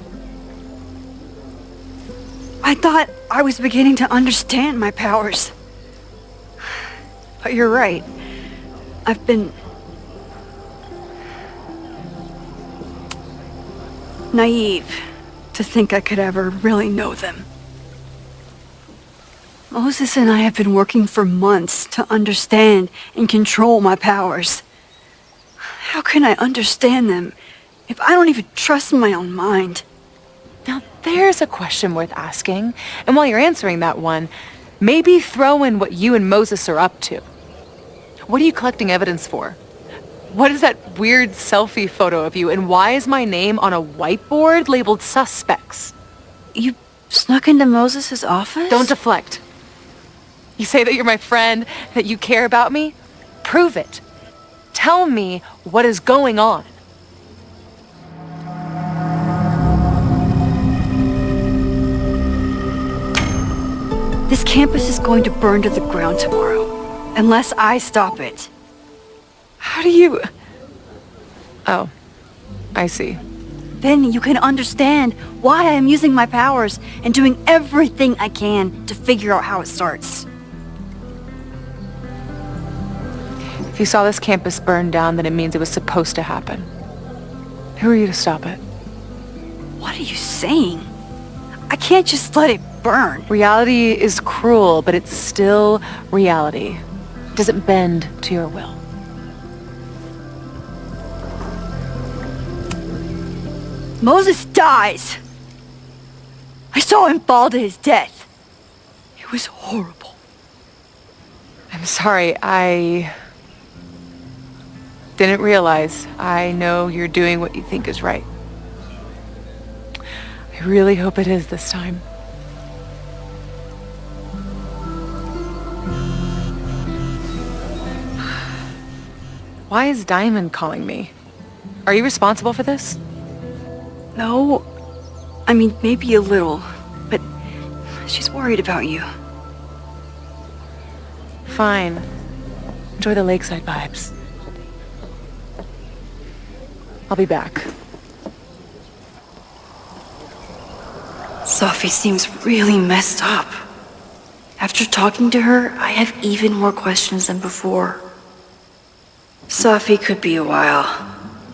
I thought I was beginning to understand my powers. But you're right. I've been... naive to think I could ever really know them. Moses and I have been working for months to understand and control my powers. How can I understand them if I don't even trust my own mind? Now there's a question worth asking, and while you're answering that one, maybe throw in what you and Moses are up to. What are you collecting evidence for? What is that weird selfie photo of you, and why is my name on a whiteboard labeled suspects? You snuck into Moses' office? Don't deflect. You say that you're my friend, that you care about me? Prove it. Tell me what is going on. This campus is going to burn to the ground tomorrow, unless I stop it. How do you... Oh, I see. Then you can understand why I am using my powers and doing everything I can to figure out how it starts. If you saw this campus burn down, then it means it was supposed to happen. Who are you to stop it? What are you saying? I can't just let it burn. Reality is cruel, but it's still reality. It doesn't bend to your will. Moses dies. I saw him fall to his death. It was horrible. I'm sorry, I didn't realize. I know you're doing what you think is right. I really hope it is this time. Why is Diamond calling me? Are you responsible for this? No. I mean, maybe a little, but she's worried about you. Fine. Enjoy the lakeside vibes. I'll be back. Sophie seems really messed up. After talking to her, I have even more questions than before. Sophie could be a while.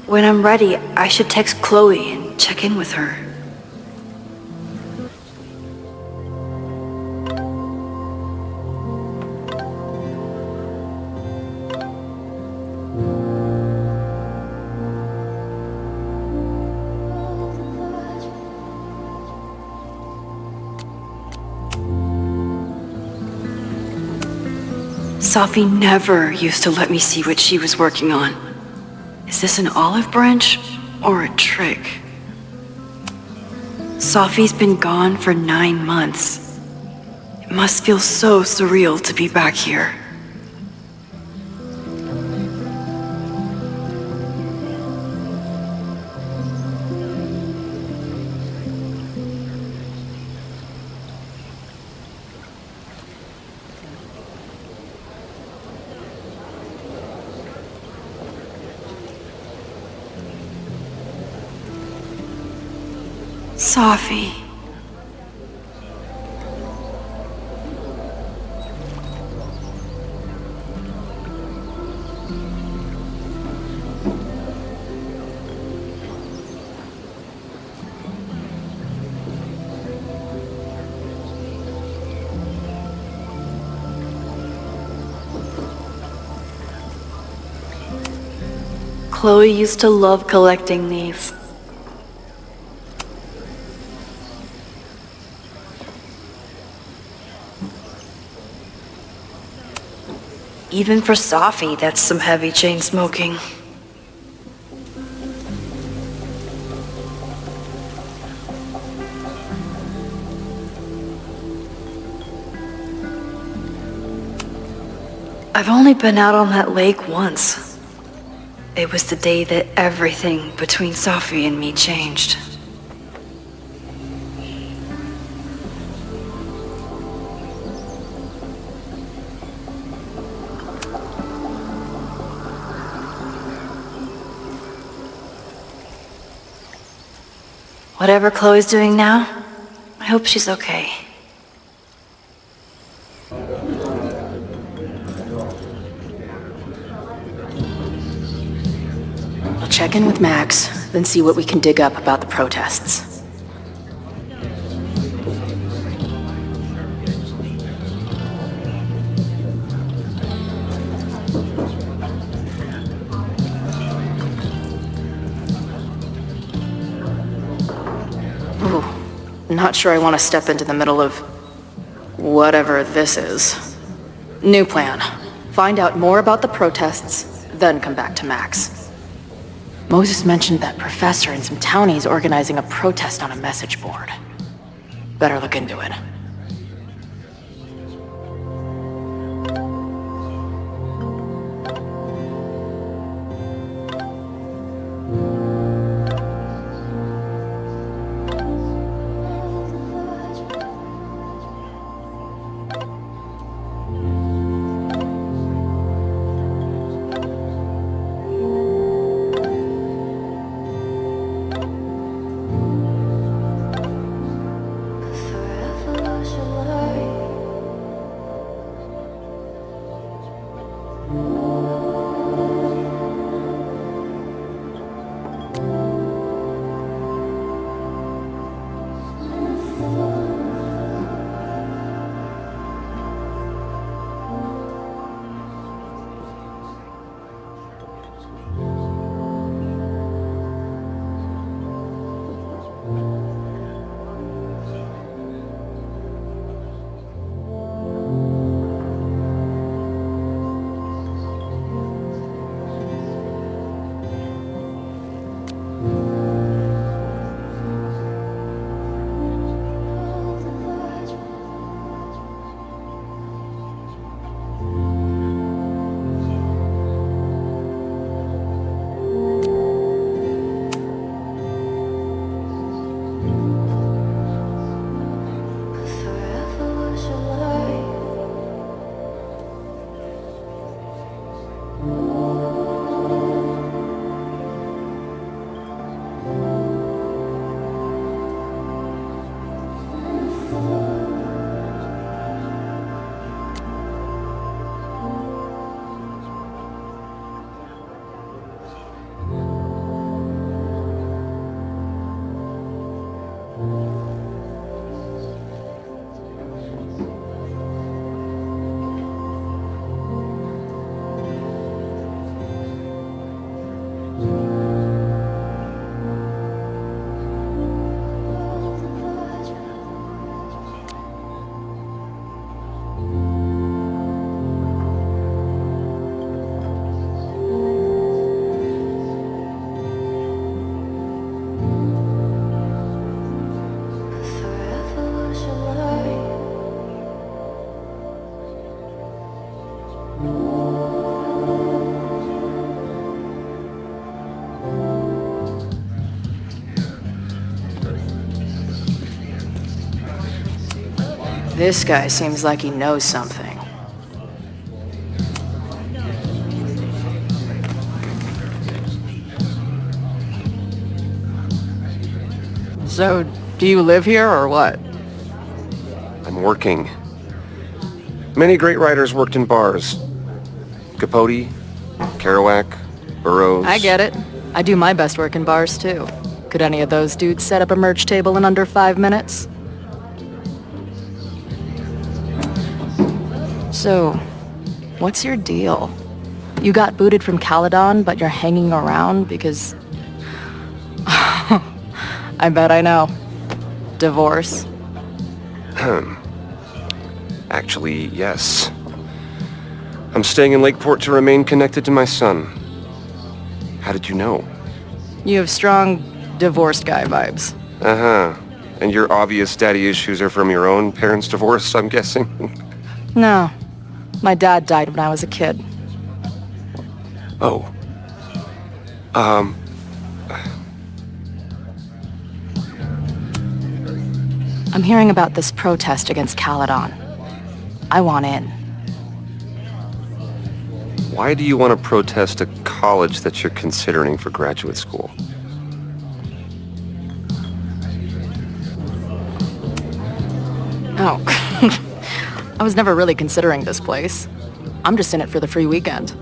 When I'm ready, I should text Chloe and check in with her. Sophie never used to let me see what she was working on. Is this an olive branch or a trick? Sophie's been gone for 9 months. It must feel so surreal to be back here. Sophie. Chloe used to love collecting these. Even for Sophie, that's some heavy chain smoking. I've only been out on that lake once. It was the day that everything between Sophie and me changed. Whatever Chloe's doing now, I hope she's okay. I'll check in with Max, then see what we can dig up about the protests. Not sure I want to step into the middle of whatever this is. New plan. Find out more about the protests, then come back to Max. Moses mentioned that professor and some townies organizing a protest on a message board. Better look into it. This guy seems like he knows something. So, do you live here or what? I'm working. Many great writers worked in bars. Capote, Kerouac, Burroughs. I get it. I do my best work in bars too. Could any of those dudes set up a merch table in under 5 minutes? So, what's your deal? You got booted from Caledon, but you're hanging around because... I bet I know. Divorce? Actually, yes. I'm staying in Lakeport to remain connected to my son. How did you know? You have strong divorced guy vibes. Uh-huh. And your obvious daddy issues are from your own parents' divorce, I'm guessing? No. My dad died when I was a kid. Oh. I'm hearing about this protest against Caledon. I want in. Why do you want to protest a college that you're considering for graduate school? Oh. I was never really considering this place. I'm just in it for the free weekend.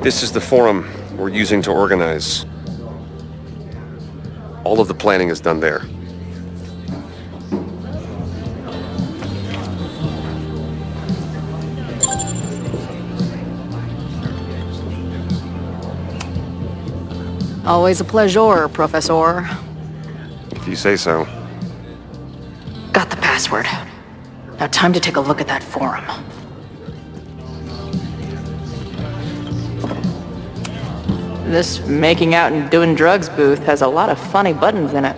This is the forum we're using to organize. All of the planning is done there. Always a pleasure, Professor. If you say so. Got the password. Now time to take a look at that forum. This making out and doing drugs booth has a lot of funny buttons in it.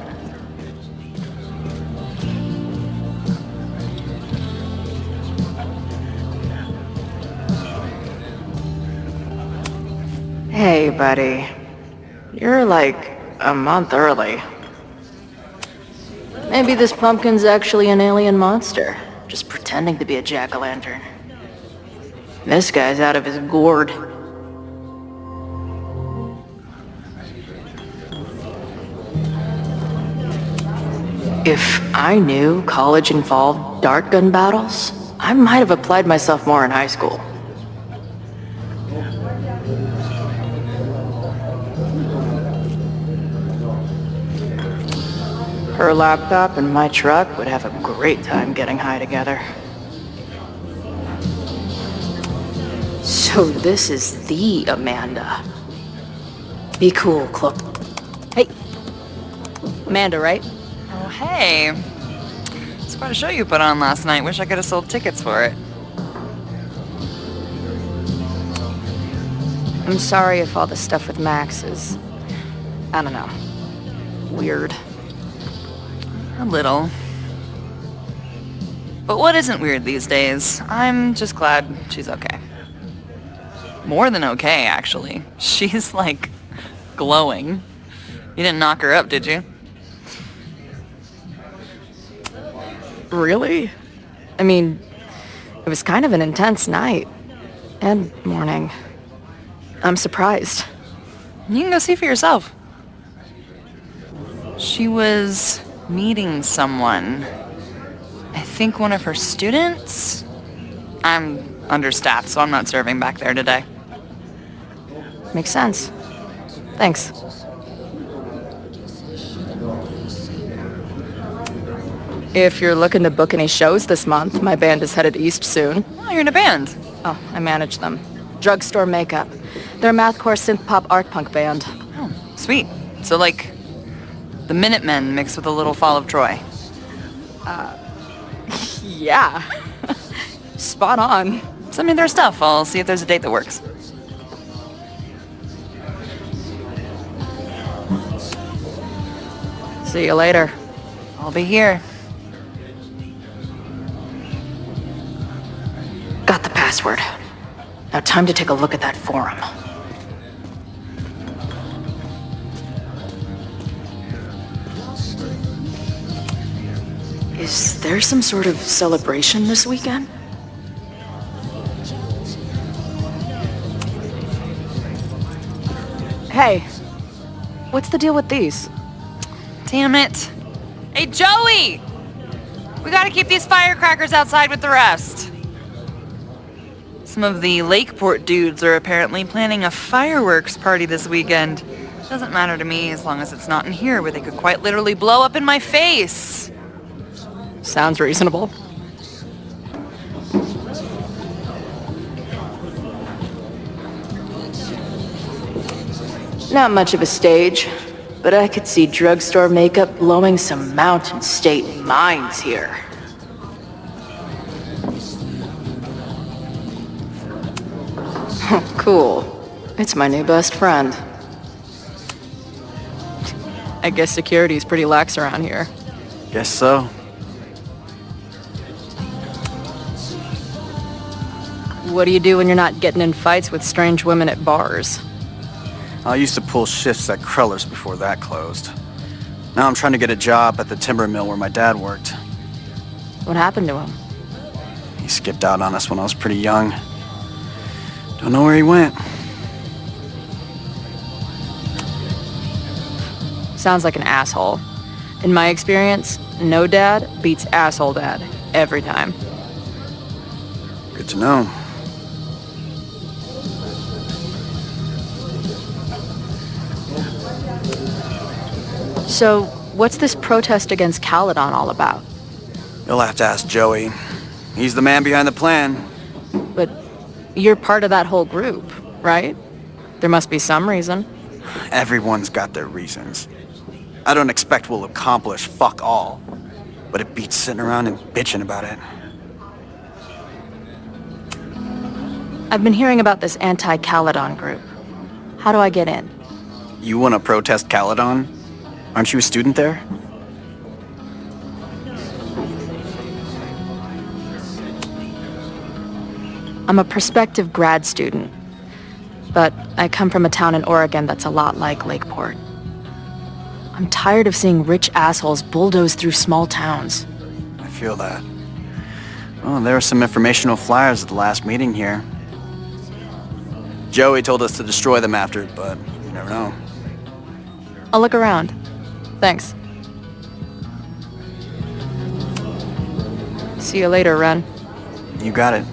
Hey, buddy. You're like a month early. Maybe this pumpkin's actually an alien monster, just pretending to be a jack-o'-lantern. This guy's out of his gourd. If I knew college involved dart gun battles, I might have applied myself more in high school. Her laptop and my truck would have a great time getting high together. So this is the Amanda. Be cool, Chloe. Hey. Amanda, right? Oh, hey. It's quite a show you put on last night. Wish I could have sold tickets for it. I'm sorry if all the stuff with Max is, I don't know, weird. A little. But what isn't weird these days? I'm just glad she's okay. More than okay, actually. She's, like, glowing. You didn't knock her up, did you? Really? I mean, It was kind of an intense night. And morning. I'm surprised. You can go see for yourself. She was meeting someone. I think one of her students? I'm understaffed, so I'm not serving back there today. Makes sense. Thanks. If you're looking to book any shows this month, my band is headed east soon. Oh, you're in a band? Oh, I manage them. Drugstore Makeup. They're a mathcore synth-pop art punk band. Oh, sweet. So like the Minutemen mixed with a little Fall of Troy. Yeah. Spot on. Send me their stuff. I'll see if there's a date that works. See you later. I'll be here. Got the password. Now time to take a look at that forum. Is there some sort of celebration this weekend? Hey, what's the deal with these? Damn it. Hey, Joey! We gotta keep these firecrackers outside with the rest. Some of the Lakeport dudes are apparently planning a fireworks party this weekend. Doesn't matter to me as long as it's not in here where they could quite literally blow up in my face. Sounds reasonable. Not much of a stage, but I could see Drugstore Makeup blowing some Mountain State minds here. Oh, cool. It's my new best friend. I guess security's pretty lax around here. Guess so. What do you do when you're not getting in fights with strange women at bars? I used to pull shifts at Kreller's before that closed. Now I'm trying to get a job at the timber mill where my dad worked. What happened to him? He skipped out on us when I was pretty young. Don't know where he went. Sounds like an asshole. In my experience, no dad beats asshole dad every time. Good to know. So, what's this protest against Caledon all about? You'll have to ask Joey. He's the man behind the plan. But you're part of that whole group, right? There must be some reason. Everyone's got their reasons. I don't expect we'll accomplish fuck all, but it beats sitting around and bitching about it. I've been hearing about this anti-Caledon group. How do I get in? You want to protest Caledon? Aren't you a student there? I'm a prospective grad student, but I come from a town in Oregon that's a lot like Lakeport. I'm tired of seeing rich assholes bulldoze through small towns. I feel that. Well, there were some informational flyers at the last meeting here. Joey told us to destroy them after, but you never know. I'll look around. Thanks. See you later, Ren. You got it.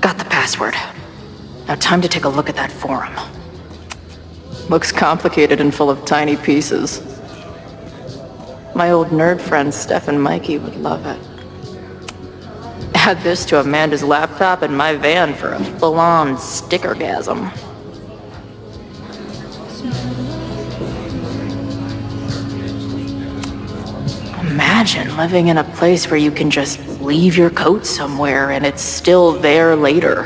Got the password. Now time to take a look at that forum. Looks complicated and full of tiny pieces. My old nerd friend Steph and Mikey would love it. Add this to Amanda's laptop and my van for a full-on stickergasm. Imagine living in a place where you can just leave your coat somewhere and it's still there later.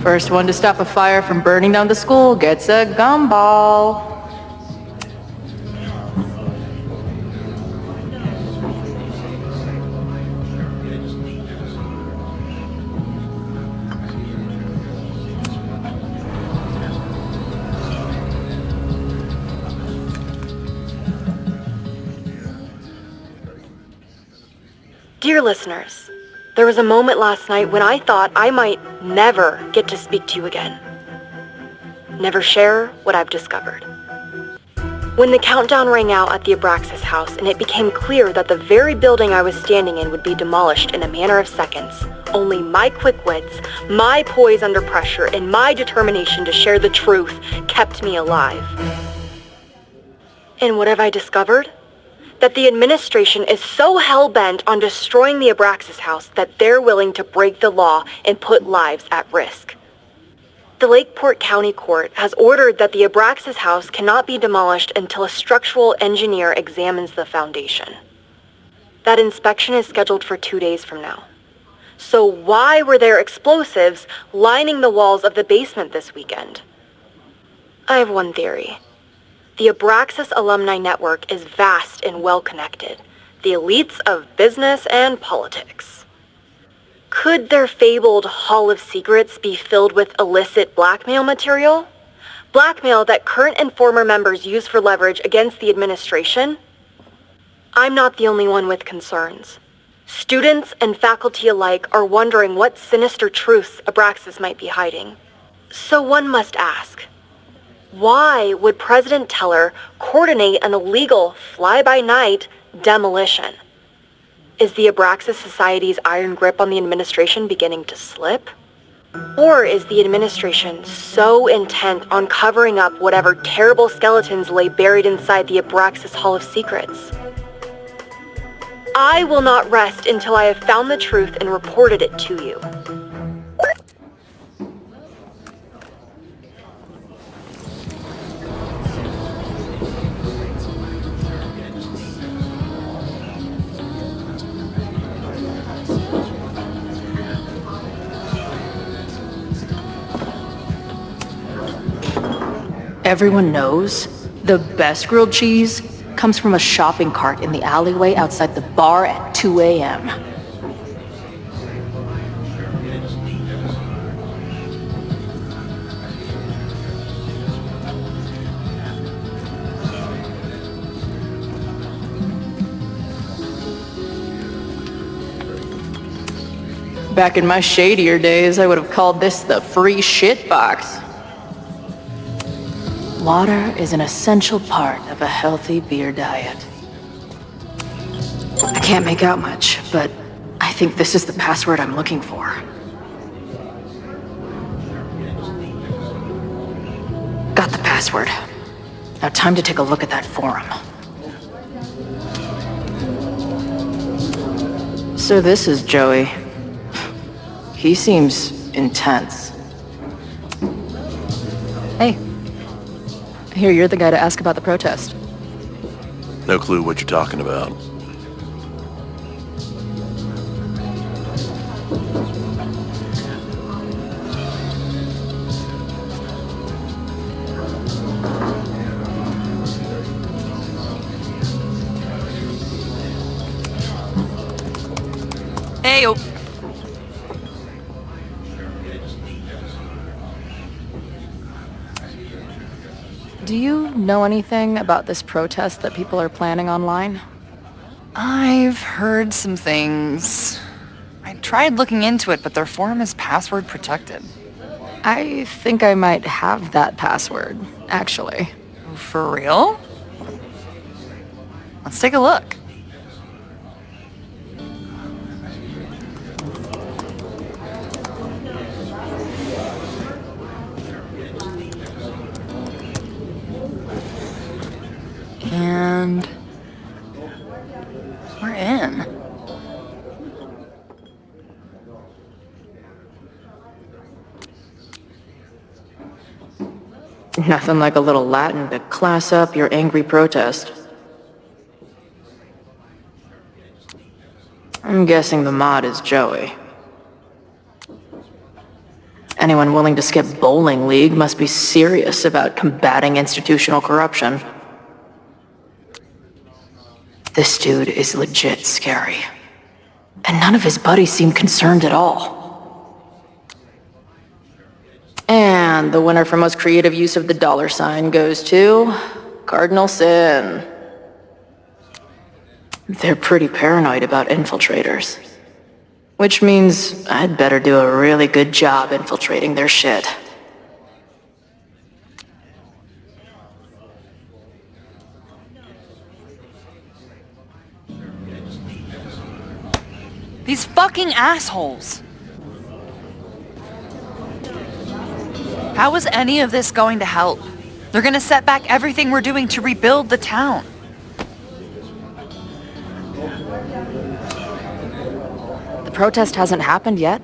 First one to stop a fire from burning down the school gets a gumball. Dear listeners, there was a moment last night when I thought I might never get to speak to you again. Never share what I've discovered. When the countdown rang out at the Abraxas house and it became clear that the very building I was standing in would be demolished in a matter of seconds, only my quick wits, my poise under pressure, and my determination to share the truth kept me alive. And what have I discovered? That the administration is so hell-bent on destroying the Abraxas house that they're willing to break the law and put lives at risk. The Lakeport County Court has ordered that the Abraxas house cannot be demolished until a structural engineer examines the foundation. That inspection is scheduled for 2 days from now. So why were there explosives lining the walls of the basement this weekend? I have one theory. The Abraxas Alumni Network is vast and well-connected, the elites of business and politics. Could their fabled Hall of Secrets be filled with illicit blackmail material? Blackmail that current and former members use for leverage against the administration? I'm not the only one with concerns. Students and faculty alike are wondering what sinister truths Abraxas might be hiding. So one must ask, why would President Teller coordinate an illegal fly-by-night demolition? Is the Abraxas Society's iron grip on the administration beginning to slip? Or is the administration so intent on covering up whatever terrible skeletons lay buried inside the Abraxas Hall of Secrets? I will not rest until I have found the truth and reported it to you. Everyone knows the best grilled cheese comes from a shopping cart in the alleyway outside the bar at 2 a.m. Back in my shadier days, I would have called this the free shit box. Water is an essential part of a healthy beer diet. I can't make out much, but I think this is the password I'm looking for. Got the password. Now time to take a look at that forum. So this is Joey. He seems intense. Hey. I hear you're the guy to ask about the protest. No clue what you're talking about. Hey, oh. Do you know anything about this protest that people are planning online? I've heard some things. I tried looking into it, but their forum is password protected. I think I might have that password, actually. For real? Let's take a look. And we're in. Nothing like a little Latin to class up your angry protest. I'm guessing the mod is Joey. Anyone willing to skip bowling league must be serious about combating institutional corruption. This dude is legit scary. And none of his buddies seem concerned at all. And the winner for most creative use of the $sign goes to Cardinal Sin. They're pretty paranoid about infiltrators. Which means I'd better do a really good job infiltrating their shit. These fucking assholes! How is any of this going to help? They're gonna set back everything we're doing to rebuild the town. The protest hasn't happened yet.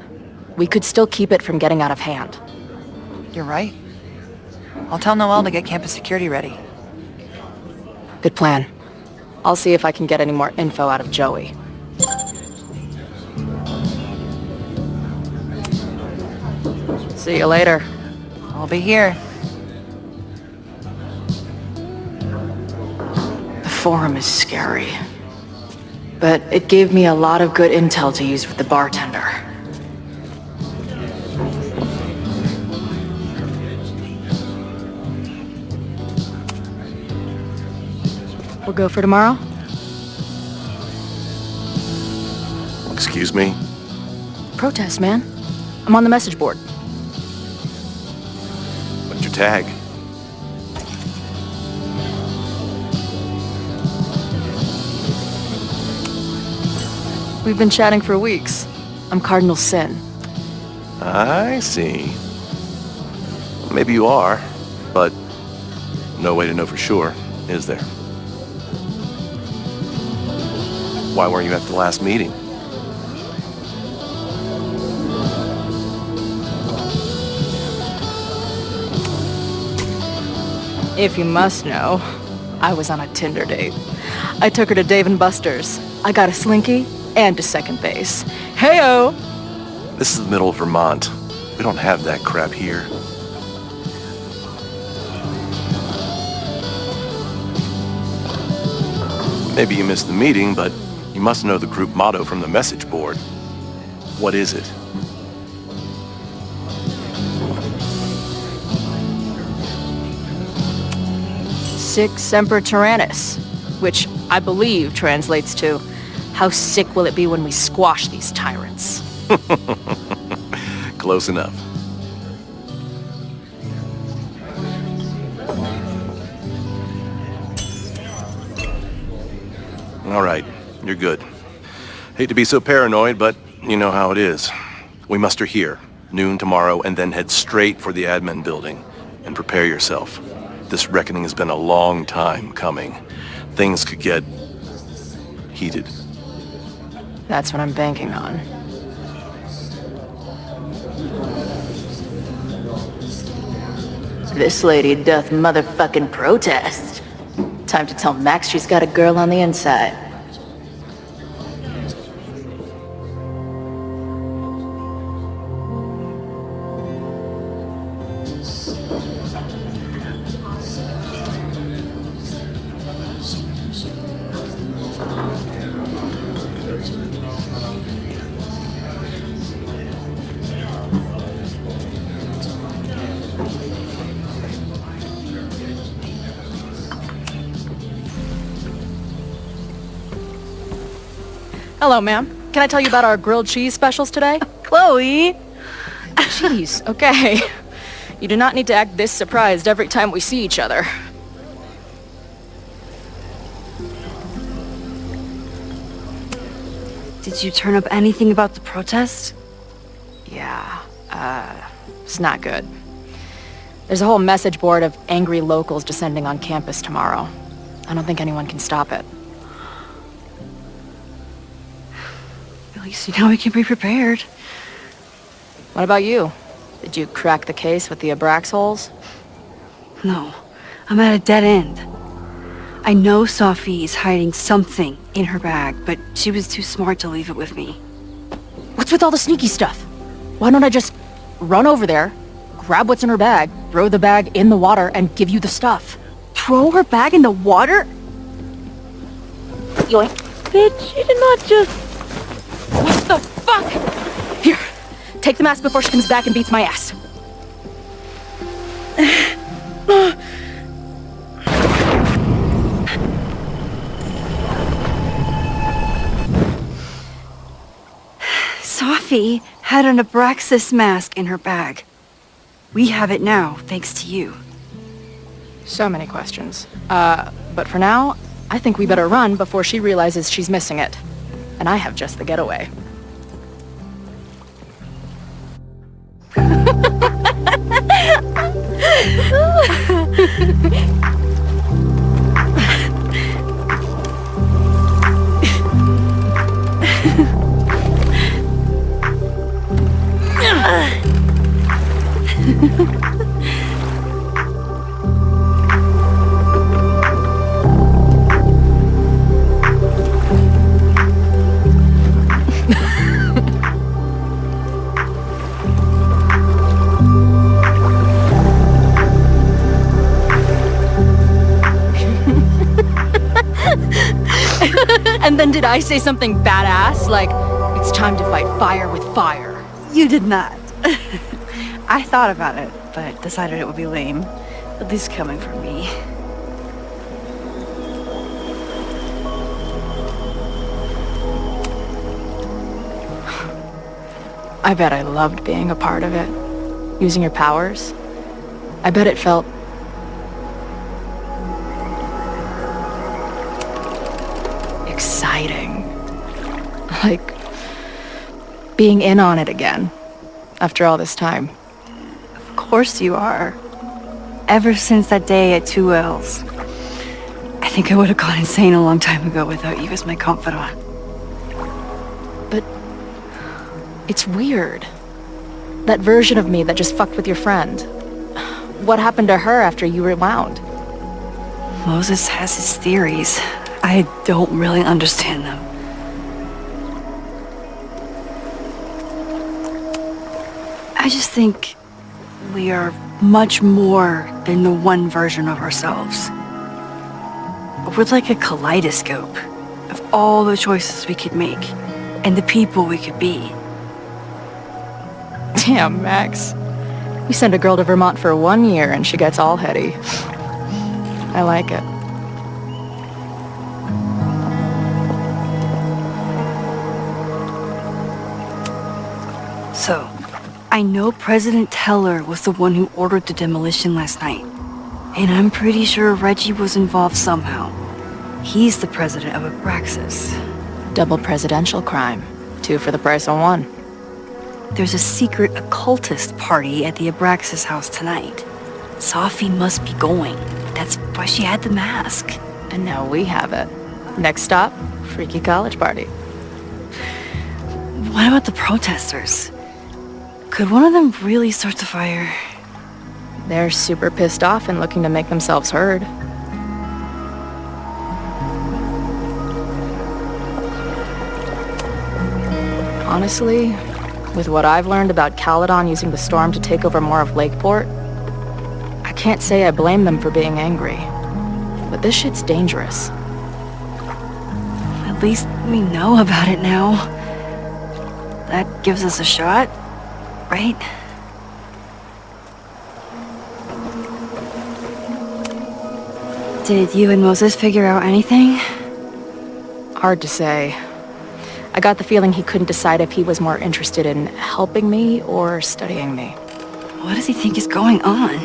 We could still keep it from getting out of hand. You're right. I'll tell Noelle to get campus security ready. Good plan. I'll see if I can get any more info out of Joey. See you later. I'll be here. The forum is scary. But it gave me a lot of good intel to use with the bartender. We'll go for tomorrow? Excuse me? Protest, man. I'm on the message board. What's your tag? We've been chatting for weeks. I'm Cardinal Sin. I see. Maybe you are, but no way to know for sure, is there? Why weren't you at the last meeting? If you must know, I was on a Tinder date. I took her to Dave & Buster's. I got a Slinky and a second base. Heyo! This is the middle of Vermont. We don't have that crap here. Maybe you missed the meeting, but you must know the group motto from the message board. What is it? Sic Semper Tyrannis, which I believe translates to, how sick will it be when we squash these tyrants? Close enough. All right, you're good. Hate to be so paranoid, but you know how it is. We muster here, noon tomorrow, and then head straight for the admin building. And prepare yourself. This reckoning has been a long time coming. Things could get heated. That's what I'm banking on. This lady doth motherfucking protest. Time to tell Max she's got a girl on the inside. Hello, ma'am. Can I tell you about our grilled cheese specials today? Chloe! Jeez, okay. You do not need to act this surprised every time we see each other. Did you turn up anything about the protest? Yeah, it's not good. There's a whole message board of angry locals descending on campus tomorrow. I don't think anyone can stop it. At least you know we can be prepared. What about you? Did you crack the case with the Abraxholes? No, I'm at a dead end. I know Sophie is hiding something in her bag, but she was too smart to leave it with me. What's with all the sneaky stuff? Why don't I just run over there, grab what's in her bag, throw the bag in the water, and give you the stuff? Throw her bag in the water? Yoink. Bitch, you did not just... What the fuck? Here, take the mask before she comes back and beats my ass. Sophie had an Abraxas mask in her bag. We have it now, thanks to you. So many questions. But for now, I think we better run before she realizes she's missing it. And I have just the getaway. And then did I say something badass? Like, it's time to fight fire with fire. You did not. I thought about it, but decided it would be lame. At least coming from me. I bet I loved being a part of it. Using your powers. I bet it felt... exciting. Like being in on it again after all this time. Of course you are. Ever since that day at 2L's. I think I would have gone insane a long time ago without you as my confidant. But it's weird. That version of me that just fucked with your friend. What happened to her after you rewound? Moses has his theories. I don't really understand them. I just think we are much more than the one version of ourselves. We're like a kaleidoscope of all the choices we could make and the people we could be. Damn, Max. We send a girl to Vermont for 1 year and she gets all heady. I like it. So, I know President Teller was the one who ordered the demolition last night. And I'm pretty sure Reggie was involved somehow. He's the president of Abraxas. Double presidential crime. 2 for the price of 1. There's a secret occultist party at the Abraxas house tonight. Sophie must be going. That's why she had the mask. And now we have it. Next stop, freaky college party. What about the protesters? Could one of them really start the fire? They're super pissed off and looking to make themselves heard. Honestly, with what I've learned about Caledon using the storm to take over more of Lakeport, I can't say I blame them for being angry. But this shit's dangerous. At least we know about it now. That gives us a shot, right? Did you and Moses figure out anything? Hard to say. I got the feeling he couldn't decide if he was more interested in helping me or studying me. What does he think is going on?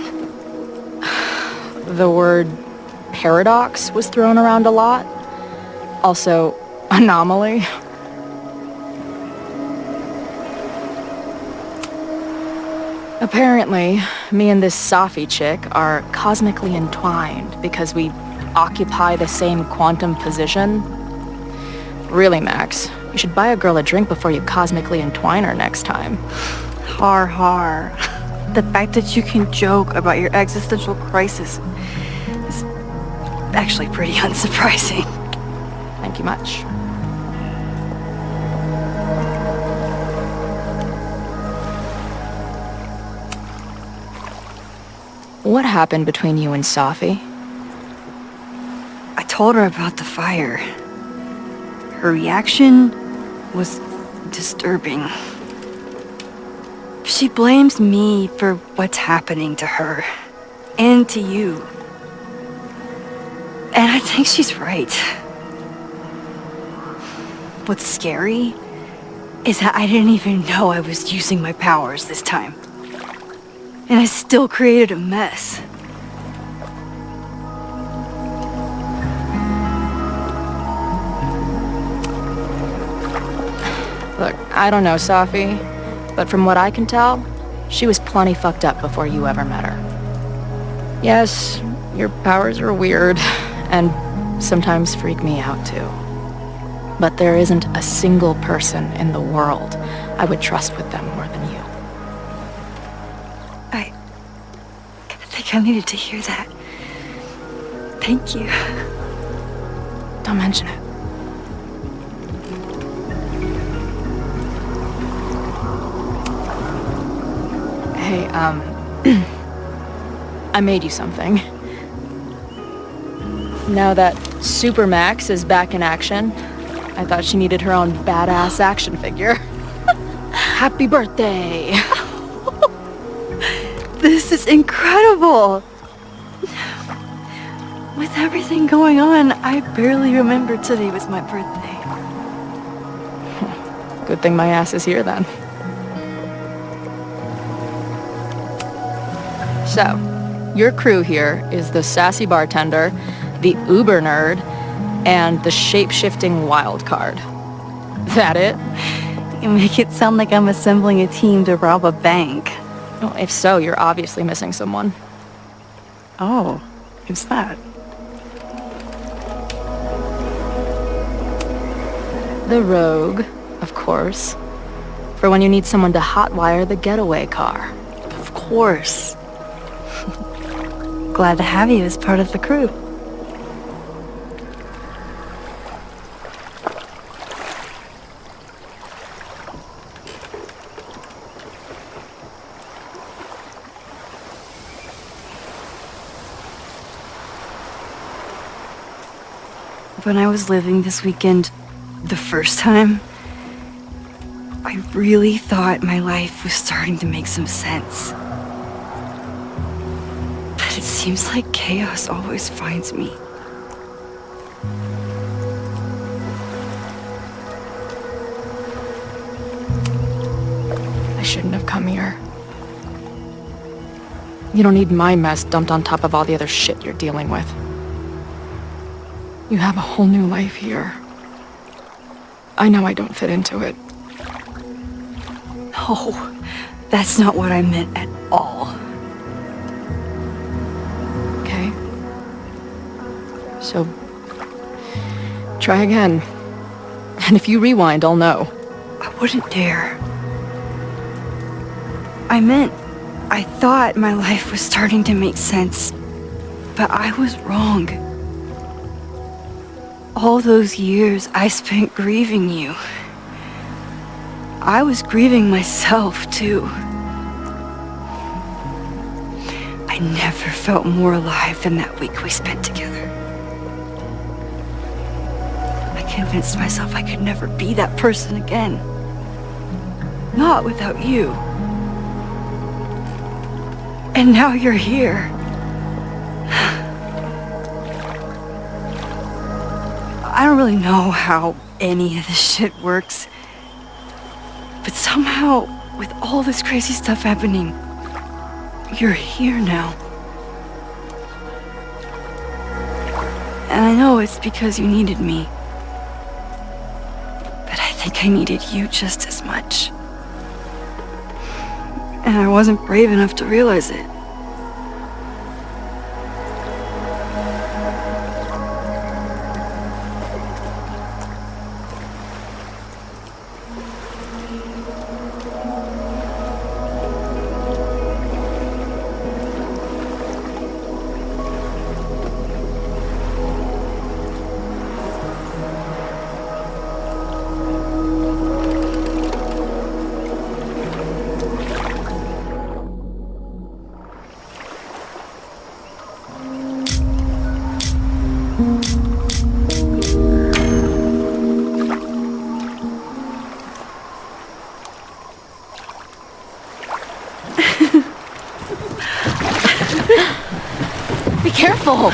The word paradox was thrown around a lot. Also, anomaly. Apparently, me and this Sophie chick are cosmically entwined because we occupy the same quantum position. Really, Max, you should buy a girl a drink before you cosmically entwine her next time. Har har. The fact that you can joke about your existential crisis is actually pretty unsurprising. Thank you much. What happened between you and Sophie? I told her about the fire. Her reaction was disturbing. She blames me for what's happening to her and to you. And I think she's right. What's scary is that I didn't even know I was using my powers this time. And I still created a mess. Look, I don't know, Safi, but from what I can tell, she was plenty fucked up before you ever met her. Yes, your powers are weird, and sometimes freak me out too. But there isn't a single person in the world I would trust with them more than you. I think I needed to hear that. Thank you. Don't mention it. Hey, I made you something. Now that Super Max is back in action, I thought she needed her own badass action figure. Happy birthday! This is incredible! With everything going on, I barely remembered today was my birthday. Good thing my ass is here then. So, your crew here is the sassy bartender, the uber nerd, and the shape-shifting wild card. That it? You make it sound like I'm assembling a team to rob a bank. Well, if so, you're obviously missing someone. Oh, who's that? The rogue, of course. For when you need someone to hotwire the getaway car. Of course. Glad to have you as part of the crew. When I was living this weekend, the first time, I really thought my life was starting to make some sense. But it seems like chaos always finds me. I shouldn't have come here. You don't need my mess dumped on top of all the other shit you're dealing with. You have a whole new life here. I know I don't fit into it. No, that's not what I meant at all. Okay. So, try again. And if you rewind, I'll know. I wouldn't dare. I thought my life was starting to make sense, but I was wrong. All those years I spent grieving you. I was grieving myself, too. I never felt more alive than that week we spent together. I convinced myself I could never be that person again. Not without you. And now you're here. I don't really know how any of this shit works. But somehow, with all this crazy stuff happening, you're here now. And I know it's because you needed me. But I think I needed you just as much. And I wasn't brave enough to realize it. Be careful!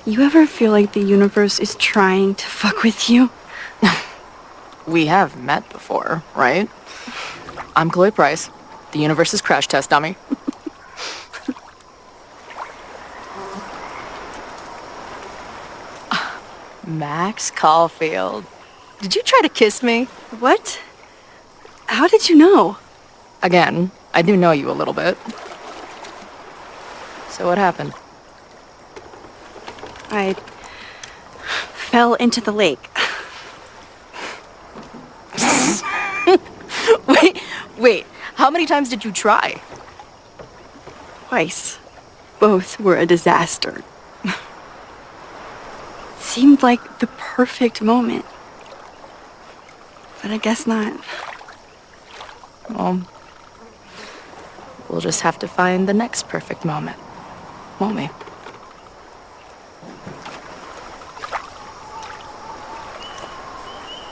You ever feel like the universe is trying to fuck with you? We have met before, right? I'm Chloe Price, the universe's crash test dummy. Max Caulfield. Did you try to kiss me? What? How did you know? Again, I do know you a little bit. So what happened? I fell into the lake. Wait, how many times did you try? Twice. Both were a disaster. Seemed like the perfect moment. But I guess not. Well, we'll just have to find the next perfect moment, won't we?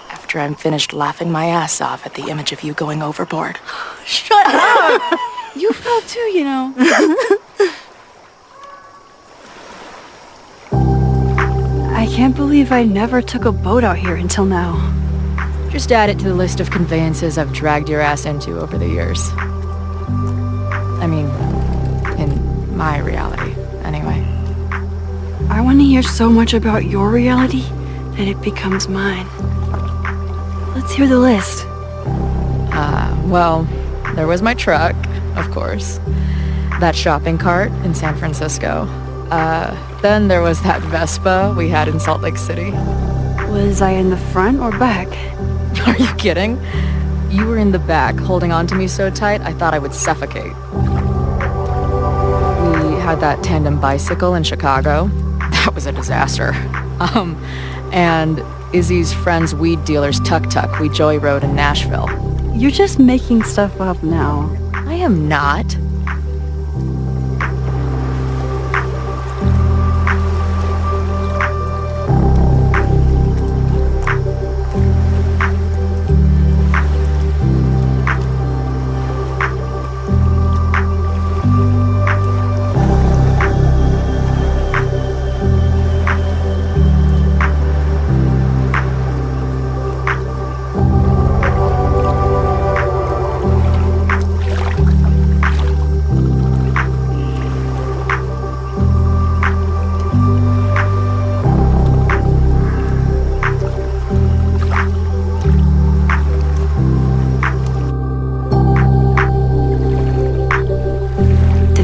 After I'm finished laughing my ass off at the image of you going overboard. Shut up! You fell too, you know. I can't believe I never took a boat out here until now. Just add it to the list of conveyances I've dragged your ass into over the years. I mean, in my reality, anyway. I want to hear so much about your reality that it becomes mine. Let's hear the list. Well, there was my truck, of course. That shopping cart in San Francisco. Then there was that Vespa we had in Salt Lake City. Was I in the front or back? Are you kidding? You were in the back, holding on to me so tight, I thought I would suffocate. We had that tandem bicycle in Chicago. That was a disaster. And Izzy's friend's weed dealer's tuk-tuk we joyrode in Nashville. You're just making stuff up now. I am not.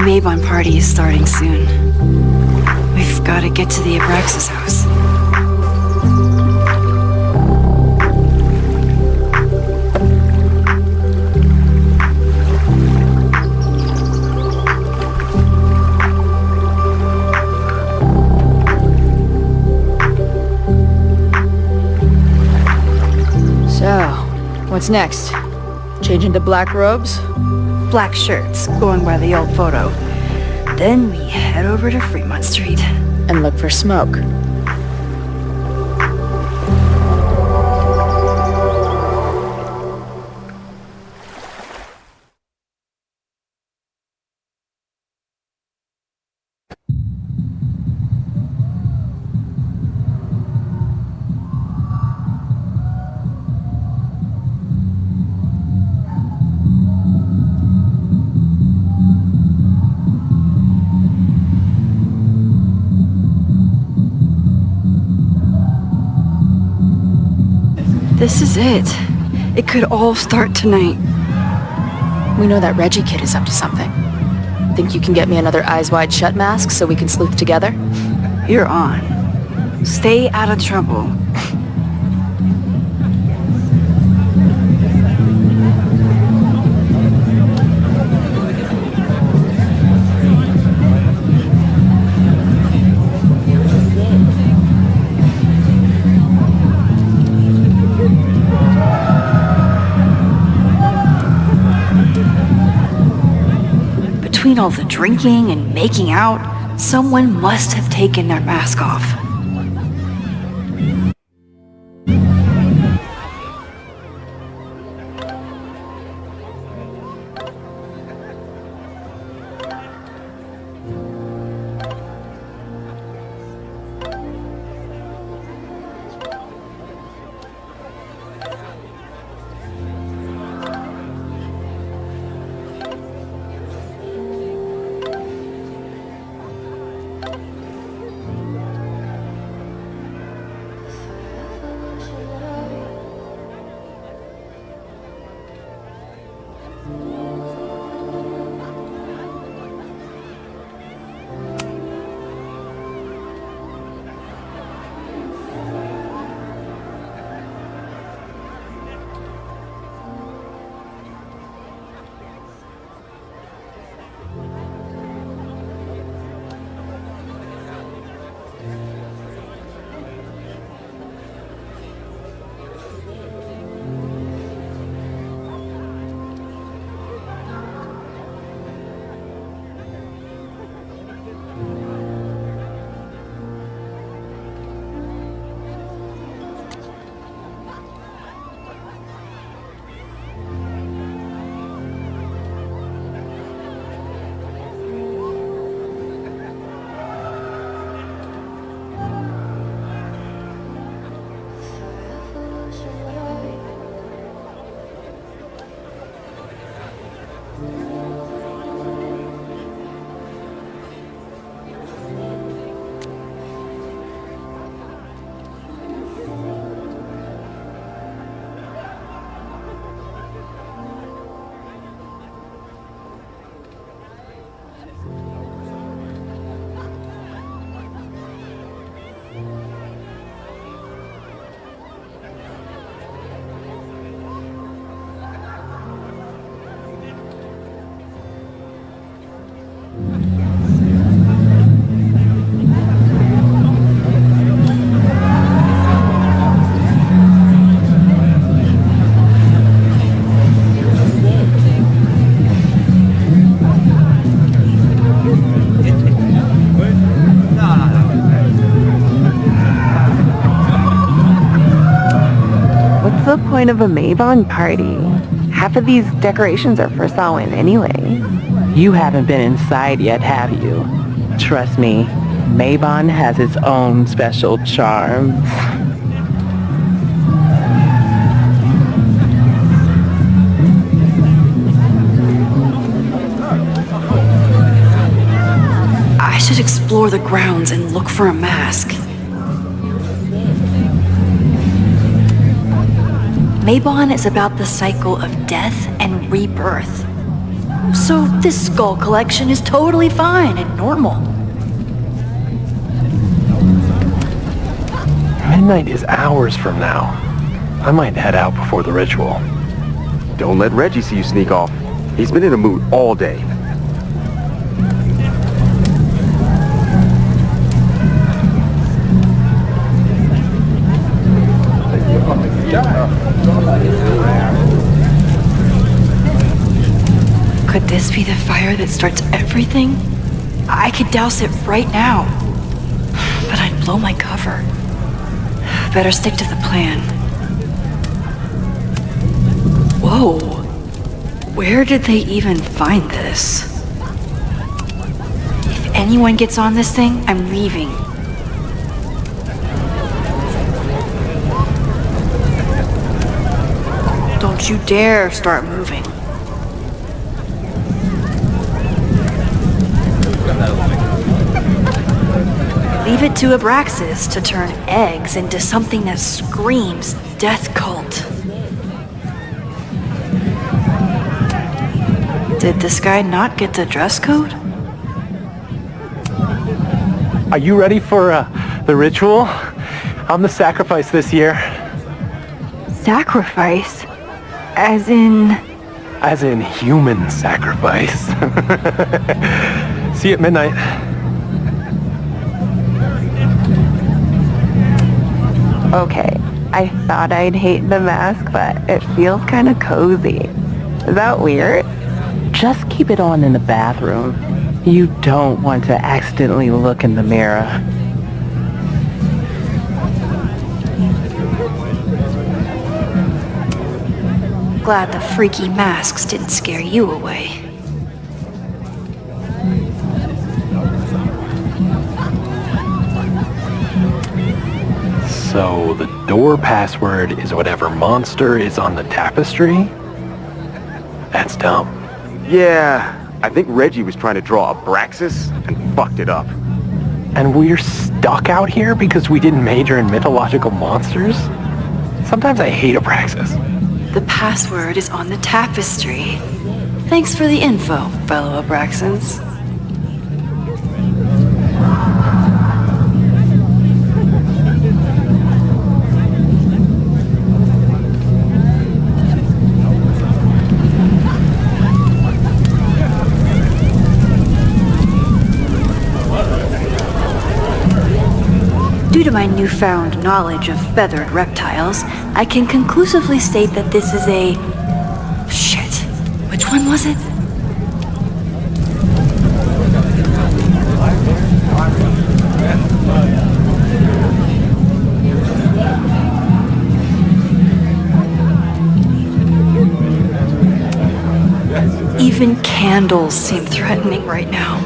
Avon party is starting soon. We've got to get to the Abraxas house. So, what's next? Change into black robes? Black shirts, going by the old photo. Then we head over to Fremont Street. And look for smoke. This is it. It could all start tonight. We know that Reggie kid is up to something. Think you can get me another Eyes Wide Shut mask so we can sleuth together? You're on. Stay out of trouble. Between all the drinking and making out, someone must have taken their mask off. point of a Mabon party? Half of these decorations are for Samhain anyway. You haven't been inside yet, have you? Trust me, Mabon has its own special charms. I should explore the grounds and look for a mask. Mabon is about the cycle of death and rebirth. So this skull collection is totally fine and normal. Midnight is hours from now. I might head out before the ritual. Don't let Reggie see you sneak off. He's been in a mood all day. Could this be the fire that starts everything? I could douse it right now. But I'd blow my cover. Better stick to the plan. Whoa. Where did they even find this? If anyone gets on this thing, I'm leaving. Don't you dare start moving. Leave it to Abraxas to turn eggs into something that screams death cult. Did this guy not get the dress code? Are you ready for the ritual? I'm the sacrifice this year. Sacrifice? As in... As in human sacrifice. See you at midnight. Okay, I thought I'd hate the mask, but it feels kind of cozy. Is that weird? Just keep it on in the bathroom. You don't want to accidentally look in the mirror. Glad the freaky masks didn't scare you away. So the door password is whatever monster is on the tapestry? That's dumb. Yeah, I think Reggie was trying to draw Abraxas and fucked it up. And we're stuck out here because we didn't major in mythological monsters? Sometimes I hate Abraxas. The password is on the tapestry. Thanks for the info, fellow Abraxans. Due to my newfound knowledge of feathered reptiles, I can conclusively state that this is a... Shit. Which one was it? Even candles seem threatening right now.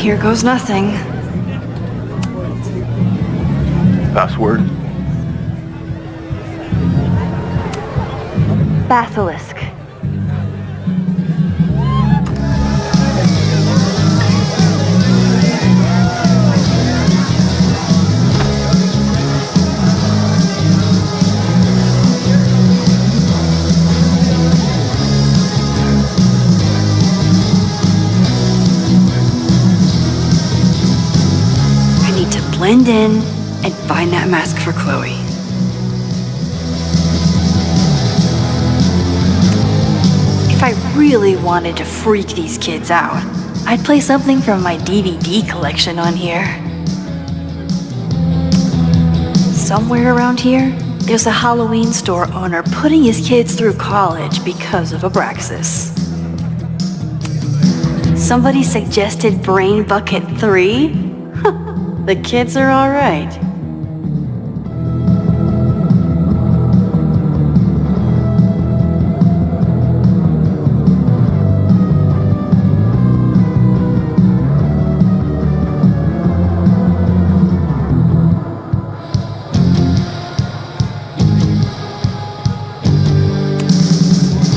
Here goes nothing. Password? Basilisk. Blend in and find that mask for Chloe. If I really wanted to freak these kids out, I'd play something from my DVD collection on here. Somewhere around here, There's a Halloween store owner putting his kids through college because of Abraxas. Somebody suggested Brain Bucket 3? The kids are alright.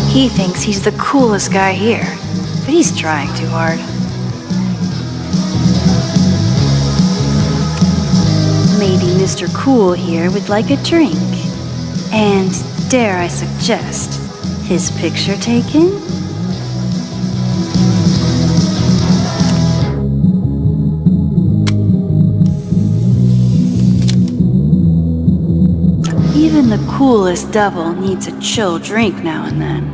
He thinks he's the coolest guy here, but he's trying too hard. Maybe Mr. Cool here would like a drink. And dare I suggest, his picture taken? Even the coolest devil needs a chill drink now and then.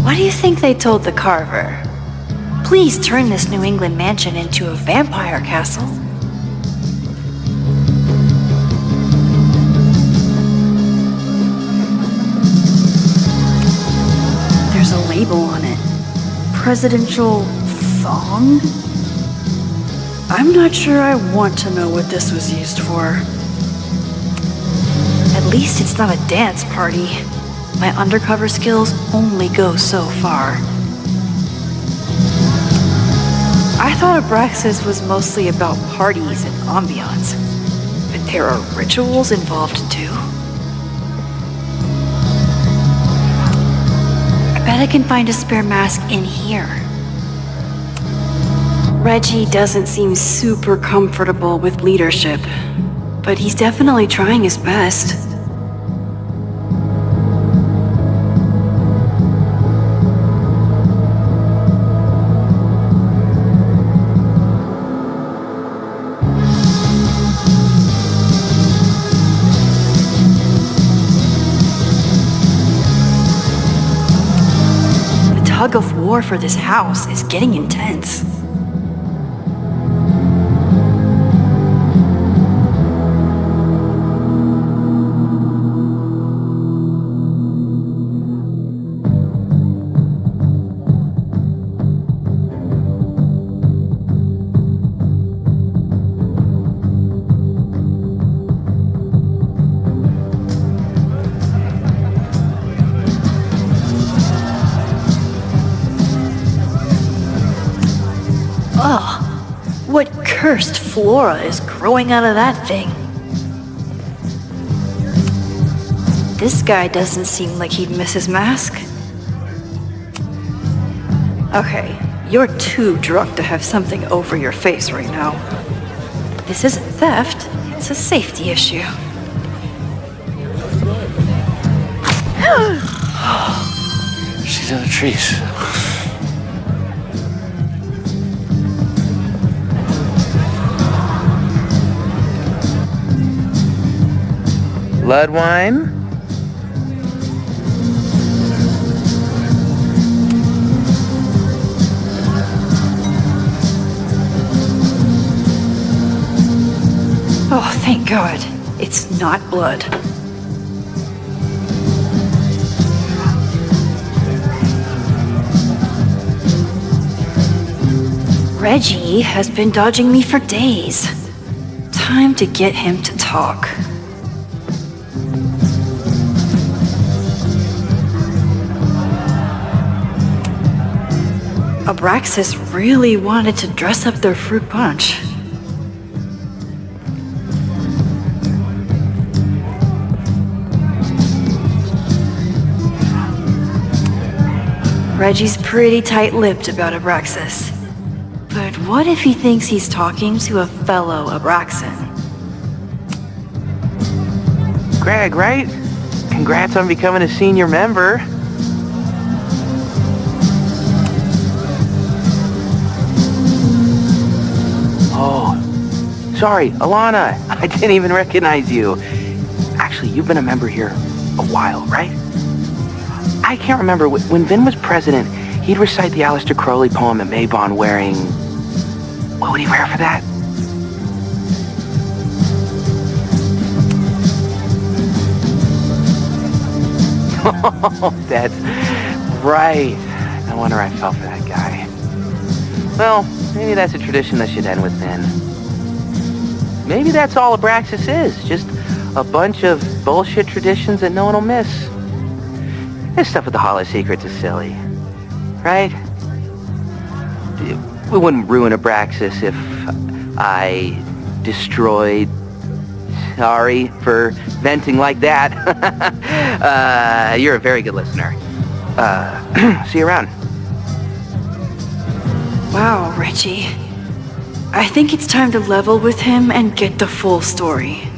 What do you think they told the carver? Please turn this New England mansion into a vampire castle. There's a label on it. Presidential thong? I'm not sure I want to know what this was used for. At least it's not a dance party. My undercover skills only go so far. I thought Abraxas was mostly about parties and ambiance, but there are rituals involved too. I bet I can find a spare mask in here. Reggie doesn't seem super comfortable with leadership, but he's definitely trying his best. The tug of war for this house is getting intense. What cursed flora is growing out of that thing? This guy doesn't seem like he'd miss his mask. Okay, you're too drunk to have something over your face right now. This isn't theft, it's a safety issue. She's in the trees. Blood wine? Oh, thank God. It's not blood. Reggie has been dodging me for days. Time to get him to talk. Abraxas really wanted to dress up their fruit punch. Reggie's pretty tight-lipped about Abraxas. But what if he thinks he's talking to a fellow Abraxan? Greg, right? Congrats on becoming a senior member. Oh, sorry, Alana. I didn't even recognize you. Actually, you've been a member here a while, right? I can't remember. When Vin was president, he'd recite the Aleister Crowley poem at Maybon wearing... What would he wear for that? Oh, that's right. No wonder I fell for that guy. Well, maybe that's a tradition that should end with Vin. Maybe that's all Abraxas is, just a bunch of bullshit traditions that no one will miss. This stuff with the Hall of Secrets is silly, right? We wouldn't ruin Abraxas if I destroyed... Sorry for venting like that. You're a very good listener. See you around. Wow, Reggie. I think it's time to level with him and get the full story.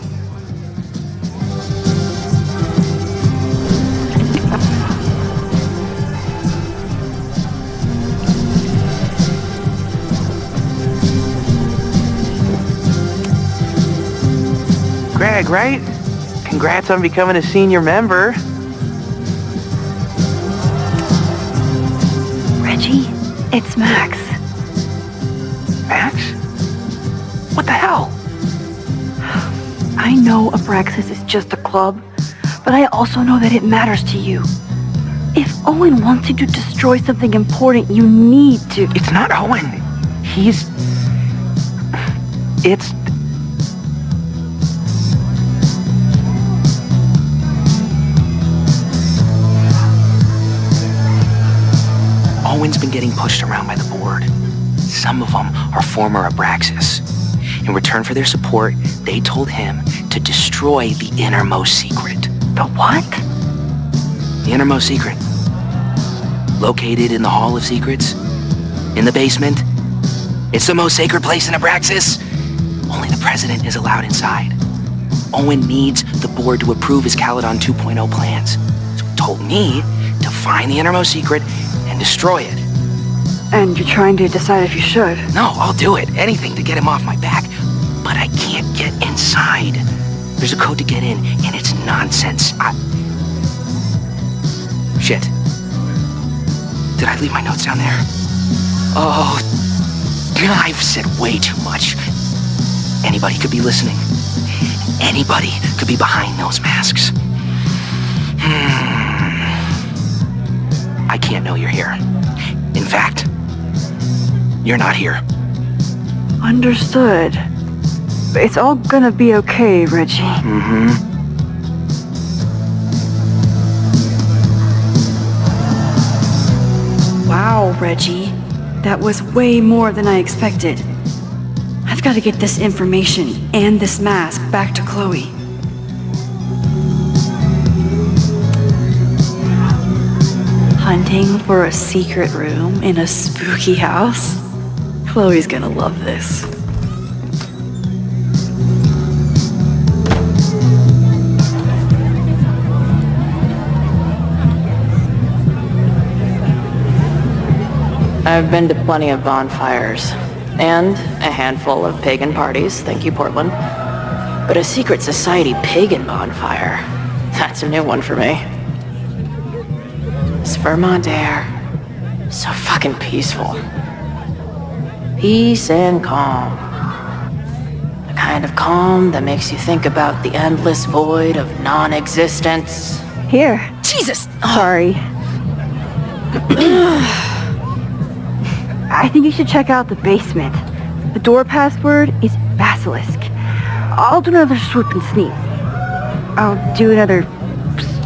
Greg, right? Congrats on becoming a senior member. Reggie, it's Max. Max? What the hell? I know Abraxas is just a club, but I also know that it matters to you. If Owen wants you to destroy something important, you need to... It's not Owen. It's... Owen's been getting pushed around by the board. Some of them are former Abraxas. In return for their support, they told him to destroy the innermost secret. The what? The innermost secret. Located in the Hall of Secrets. In the basement. It's the most sacred place in Abraxas. Only the president is allowed inside. Owen needs the board to approve his Caledon 2.0 plans. So he told me to find the innermost secret and destroy it. And you're trying to decide if you should? No, I'll do it. Anything to get him off my back. But I can't get inside. There's a code to get in, and it's nonsense. Shit. Did I leave my notes down there? Oh, I've said way too much. Anybody could be listening. Anybody could be behind those masks. I can't know you're here. In fact, you're not here. Understood. It's all gonna be okay, Reggie. Wow, Reggie. That was way more than I expected. I've got to get this information and this mask back to Chloe. Hunting for a secret room in a spooky house? Chloe's gonna love this. I've been to plenty of bonfires, and a handful of pagan parties, thank you, Portland. But a secret society pagan bonfire, that's a new one for me. This Vermont air, so fucking peaceful. Peace and calm. The kind of calm that makes you think about the endless void of non-existence. Here. Jesus! Sorry. I think you should check out the basement. The door password is Basilisk. I'll do another swoop and sneak. I'll do another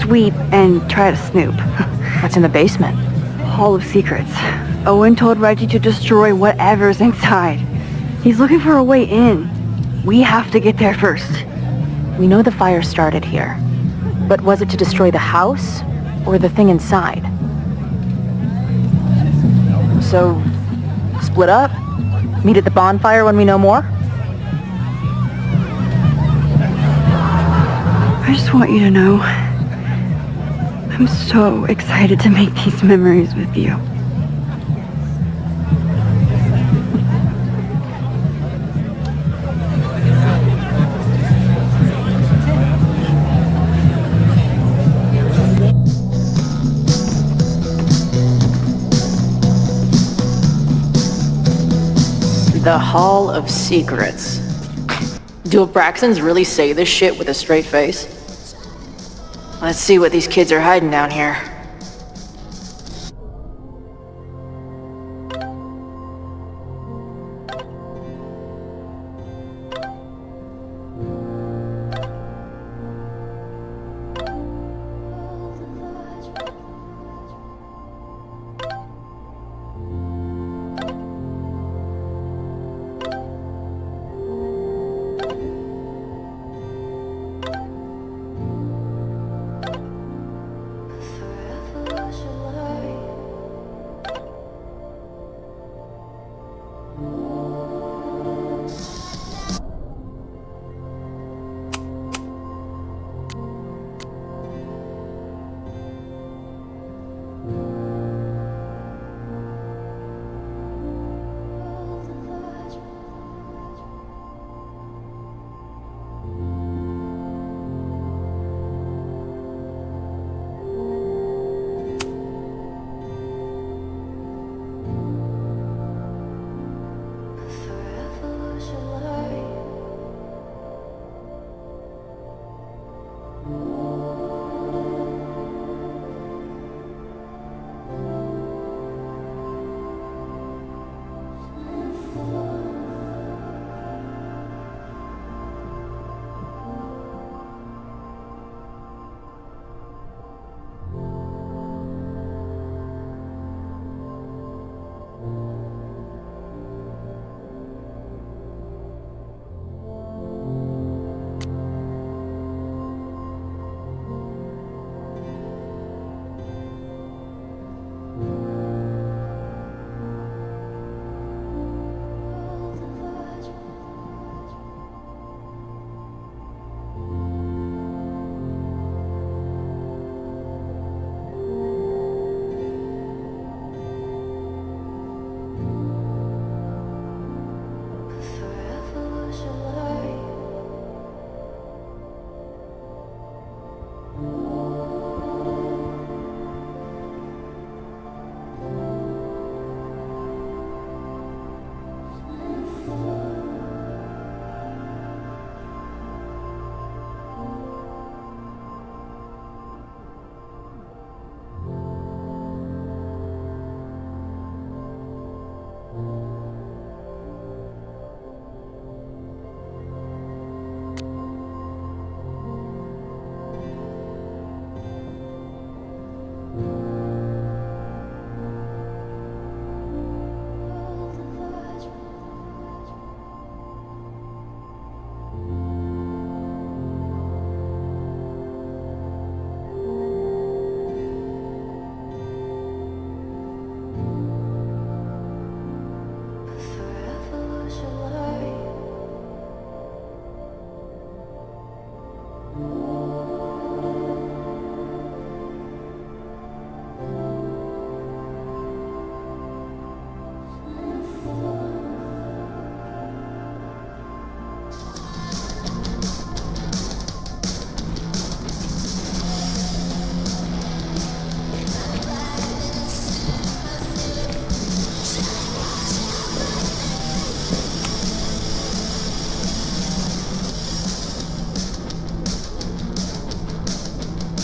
sweep and try to snoop. What's in the basement? Hall of Secrets. Owen told Reggie to destroy whatever's inside. He's looking for a way in. We have to get there first. We know the fire started here. But was it to destroy the house or the thing inside? So, split up? Meet at the bonfire when we know more? I just want you to know, I'm so excited to make these memories with you. The Hall of Secrets. Do Abraxans really say this shit with a straight face? Let's see what these kids are hiding down here.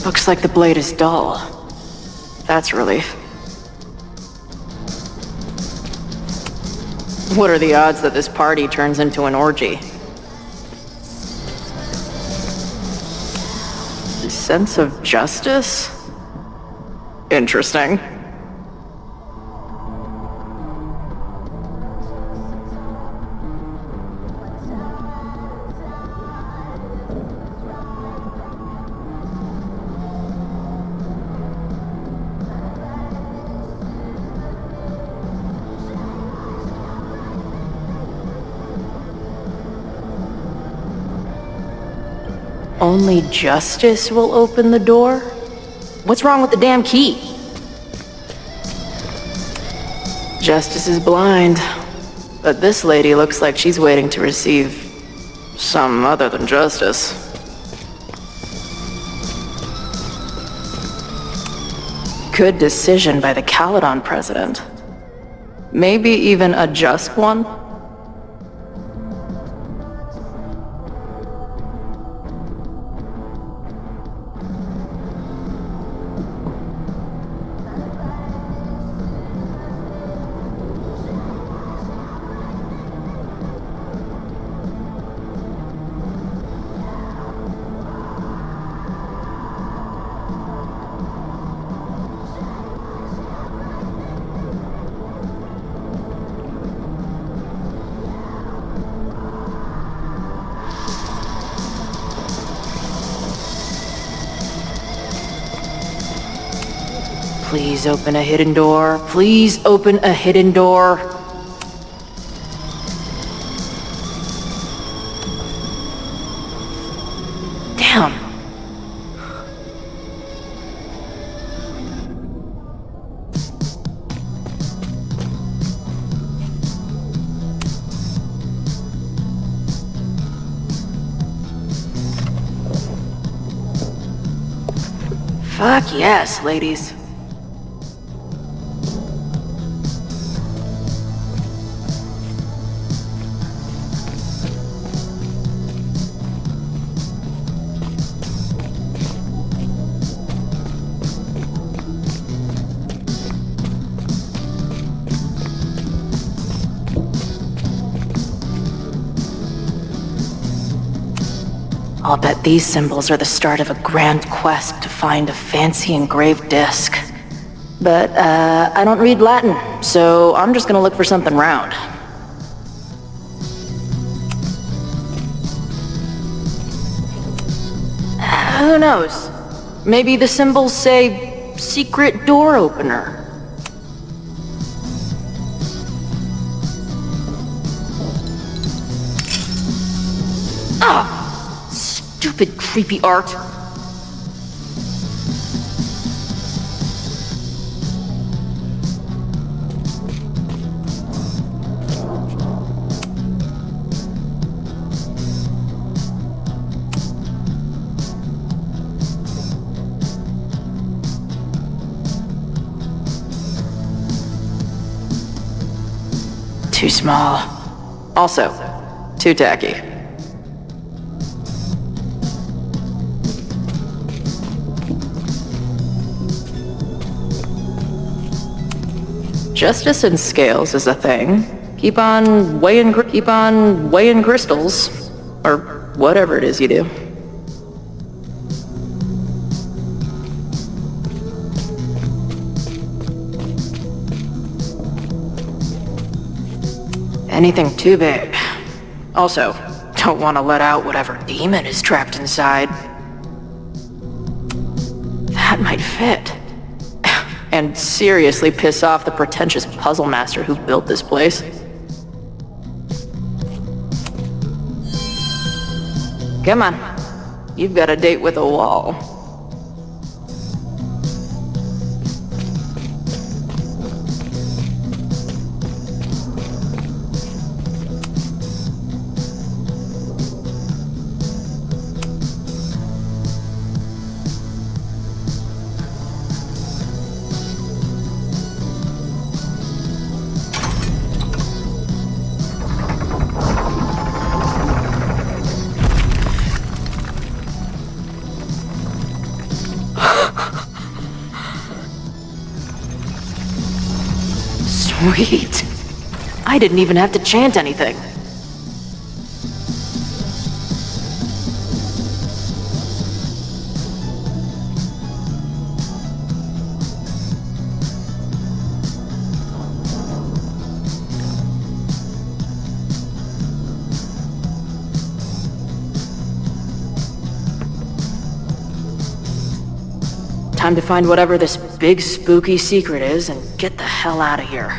Looks like the blade is dull. That's a relief. What are the odds that this party turns into an orgy? The sense of justice? Interesting. Only justice will open the door? What's wrong with the damn key? Justice is blind, but this lady looks like she's waiting to receive some other than justice. Good decision by the Caledon president. Maybe even a just one? Please open a hidden door. Please open a hidden door. Damn. Fuck yes, ladies. I'll bet these symbols are the start of a grand quest to find a fancy engraved disc. But, I don't read Latin, so I'm just gonna look for something round. Who knows? Maybe the symbols say, secret door opener. Ah! Stupid, creepy art. Too small. Also, too tacky. Justice in scales is a thing. Keep on weighing crystals, or whatever it is you do. Anything too big. Also, don't want to let out whatever demon is trapped inside. That might fit. And seriously piss off the pretentious puzzle master who built this place. Come on. You've got a date with a wall. Sweet. I didn't even have to chant anything. Time to find whatever this big spooky secret is and get the hell out of here.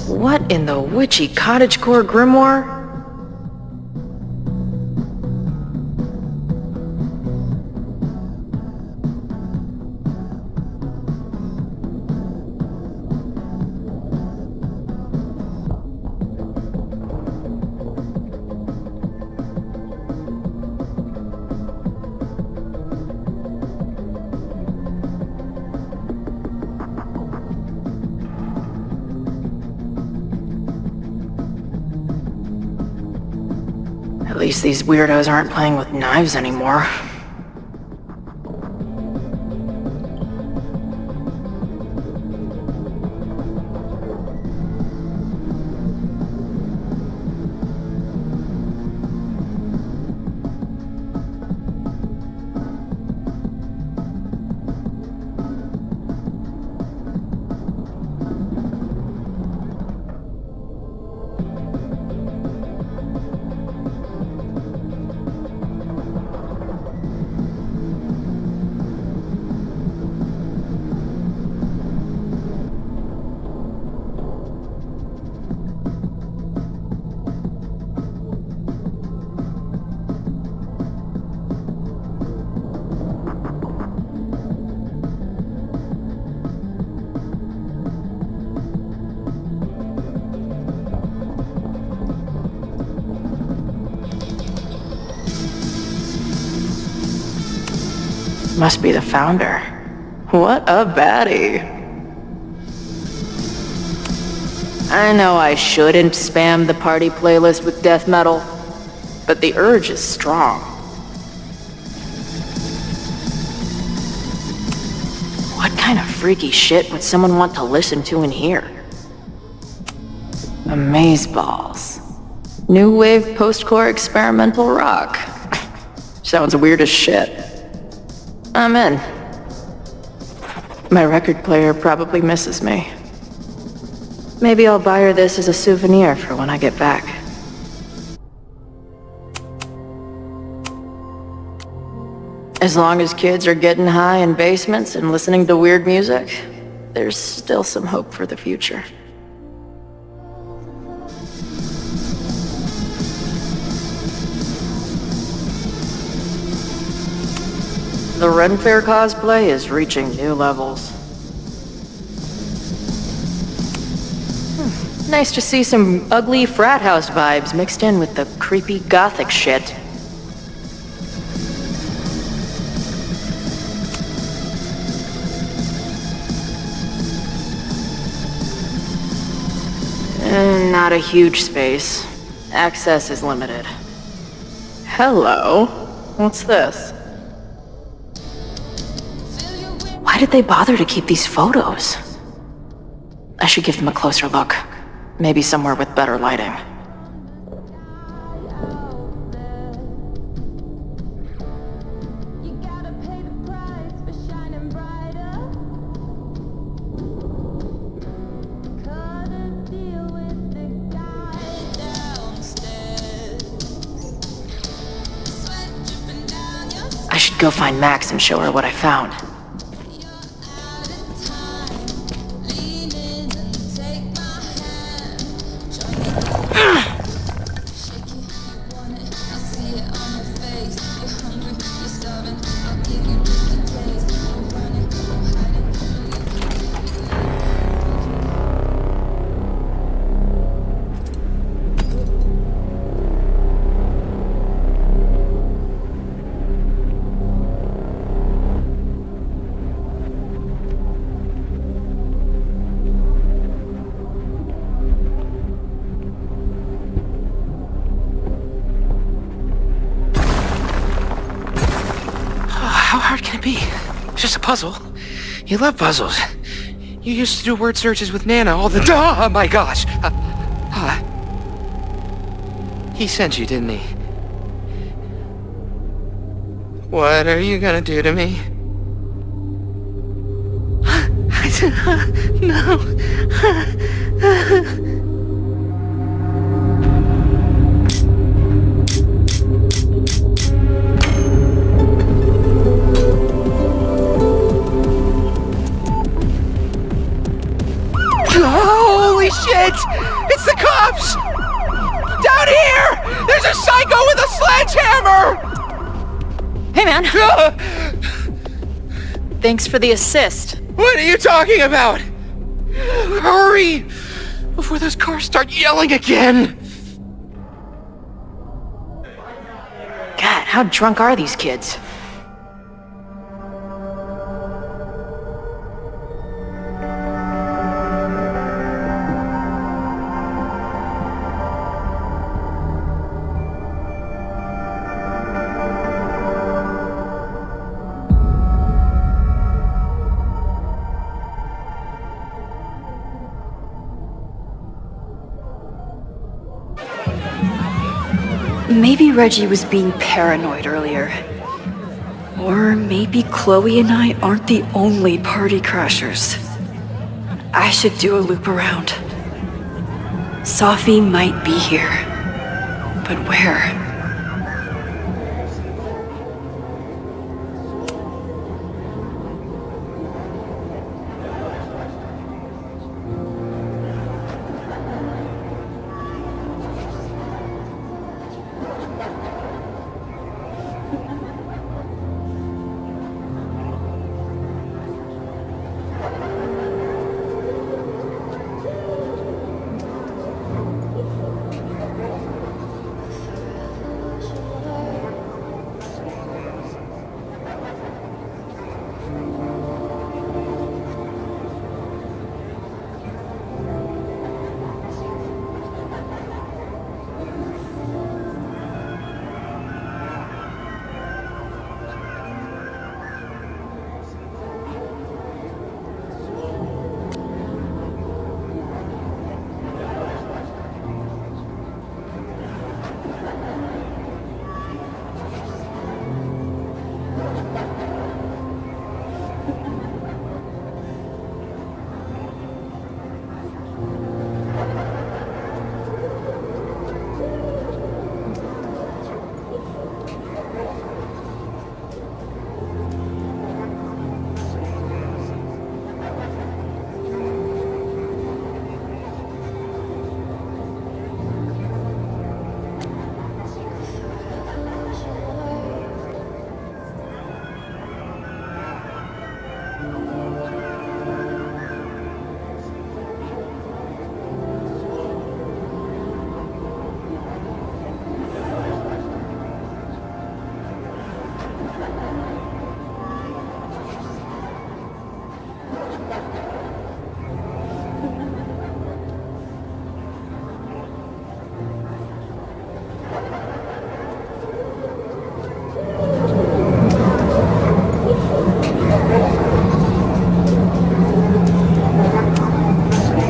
What in the witchy cottagecore grimoire? At least these weirdos aren't playing with knives anymore. Must be the founder. What a baddie. I know I shouldn't spam the party playlist with death metal, but the urge is strong. What kind of freaky shit would someone want to listen to in here? Amazeballs. New wave post-core experimental rock. Sounds weird as shit. I'm in. My record player probably misses me. Maybe I'll buy her this as a souvenir for when I get back. As long as kids are getting high in basements and listening to weird music, there's still some hope for the future. The Ren Fair cosplay is reaching new levels. Nice to see some ugly frat house vibes mixed in with the creepy gothic shit. Not a huge space. Access is limited. Hello? What's this? Why did they bother to keep these photos? I should give them a closer look. Maybe somewhere with better lighting. I should go find Max and show her what I found. Puzzle? You love puzzles. You used to do word searches with Nana all the time. Oh my gosh. He sent you, didn't he? What are you gonna do to me? No. Holy shit! It's the cops! Down here! There's a psycho with a sledgehammer! Hey, man. Thanks for the assist. What are you talking about? Hurry! Before those cars start yelling again! God, how drunk are these kids? Maybe Reggie was being paranoid earlier. Or maybe Chloe and I aren't the only party crashers. I should do a loop around. Sophie might be here. But where?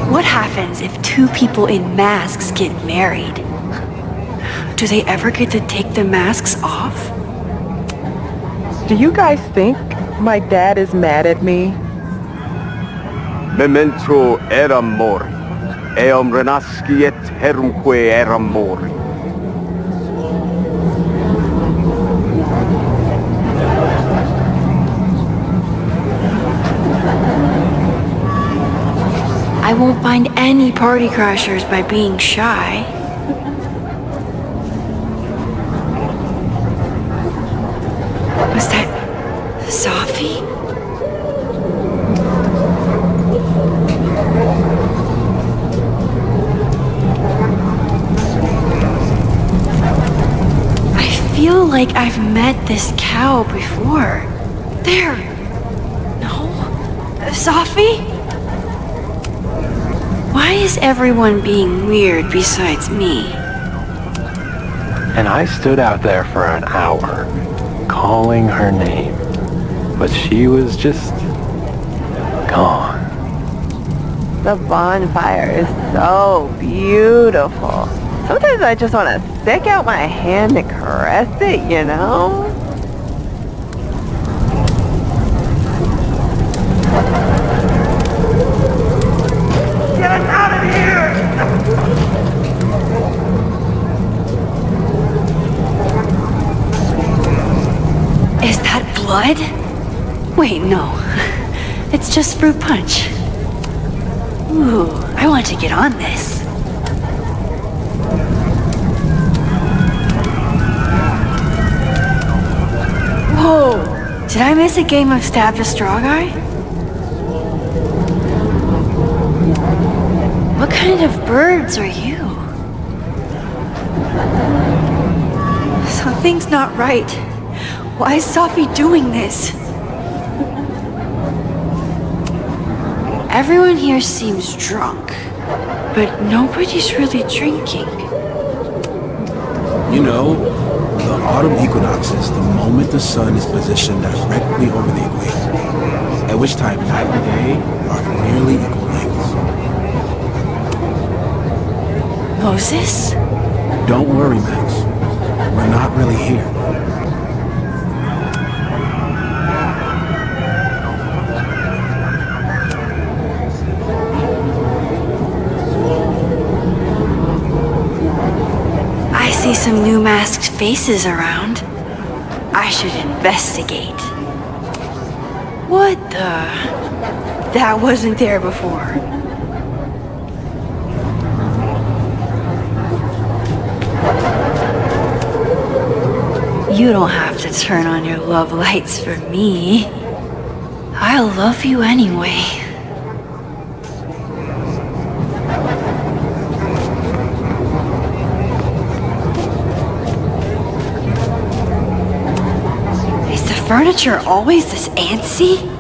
What happens if two people in masks get married? Do they ever get to take the masks off? Do you guys think my dad is mad at me? Memento eram mori, eum renasciet herumque eram mori. I won't find any party crashers by being shy. Was that Sophie? I feel like I've met this cow before. There. No? Sophie? Why is everyone being weird besides me? And I stood out there for an hour, calling her name, but she was just gone. The bonfire is so beautiful. Sometimes I just want to stick out my hand and caress it, you know? Get us out of here! Is that blood? Wait, no. It's just fruit punch. Ooh, I want to get on this. Whoa! Did I miss a game of Stab the Straw Guy? What kind of birds are you? Something's not right. Why is Sophie doing this? Everyone here seems drunk, but nobody's really drinking. You know, the autumn equinox is the moment the sun is positioned directly over the equator, at which time night and day are nearly equal lengths. Moses? Don't worry, Max. We're not really here. I see some new masked faces around. I should investigate. What the? That wasn't there before. You don't have to turn on your love lights for me. I'll love you anyway. Is the furniture always this antsy?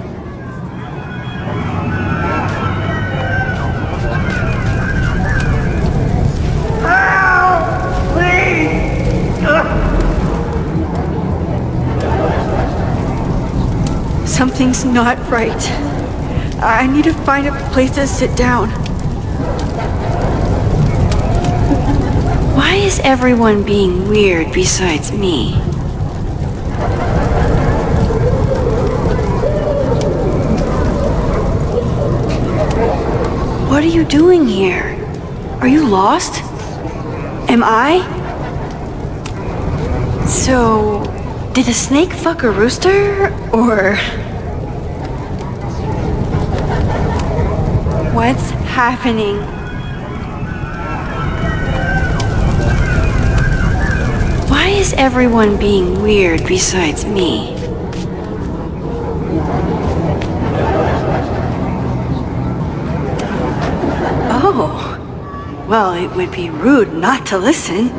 Something's not right. I need to find a place to sit down. Why is everyone being weird besides me? What are you doing here? Are you lost? Am I? So, did a snake fuck a rooster, or... What's happening? Why is everyone being weird besides me? Oh, well, it would be rude not to listen.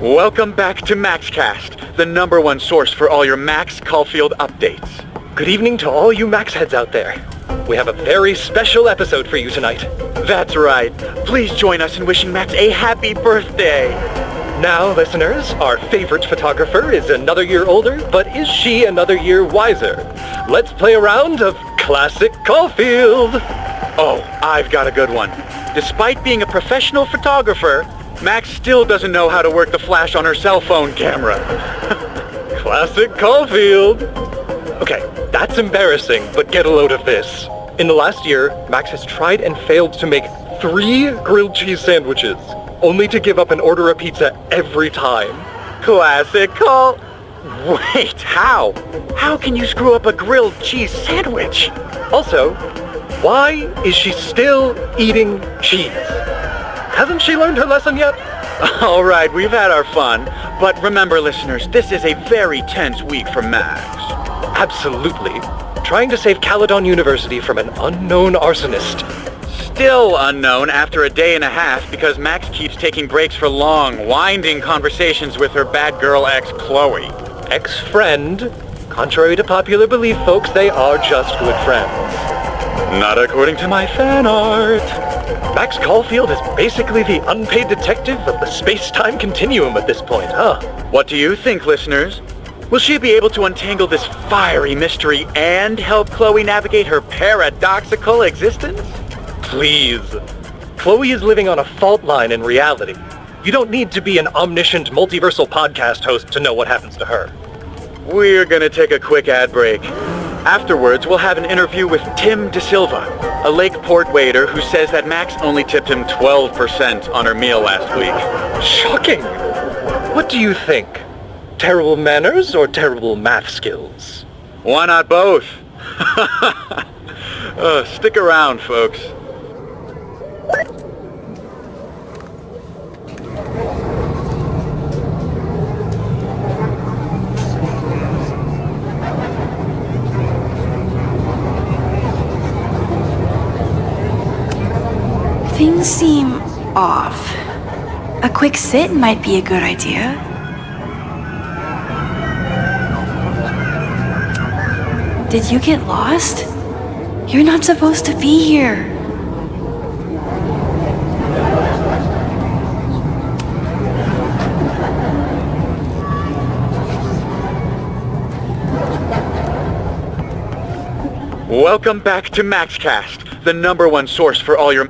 Welcome back to MaxCast, the #1 source for all your Max Caulfield updates. Good evening to all you Max heads out there. We have a very special episode for you tonight. That's right. Please join us in wishing Max a happy birthday. Now, listeners, our favorite photographer is another year older, but is she another year wiser? Let's play a round of Classic Caulfield. Oh, I've got a good one. Despite being a professional photographer, Max still doesn't know how to work the flash on her cell phone camera. Classic Caulfield. Okay, that's embarrassing, but get a load of this. In the last year, Max has tried and failed to make 3 grilled cheese sandwiches, only to give up and order a pizza every time. Classic Caul... Wait, how? How can you screw up a grilled cheese sandwich? Also, why is she still eating cheese? Hasn't she learned her lesson yet? All right, we've had our fun. But remember, listeners, this is a very tense week for Max. Absolutely. Trying to save Caledon University from an unknown arsonist. Still unknown after a day and a half because Max keeps taking breaks for long, winding conversations with her bad girl ex, Chloe. Ex-friend? Contrary to popular belief, folks, they are just good friends. Not according to my fan art. Max Caulfield is basically the unpaid detective of the space-time continuum at this point, huh? What do you think, listeners? Will she be able to untangle this fiery mystery and help Chloe navigate her paradoxical existence? Please. Chloe is living on a fault line in reality. You don't need to be an omniscient multiversal podcast host to know what happens to her. We're gonna take a quick ad break. Afterwards, we'll have an interview with Tim De Silva, a Lakeport waiter who says that Max only tipped him 12% on her meal last week. Shocking! What do you think? Terrible manners or terrible math skills? Why not both? Stick around, folks. Things seem off. A quick sit might be a good idea. Did you get lost? You're not supposed to be here. Welcome back to MaxCast, the #1 source for all your...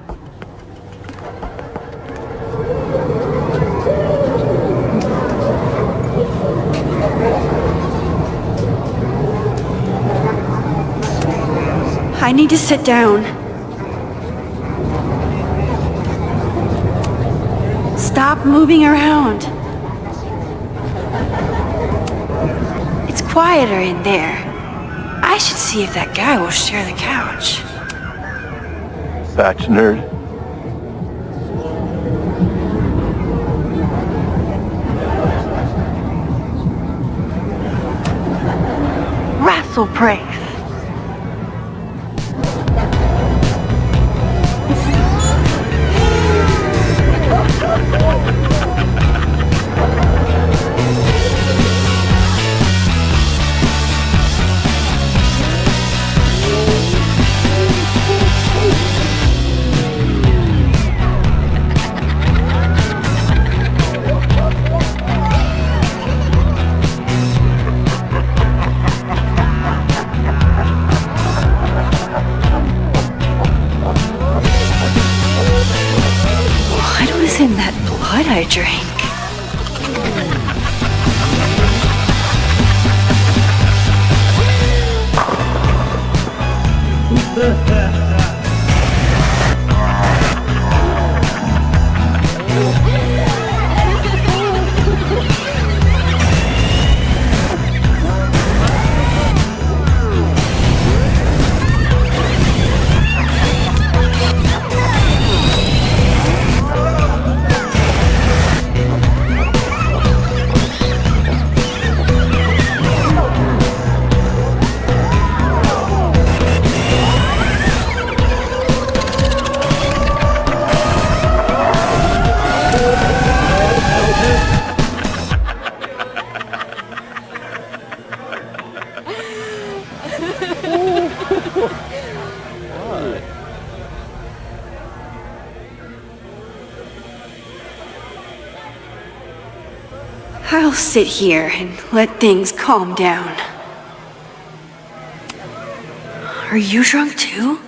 I need to sit down. Stop moving around. It's quieter in there. I should see if that guy will share the couch. Batch nerd. Wrestle praise. In that blood I drank. I'll sit here and let things calm down. Are you drunk too?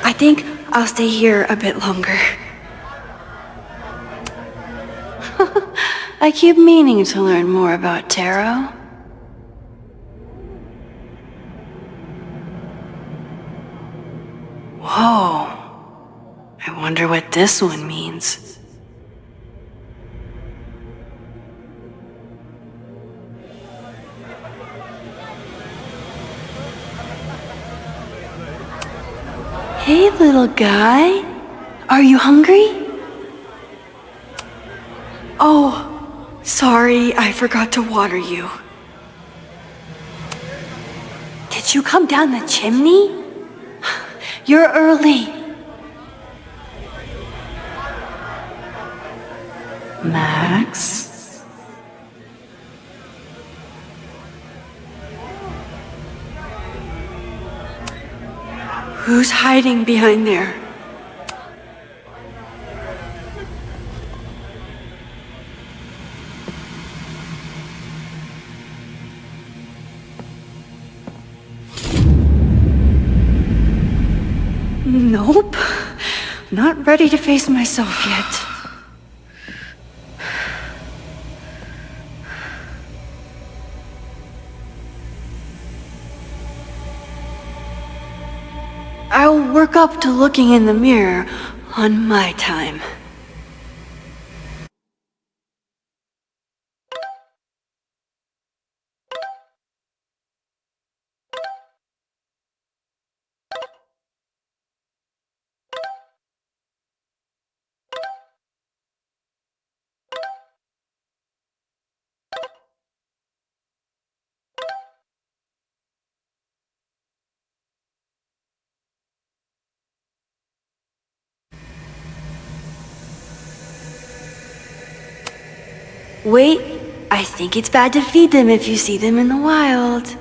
I think I'll stay here a bit longer. I keep meaning to learn more about tarot. Whoa. I wonder what this one means. Hey, little guy. Are you hungry? Oh, sorry, I forgot to water you. Did you come down the chimney? You're early. Max? Who's hiding behind there? Nope. Not ready to face myself yet. I'll work up to looking in the mirror on my time. Wait, I think it's bad to feed them if you see them in the wild.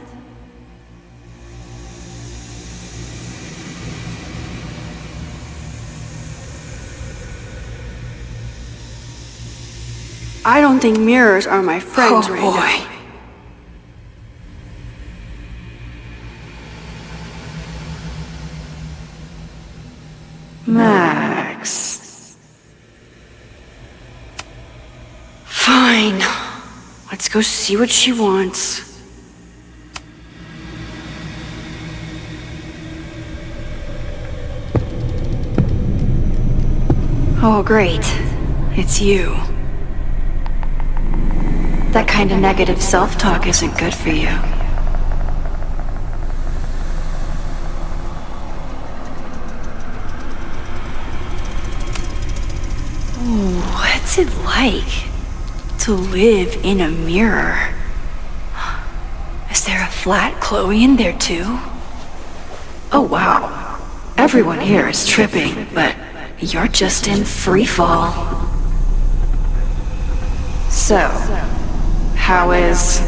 I don't think mirrors are my friends right now. Max. Fine. Let's go see what she wants. Oh, great. It's you. That kind of negative self-talk isn't good for you. Ooh, what's it like to live in a mirror? Is there a flat Chloe in there too? Oh wow. Everyone here is tripping, but you're just in free fall. So, how is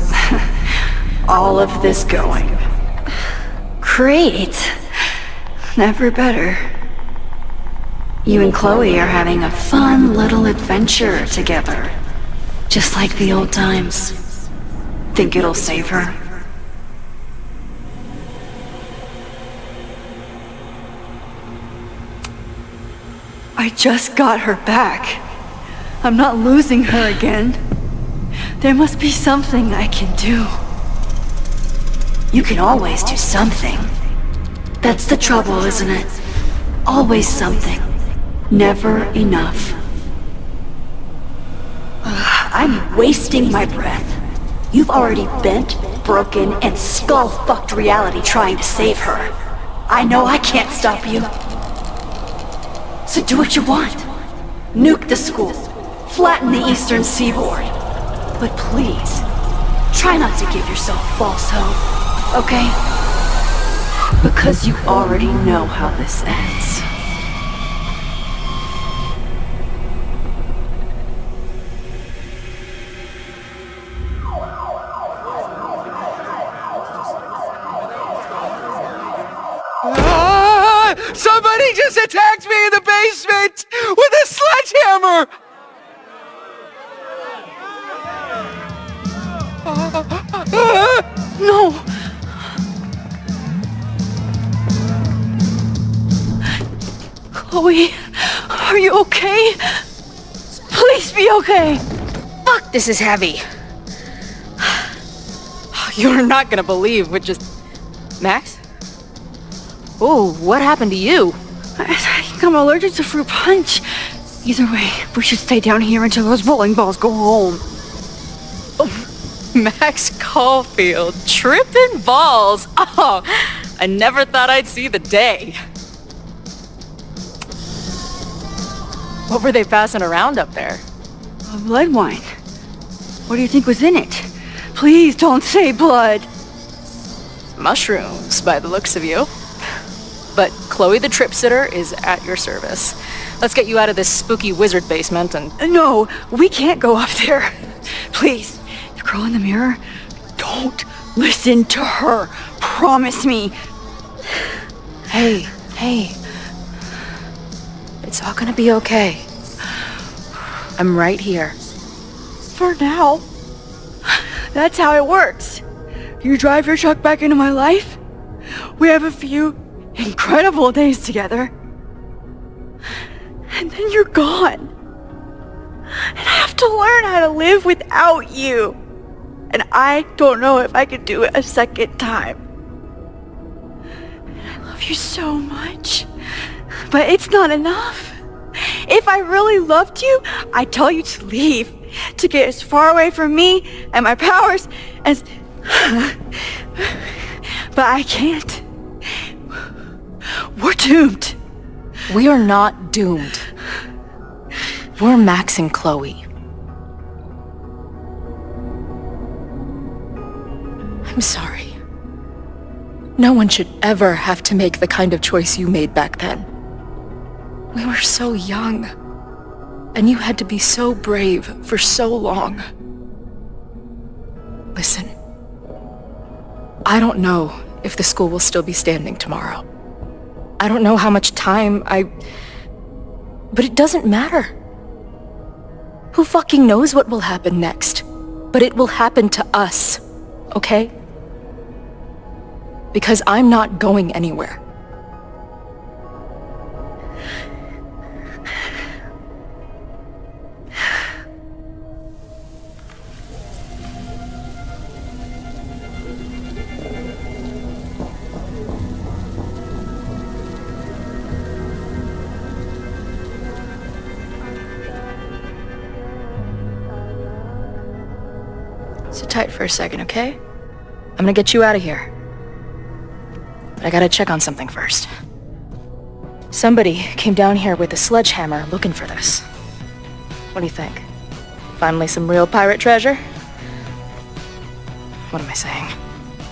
all of this going? Great. Never better. You and Chloe are having a fun little adventure together. Just like the old times. Think it'll save her? I just got her back. I'm not losing her again. There must be something I can do. You can always do something. That's the trouble, isn't it? Always something. Never enough. I'm wasting my breath. You've already bent, broken, and skull-fucked reality trying to save her. I know I can't stop you. So do what you want. Nuke the school. Flatten the eastern seaboard. But please, try not to give yourself false hope, okay? Because you already know how this ends. just attacked me in the basement with a sledgehammer! No! Chloe, are you okay? Please be okay! Fuck, this is heavy. You're not gonna believe what just... Max? Oh, what happened to you? I think I'm allergic to fruit punch. Either way, we should stay down here until those bowling balls go home. Oh, Max Caulfield, tripping balls. Oh, I never thought I'd see the day. What were they passing around up there? A blood wine. What do you think was in it? Please don't say blood. Mushrooms, by the looks of you. But Chloe the Trip Sitter is at your service. Let's get you out of this spooky wizard basement and... No, we can't go up there. Please, the girl in the mirror, don't listen to her. Promise me. Hey. It's all gonna be okay. I'm right here. For now. That's how it works. You drive your truck back into my life. We have a few incredible days together. And then you're gone. And I have to learn how to live without you. And I don't know if I could do it a second time. I love you so much. But it's not enough. If I really loved you, I'd tell you to leave. To get as far away from me and my powers as... But I can't. We're doomed. We are not doomed. We're Max and Chloe. I'm sorry. No one should ever have to make the kind of choice you made back then. We were so young. And you had to be so brave for so long. Listen. I don't know if the school will still be standing tomorrow. I don't know how much time But it doesn't matter. Who fucking knows what will happen next? But it will happen to us, okay? Because I'm not going anywhere. Sit tight for a second, okay? I'm gonna get you out of here. But I gotta check on something first. Somebody came down here with a sledgehammer looking for this. What do you think? Finally some real pirate treasure? What am I saying?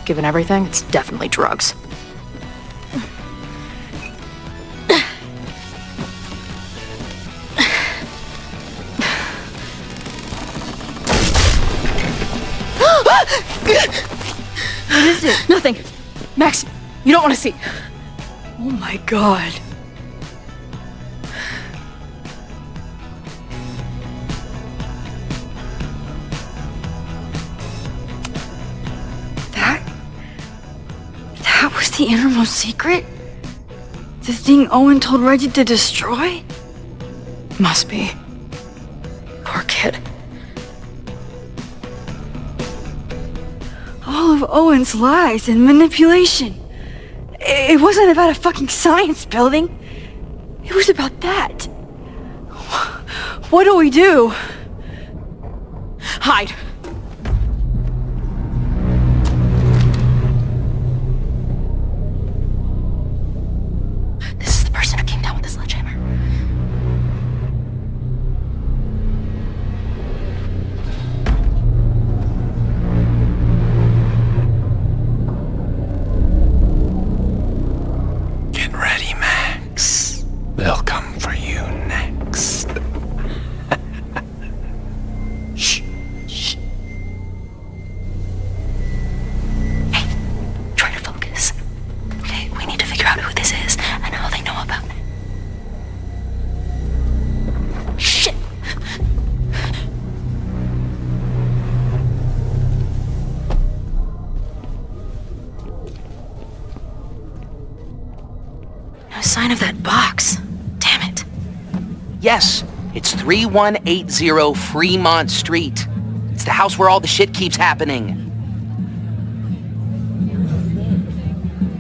Given everything, it's definitely drugs. What is it? Nothing. Max, you don't want to see. Oh my god. That was the innermost secret? The thing Owen told Reggie to destroy? Must be. Poor kid. All of Owen's lies and manipulation. It wasn't about a fucking science building. It was about that. What do we do? Hide. This is the person who came down with the sledgehammer. They'll come for you next. Shh. Shh. sign of that box. Damn it. Yes, it's 3180 Fremont Street. It's the house where all the shit keeps happening.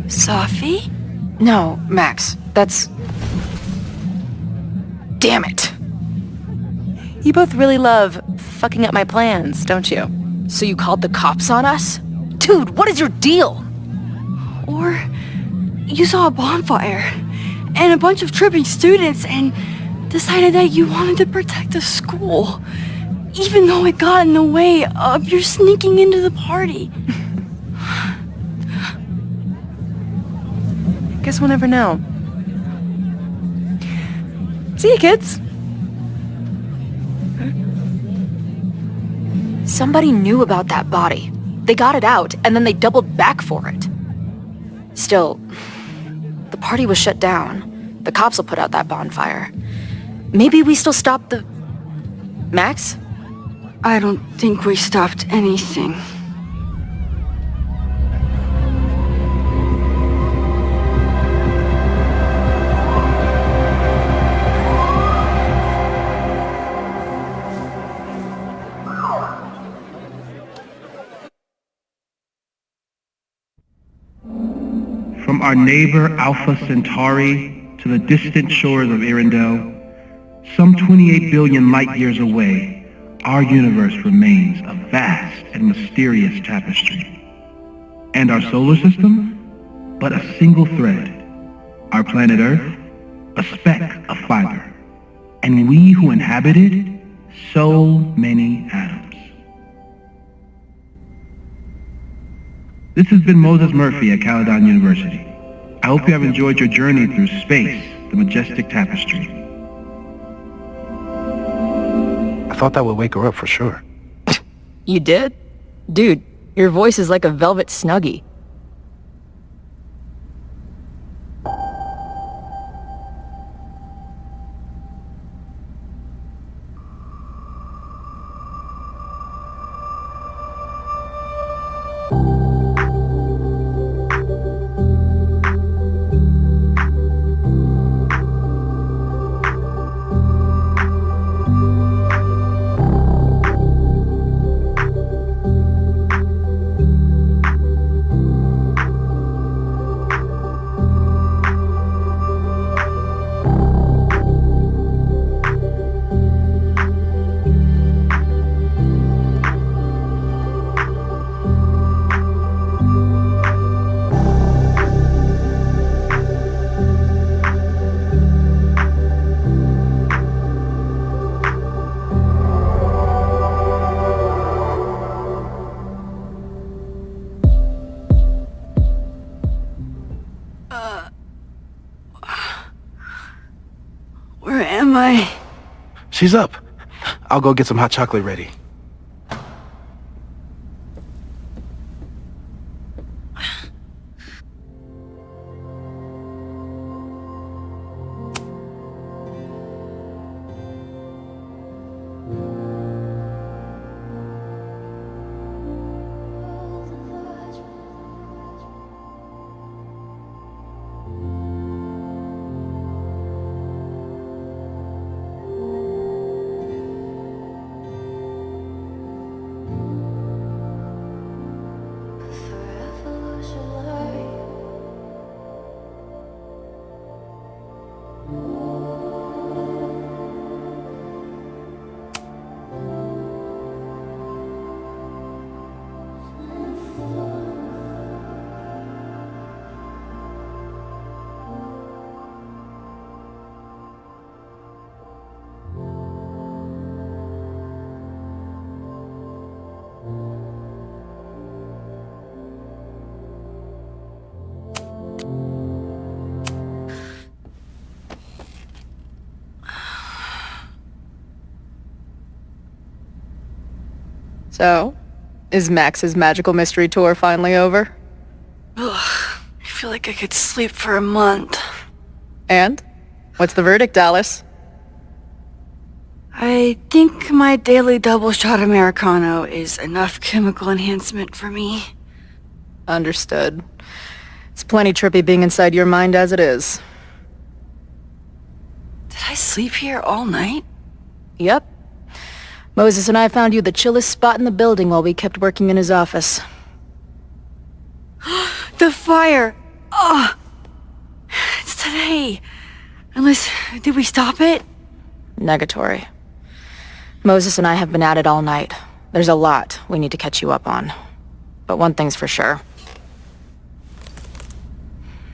Sophie? No, Max. That's... Damn it. You both really love fucking up my plans, don't you? So you called the cops on us? Dude, what is your deal? Or you saw a bonfire and a bunch of tripping students and decided that you wanted to protect the school, even though it got in the way of your sneaking into the party. Guess we'll never know. See you, kids. Somebody knew about that body. They got it out, and then they doubled back for it. Still, the party was shut down. The cops will put out that bonfire. Maybe we still stopped the... Max? I don't think we stopped anything. From our neighbor Alpha Centauri to the distant shores of Arendelle, some 28 billion light-years away, our universe remains a vast and mysterious tapestry. And our solar system? But a single thread. Our planet Earth? A speck of fiber. And we who inhabit it? So many atoms. This has been Moses Murphy at Caledon University. I hope you have enjoyed your journey through space, the majestic tapestry. I thought that would wake her up for sure. You did? Dude, your voice is like a velvet snuggie. Where am I? She's up. I'll go get some hot chocolate ready. So, is Max's magical mystery tour finally over? Ugh, I feel like I could sleep for a month. And? What's the verdict, Alice? I think my daily double shot Americano is enough chemical enhancement for me. Understood. It's plenty trippy being inside your mind as it is. Did I sleep here all night? Yep. Moses and I found you the chillest spot in the building while we kept working in his office. The fire! Oh! It's today. Unless, did we stop it? Negatory. Moses and I have been at it all night. There's a lot we need to catch you up on. But one thing's for sure.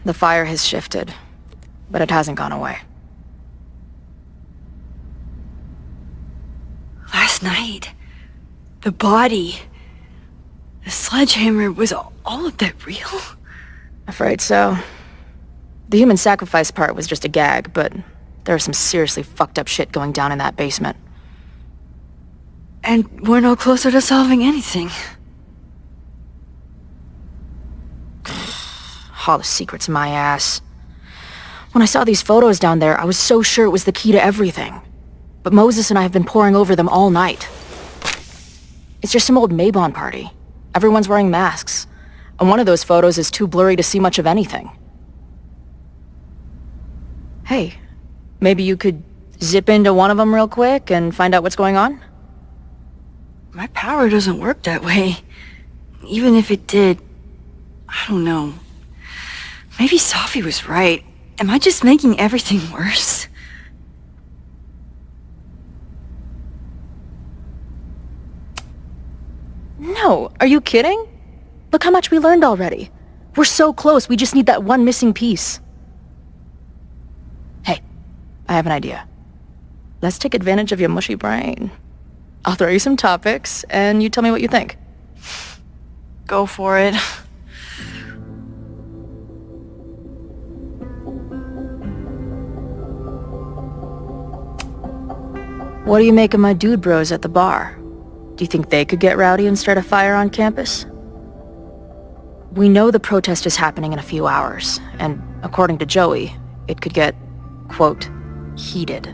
The fire has shifted, but it hasn't gone away. Last night, the body, the sledgehammer, was all of that real? Afraid so. The human sacrifice part was just a gag, but there's some seriously fucked up shit going down in that basement. And we're no closer to solving anything. All the secrets in my ass. When I saw these photos down there, I was so sure it was the key to everything. But Moses and I have been poring over them all night. It's just some old Mabon party. Everyone's wearing masks. And one of those photos is too blurry to see much of anything. Hey, maybe you could zip into one of them real quick and find out what's going on? My power doesn't work that way. Even if it did, I don't know. Maybe Sophie was right. Am I just making everything worse? No, are you kidding? Look how much we learned already. We're so close, we just need that one missing piece. Hey, I have an idea. Let's take advantage of your mushy brain. I'll throw you some topics, and you tell me what you think. Go for it. What do you make of my dude bros at the bar? Do you think they could get rowdy and start a fire on campus? We know the protest is happening in a few hours, and according to Joey, it could get, quote, heated.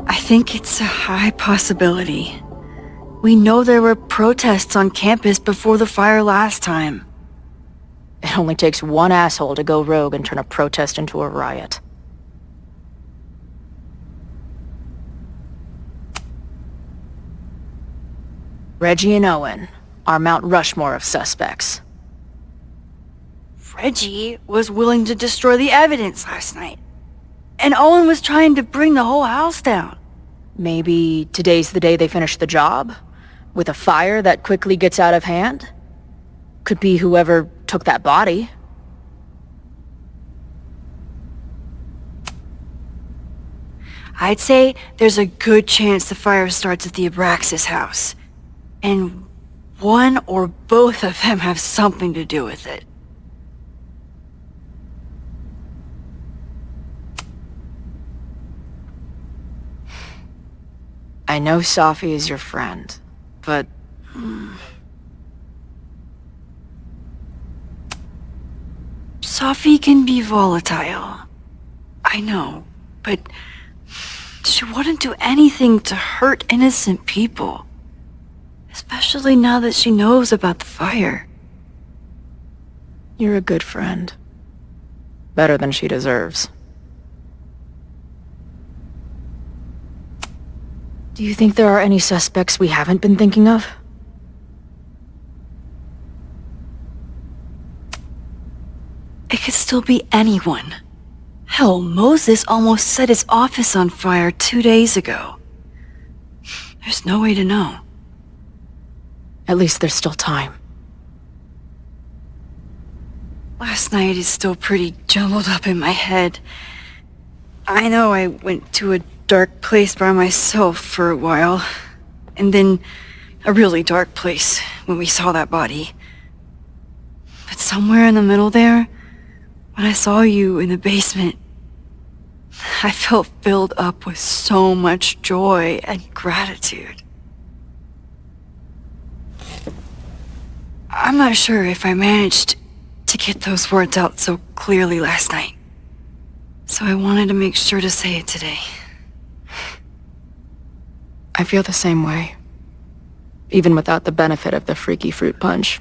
I think it's a high possibility. We know there were protests on campus before the fire last time. It only takes one asshole to go rogue and turn a protest into a riot. Reggie and Owen, our Mount Rushmore of suspects. Reggie was willing to destroy the evidence last night. And Owen was trying to bring the whole house down. Maybe today's the day they finish the job? With a fire that quickly gets out of hand? Could be whoever took that body. I'd say there's a good chance the fire starts at the Abraxas house. And one or both of them have something to do with it. I know Sophie is your friend, but... Sophie can be volatile. I know, but she wouldn't do anything to hurt innocent people. Especially now that she knows about the fire. You're a good friend. Better than she deserves. Do you think there are any suspects we haven't been thinking of? It could still be anyone. Hell, Moses almost set his office on fire 2 days ago. There's no way to know. At least there's still time. Last night is still pretty jumbled up in my head. I know I went to a dark place by myself for a while. And then a really dark place when we saw that body. But somewhere in the middle there, when I saw you in the basement, I felt filled up with so much joy and gratitude. I'm not sure if I managed to get those words out so clearly last night. So I wanted to make sure to say it today. I feel the same way. Even without the benefit of the freaky fruit punch.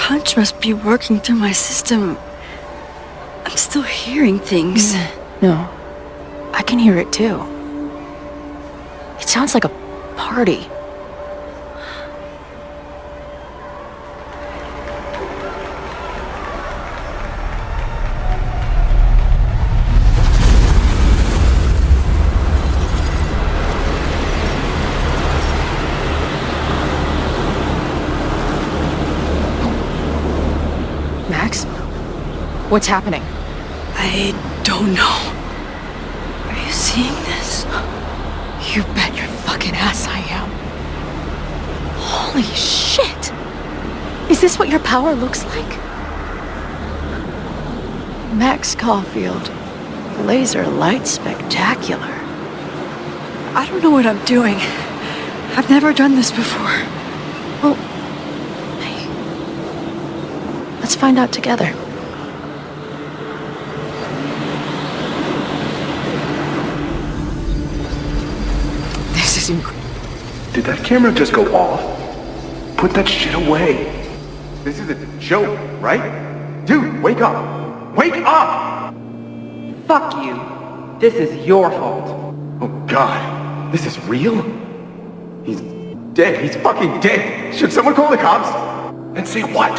punch must be working through my system. I'm still hearing things. No, I can hear it too. It sounds like a party. Max? What's happening? I don't know. Are you seeing this? You bet your fucking ass I am. Holy shit! Is this what your power looks like? Max Caulfield. Laser light spectacular. I don't know what I'm doing. I've never done this before. Well, hey. Let's find out together. This is incredible. Did that camera just go off? Put that shit away. This is a joke, right? Dude, wake up! Wake up! Fuck you. This is your fault. Oh god, this is real? He's dead. He's fucking dead. Should someone call the cops? And say what?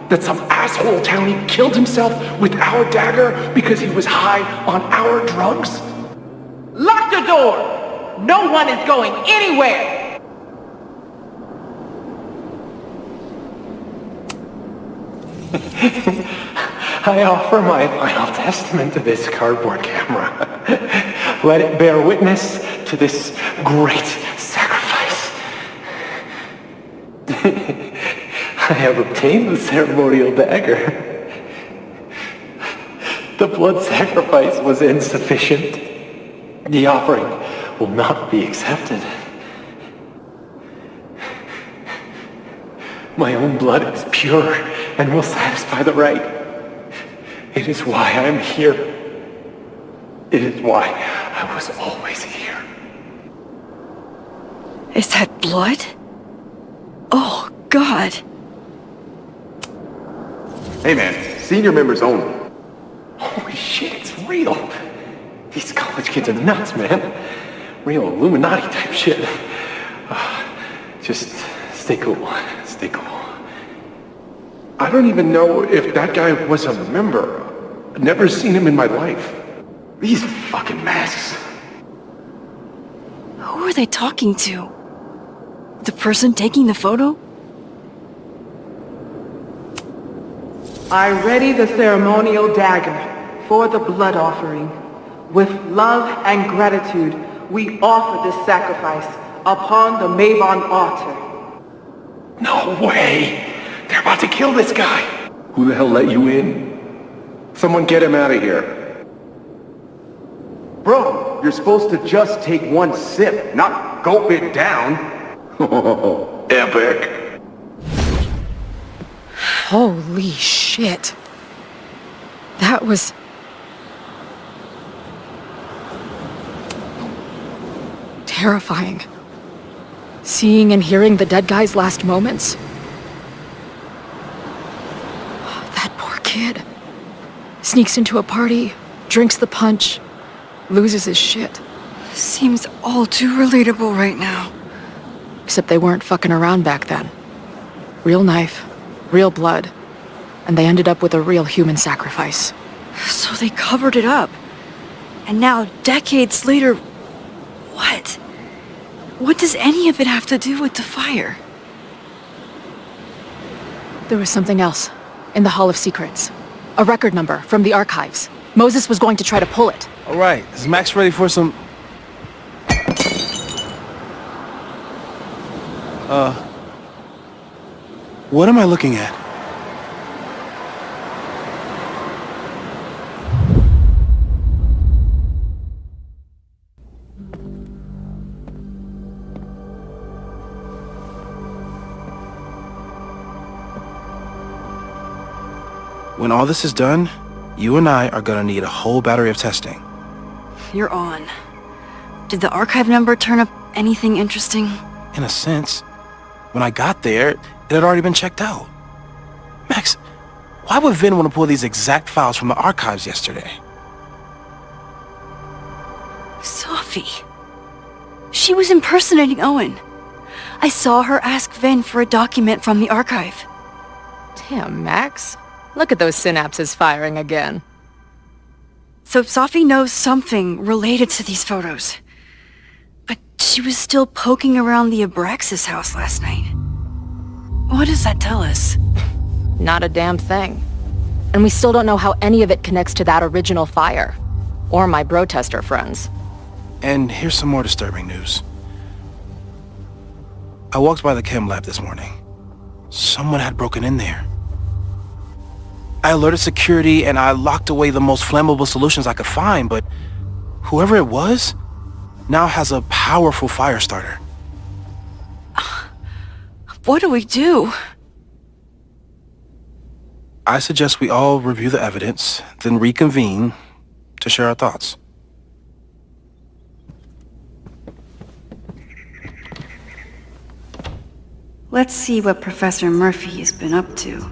That some asshole townie killed himself with our dagger because he was high on our drugs? Lock the door! No one is going anywhere! I offer my final testament to this cardboard camera. Let it bear witness to this great sacrifice. I have obtained the ceremonial dagger. The blood sacrifice was insufficient. The offering will not be accepted. My own blood is pure and will satisfy the rite. It is why I am here. It is why I was always here. Is that blood? Oh, God. Hey man, senior members only. Holy shit, it's real. These college kids are nuts, man. Real Illuminati type shit. Just stay cool. Stay cool. I don't even know if that guy was a member. Never seen him in my life. These fucking masks. Who are they talking to? The person taking the photo? I ready the ceremonial dagger for the blood offering. With love and gratitude, we offer this sacrifice upon the Mavon altar. No way! They're about to kill this guy! Who the hell let you in? Someone get him out of here. Bro, you're supposed to just take one sip, not gulp it down. Epic. Holy shit. That was... terrifying. Seeing and hearing the dead guy's last moments. That poor kid. Sneaks into a party, drinks the punch, loses his shit. Seems all too relatable right now. Except they weren't fucking around back then. Real knife, real blood, and they ended up with a real human sacrifice. So they covered it up. And now, decades later, what? What does any of it have to do with the fire? There was something else in the Hall of Secrets. A record number from the archives. Moses was going to try to pull it. All right, is Max ready for some... What am I looking at? When all this is done, you and I are gonna need a whole battery of testing. You're on. Did the archive number turn up anything interesting? In a sense. When I got there, it had already been checked out. Max, why would Vin want to pull these exact files from the archives yesterday? Sophie. She was impersonating Owen. I saw her ask Vin for a document from the archive. Damn, Max. Look at those synapses firing again. So Sophie knows something related to these photos. But she was still poking around the Abraxas house last night. What does that tell us? Not a damn thing. And we still don't know how any of it connects to that original fire. Or my bro-tester friends. And here's some more disturbing news. I walked by the chem lab this morning. Someone had broken in there. I alerted security and I locked away the most flammable solutions I could find, but whoever it was now has a powerful fire starter. What do we do? I suggest we all review the evidence, then reconvene to share our thoughts. Let's see what Professor Murphy has been up to.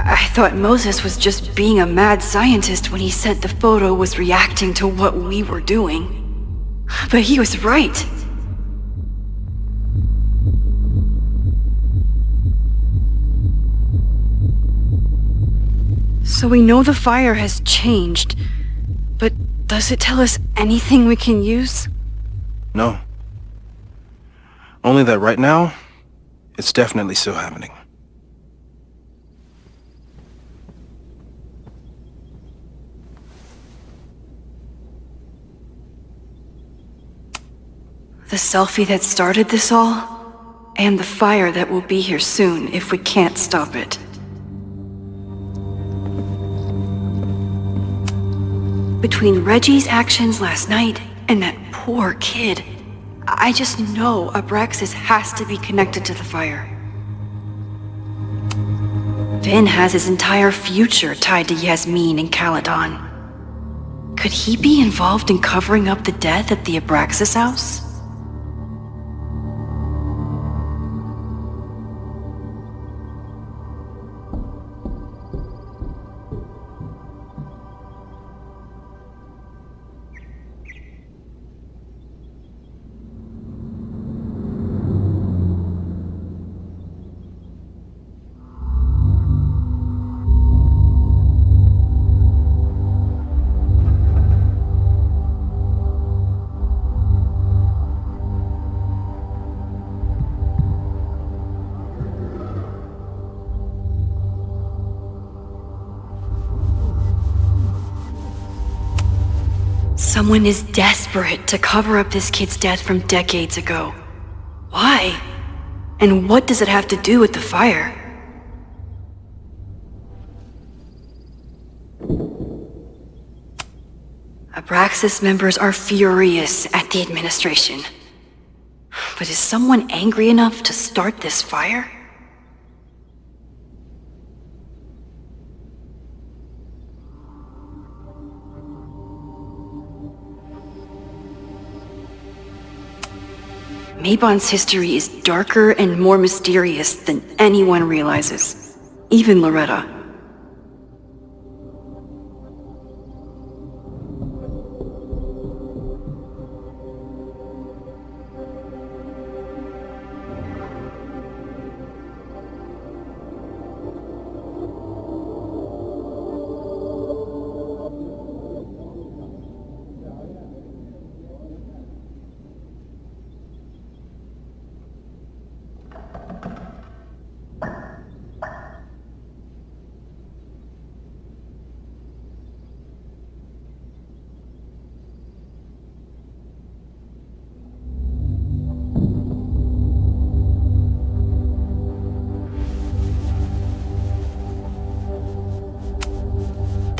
I thought Moses was just being a mad scientist when he said the photo was reacting to what we were doing. But he was right. So we know the fire has changed, but does it tell us anything we can use? No. Only that right now, it's definitely still happening. The selfie that started this all, and the fire that will be here soon if we can't stop it. Between Reggie's actions last night and that poor kid, I just know Abraxas has to be connected to the fire. Vin has his entire future tied to Yasmin and Caledon. Could he be involved in covering up the death at the Abraxas house? Someone is desperate to cover up this kid's death from decades ago. Why? And what does it have to do with the fire? Abraxas members are furious at the administration. But is someone angry enough to start this fire? Mabon's history is darker and more mysterious than anyone realizes, even Loretta.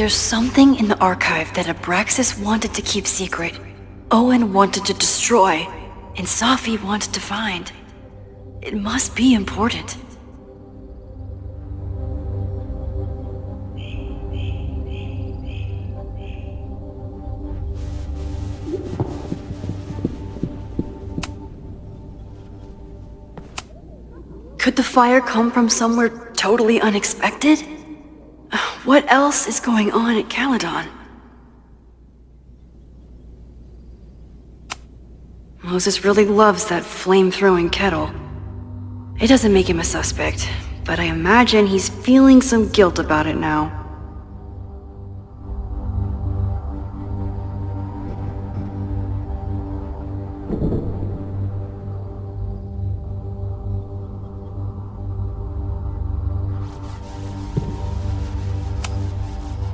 There's something in the archive that Abraxas wanted to keep secret, Owen wanted to destroy, and Safi wanted to find. It must be important. Could the fire come from somewhere totally unexpected? What else is going on at Caledon? Moses really loves that flame-throwing kettle. It doesn't make him a suspect, but I imagine he's feeling some guilt about it now.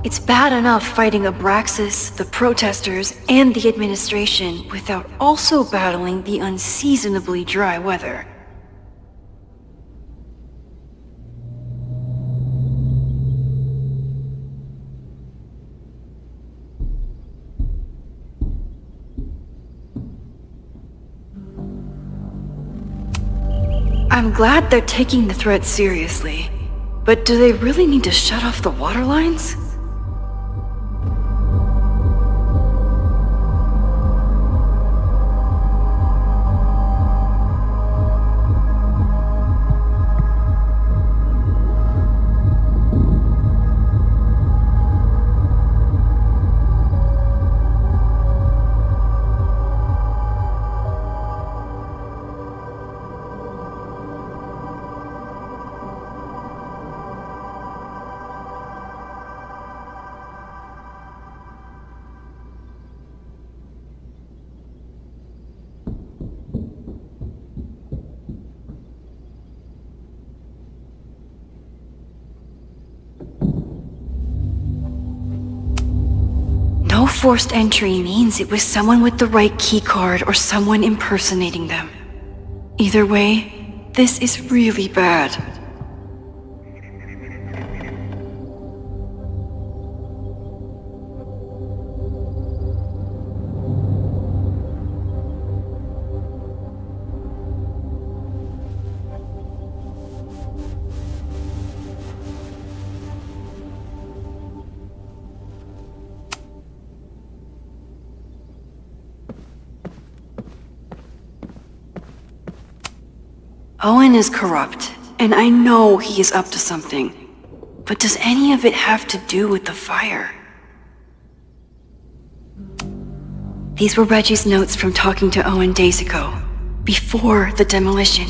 It's bad enough fighting Abraxas, the protesters, and the administration without also battling the unseasonably dry weather. I'm glad they're taking the threat seriously, but do they really need to shut off the water lines? No forced entry means it was someone with the right keycard or someone impersonating them. Either way, this is really bad. Owen is corrupt, and I know he is up to something. But does any of it have to do with the fire? These were Reggie's notes from talking to Owen days ago, before the demolition.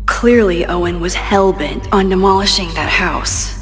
Clearly, Owen was hell-bent on demolishing that house.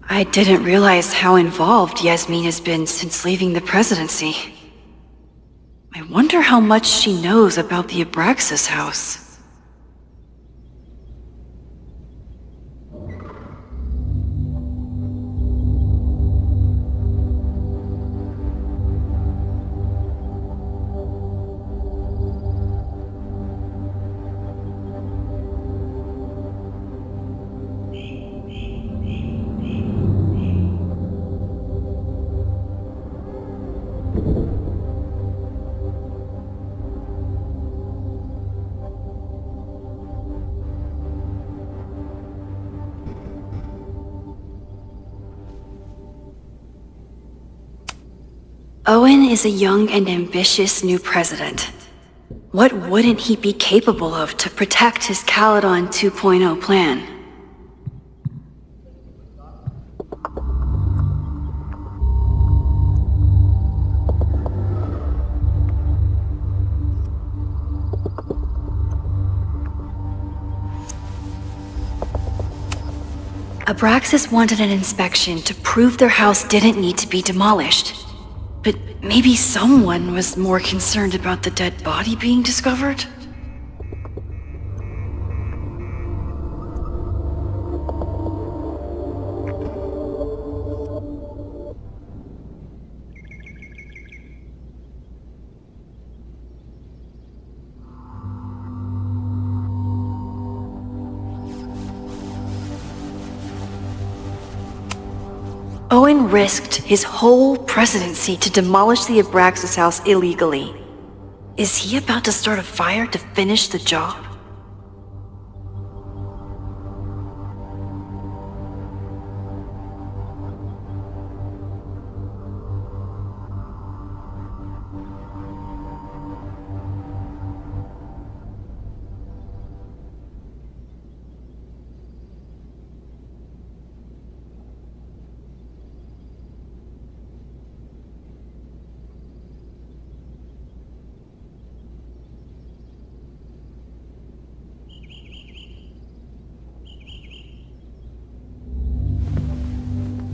I didn't realize how involved Yasmin has been since leaving the presidency. I wonder how much she knows about the Abraxas house. Owen is a young and ambitious new president. What wouldn't he be capable of to protect his Caledon 2.0 plan? Abraxas wanted an inspection to prove their house didn't need to be demolished. But Maybe someone was more concerned about the dead body being discovered? Owen risked his whole presidency to demolish the Abraxas house illegally. Is he about to start a fire to finish the job?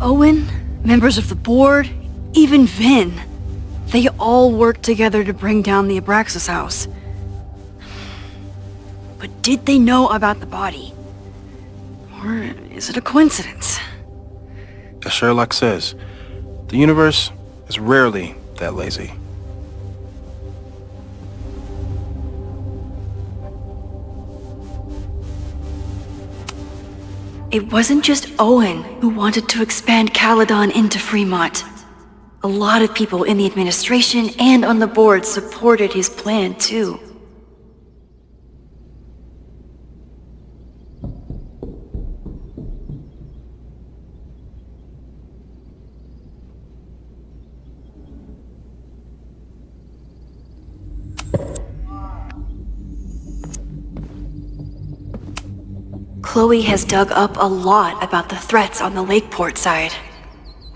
Owen, members of the board, even Vin. They all worked together to bring down the Abraxas house. But did they know about the body? Or is it a coincidence? As Sherlock says, the universe is rarely that lazy. It wasn't just Owen who wanted to expand Caledon into Fremont. A lot of people in the administration and on the board supported his plan, too. Chloe has dug up a lot about the threats on the Lakeport side.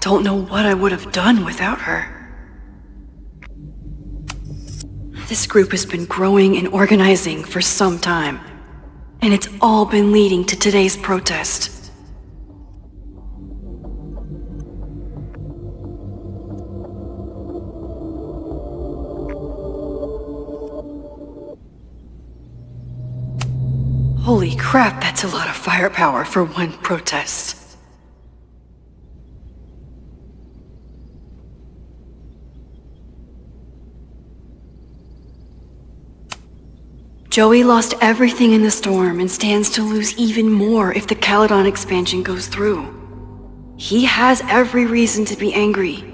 Don't know what I would have done without her. This group has been growing and organizing for some time, and it's all been leading to today's protest. Holy crap, that's a lot of firepower for one protest. Joey lost everything in the storm and stands to lose even more if the Caledon expansion goes through. He has every reason to be angry.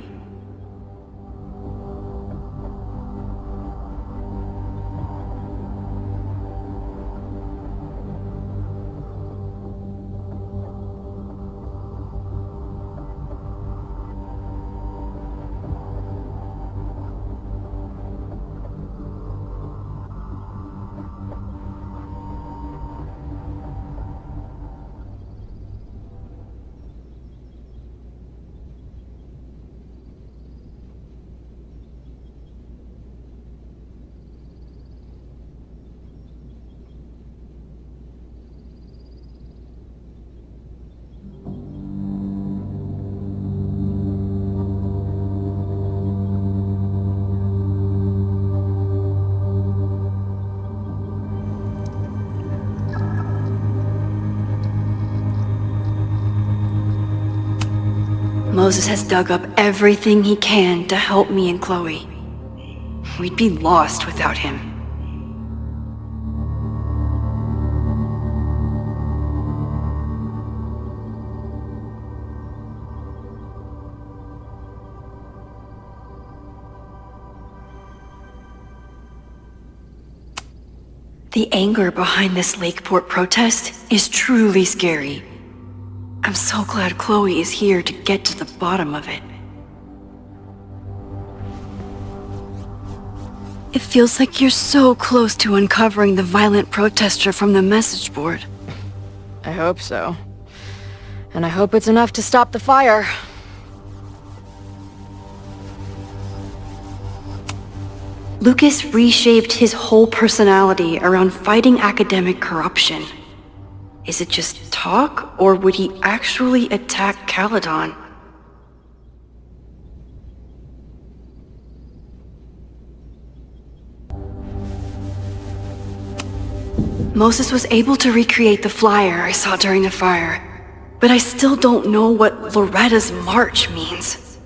Moses has dug up everything he can to help me and Chloe. We'd be lost without him. The anger behind this Lakeport protest is truly scary. I'm so glad Chloe is here to get to the bottom of it. It feels like you're so close to uncovering the violent protester from the message board. I hope so. And I hope it's enough to stop the fire. Lucas reshaped his whole personality around fighting academic corruption. Is it just talk, or would he actually attack Caledon? Moses was able to recreate the flyer I saw during the fire, but I still don't know what Loretta's march means.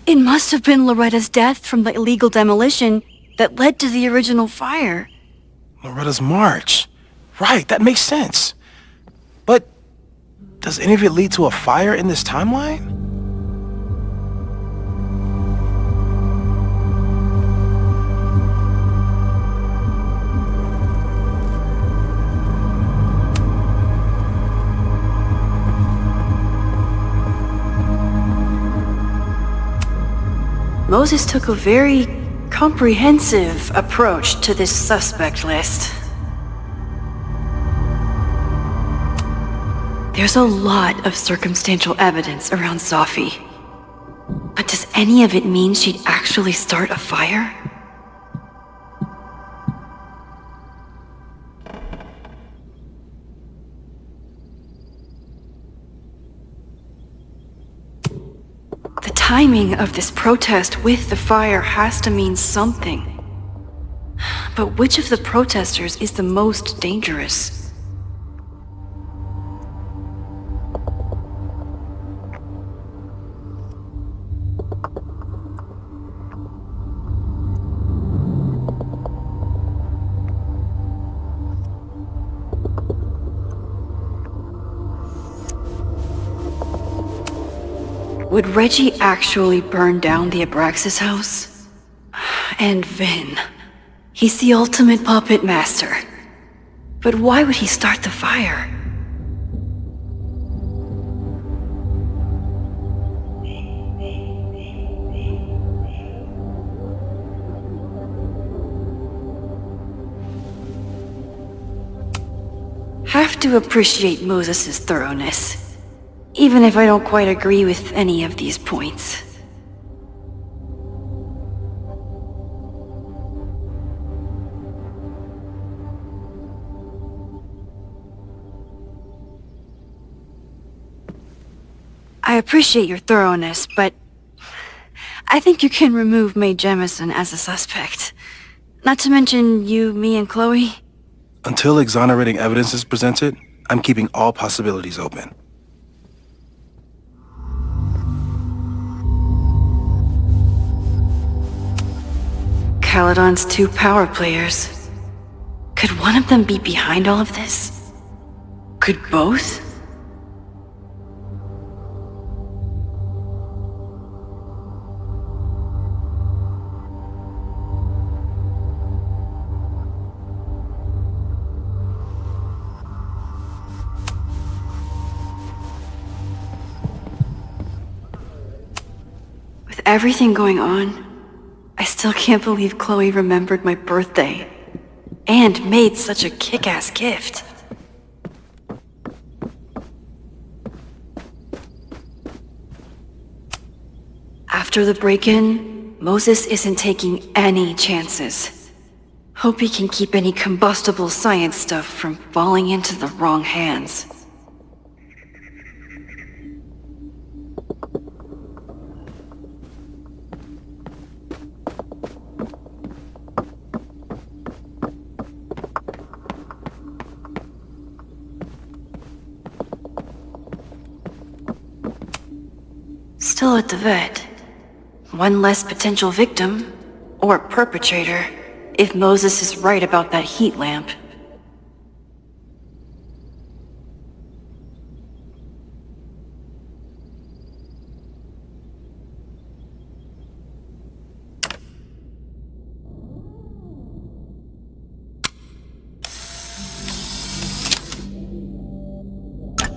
It must have been Loretta's death from the illegal demolition that led to the original fire. Loretta's march. Right, that makes sense. But does any of it lead to a fire in this timeline? Moses took a very comprehensive approach to this suspect list. There's a lot of circumstantial evidence around Sophie. But does any of it mean she'd actually start a fire? The timing of this protest with the fire has to mean something. But which of the protesters is the most dangerous? Would Reggie actually burn down the Abraxas house? And Vin. He's the ultimate puppet master. But why would he start the fire? Have to appreciate Moses' thoroughness. Even if I don't quite agree with any of these points. I appreciate your thoroughness, but I think you can remove Mae Jemison as a suspect. Not to mention you, me, and Chloe. Until exonerating evidence is presented, I'm keeping all possibilities open. Caledon's two power players. Could one of them be behind all of this? Could both? With everything going on, I still can't believe Chloe remembered my birthday and made such a kick-ass gift. After the break-in, Moses isn't taking any chances. Hope he can keep any combustible science stuff from falling into the wrong hands. Still at the vet. One less potential victim, or perpetrator, if Moses is right about that heat lamp.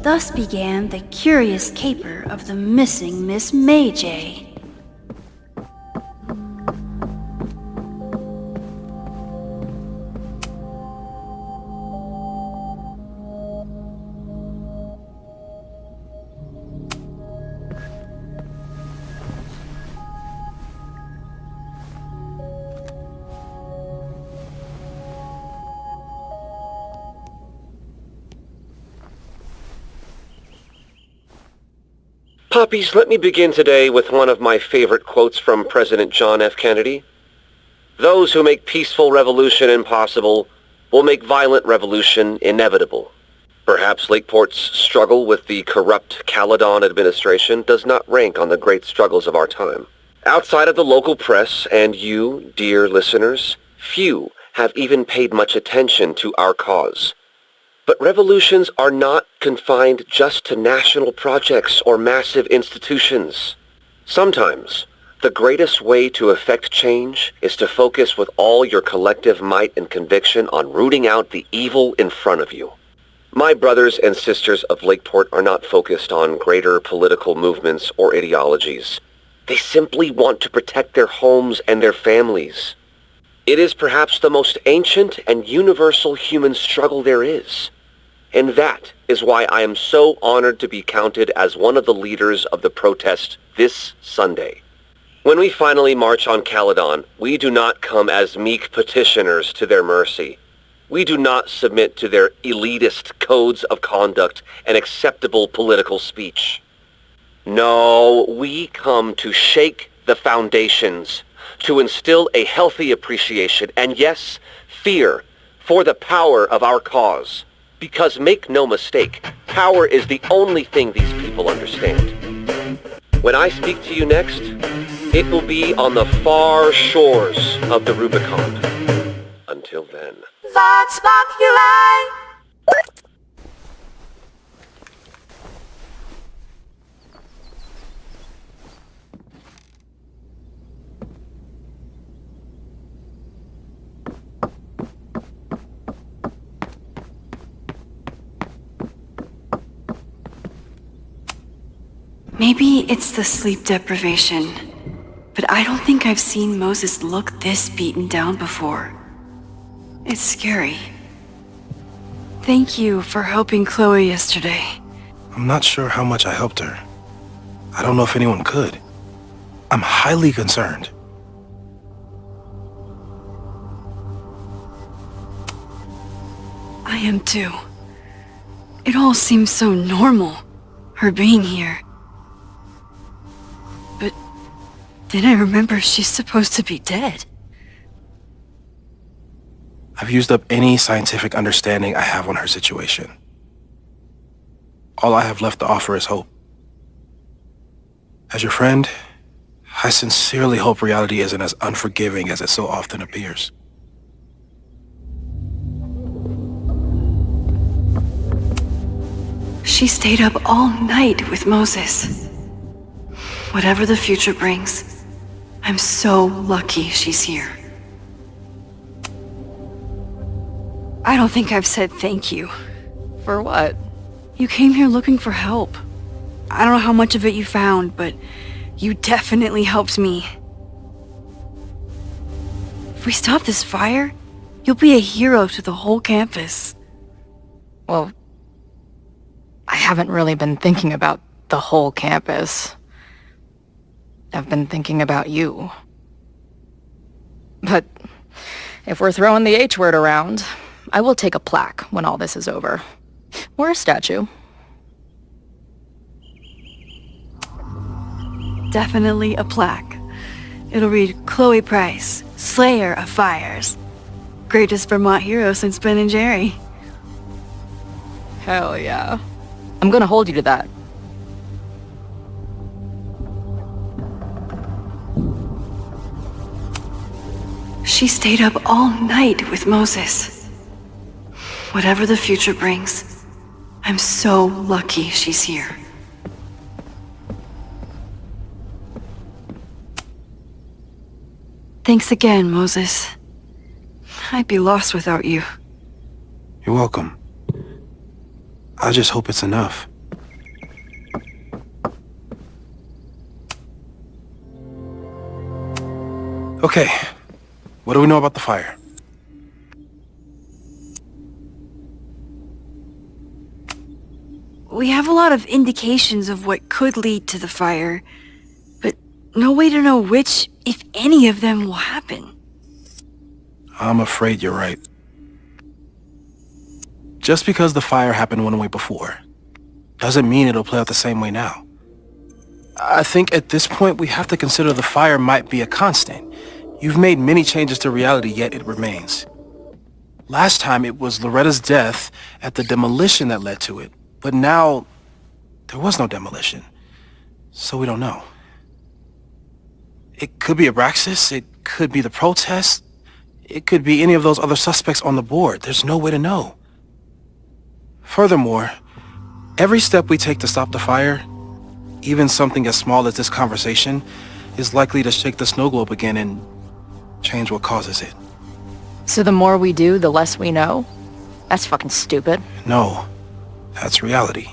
Thus began the curious caper of the missing Miss May J. Poppies, let me begin today with one of my favorite quotes from President John F. Kennedy. Those who make peaceful revolution impossible will make violent revolution inevitable. Perhaps Lakeport's struggle with the corrupt Caledon administration does not rank on the great struggles of our time. Outside of the local press and you, dear listeners, few have even paid much attention to our cause. But revolutions are not confined just to national projects or massive institutions. Sometimes, the greatest way to effect change is to focus with all your collective might and conviction on rooting out the evil in front of you. My brothers and sisters of Lakeport are not focused on greater political movements or ideologies. They simply want to protect their homes and their families. It is perhaps the most ancient and universal human struggle there is. And that is why I am so honored to be counted as one of the leaders of the protest this Sunday. When we finally march on Caledon, we do not come as meek petitioners to their mercy. We do not submit to their elitist codes of conduct and acceptable political speech. No, we come to shake the foundations, to instill a healthy appreciation and, yes, fear for the power of our cause. Because make no mistake, power is the only thing these people understand. When I speak to you next, it will be on the far shores of the Rubicon. Until then. Vox Populi! Maybe it's the sleep deprivation, but I don't think I've seen Moses look this beaten down before. It's scary. Thank you for helping Chloe yesterday. I'm not sure how much I helped her. I don't know if anyone could. I'm highly concerned. I am too. It all seems so normal, her being here. But then I remember she's supposed to be dead. I've used up any scientific understanding I have on her situation. All I have left to offer is hope. As your friend, I sincerely hope reality isn't as unforgiving as it so often appears. She stayed up all night with Moses. Whatever the future brings, I'm so lucky she's here. I don't think I've said thank you. For what? You came here looking for help. I don't know how much of it you found, but you definitely helped me. If we stop this fire, you'll be a hero to the whole campus. Well, I haven't really been thinking about the whole campus. I've been thinking about you. But if we're throwing the H word around, I will take a plaque when all this is over. Or a statue. Definitely a plaque. It'll read Chloe Price, Slayer of Fires. Greatest Vermont hero since Ben and Jerry. Hell yeah. I'm gonna hold you to that. She stayed up all night with Moses. Whatever the future brings, I'm so lucky she's here. Thanks again, Moses. I'd be lost without you. You're welcome. I just hope it's enough. Okay, what do we know about the fire? We have a lot of indications of what could lead to the fire, but no way to know which, if any of them, will happen. I'm afraid you're right. Just because the fire happened one way before, doesn't mean it'll play out the same way now. I think at this point we have to consider the fire might be a constant. You've made many changes to reality, yet it remains. Last time it was Loretta's death at the demolition that led to it, but now there was no demolition, so we don't know. It could be Abraxas, it could be the protest, it could be any of those other suspects on the board. There's no way to know. Furthermore, every step we take to stop the fire, even something as small as this conversation, is likely to shake the snow globe again and change what causes it. So the more we do, the less we know? That's fucking stupid. No, that's reality.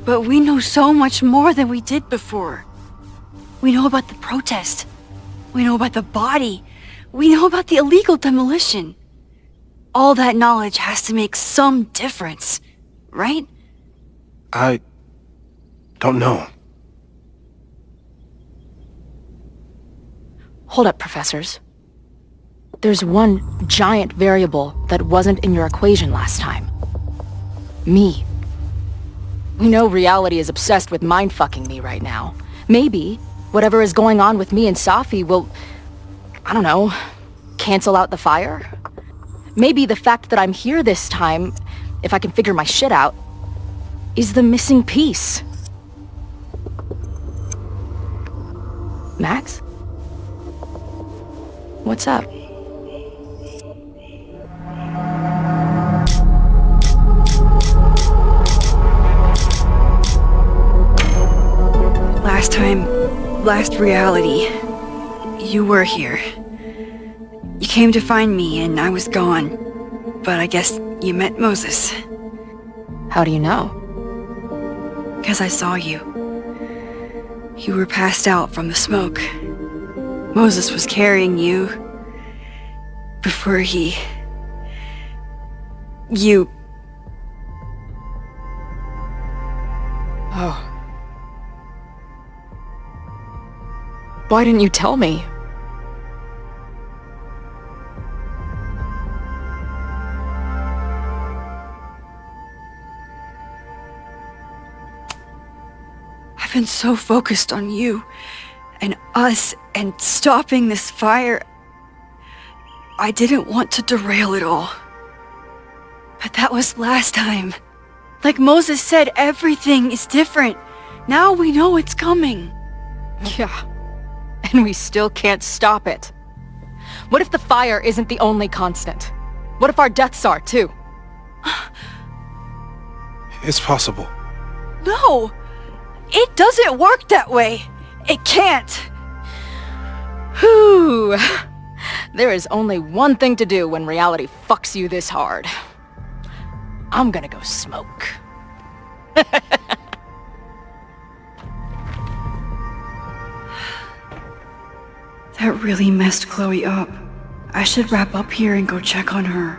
But we know so much more than we did before. We know about the protest. We know about the body. We know about the illegal demolition. All that knowledge has to make some difference, right? I don't know. Hold up, professors. There's one giant variable that wasn't in your equation last time. Me. We know reality is obsessed with mind-fucking me right now. Maybe whatever is going on with me and Safi will, I don't know, cancel out the fire? Maybe the fact that I'm here this time, if I can figure my shit out, is the missing piece. Max? What's up? Last reality, you were here. You came to find me and I was gone, but I guess you met Moses. How do you know? Because I saw you. You were passed out from the smoke. Moses was carrying you before you... Oh. Why didn't you tell me? I've been so focused on you and us and stopping this fire. I didn't want to derail it all. But that was last time. Like Moses said, everything is different. Now we know it's coming. Yeah. And we still can't stop it. What if the fire isn't the only constant? What if our deaths are, too? It's possible. No! It doesn't work that way! It can't! Whew! There is only one thing to do when reality fucks you this hard. I'm gonna go smoke. That really messed Chloe up. I should wrap up here and go check on her.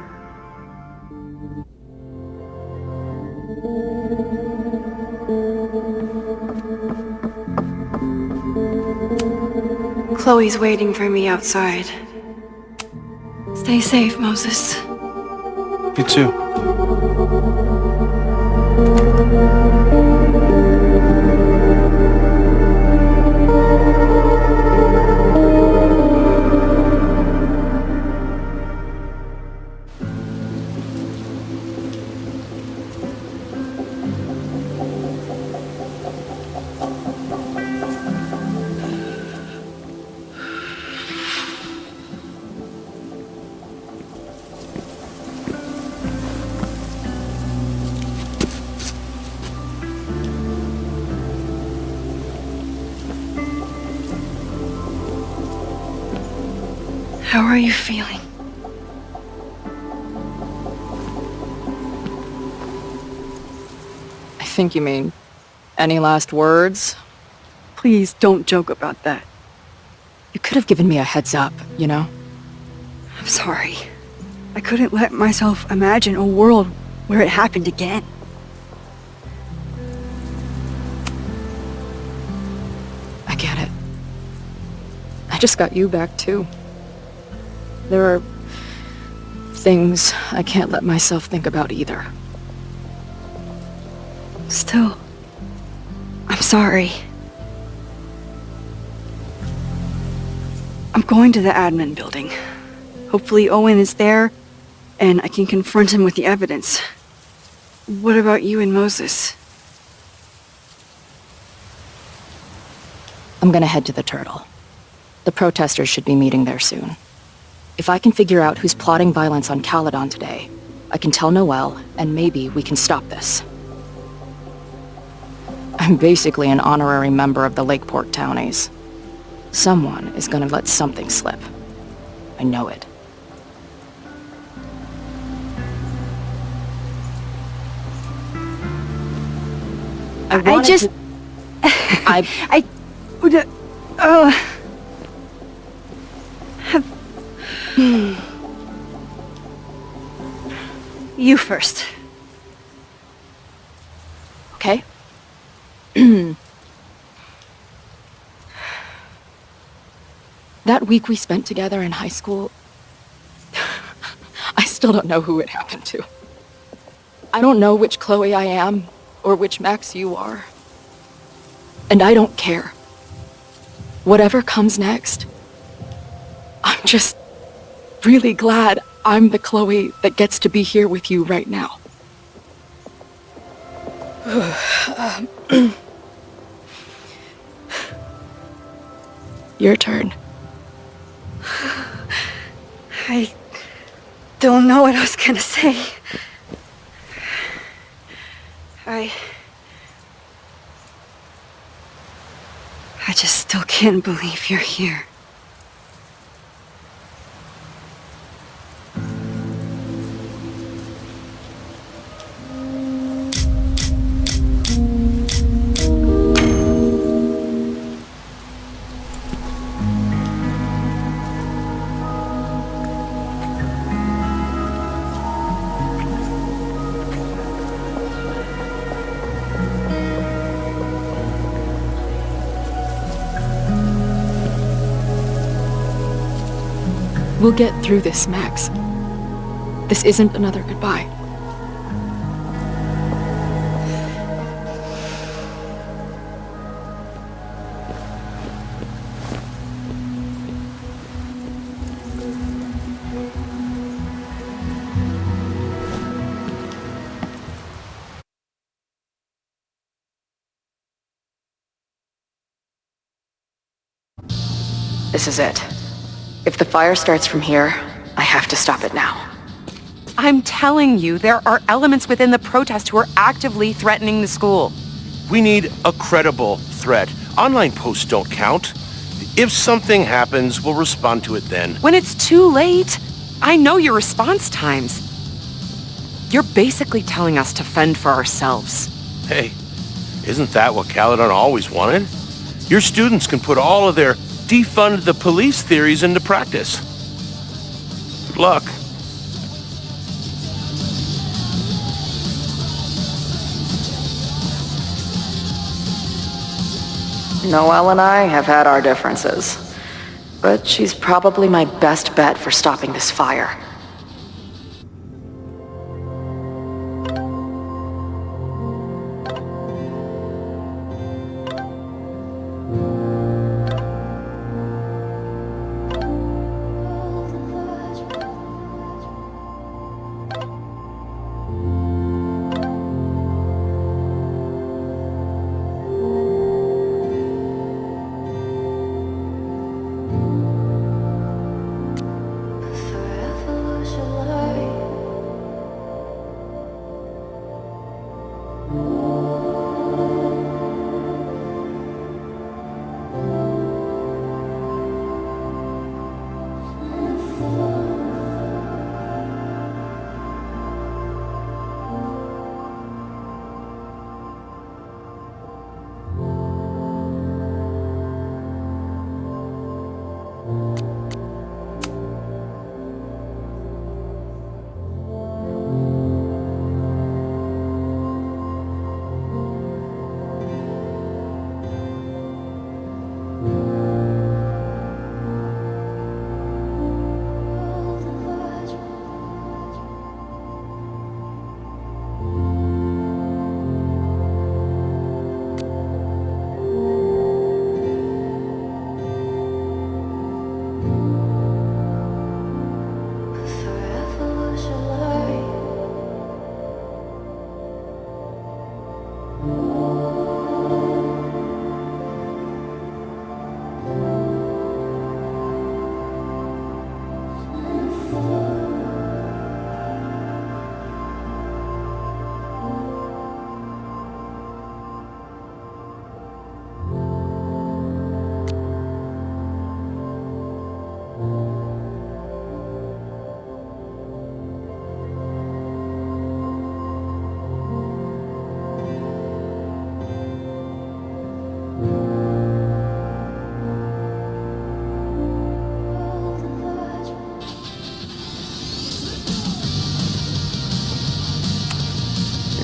Chloe's waiting for me outside. Stay safe, Moses. You too. How are you feeling? I think you mean, any last words? Please don't joke about that. You could have given me a heads up, you know? I'm sorry. I couldn't let myself imagine a world where it happened again. I get it. I just got you back too. There are Things I can't let myself think about either. Still, I'm sorry. I'm going to the admin building. Hopefully Owen is there, and I can confront him with the evidence. What about you and Moses? I'm gonna head to the Turtle. The protesters should be meeting there soon. If I can figure out who's plotting violence on Caledon today, I can tell Noelle, and maybe we can stop this. I'm basically an honorary member of the Lakeport Townies. Someone is gonna let something slip. I know it. You first. Okay. That week we spent together in high school, I still don't know who it happened to. I don't know which Chloe I am, or which Max you are. And I don't care. Whatever comes next, I'm just really glad I'm the Chloe that gets to be here with you right now. Your turn. I don't know what I was gonna say. I just still can't believe you're here. We'll get through this, Max. This isn't another goodbye. This is it. If the fire starts from here, I have to stop it now. I'm telling you, there are elements within the protest who are actively threatening the school. We need a credible threat. Online posts don't count. If something happens, we'll respond to it then. When it's too late, I know your response times. You're basically telling us to fend for ourselves. Hey, isn't that what Caledon always wanted? Your students can put all of their defund the police theories into practice. Good luck. Noelle and I have had our differences, but she's probably my best bet for stopping this fire.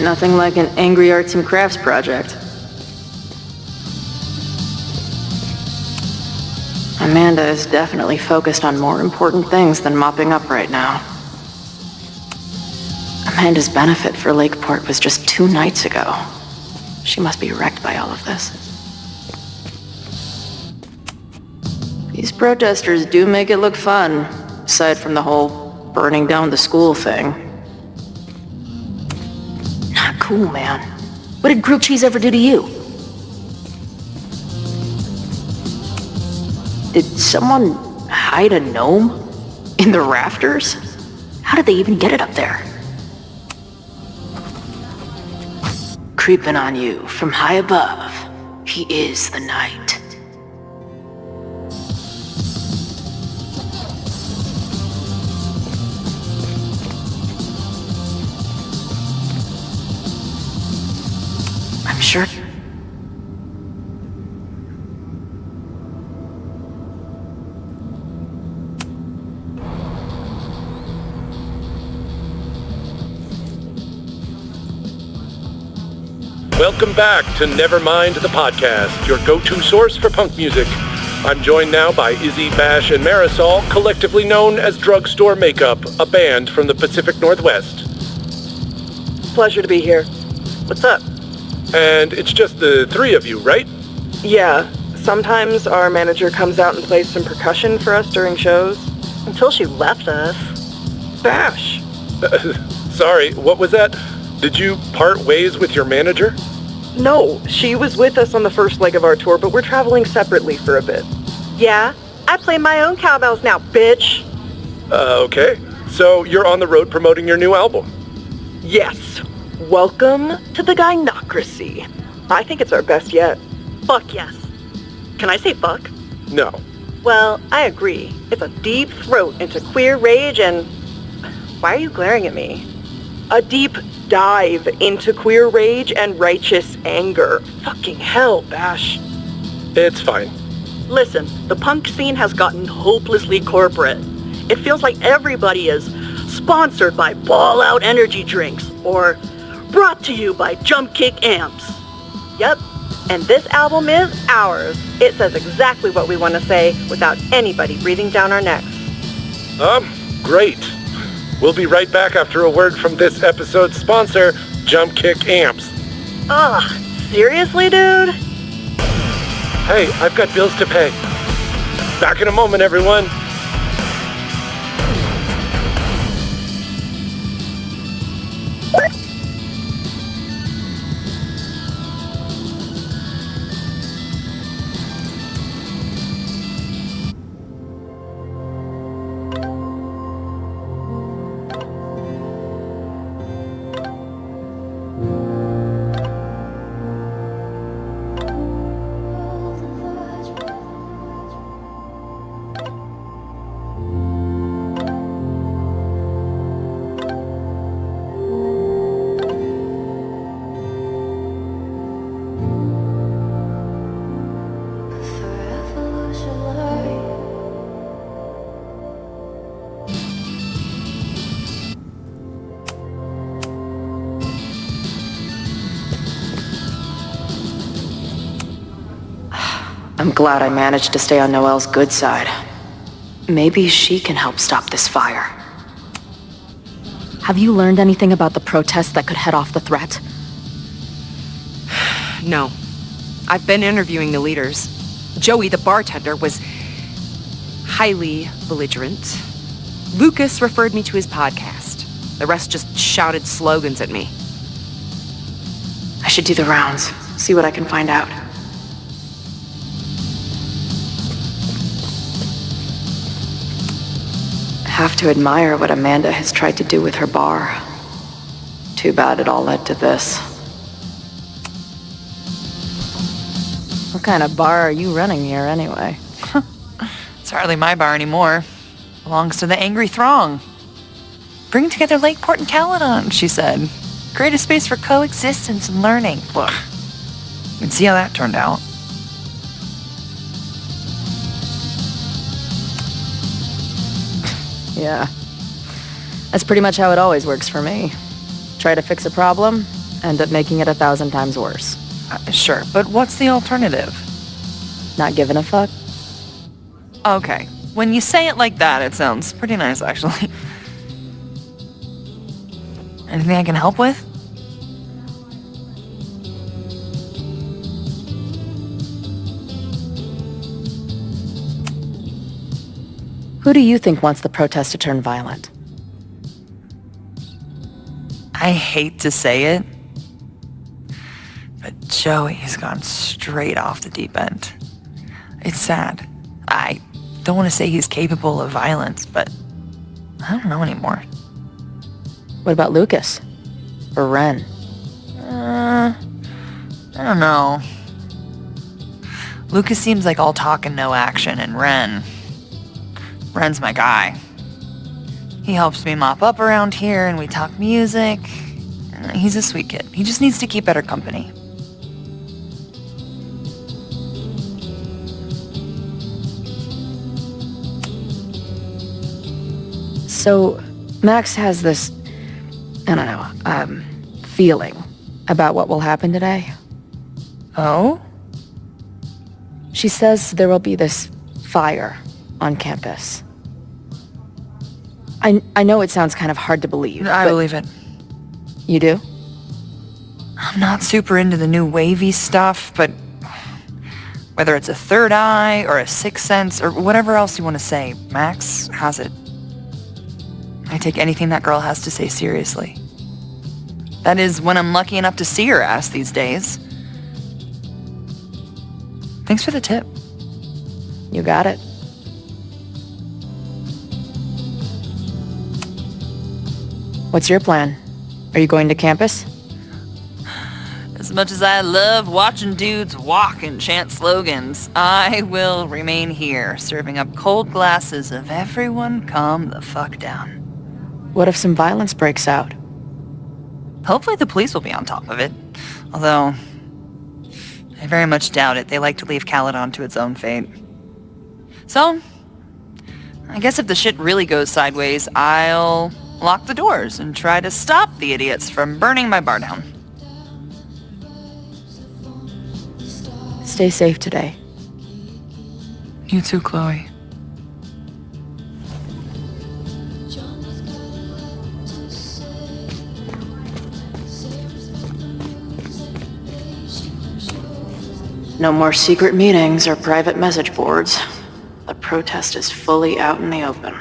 Nothing like an angry arts and crafts project. Amanda is definitely focused on more important things than mopping up right now. Amanda's benefit for Lakeport was just 2 nights ago. She must be wrecked by all of this. These protesters do make it look fun, aside from the whole burning down the school thing. Not cool, man. What did grilled cheese ever do to you? Did someone hide a gnome in the rafters? How did they even get it up there? Creeping on you from high above, he is the night. I'm sure. Welcome back to Nevermind the Podcast, your go-to source for punk music. I'm joined now by Izzy, Bash, and Marisol, collectively known as Drugstore Makeup, a band from the Pacific Northwest. Pleasure to be here. What's up? And it's just the 3 of you, right? Yeah. Sometimes our manager comes out and plays some percussion for us during shows. Until she left us. Bash. Sorry, what was that? Did you part ways with your manager? No, she was with us on the first leg of our tour, but we're traveling separately for a bit. Yeah, I play my own cowbells now, bitch. Okay. So you're on the road promoting your new album? Yes. Welcome to the Gynocracy. I think it's our best yet. Fuck yes. Can I say fuck? No. Well, I agree. It's a deep throat into queer rage and... Why are you glaring at me? A deep dive into queer rage and righteous anger. Fucking hell, Bash. It's fine. Listen, the punk scene has gotten hopelessly corporate. It feels like everybody is sponsored by Ball Out energy drinks or brought to you by Jump Kick amps. Yep, and this album is ours. It says exactly what we want to say without anybody breathing down our necks. Great. We'll be right back after a word from this episode's sponsor, Jump Kick Amps. Ugh, seriously, dude? Hey, I've got bills to pay. Back in a moment, everyone. I'm glad I managed to stay on Noelle's good side. Maybe she can help stop this fire. Have you learned anything about the protests that could head off the threat? No. I've been interviewing the leaders. Joey, the bartender, was highly belligerent. Lucas referred me to his podcast. The rest just shouted slogans at me. I should do the rounds, see what I can find out. Have to admire what Amanda has tried to do with her bar. Too bad it all led to this. What kind of bar are you running here anyway? It's hardly my bar anymore. Belongs to the angry throng. Bring together Lakeport and Caledon, she said. Create a space for coexistence and learning. Look, you can see how that turned out. Yeah. That's pretty much how it always works for me. Try to fix a problem, end up making it 1,000 times worse. Sure, but what's the alternative? Not giving a fuck? Okay, when you say it like that, it sounds pretty nice, actually. Anything I can help with? Who do you think wants the protest to turn violent? I hate to say it, but Joey's gone straight off the deep end. It's sad. I don't want to say he's capable of violence, but I don't know anymore. What about Lucas? Or Ren? I don't know. Lucas seems like all talk and no action, and Ren's my guy. He helps me mop up around here, and we talk music. He's a sweet kid. He just needs to keep better company. So, Max has this, I don't know, feeling about what will happen today. Oh? She says there will be this fire on campus. I know it sounds kind of hard to believe. I believe it. You do? I'm not super into the new wavy stuff, but whether it's a third eye or a sixth sense or whatever else you want to say, Max has it. I take anything that girl has to say seriously. That is, when I'm lucky enough to see her ass these days. Thanks for the tip. You got it. What's your plan? Are you going to campus? As much as I love watching dudes walk and chant slogans, I will remain here, serving up cold glasses of everyone calm the fuck down. What if some violence breaks out? Hopefully the police will be on top of it. Although, I very much doubt it. They like to leave Caledon to its own fate. So, I guess if the shit really goes sideways, I'll lock the doors and try to stop the idiots from burning my bar down. Stay safe today. You too, Chloe. No more secret meetings or private message boards. The protest is fully out in the open.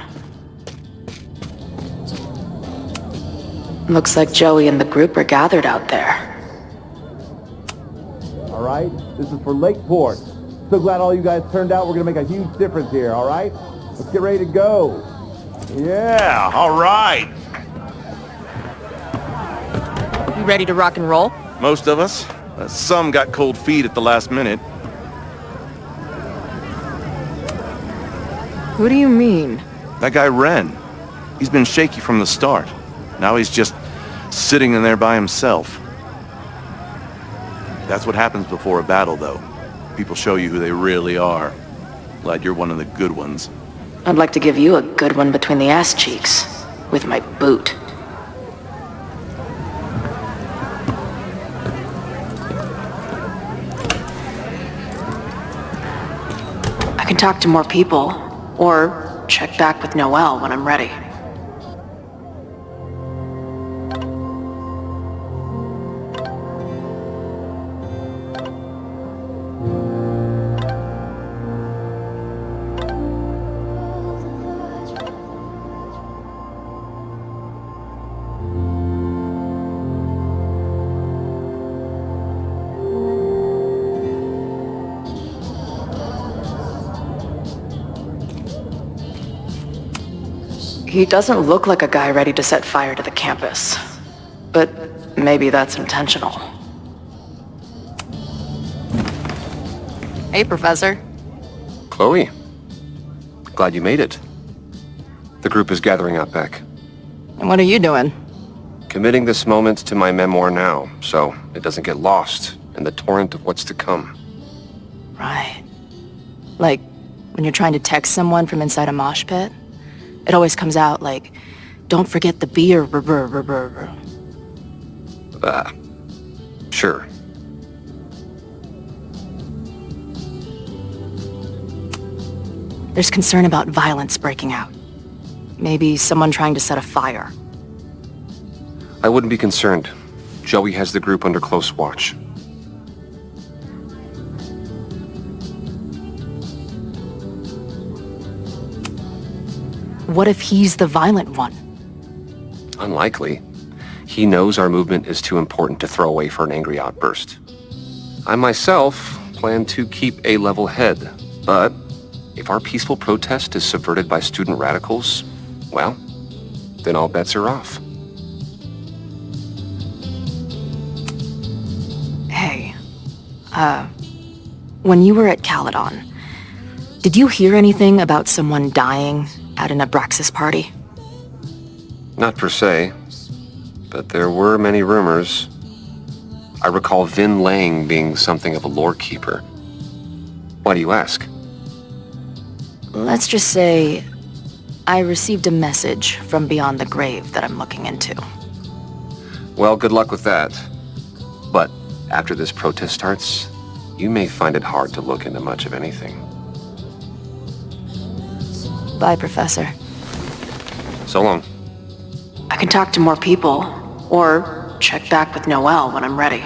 Looks like Joey and the group are gathered out there. All right, this is for Lakeport. So glad all you guys turned out. We're gonna make a huge difference here, all right? Let's get ready to go. Yeah, all right. You ready to rock and roll? Most of us. Some got cold feet at the last minute. Who do you mean? That guy Ren. He's been shaky from the start. Now he's just sitting in there by himself. That's what happens before a battle, though. People show you who they really are. Glad you're one of the good ones. I'd like to give you a good one between the ass cheeks. With my boot. I can talk to more people, or check back with Noelle when I'm ready. He doesn't look like a guy ready to set fire to the campus. But maybe that's intentional. Hey, Professor. Chloe, glad you made it. The group is gathering out back. And what are you doing? Committing this moment to my memoir now, so it doesn't get lost in the torrent of what's to come. Right. Like, when you're trying to text someone from inside a mosh pit, it always comes out like, don't forget the beer. Sure. There's concern about violence breaking out. Maybe someone trying to set a fire. I wouldn't be concerned. Joey has the group under close watch. What if he's the violent one? Unlikely. He knows our movement is too important to throw away for an angry outburst. I myself plan to keep a level head, but if our peaceful protest is subverted by student radicals, well, then all bets are off. Hey, when you were at Caledon, did you hear anything about someone dying at an Abraxas party? Not per se, but there were many rumors. I recall Vin Lang being something of a lore keeper. Why do you ask? Let's just say I received a message from beyond the grave that I'm looking into. Well, good luck with that. But after this protest starts, you may find it hard to look into much of anything. Bye, Professor. So long. I can talk to more people, or check back with Noelle when I'm ready.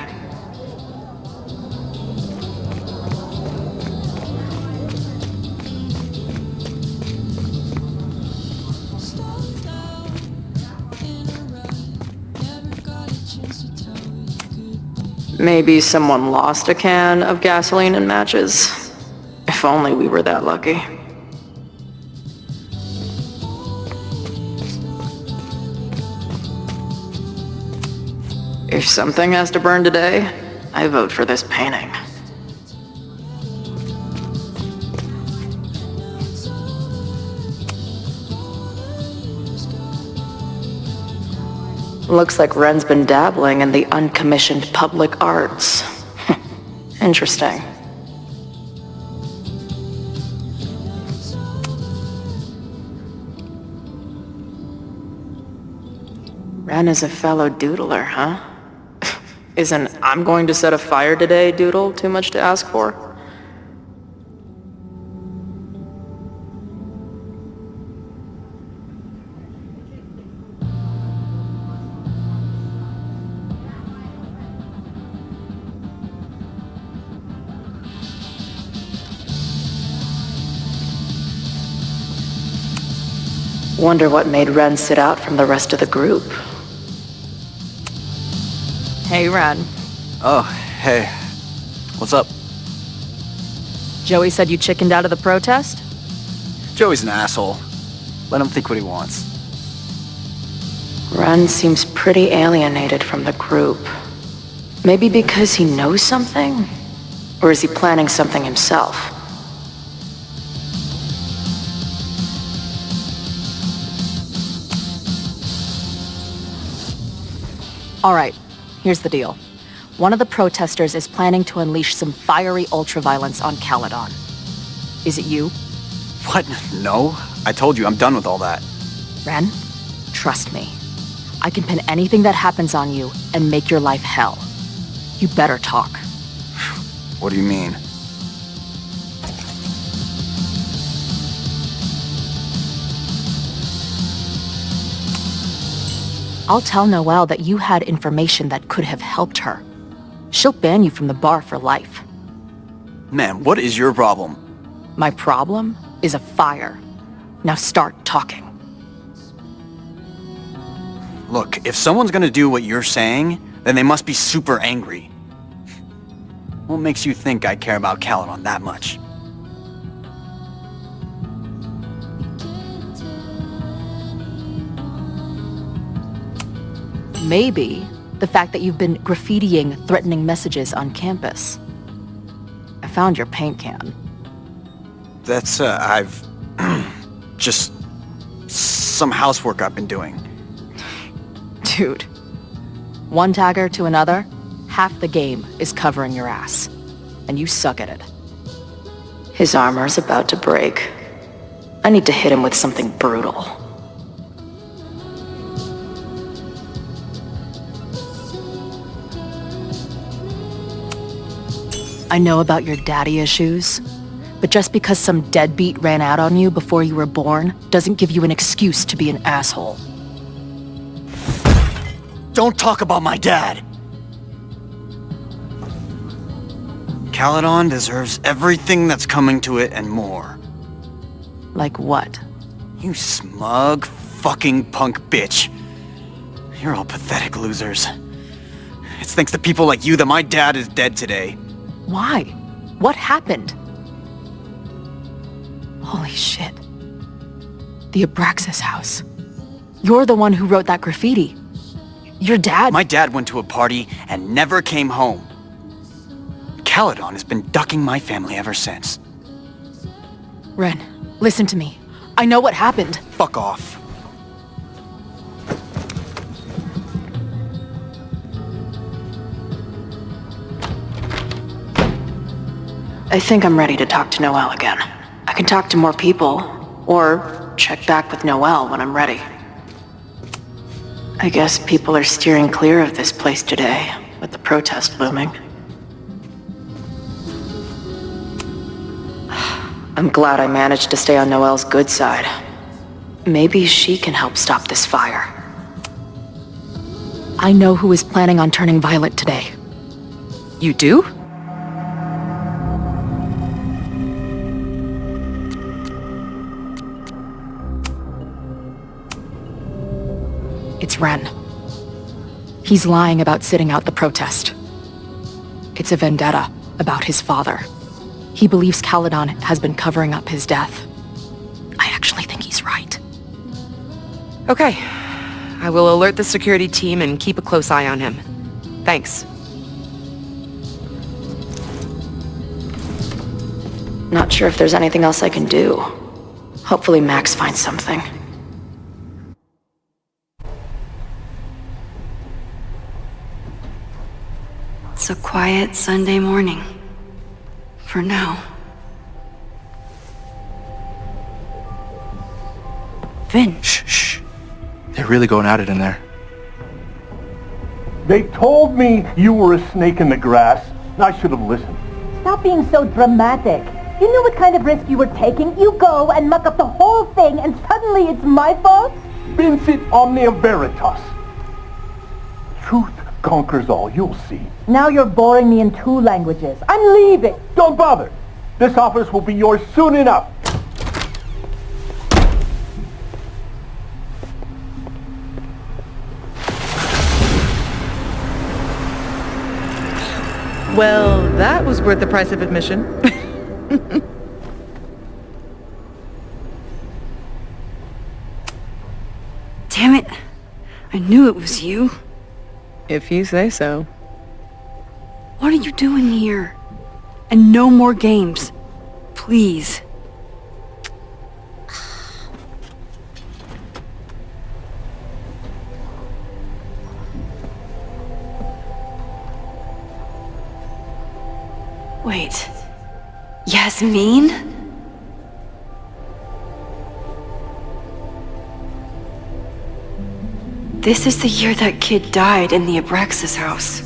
Maybe someone lost a can of gasoline and matches. If only we were that lucky. If something has to burn today, I vote for this painting. Looks like Ren's been dabbling in the uncommissioned public arts. Interesting. Ren is a fellow doodler, huh? Isn't "I'm going to set a fire today" doodle too much to ask for? Wonder what made Ren sit out from the rest of the group. Hey, Ren. Oh, hey. What's up? Joey said you chickened out of the protest? Joey's an asshole. Let him think what he wants. Ren seems pretty alienated from the group. Maybe because he knows something? Or is he planning something himself? All right, here's the deal. One of the protesters is planning to unleash some fiery ultraviolence on Caledon. Is it you? What? No. I told you, I'm done with all that. Ren, trust me. I can pin anything that happens on you and make your life hell. You better talk. What do you mean? I'll tell Noelle that you had information that could have helped her. She'll ban you from the bar for life. Man, what is your problem? My problem is a fire. Now start talking. Look, if someone's gonna do what you're saying, then they must be super angry. What makes you think I care about Caledon that much? Maybe the fact that you've been graffitiing threatening messages on campus. I found your paint can. That's, I've... just... some housework I've been doing. Dude. One tagger to another, half the game is covering your ass. And you suck at it. His armor's about to break. I need to hit him with something brutal. I know about your daddy issues, but just because some deadbeat ran out on you before you were born doesn't give you an excuse to be an asshole. Don't talk about my dad! Caledon deserves everything that's coming to it and more. Like what? You smug, fucking punk bitch. You're all pathetic losers. It's thanks to people like you that my dad is dead today. Why? What happened? Holy shit. The Abraxas house. You're the one who wrote that graffiti. Your dad— My dad went to a party and never came home. Caledon has been ducking my family ever since. Ren, listen to me. I know what happened. Fuck off. I think I'm ready to talk to Noelle again. I can talk to more people, or check back with Noelle when I'm ready. I guess people are steering clear of this place today, with the protest looming. I'm glad I managed to stay on Noelle's good side. Maybe she can help stop this fire. I know who is planning on turning violent today. You do? It's Ren. He's lying about sitting out the protest. It's a vendetta about his father. He believes Caledon has been covering up his death. I actually think he's right. Okay. I will alert the security team and keep a close eye on him. Thanks. Not sure if there's anything else I can do. Hopefully Max finds something. It's a quiet Sunday morning. For now. Vin. Shh. They're really going at it in there. They told me you were a snake in the grass. I should have listened. Stop being so dramatic. You knew what kind of risk you were taking. You go and muck up the whole thing, and suddenly it's my fault? Vincit omnia veritas. Truth conquers all, you'll see. Now you're boring me in 2 languages. I'm leaving. Don't bother. This office will be yours soon enough. Well, that was worth the price of admission. Damn it. I knew it was you. If you say so. What are you doing here? And no more games. Please. Wait. Yasmin? This is the year that kid died in the Abraxas house.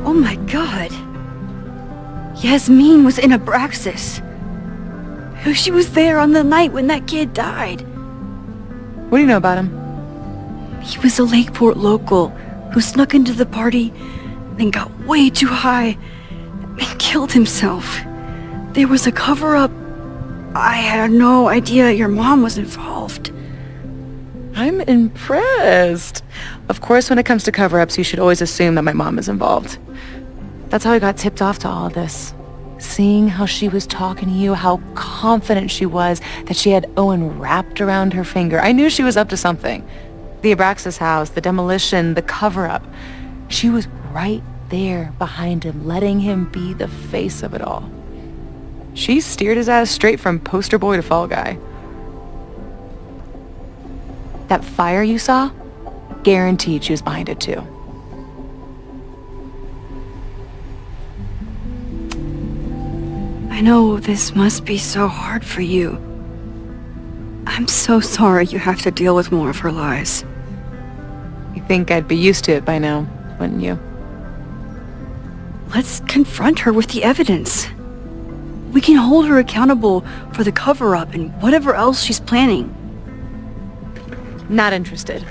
Oh my god. Yasmin was in Abraxas. She was there on the night when that kid died. What do you know about him? He was a Lakeport local who snuck into the party, then got way too high and killed himself. There was a cover-up. I had no idea your mom was involved. I'm impressed. Of course, when it comes to cover-ups, you should always assume that my mom is involved. That's how I got tipped off to all of this. Seeing how she was talking to you, how confident she was that she had Owen wrapped around her finger. I knew she was up to something. The Abraxas house, the demolition, the cover-up. She was right there behind him, letting him be the face of it all. She steered his ass straight from poster boy to fall guy. That fire you saw? Guaranteed she was behind it too. I know this must be so hard for you. I'm so sorry you have to deal with more of her lies. You think I'd be used to it by now, wouldn't you? Let's confront her with the evidence. We can hold her accountable for the cover-up and whatever else she's planning. Not interested.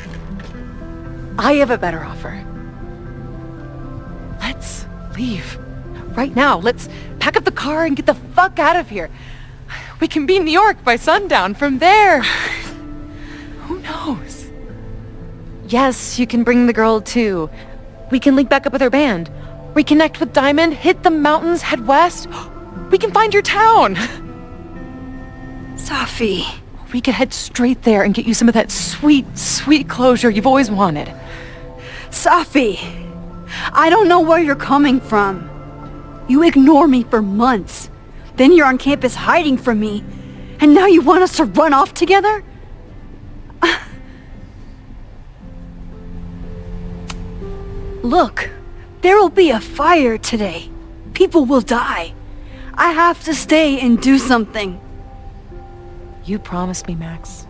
I have a better offer. Let's leave. Right now. Let's pack up the car and get the fuck out of here. We can be in New York by sundown. From there, who knows? Yes, you can bring the girl too. We can link back up with her band. Reconnect with Diamond, hit the mountains, head west. We can find your town. Safi. We could head straight there and get you some of that sweet, sweet closure you've always wanted. Safi, I don't know where you're coming from. You ignore me for months. Then you're on campus hiding from me. And now you want us to run off together? Look, there will be a fire today. People will die. I have to stay and do something. You promised me, Max.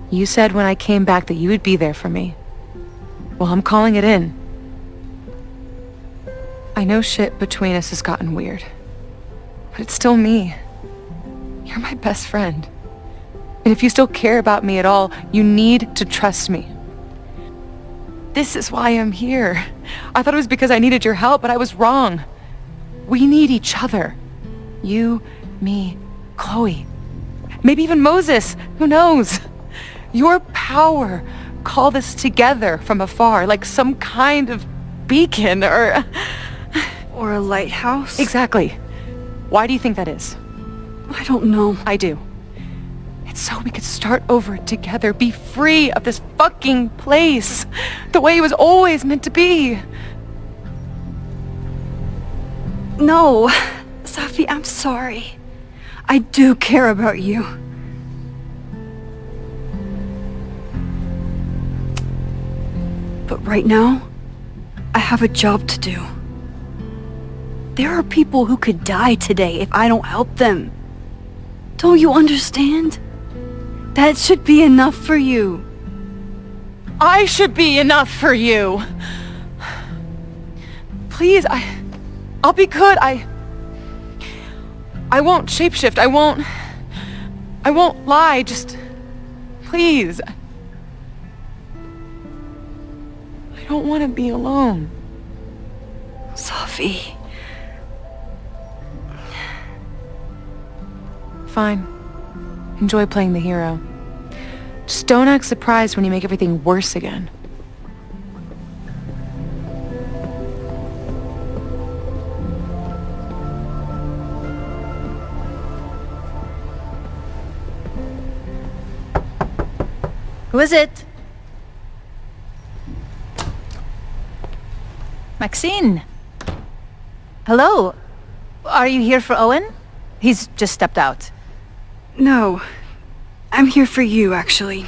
You said when I came back that you would be there for me. Well, I'm calling it in. I know shit between us has gotten weird. But it's still me. You're my best friend. And if you still care about me at all, you need to trust me. This is why I'm here. I thought it was because I needed your help, but I was wrong. We need each other. You, me, Chloe. Maybe even Moses. Who knows? Your power called us together from afar, like some kind of beacon or a lighthouse? Exactly. Why do you think that is? I don't know. I do. It's so we could start over together, be free of this fucking place, the way it was always meant to be. No, Safi, I'm sorry. I do care about you. But right now, I have a job to do. There are people who could die today if I don't help them. Don't you understand? That should be enough for you. I should be enough for you. Please, I'll be good. I won't shapeshift. I won't lie. Just, please. I don't want to be alone. Safi. Fine. Enjoy playing the hero. Just don't act surprised when you make everything worse again. Who is it? Maxine. Hello. Are you here for Owen? He's just stepped out. No. I'm here for you, actually.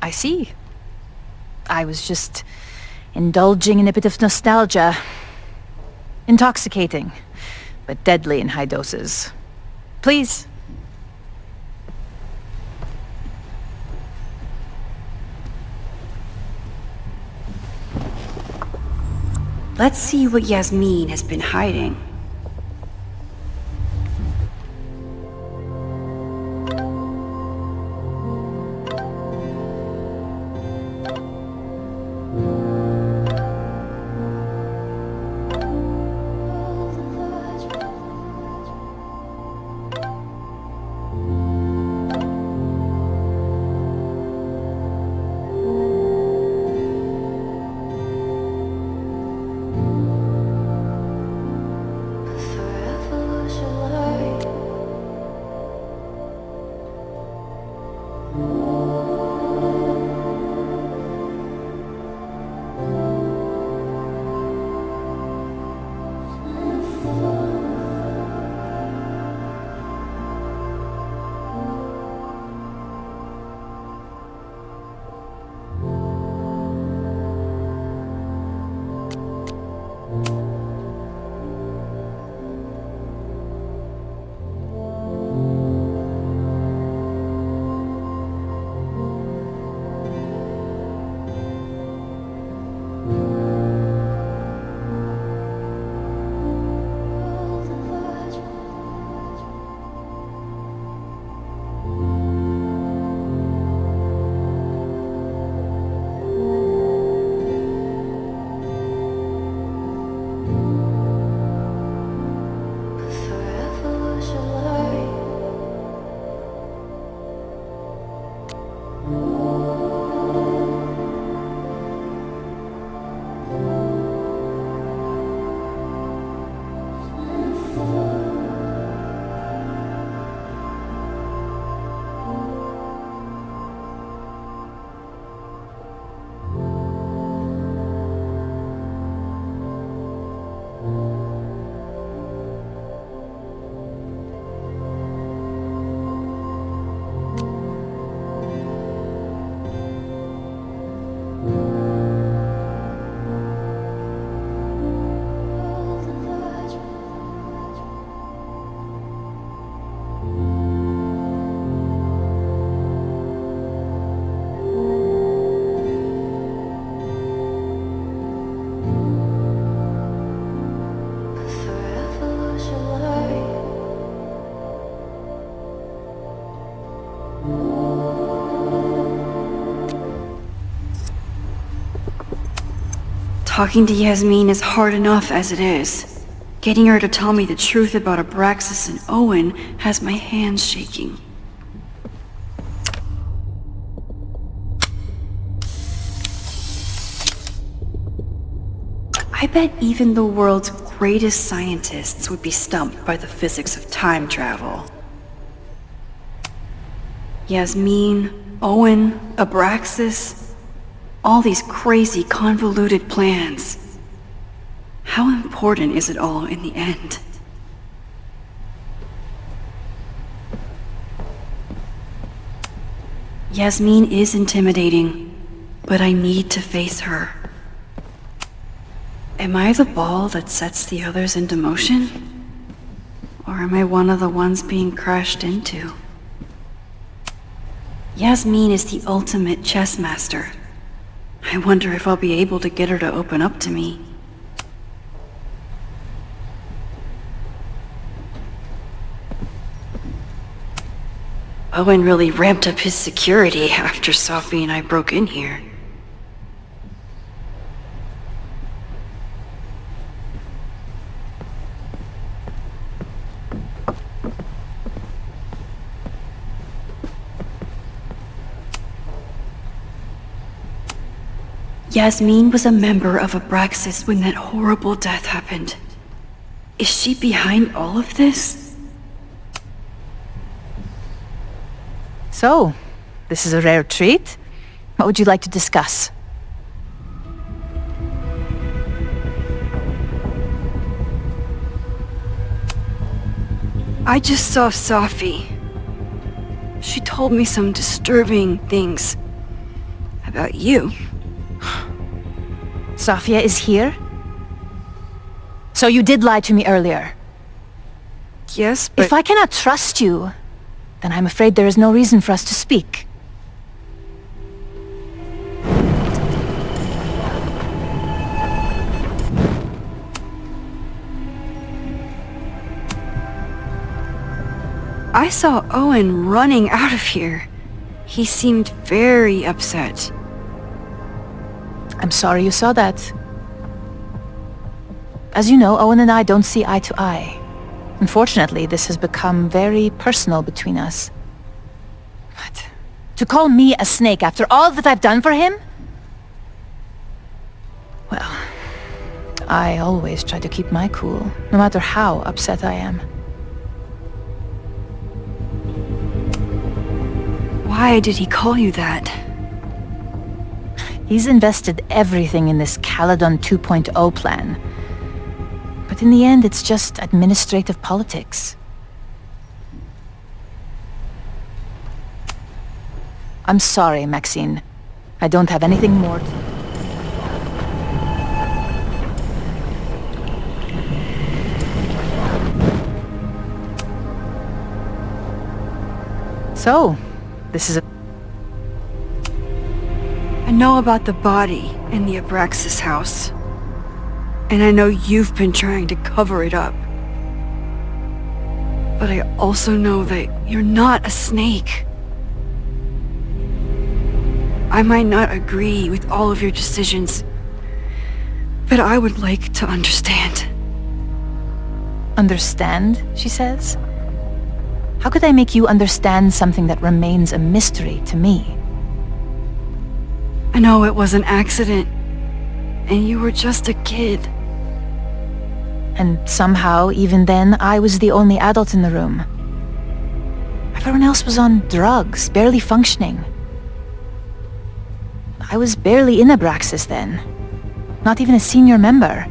I see. I was just indulging in a bit of nostalgia. Intoxicating, but deadly in high doses. Please. Let's see what Yasmin has been hiding. Talking to Yasmin is hard enough as it is. Getting her to tell me the truth about Abraxas and Owen has my hands shaking. I bet even the world's greatest scientists would be stumped by the physics of time travel. Yasmin, Owen, Abraxas, all these crazy, convoluted plans. How important is it all in the end? Yasmin is intimidating, but I need to face her. Am I the ball that sets the others into motion? Or am I one of the ones being crashed into? Yasmin is the ultimate chess master. I wonder if I'll be able to get her to open up to me. Owen really ramped up his security after Sophie and I broke in here. Yasmin was a member of Abraxas when that horrible death happened. Is she behind all of this? So, this is a rare treat. What would you like to discuss? I just saw Sophie. She told me some disturbing things about you. Sophia is here? So you did lie to me earlier? Yes, but... If I cannot trust you, then I'm afraid there is no reason for us to speak. I saw Owen running out of here. He seemed very upset. I'm sorry you saw that. As you know, Owen and I don't see eye to eye. Unfortunately, this has become very personal between us. But to call me a snake after all that I've done for him? Well, I always try to keep my cool, no matter how upset I am. Why did he call you that? He's invested everything in this Caledon 2.0 plan. But in the end, it's just administrative politics. I'm sorry, Maxine. I don't have anything more to... So, this is a... I know about the body in the Abraxas house. And I know you've been trying to cover it up. But I also know that you're not a snake. I might not agree with all of your decisions, but I would like to understand. Understand, she says? How could I make you understand something that remains a mystery to me? I know it was an accident, and you were just a kid. And somehow, even then, I was the only adult in the room. Everyone else was on drugs, barely functioning. I was barely in Abraxas then. Not even a senior member.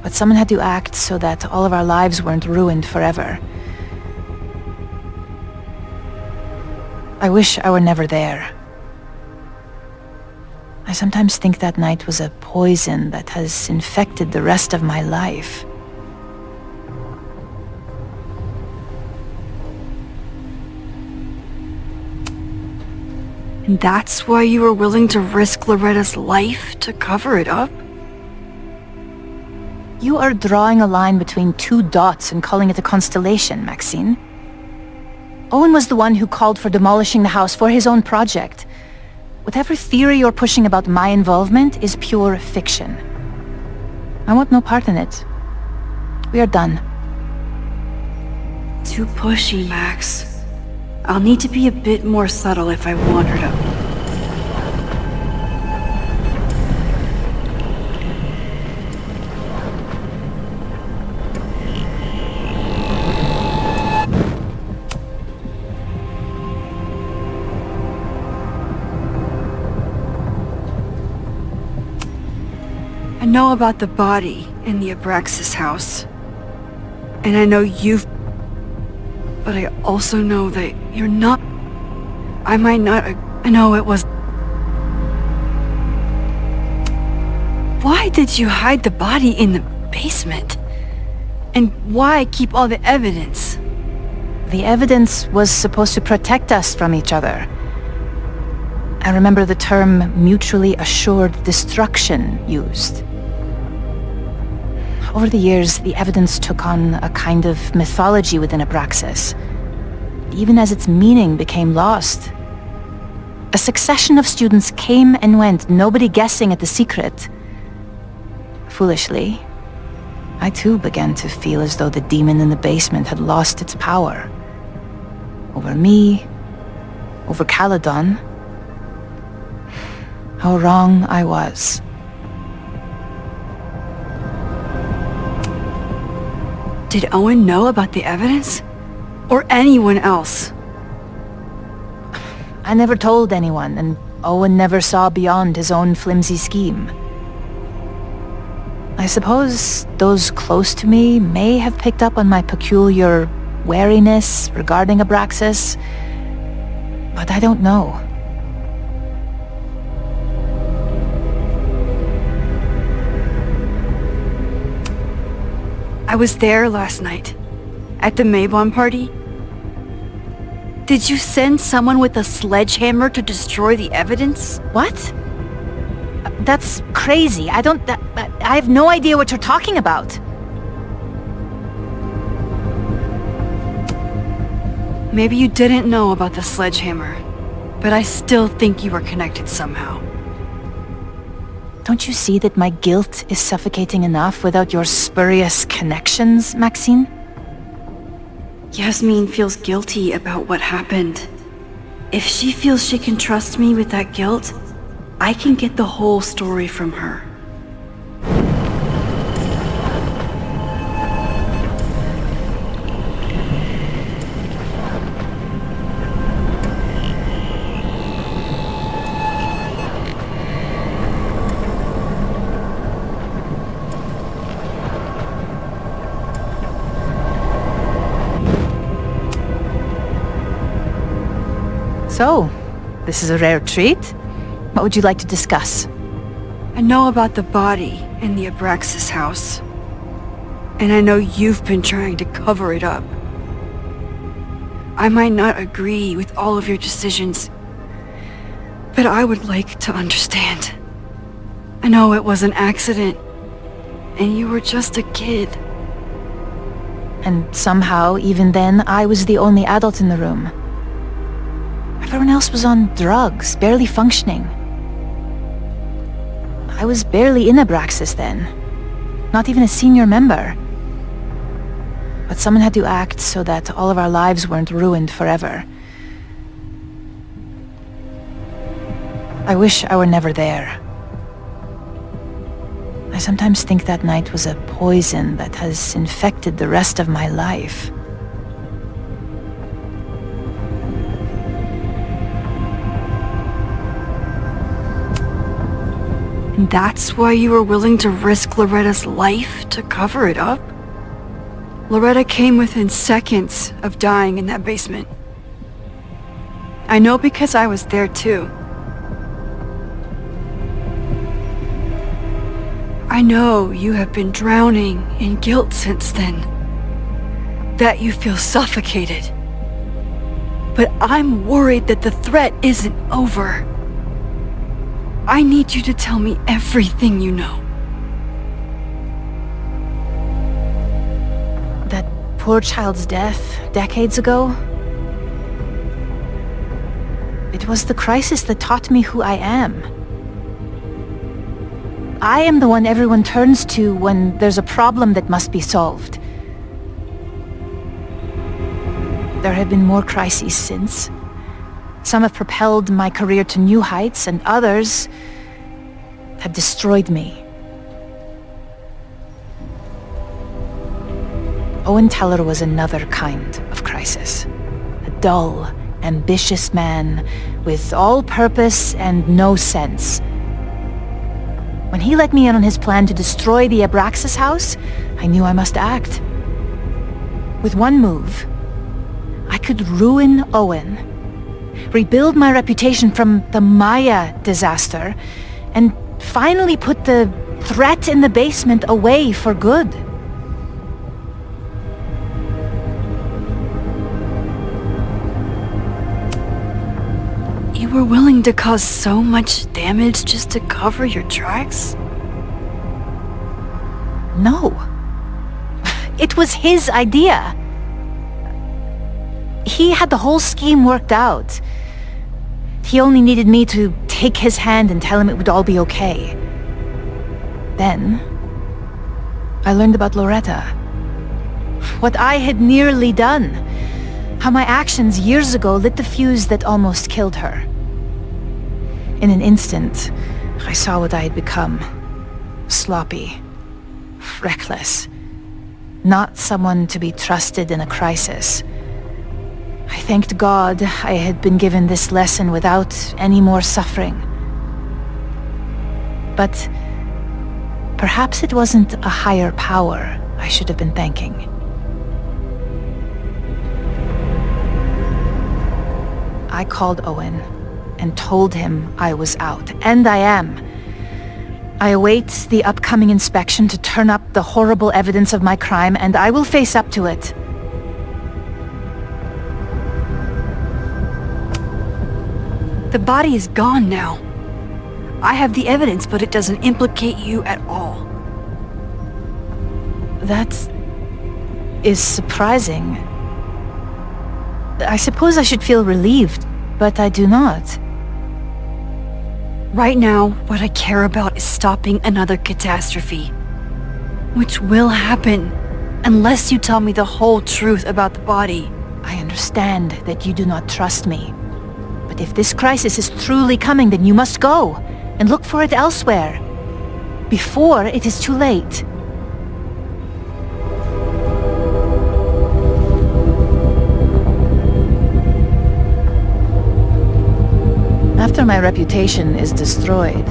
But someone had to act so that all of our lives weren't ruined forever. I wish I were never there. I sometimes think that night was a poison that has infected the rest of my life. And that's why you were willing to risk Loretta's life to cover it up? You are drawing a line between two dots and calling it a constellation, Maxine. Owen was the one who called for demolishing the house for his own project. Whatever theory you're pushing about my involvement is pure fiction. I want no part in it. We are done. Too pushy, Max. I'll need to be a bit more subtle if I want her to... I know about the body in the Abraxas house. And I know you've... But I also know that you're not... I might not... I know it was... Why did you hide the body in the basement? And why keep all the evidence? The evidence was supposed to protect us from each other. I remember the term mutually assured destruction used. Over the years, the evidence took on a kind of mythology within Abraxas, even as its meaning became lost. A succession of students came and went, nobody guessing at the secret. Foolishly, I too began to feel as though the demon in the basement had lost its power. Over me, over Caledon. How wrong I was. Did Owen know about the evidence? Or anyone else? I never told anyone, and Owen never saw beyond his own flimsy scheme. I suppose those close to me may have picked up on my peculiar wariness regarding Abraxas, but I don't know. I was there last night, at the Maybon party. Did you send someone with a sledgehammer to destroy the evidence? What? That's crazy. I have no idea what you're talking about. Maybe you didn't know about the sledgehammer, but I still think you were connected somehow. Don't you see that my guilt is suffocating enough without your spurious connections, Maxine? Yasmin feels guilty about what happened. If she feels she can trust me with that guilt, I can get the whole story from her. So, this is a rare treat. What would you like to discuss? I know about the body in the Abraxas house. And I know you've been trying to cover it up. I might not agree with all of your decisions, but I would like to understand. I know it was an accident, and you were just a kid. And somehow, even then, I was the only adult in the room. Everyone else was on drugs, barely functioning. I was barely in Abraxas then. Not even a senior member. But someone had to act so that all of our lives weren't ruined forever. I wish I were never there. I sometimes think that night was a poison that has infected the rest of my life. And that's why you were willing to risk Loretta's life to cover it up? Loretta came within seconds of dying in that basement. I know because I was there too. I know you have been drowning in guilt since then. That you feel suffocated. But I'm worried that the threat isn't over. I need you to tell me everything you know. That poor child's death decades ago? It was the crisis that taught me who I am. I am the one everyone turns to when there's a problem that must be solved. There have been more crises since. Some have propelled my career to new heights, and others have destroyed me. Owen Teller was another kind of crisis. A dull, ambitious man with all purpose and no sense. When he let me in on his plan to destroy the Abraxas house, I knew I must act. With one move, I could ruin Owen, rebuild my reputation from the Maya disaster, and finally put the threat in the basement away for good. You were willing to cause so much damage just to cover your tracks? No. It was his idea. He had the whole scheme worked out. He only needed me to take his hand and tell him it would all be okay. Then, I learned about Loretta. What I had nearly done. How my actions years ago lit the fuse that almost killed her. In an instant, I saw what I had become. Sloppy. Reckless. Not someone to be trusted in a crisis. I thanked God I had been given this lesson without any more suffering. But perhaps it wasn't a higher power I should have been thanking. I called Owen and told him I was out, and I am. I await the upcoming inspection to turn up the horrible evidence of my crime, and I will face up to it. The body is gone now. I have the evidence, but it doesn't implicate you at all. That is surprising. I suppose I should feel relieved, but I do not. Right now, what I care about is stopping another catastrophe. Which will happen, unless you tell me the whole truth about the body. I understand that you do not trust me. But if this crisis is truly coming, then you must go and look for it elsewhere. Before it is too late. After my reputation is destroyed,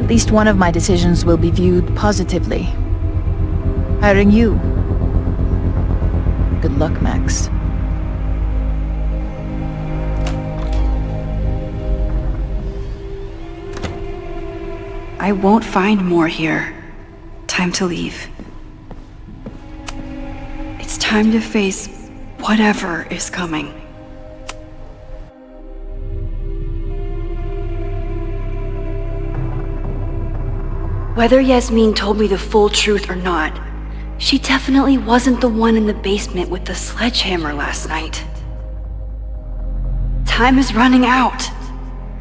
at least one of my decisions will be viewed positively. Hiring you. Good luck, Max. I won't find more here. Time to leave. It's time to face whatever is coming. Whether Yasmin told me the full truth or not, she definitely wasn't the one in the basement with the sledgehammer last night. Time is running out.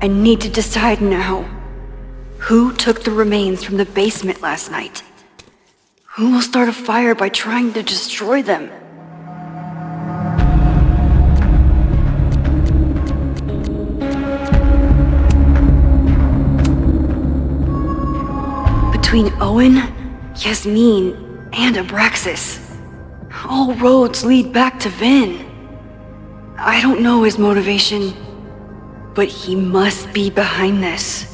I need to decide now. Who took the remains from the basement last night? Who will start a fire by trying to destroy them? Between Owen, Yasmin, and Abraxas, all roads lead back to Vin. I don't know his motivation, but he must be behind this.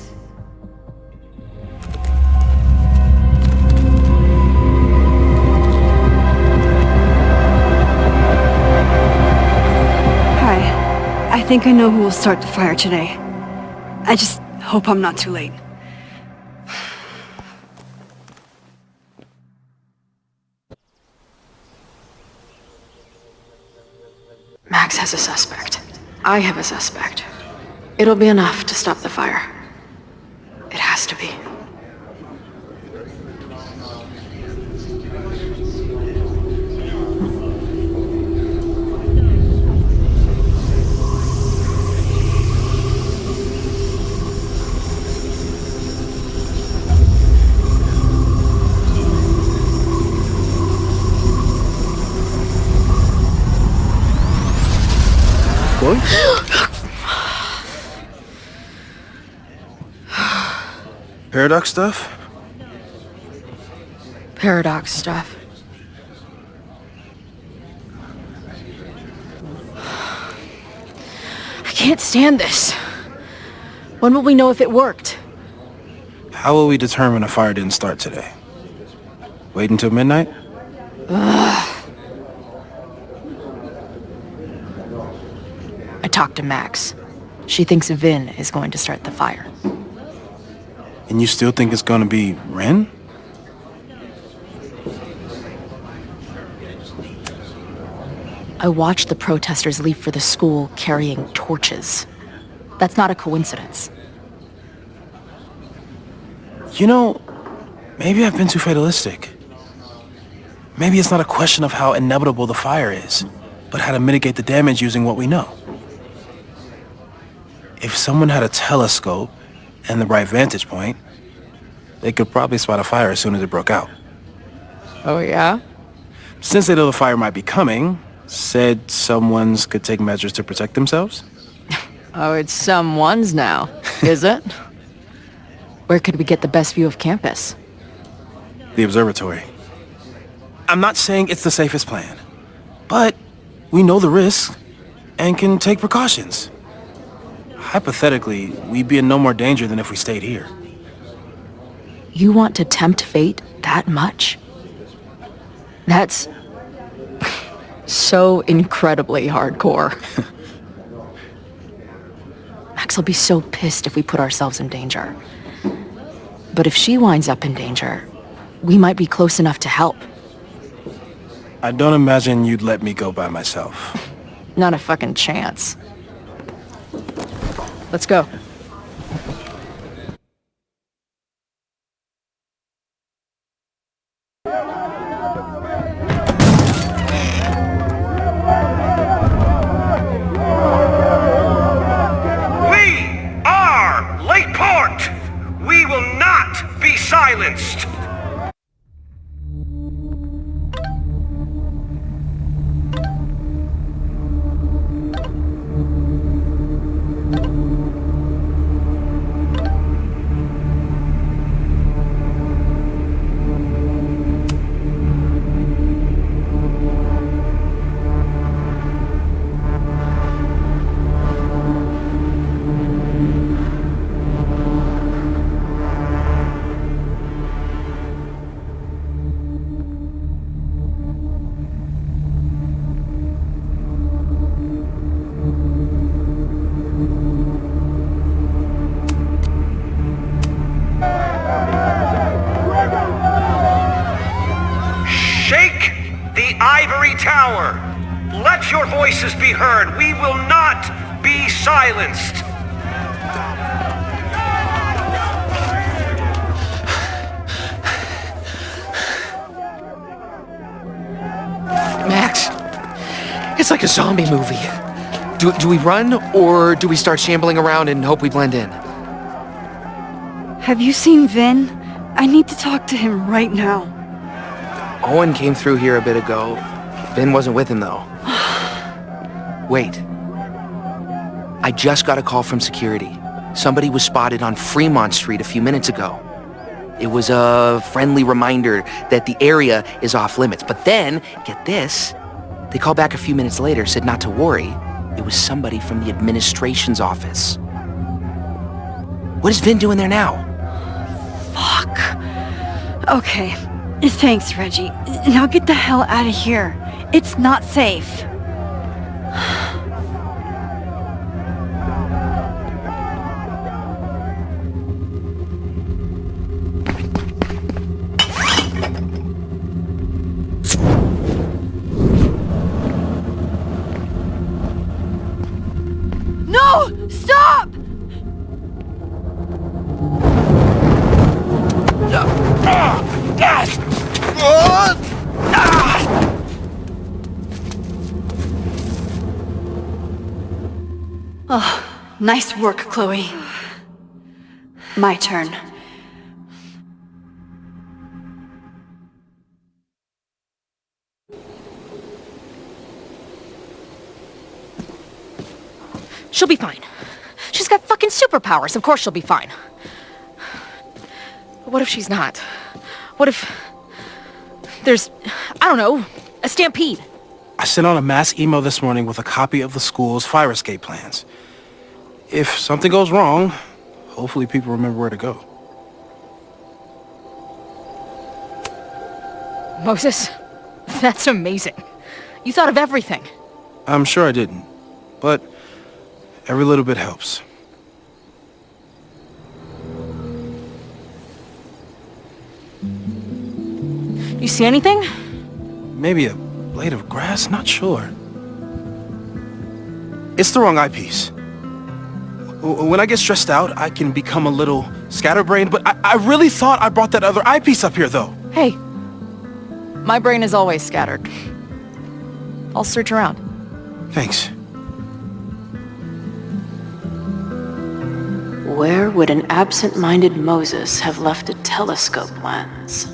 I think I know who will start the fire today. I just hope I'm not too late. Max has a suspect. I have a suspect. It'll be enough to stop the fire. It has to be. Paradox stuff? Paradox stuff. I can't stand this. When will we know if it worked? How will we determine a fire didn't start today? Wait until midnight? Ugh. I talked to Max. She thinks Vin is going to start the fire. And you still think it's gonna be Ren? I watched the protesters leave for the school carrying torches. That's not a coincidence. You know, maybe I've been too fatalistic. Maybe it's not a question of how inevitable the fire is, but how to mitigate the damage using what we know. If someone had a telescope and the right vantage point, they could probably spot a fire as soon as it broke out. Oh, yeah? Since they know the fire might be coming, said someone's could take measures to protect themselves? Oh, it's someone's now, is it? Where could we get the best view of campus? The observatory. I'm not saying it's the safest plan, but we know the risks and can take precautions. Hypothetically, we'd be in no more danger than if we stayed here. You want to tempt fate that much? That's so incredibly hardcore. Max will be so pissed if we put ourselves in danger. But if she winds up in danger, we might be close enough to help. I don't imagine you'd let me go by myself. Not a fucking chance. Let's go. Silenced! Tower. Let your voices be heard. We will not be silenced. Max, it's like a zombie movie. Do we run, or do we start shambling around and hope we blend in? Have you seen Vin? I need to talk to him right now. Owen came through here a bit ago. Vin wasn't with him, though. Wait. I just got a call from security. Somebody was spotted on Fremont Street a few minutes ago. It was a friendly reminder that the area is off limits. But then, get this, they called back a few minutes later, said not to worry. It was somebody from the administration's office. What is Vin doing there now? Fuck. Okay. Thanks, Reggie. Now get the hell out of here. It's not safe. No! Stop! Oh, nice work, Chloe. My turn. She'll be fine. She's got fucking superpowers. Of course she'll be fine. What if she's not? What if there's, I don't know, a stampede? I sent out a mass email this morning with a copy of the school's fire escape plans. If something goes wrong, hopefully people remember where to go. Moses, that's amazing. You thought of everything. I'm sure I didn't, but every little bit helps. You see anything? Maybe a blade of grass, not sure. It's the wrong eyepiece. When I get stressed out, I can become a little scatterbrained, but I really thought I brought that other eyepiece up here, though. Hey, my brain is always scattered. I'll search around. Thanks. Where would an absent-minded Moses have left a telescope lens?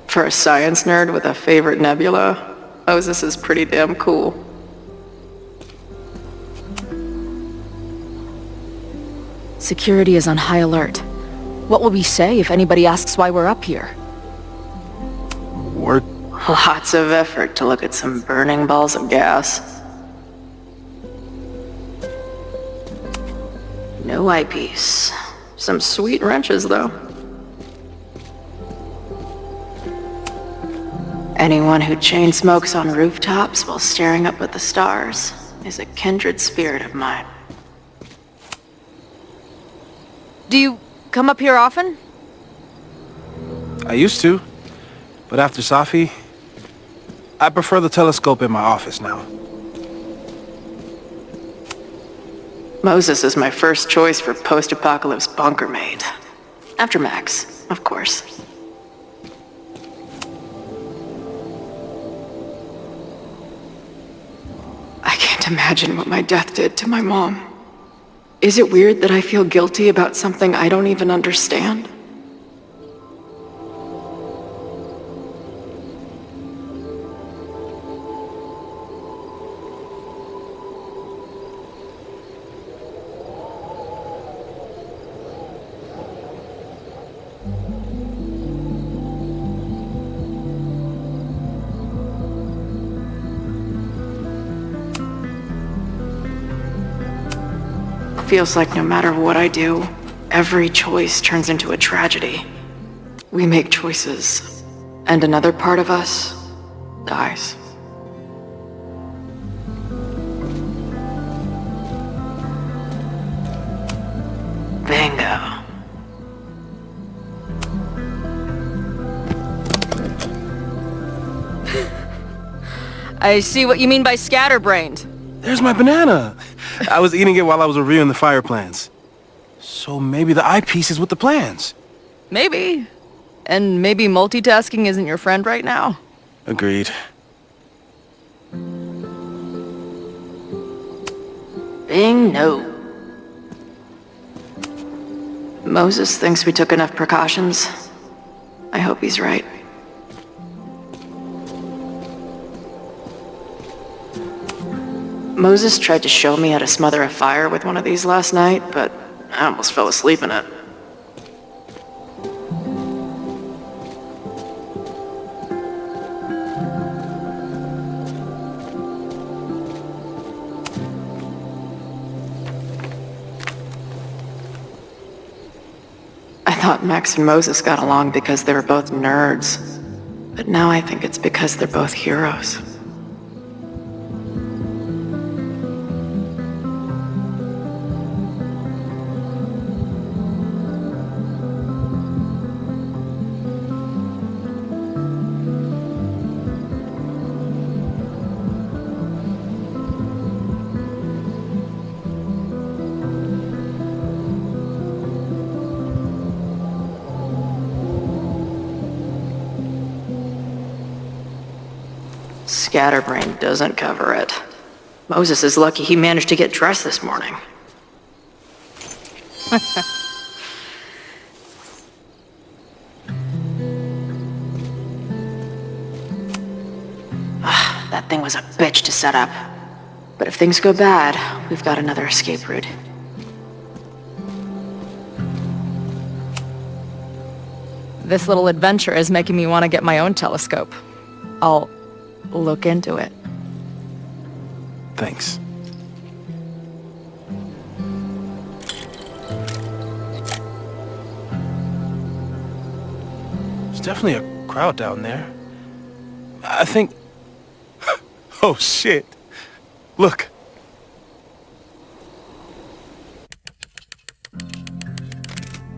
For a science nerd with a favorite nebula, Moses is pretty damn cool. Security is on high alert. What will we say if anybody asks why we're up here? Lots of effort to look at some burning balls of gas. No eyepiece. Some sweet wrenches, though. Anyone who chain smokes on rooftops while staring up at the stars is a kindred spirit of mine. Do you come up here often? I used to, but after Safi, I prefer the telescope in my office now. Moses is my first choice for post-apocalypse bunker maid. After Max, of course. I can't imagine what my death did to my mom. Is it weird that I feel guilty about something I don't even understand? Feels like no matter what I do, every choice turns into a tragedy. We make choices, and another part of us dies. Bingo. I see what you mean by scatterbrained. There's my banana. I was eating it while I was reviewing the fire plans. So maybe the eyepiece is with the plans. Maybe. And maybe multitasking isn't your friend right now. Agreed. Bing, no. Moses thinks we took enough precautions. I hope he's right. Moses tried to show me how to smother a fire with one of these last night, but I almost fell asleep in it. I thought Max and Moses got along because they were both nerds, but now I think it's because they're both heroes. Scatterbrain doesn't cover it. Moses is lucky he managed to get dressed this morning. That thing was a bitch to set up. But if things go bad, we've got another escape route. This little adventure is making me want to get my own telescope. I'll look into it. Thanks. There's definitely a crowd down there. I think... Oh, shit. Look.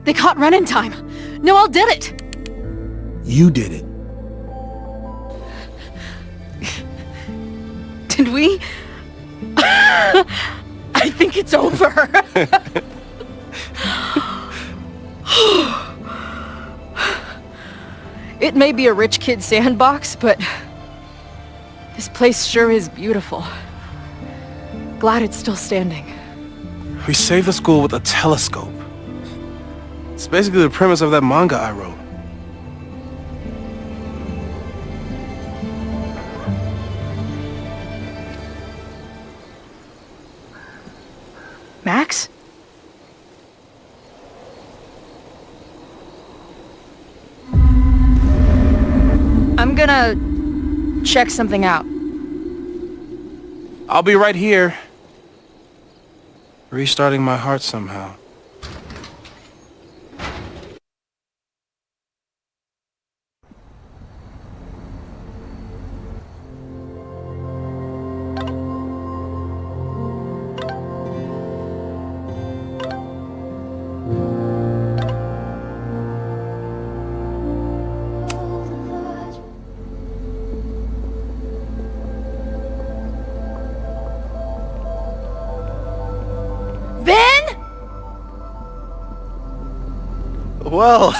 They caught Ren in time. Noel did it. You did it. Did we? I think it's over. It may be a rich kid's sandbox, but this place sure is beautiful. Glad it's still standing. We saved the school with a telescope. It's basically the premise of that manga I wrote. Max? I'm gonna check something out. I'll be right here. Restarting my heart somehow. Well,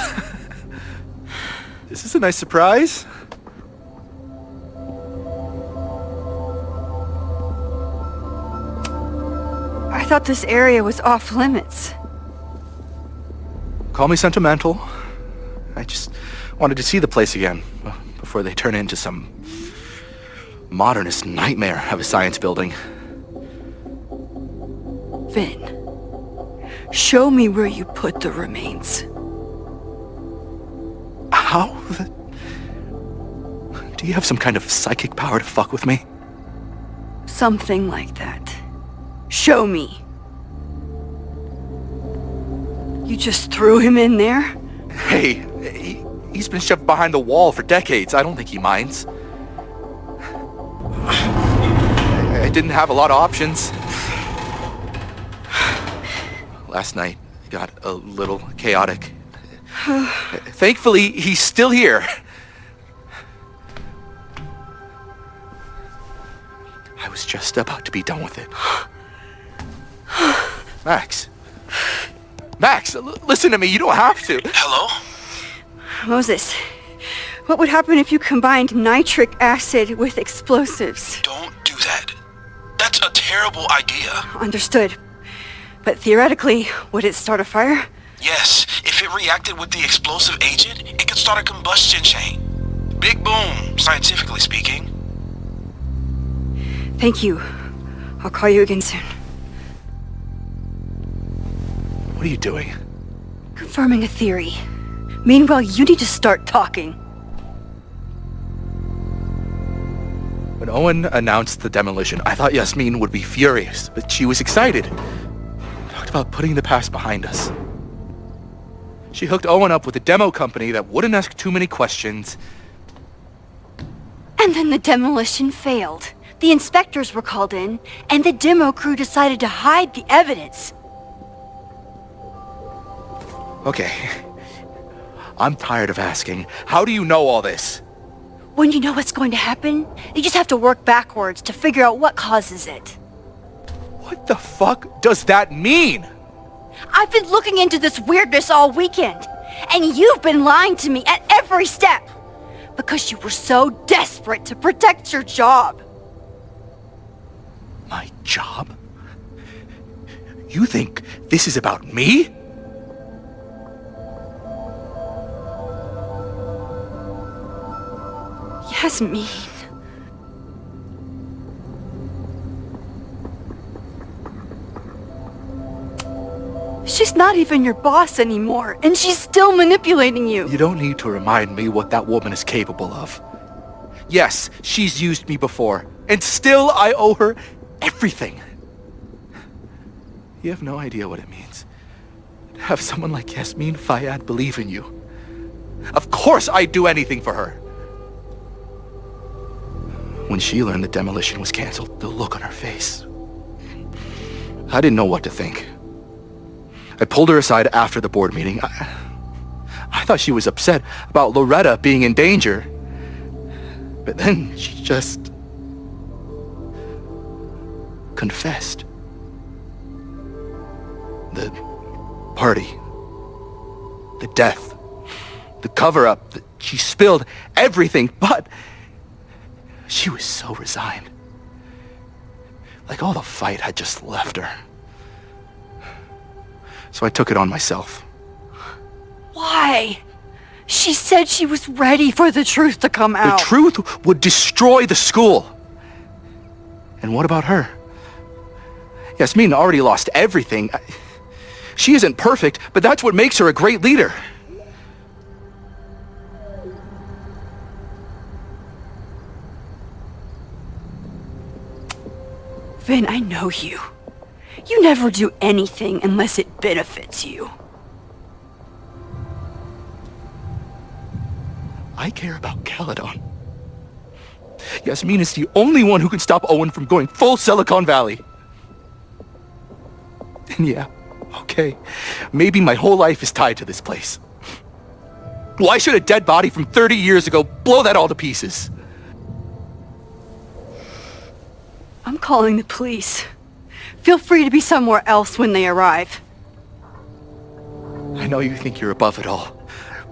is this a nice surprise? I thought this area was off limits. Call me sentimental. I just wanted to see the place again before they turn into some modernist nightmare of a science building. Vin, show me where you put the remains. How? Do you have some kind of psychic power to fuck with me? Something like that. Show me. You just threw him in there? Hey, he's been shoved behind the wall for decades. I don't think he minds. I didn't have a lot of options. Last night got a little chaotic. Thankfully, he's still here. was just about to be done with it. Max. Max, listen to me. You don't have to. Hello? Moses, what would happen if you combined nitric acid with explosives? Don't do that. That's a terrible idea. Understood. But theoretically, would it start a fire? Yes, if it reacted with the explosive agent, it could start a combustion chain. Big boom, scientifically speaking. Thank you. I'll call you again soon. What are you doing? Confirming a theory. Meanwhile, you need to start talking. When Owen announced the demolition, I thought Yasmin would be furious, but she was excited. Talked about putting the past behind us. She hooked Owen up with a demo company that wouldn't ask too many questions. And then the demolition failed. The inspectors were called in, and the demo crew decided to hide the evidence. Okay. I'm tired of asking. How do you know all this? When you know what's going to happen, you just have to work backwards to figure out what causes it. What the fuck does that mean? I've been looking into this weirdness all weekend, and you've been lying to me at every step because you were so desperate to protect your job. My job? You think this is about me? Yasmin. She's not even your boss anymore, and she's still manipulating you. You don't need to remind me what that woman is capable of. Yes, she's used me before, and still I owe her everything. You have no idea what it means to have someone like Yasmin Fayyad believe in you. Of course I'd do anything for her. When she learned the demolition was canceled, the look on her face. I didn't know what to think. I pulled her aside after the board meeting. I thought she was upset about Loretta being in danger. But then she just confessed. The party, the death, the cover-up, she spilled everything, but she was so resigned. Like all the fight had just left her. So I took it on myself. Why? She said she was ready for the truth to come out. The truth would destroy the school. And what about her? Yasmin already lost everything. She isn't perfect, but that's what makes her a great leader. Vin, I know you. You never do anything unless it benefits you. I care about Caledon. Yasmin is the only one who can stop Owen from going full Silicon Valley. And yeah, okay, maybe my whole life is tied to this place. Why should a dead body from 30 years ago blow that all to pieces? I'm calling the police. Feel free to be somewhere else when they arrive. I know you think you're above it all,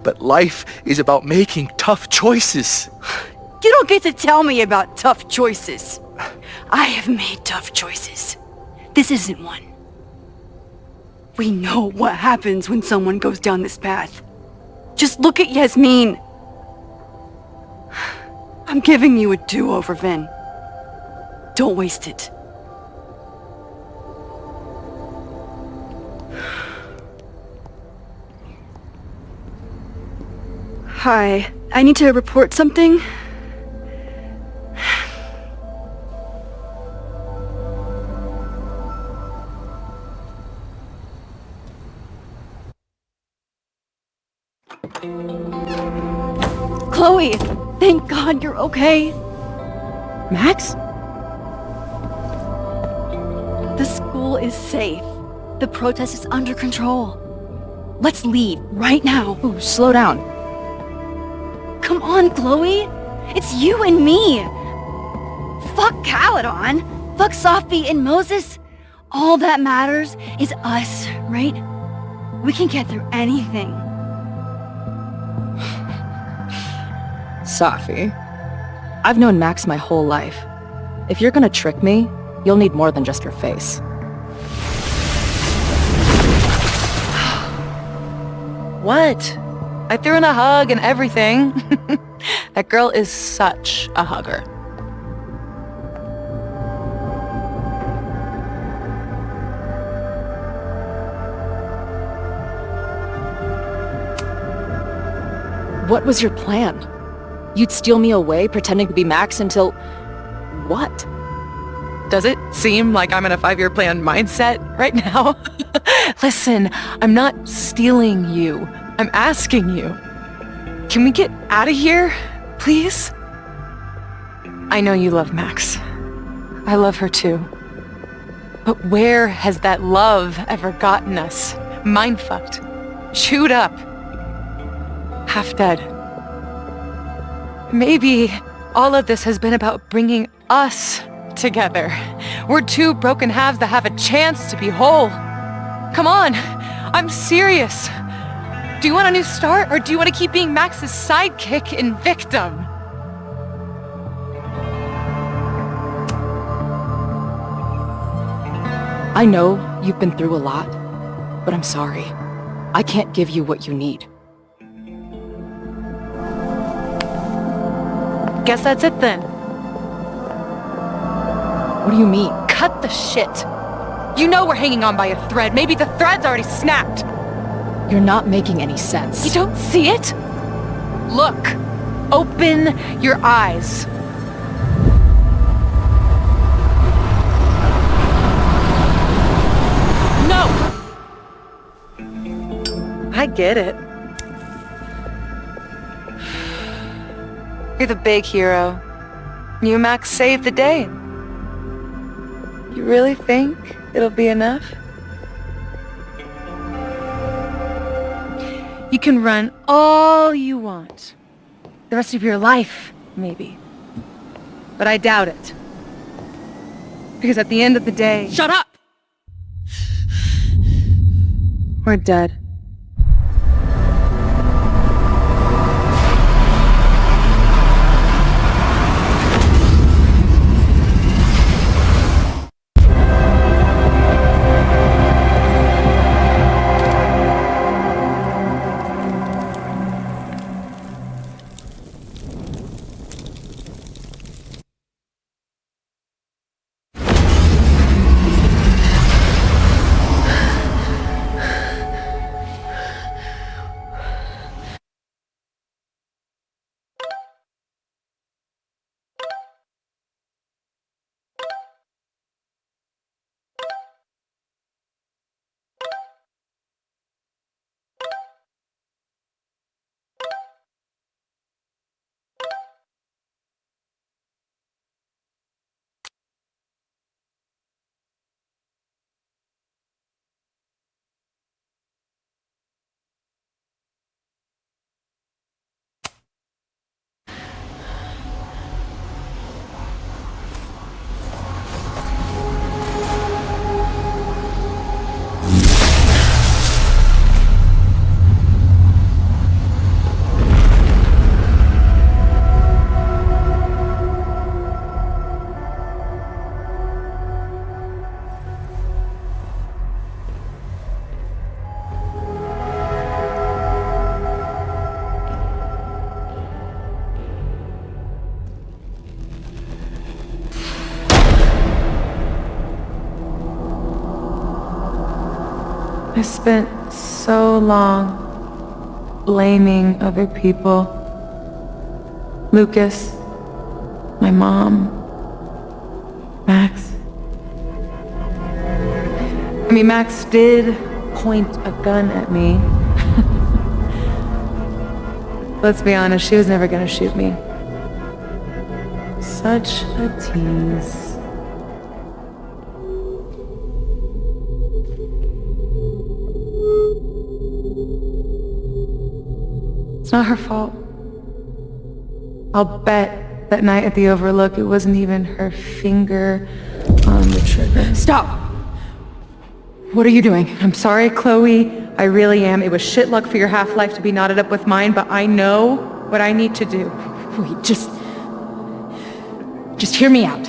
but life is about making tough choices. You don't get to tell me about tough choices. I have made tough choices. This isn't one. We know what happens when someone goes down this path. Just look at Yasmin. I'm giving you a do-over, Vin. Don't waste it. Hi, I need to report something. Chloe, thank God you're okay. Max? The school is safe. The protest is under control. Let's leave right now. Ooh, slow down. Come on, Chloe. It's you and me. Fuck Caledon. Fuck Sophie and Moses. All that matters is us, right? We can get through anything. Sophie. I've known Max my whole life. If you're gonna trick me, you'll need more than just your face. What? I threw in a hug and everything. That girl is such a hugger. What was your plan? You'd steal me away, pretending to be Max until... what? Does it seem like I'm in a 5-year plan mindset right now? Listen, I'm not stealing you. I'm asking you. Can we get out of here, please? I know you love Max. I love her too. But where has that love ever gotten us? Mind-fucked. Chewed up. Half dead. Maybe all of this has been about bringing us together. We're two broken halves that have a chance to be whole. Come on, I'm serious. Do you want a new start, or do you want to keep being Max's sidekick and victim? I know you've been through a lot, but I'm sorry. I can't give you what you need. Guess that's it then. What do you mean? Cut the shit. You know we're hanging on by a thread. Maybe the thread's already snapped. You're not making any sense. You don't see it? Look. Open your eyes. No! I get it. You're the big hero. You and Max saved the day. You really think it'll be enough? You can run all you want. The rest of your life, maybe. But I doubt it. Because at the end of the day... Shut up! We're dead. I spent so long blaming other people. Lucas, my mom, Max. I mean, Max did point a gun at me. Let's be honest, she was never gonna shoot me. Such a tease. It's not her fault. I'll bet that night at the Overlook it wasn't even her finger on on the trigger. Stop! What are you doing? I'm sorry, Chloe. I really am. It was shit luck for your half-life to be knotted up with mine, but I know what I need to do. Wait, just hear me out.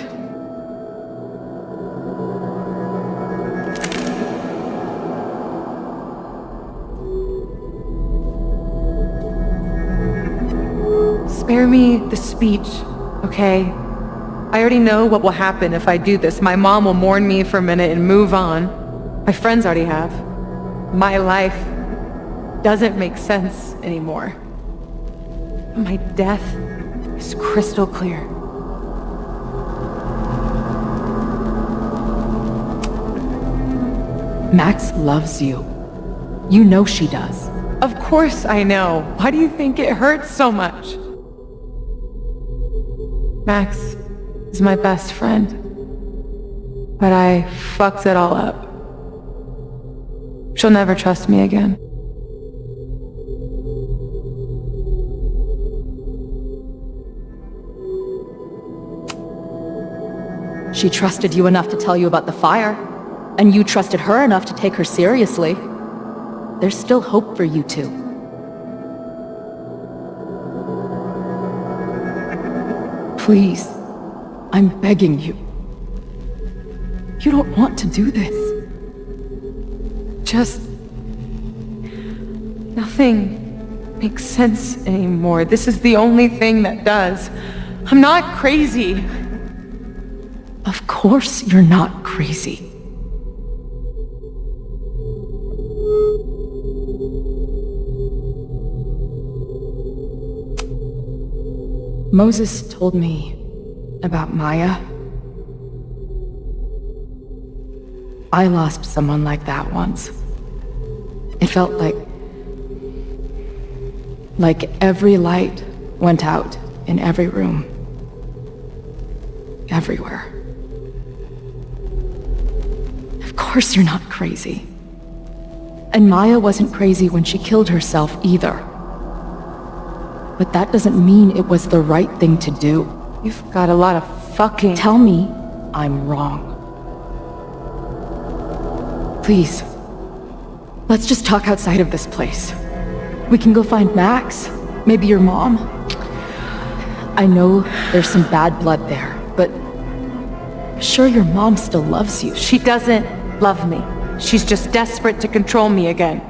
Spare me the speech, okay? I already know what will happen if I do this. My mom will mourn me for a minute and move on. My friends already have. My life doesn't make sense anymore. My death is crystal clear. Max loves you. You know she does. Of course I know. Why do you think it hurts so much? Max is my best friend. But I fucked it all up. She'll never trust me again. She trusted you enough to tell you about the fire, and you trusted her enough to take her seriously. There's still hope for you two. Please, I'm begging you. You don't want to do this. Just... nothing makes sense anymore. This is the only thing that does. I'm not crazy. Of course you're not crazy. Moses told me about Maya. I lost someone like that once. It felt like every light went out in every room. Everywhere. Of course you're not crazy. And Maya wasn't crazy when she killed herself either. But that doesn't mean it was the right thing to do. You've got a lot of fucking... Tell me I'm wrong. Please, let's just talk outside of this place. We can go find Max, maybe your mom. I know there's some bad blood there, but sure your mom still loves you. She doesn't love me. She's just desperate to control me again.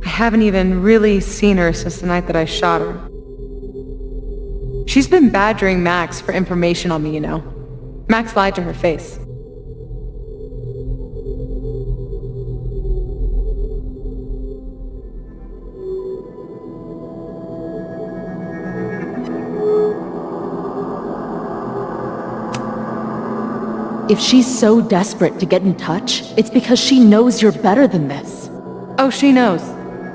I haven't even really seen her since the night that I shot her. She's been badgering Max for information on me, you know. Max lied to her face. If she's so desperate to get in touch, it's because she knows you're better than this. Oh, she knows.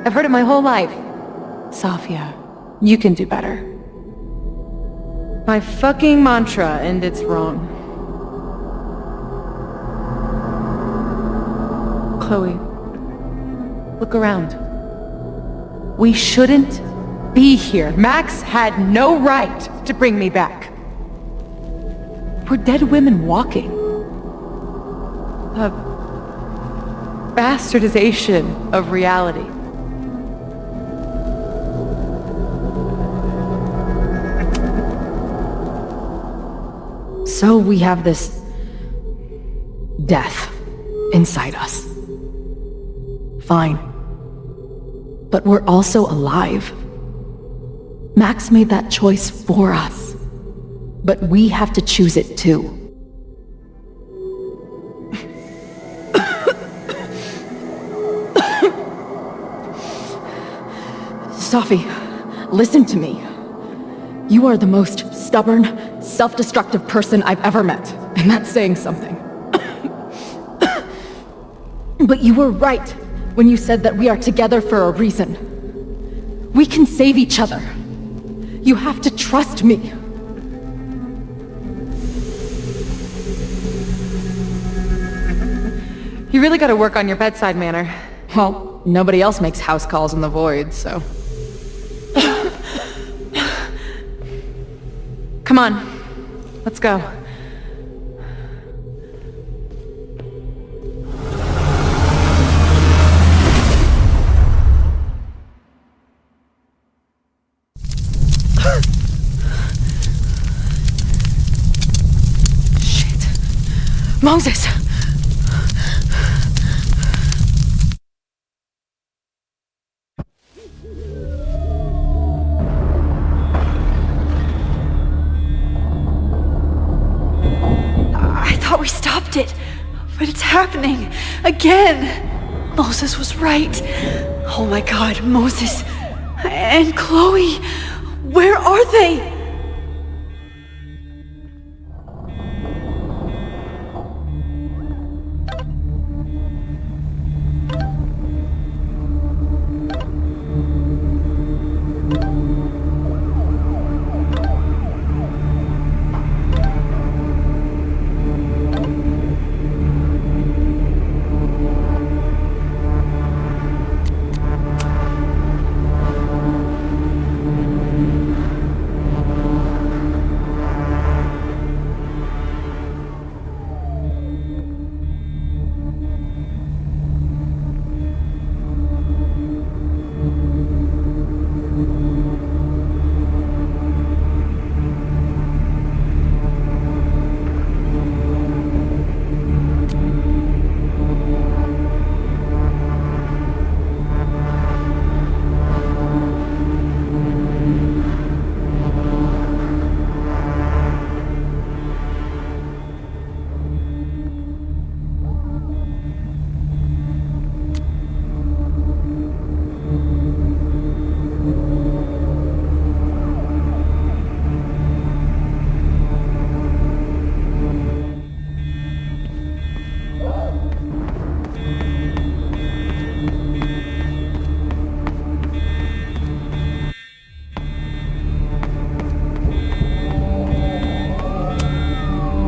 I've heard it my whole life. Sophia, you can do better. My fucking mantra, and it's wrong. Chloe, look around. We shouldn't be here. Max had no right to bring me back. We're dead women walking. A bastardization of reality. So we have this death inside us. Fine. But we're also alive. Max made that choice for us. But we have to choose it too. Sophie, listen to me. You are the most stubborn, self-destructive person I've ever met, and that's saying something. But you were right when you said that we are together for a reason. We can save each other. You have to trust me. You really gotta work on your bedside manner. Well, nobody else makes house calls in the void, so... Come on, let's go. Moses! I thought we stopped it, but it's happening again. Moses was right. Oh my God, Moses and Chloe, where are they?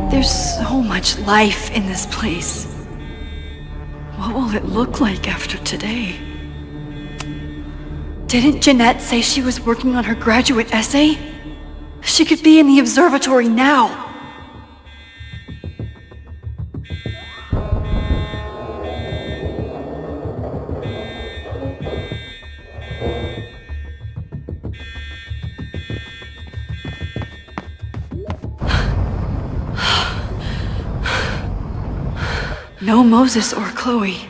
There's so much life in this place. What will it look like after today? Didn't Jeanette say she was working on her graduate essay? She could be in the observatory now. No Moses or Chloe.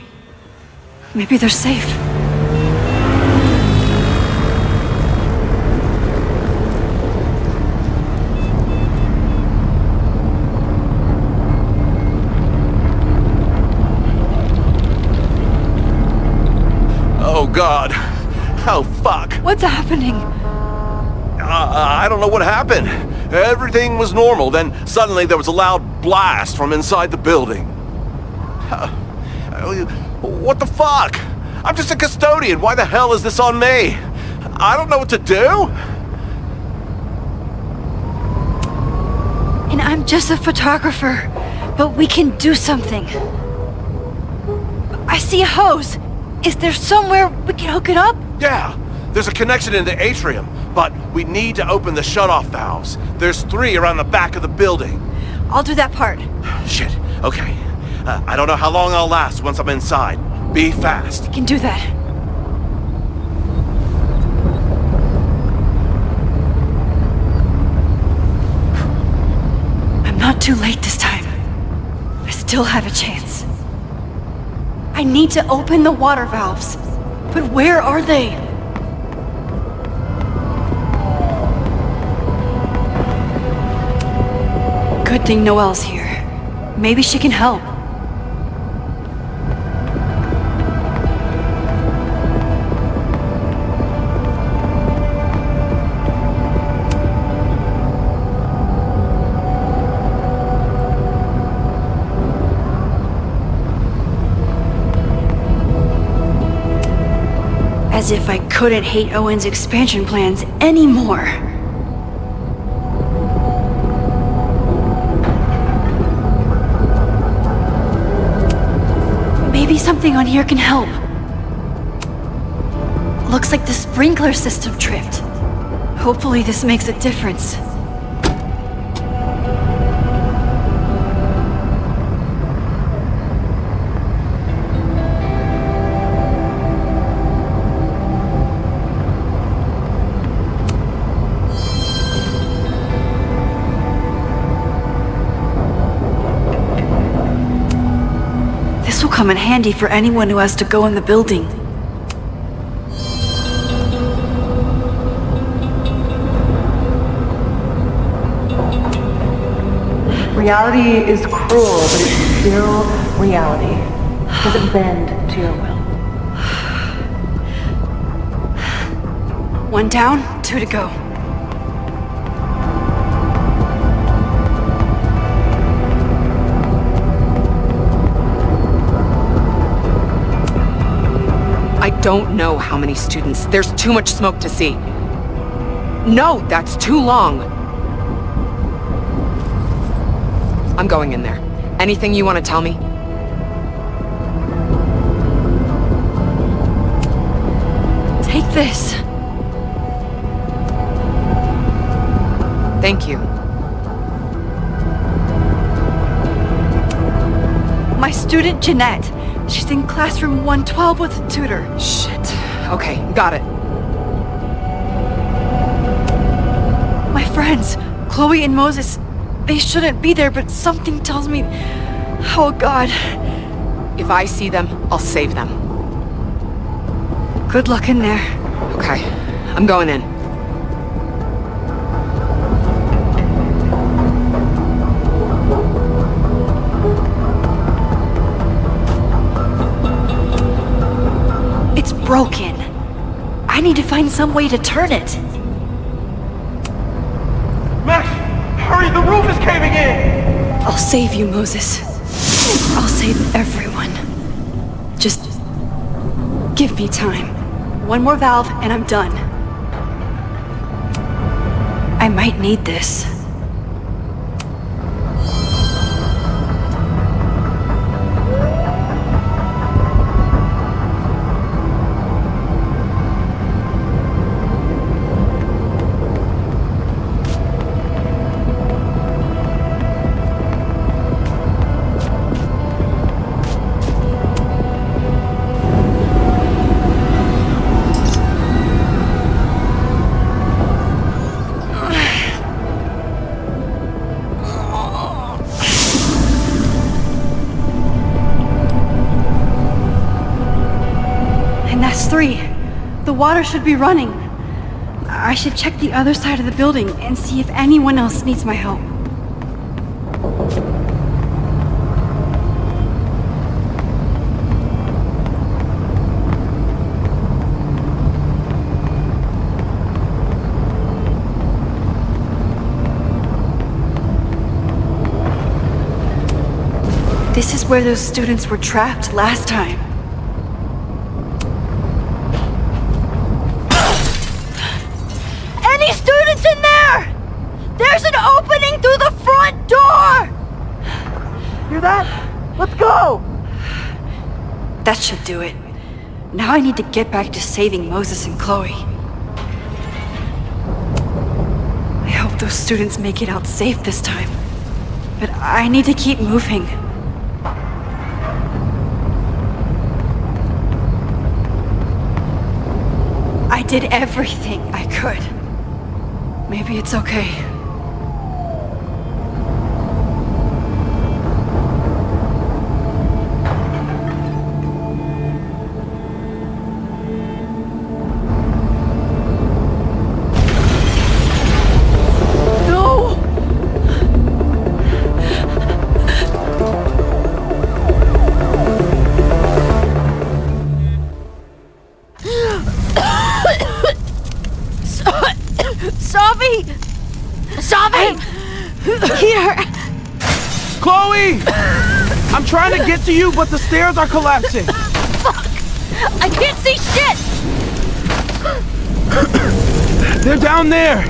Maybe they're safe. Oh God. Oh fuck. What's happening? I don't know what happened. Everything was normal, then suddenly there was a loud blast from inside the building. What the fuck? I'm just a custodian. Why the hell is this on me? I don't know what to do. And I'm just a photographer, but we can do something. I see a hose. Is there somewhere we can hook it up? Yeah, there's a connection in the atrium, but we need to open the shutoff valves. There's 3 around the back of the building. I'll do that part. Shit, okay. I don't know how long I'll last once I'm inside. Be fast. I can do that. I'm not too late this time. I still have a chance. I need to open the water valves. But where are they? Good thing Noelle's here. Maybe she can help. As if I couldn't hate Owen's expansion plans anymore. Maybe something on here can help. Looks like the sprinkler system tripped. Hopefully this makes a difference. come in handy for anyone who has to go in the building. Reality is cruel, but it's still reality. It doesn't bend to your will. 1 down, 2 to go. I don't know how many students. There's too much smoke to see. No, that's too long. I'm going in there. Anything you want to tell me? Take this. Thank you. My student Jeanette. She's in classroom 112 with a tutor. Shit. Okay, got it. My friends, Chloe and Moses, they shouldn't be there, but something tells me... Oh, God. If I see them, I'll save them. Good luck in there. Okay, I'm going in. It's broken. I need to find some way to turn it. Max, hurry, the roof is caving in! I'll save you, Moses. I'll save everyone. Just give me time. 1 more valve and I'm done. I might need this. That's 3. The water should be running. I should check the other side of the building and see if anyone else needs my help. This is where those students were trapped last time. Any students in there? There's an opening through the front door! Hear that? Let's go! That should do it. Now I need to get back to saving Moses and Chloe. I hope those students make it out safe this time. But I need to keep moving. I did everything I could. Maybe it's okay. No! Savi! Here! Chloe! I'm trying to get to you, but the stairs are collapsing. Fuck! I can't see shit! They're down there!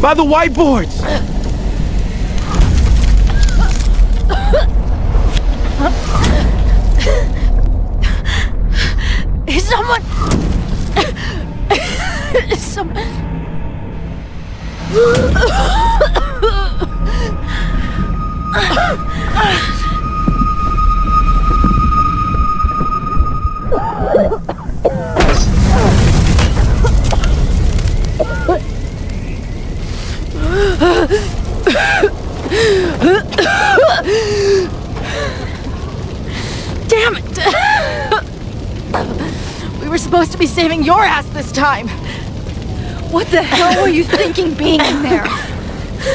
By the whiteboards! Is someone... Is someone... Damn were supposed to be saving your ass this time. What the hell were you thinking being in there?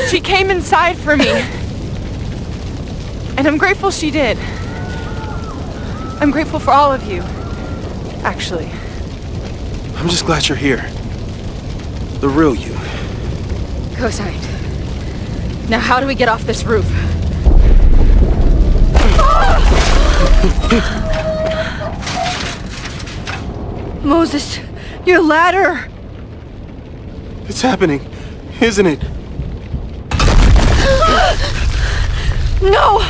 She came inside for me. And I'm grateful she did. I'm grateful for all of you. Actually. I'm just glad you're here. The real you. Co-signed. Now how do we get off this roof? Moses, your ladder! It's happening, isn't it? No!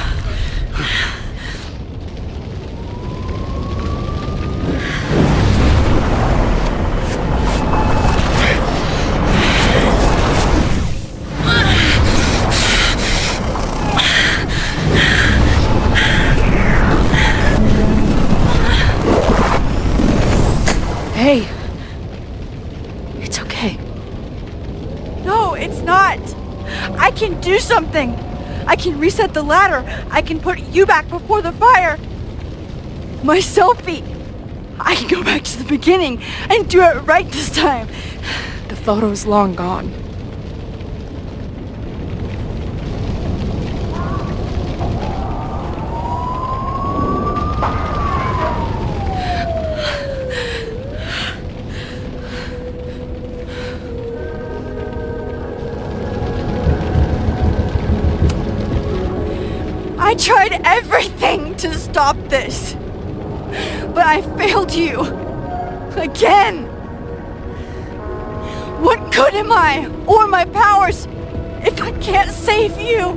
Hey. It's okay. No, it's not. I can do something. I can reset the ladder. I can put you back before the fire. My selfie. I can go back to the beginning and do it right this time. The photo's long gone. I tried everything to stop this, but I failed you. Again. What good am I, or my powers, if I can't save you?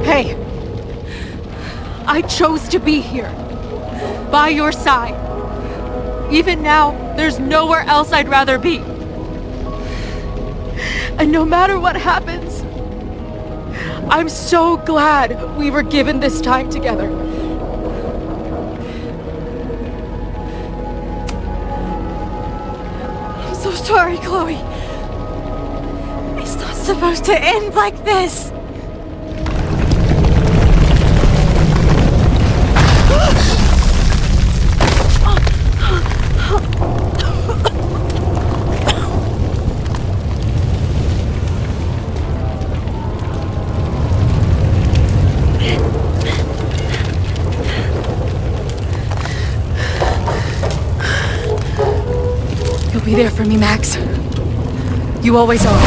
Hey. I chose to be here. By your side. Even now, there's nowhere else I'd rather be. And no matter what happens, I'm so glad we were given this time together. I'm so sorry, Chloe. It's not supposed to end like this. Be there for me, Max. You always are.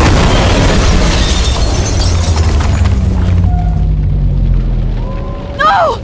No!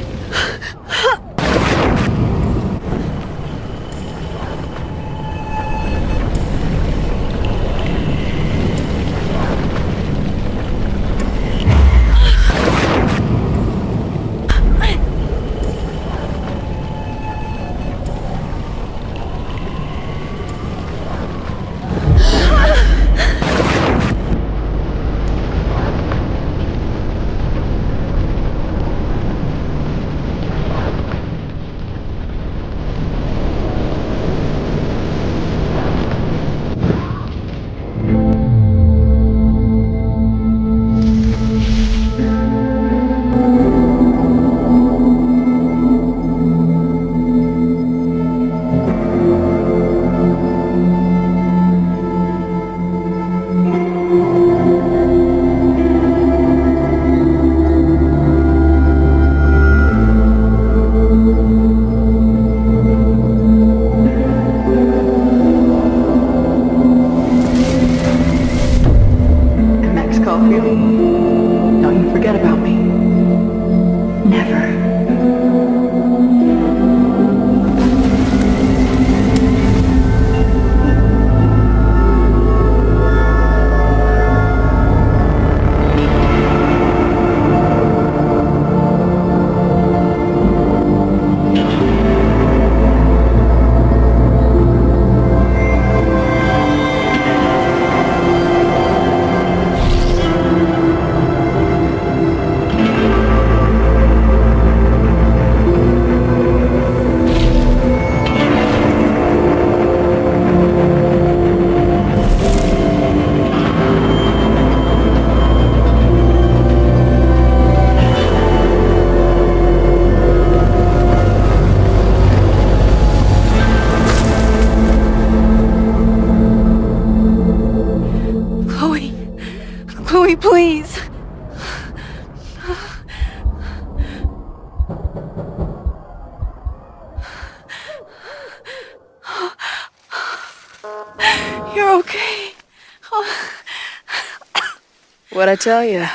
What'd I tell you?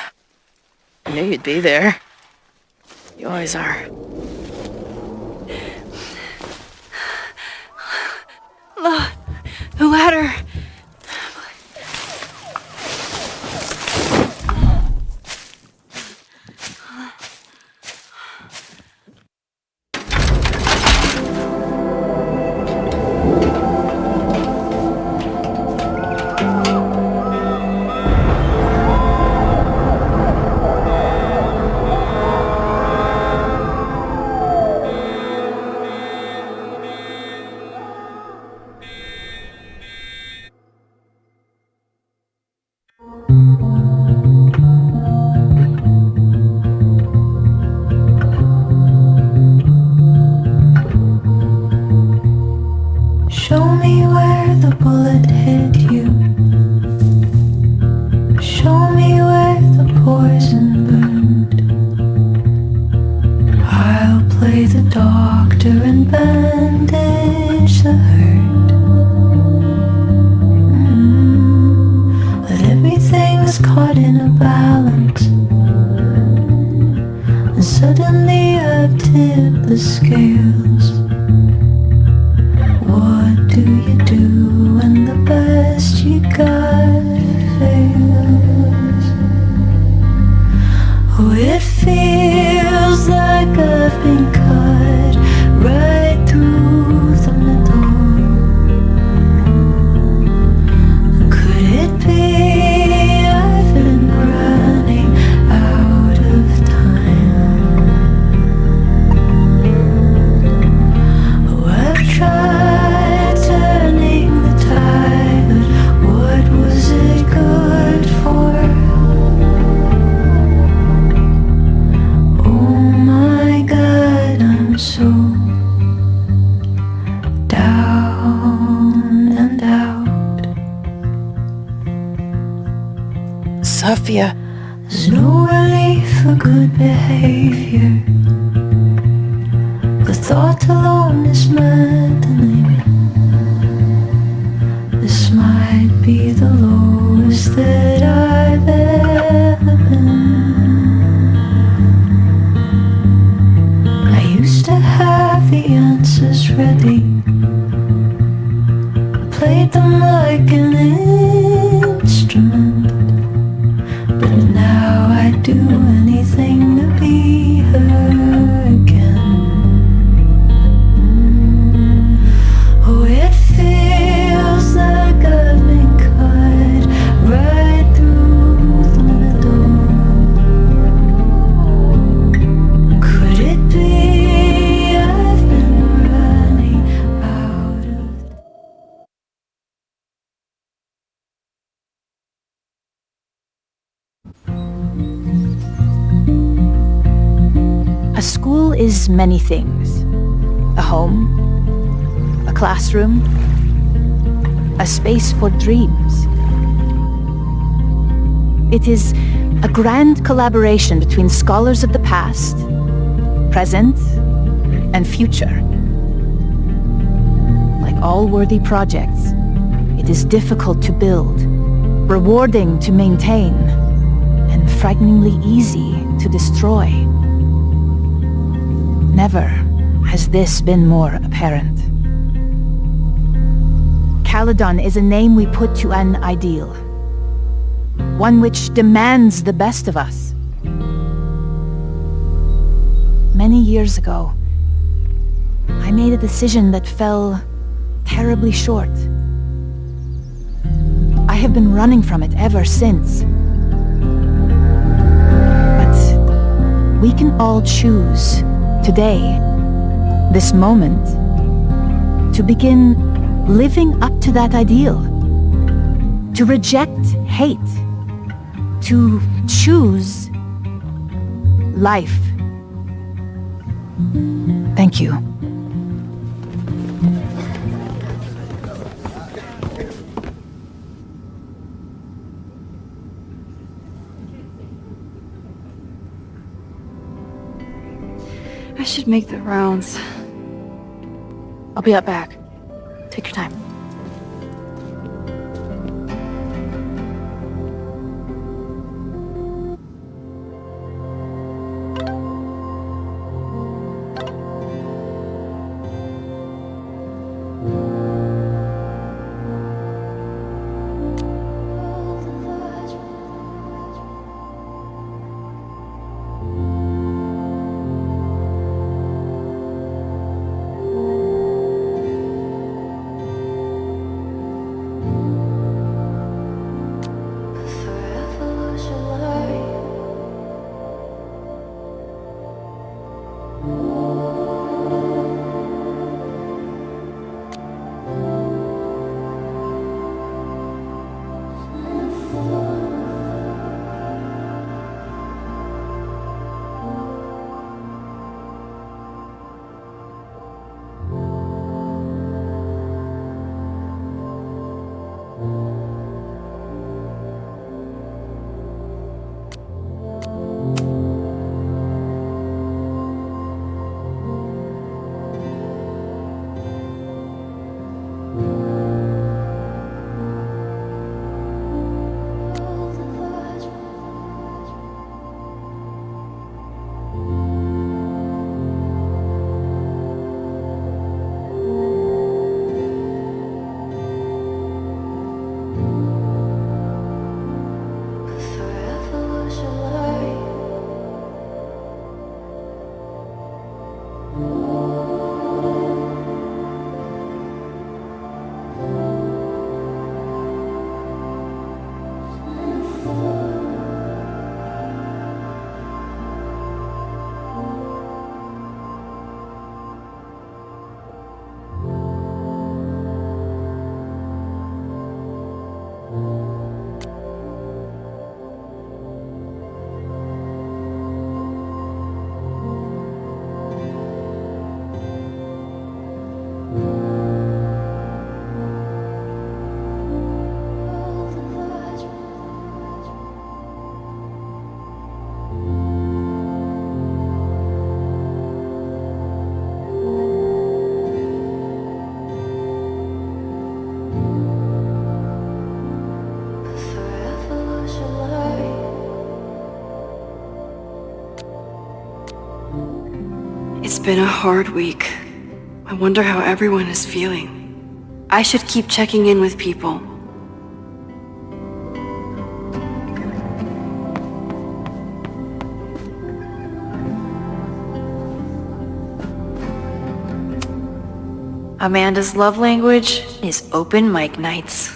I knew you'd be there. You always are. The ladder. Show me where the bullet hit you. Show me where the poison burned. I'll play the doctor and bandage the hurt. But everything's caught in a balance, and suddenly I've tipped the scales. What do you do when the best you got fails? Oh, it feels like I've been cut right through the middle. Could it be I've been running out of time? Oh, I've tried turning the tide, but what was it good for? Oh my God, I'm so down and out. Sophia. There's no relief for good behavior. The thought alone is maddening. This might be the lowest that I've ever been. I used to have the answers ready. I played them like an instrument. But now I'd do anything to be her again. Oh, it feels like I've been cut right through the middle. Could it be I've been running out of... A school is many things. A home, a classroom, a space for dreams. It is a grand collaboration between scholars of the past, present, and future. Like all worthy projects, it is difficult to build, rewarding to maintain, and frighteningly easy to destroy. Never has this been more apparent. Caledon is a name we put to an ideal, one which demands the best of us. Many years ago, I made a decision that fell terribly short. I have been running from it ever since. But we can all choose today, this moment, to begin living up to that ideal, to reject hate, to choose life. Thank you. I should make the rounds. I'll be up back. Take your time. It's been a hard week. I wonder how everyone is feeling. I should keep checking in with people. Amanda's love language is open mic nights.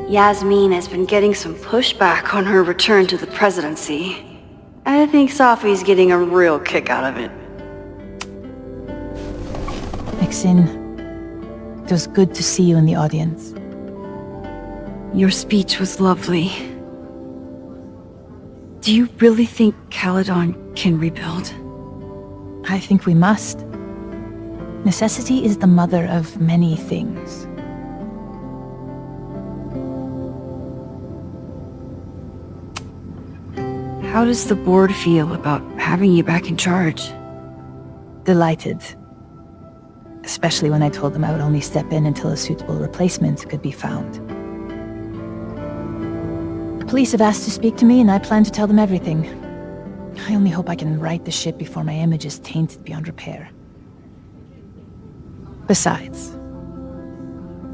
Yasmin has been getting some pushback on her return to the presidency. I think Safi's getting a real kick out of it. Maxine, it was good to see you in the audience. Your speech was lovely. Do you really think Caledon can rebuild? I think we must. Necessity is the mother of many things. How does the board feel about having you back in charge? Delighted. Especially when I told them I would only step in until a suitable replacement could be found. The police have asked to speak to me, and I plan to tell them everything. I only hope I can right the ship before my image is tainted beyond repair. Besides,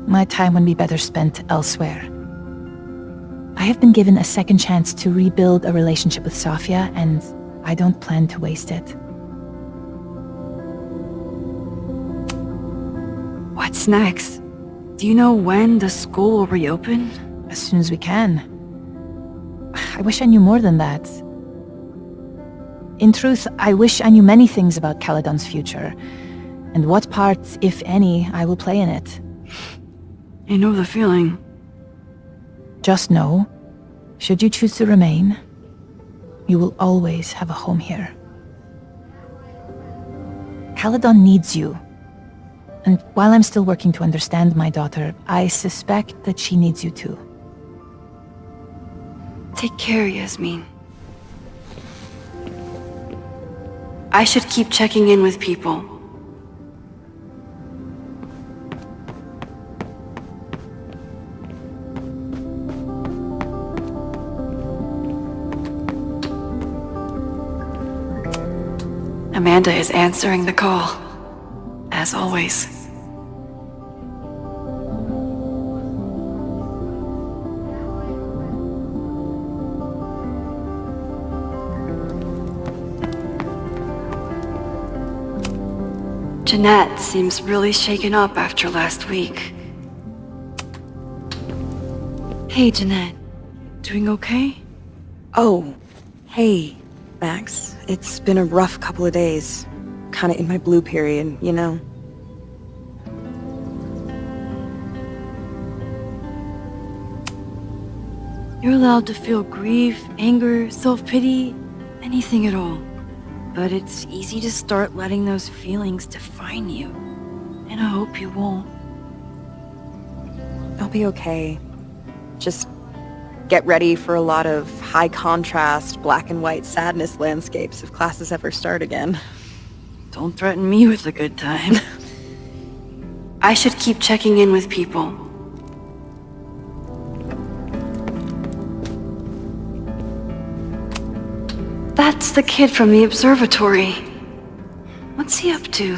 my time would be better spent elsewhere. I have been given a second chance to rebuild a relationship with Sofia, and I don't plan to waste it. What's next? Do you know when the school will reopen? As soon as we can. I wish I knew more than that. In truth, I wish I knew many things about Caledon's future, and what part, if any, I will play in it. I know the feeling. Just know, should you choose to remain, you will always have a home here. Caledon needs you. And while I'm still working to understand my daughter, I suspect that she needs you too. Take care, Yasmin. I should keep checking in with people. Amanda is answering the call, as always. Jeanette seems really shaken up after last week. Hey, Jeanette. Doing okay? Oh, hey, Max. It's been a rough couple of days. Kinda in my blue period, you know? You're allowed to feel grief, anger, self-pity, anything at all. But it's easy to start letting those feelings define you. And I hope you won't. I'll be okay. Just get ready for a lot of high contrast, black and white sadness landscapes if classes ever start again. Don't threaten me with a good time. I should keep checking in with people. That's the kid from the observatory. What's he up to?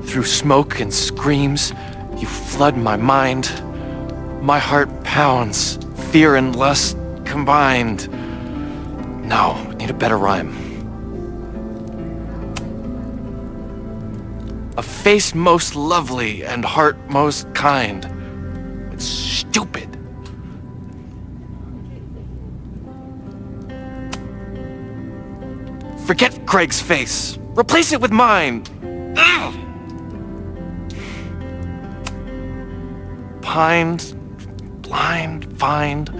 Through smoke and screams, you flood my mind. My heart pounds, fear and lust combined. No, need a better rhyme. A face most lovely and heart most kind. It's stupid. Forget Craig's face. Replace it with mine. Ugh. Pined, blind, find,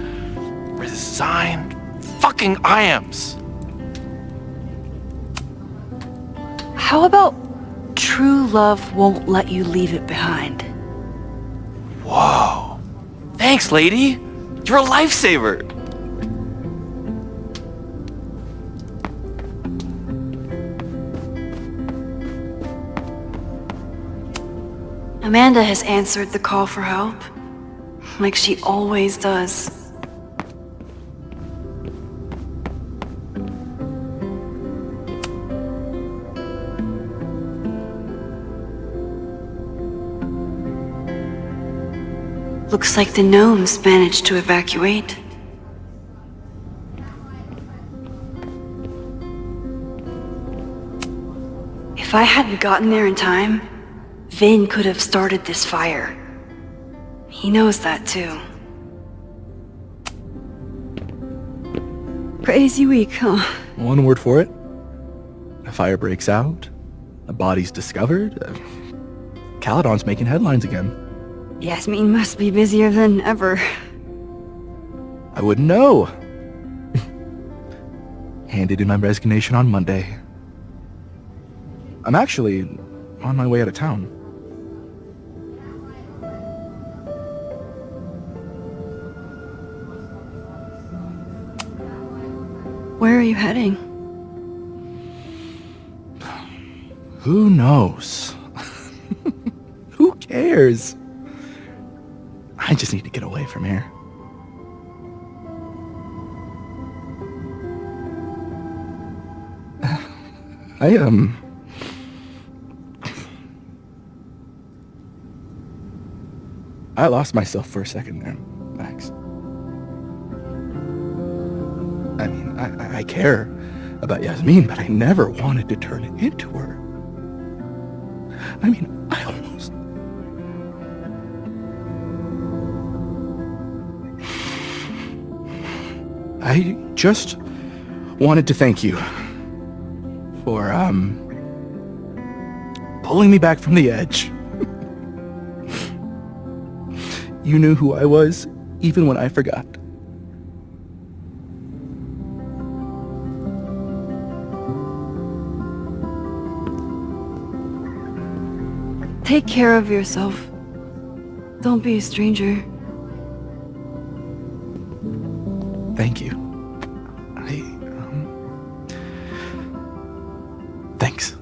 resigned, fucking I-ams. How about true love won't let you leave it behind? Whoa. Thanks, lady. You're a lifesaver. Amanda has answered the call for help, like she always does. Looks like the gnomes managed to evacuate. If I hadn't gotten there in time, Vin could have started this fire. He knows that too. Crazy week, huh? One word for it. A fire breaks out. A body's discovered. Caledon's making headlines again. Yasmin must be busier than ever. I wouldn't know. Handed in my resignation on Monday. I'm actually on my way out of town. Where are you heading? Who knows? Who cares? I just need to get away from here. I lost myself for a second there, Max. I mean, I care about Yasmin, but I never wanted to turn it into her. I mean, I just wanted to thank you for, pulling me back from the edge. You knew who I was, even when I forgot. Take care of yourself. Don't be a stranger. Thank you. Thanks.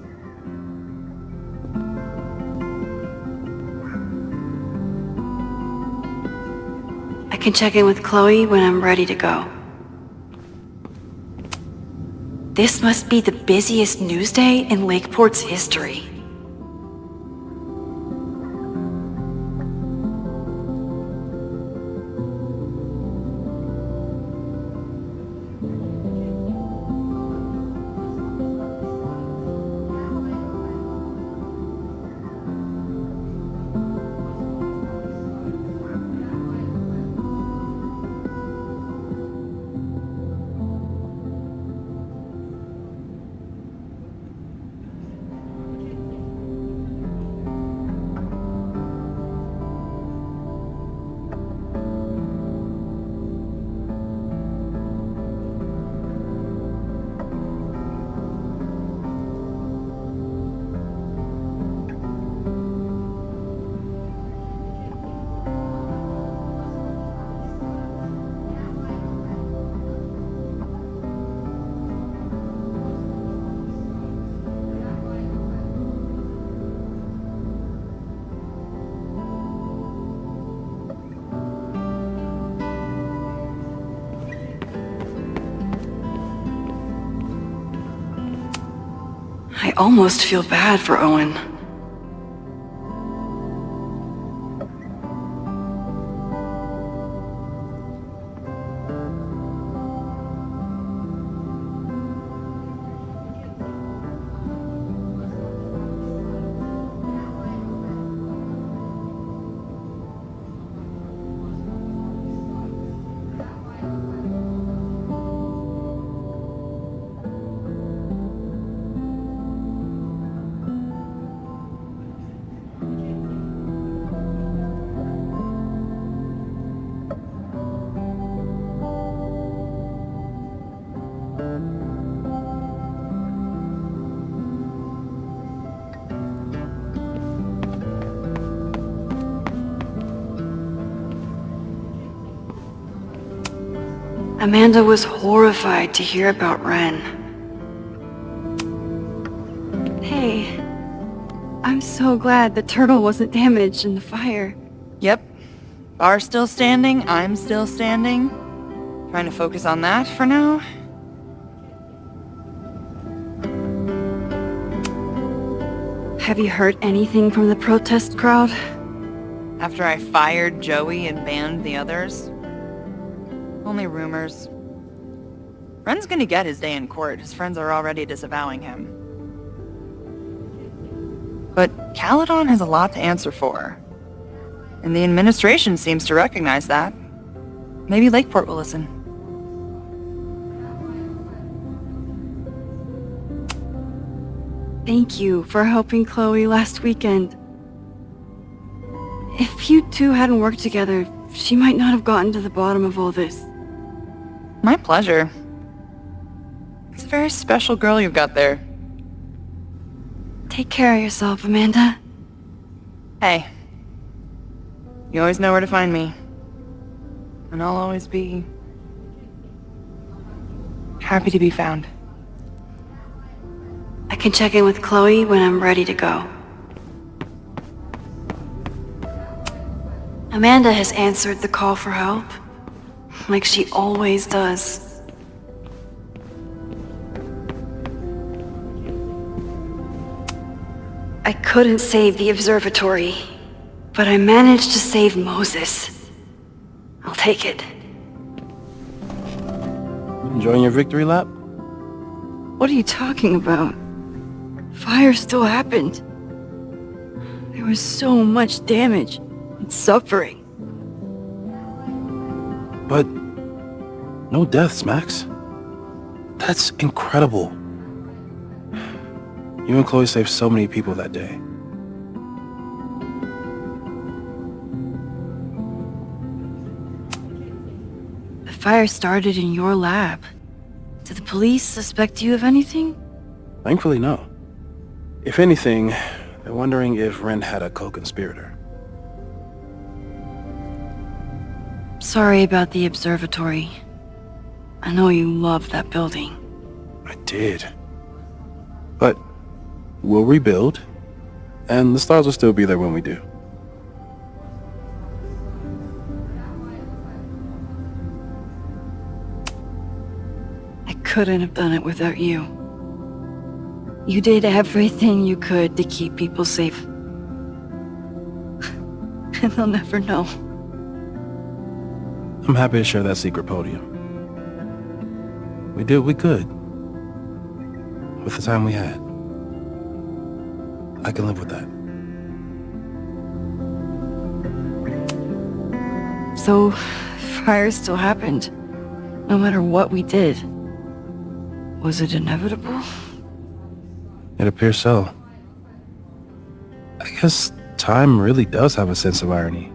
I can check in with Chloe when I'm ready to go. This must be the busiest news day in Lakeport's history. I almost feel bad for Owen. Amanda was horrified to hear about Ren. Hey, I'm so glad the turtle wasn't damaged in the fire. Yep. Bar's still standing, I'm still standing. Trying to focus on that for now. Have you heard anything from the protest crowd? After I fired Joey and banned the others? Only rumors. Ren's gonna get his day in court. His friends are already disavowing him. But Caledon has a lot to answer for. And the administration seems to recognize that. Maybe Lakeport will listen. Thank you for helping Chloe last weekend. If you two hadn't worked together, she might not have gotten to the bottom of all this. My pleasure. It's a very special girl you've got there. Take care of yourself, Amanda. Hey. You always know where to find me. And I'll always be happy to be found. I can check in with Chloe when I'm ready to go. Amanda has answered the call for help, like she always does. I couldn't save the observatory, but I managed to save Moses. I'll take it. Enjoying your victory lap? What are you talking about? Fire still happened. There was so much damage and suffering. But no deaths, Max. That's incredible. You and Chloe saved so many people that day. The fire started in your lab. Did the police suspect you of anything? Thankfully, no. If anything, they're wondering if Ren had a co-conspirator. Sorry about the observatory. I know you love that building. I did. But we'll rebuild, and the stars will still be there when we do. I couldn't have done it without you. You did everything you could to keep people safe. And they'll never know. I'm happy to share that secret podium. We did what we could with the time we had. I can live with that. So, fire still happened, no matter what we did. Was it inevitable? It appears so. I guess time really does have a sense of irony.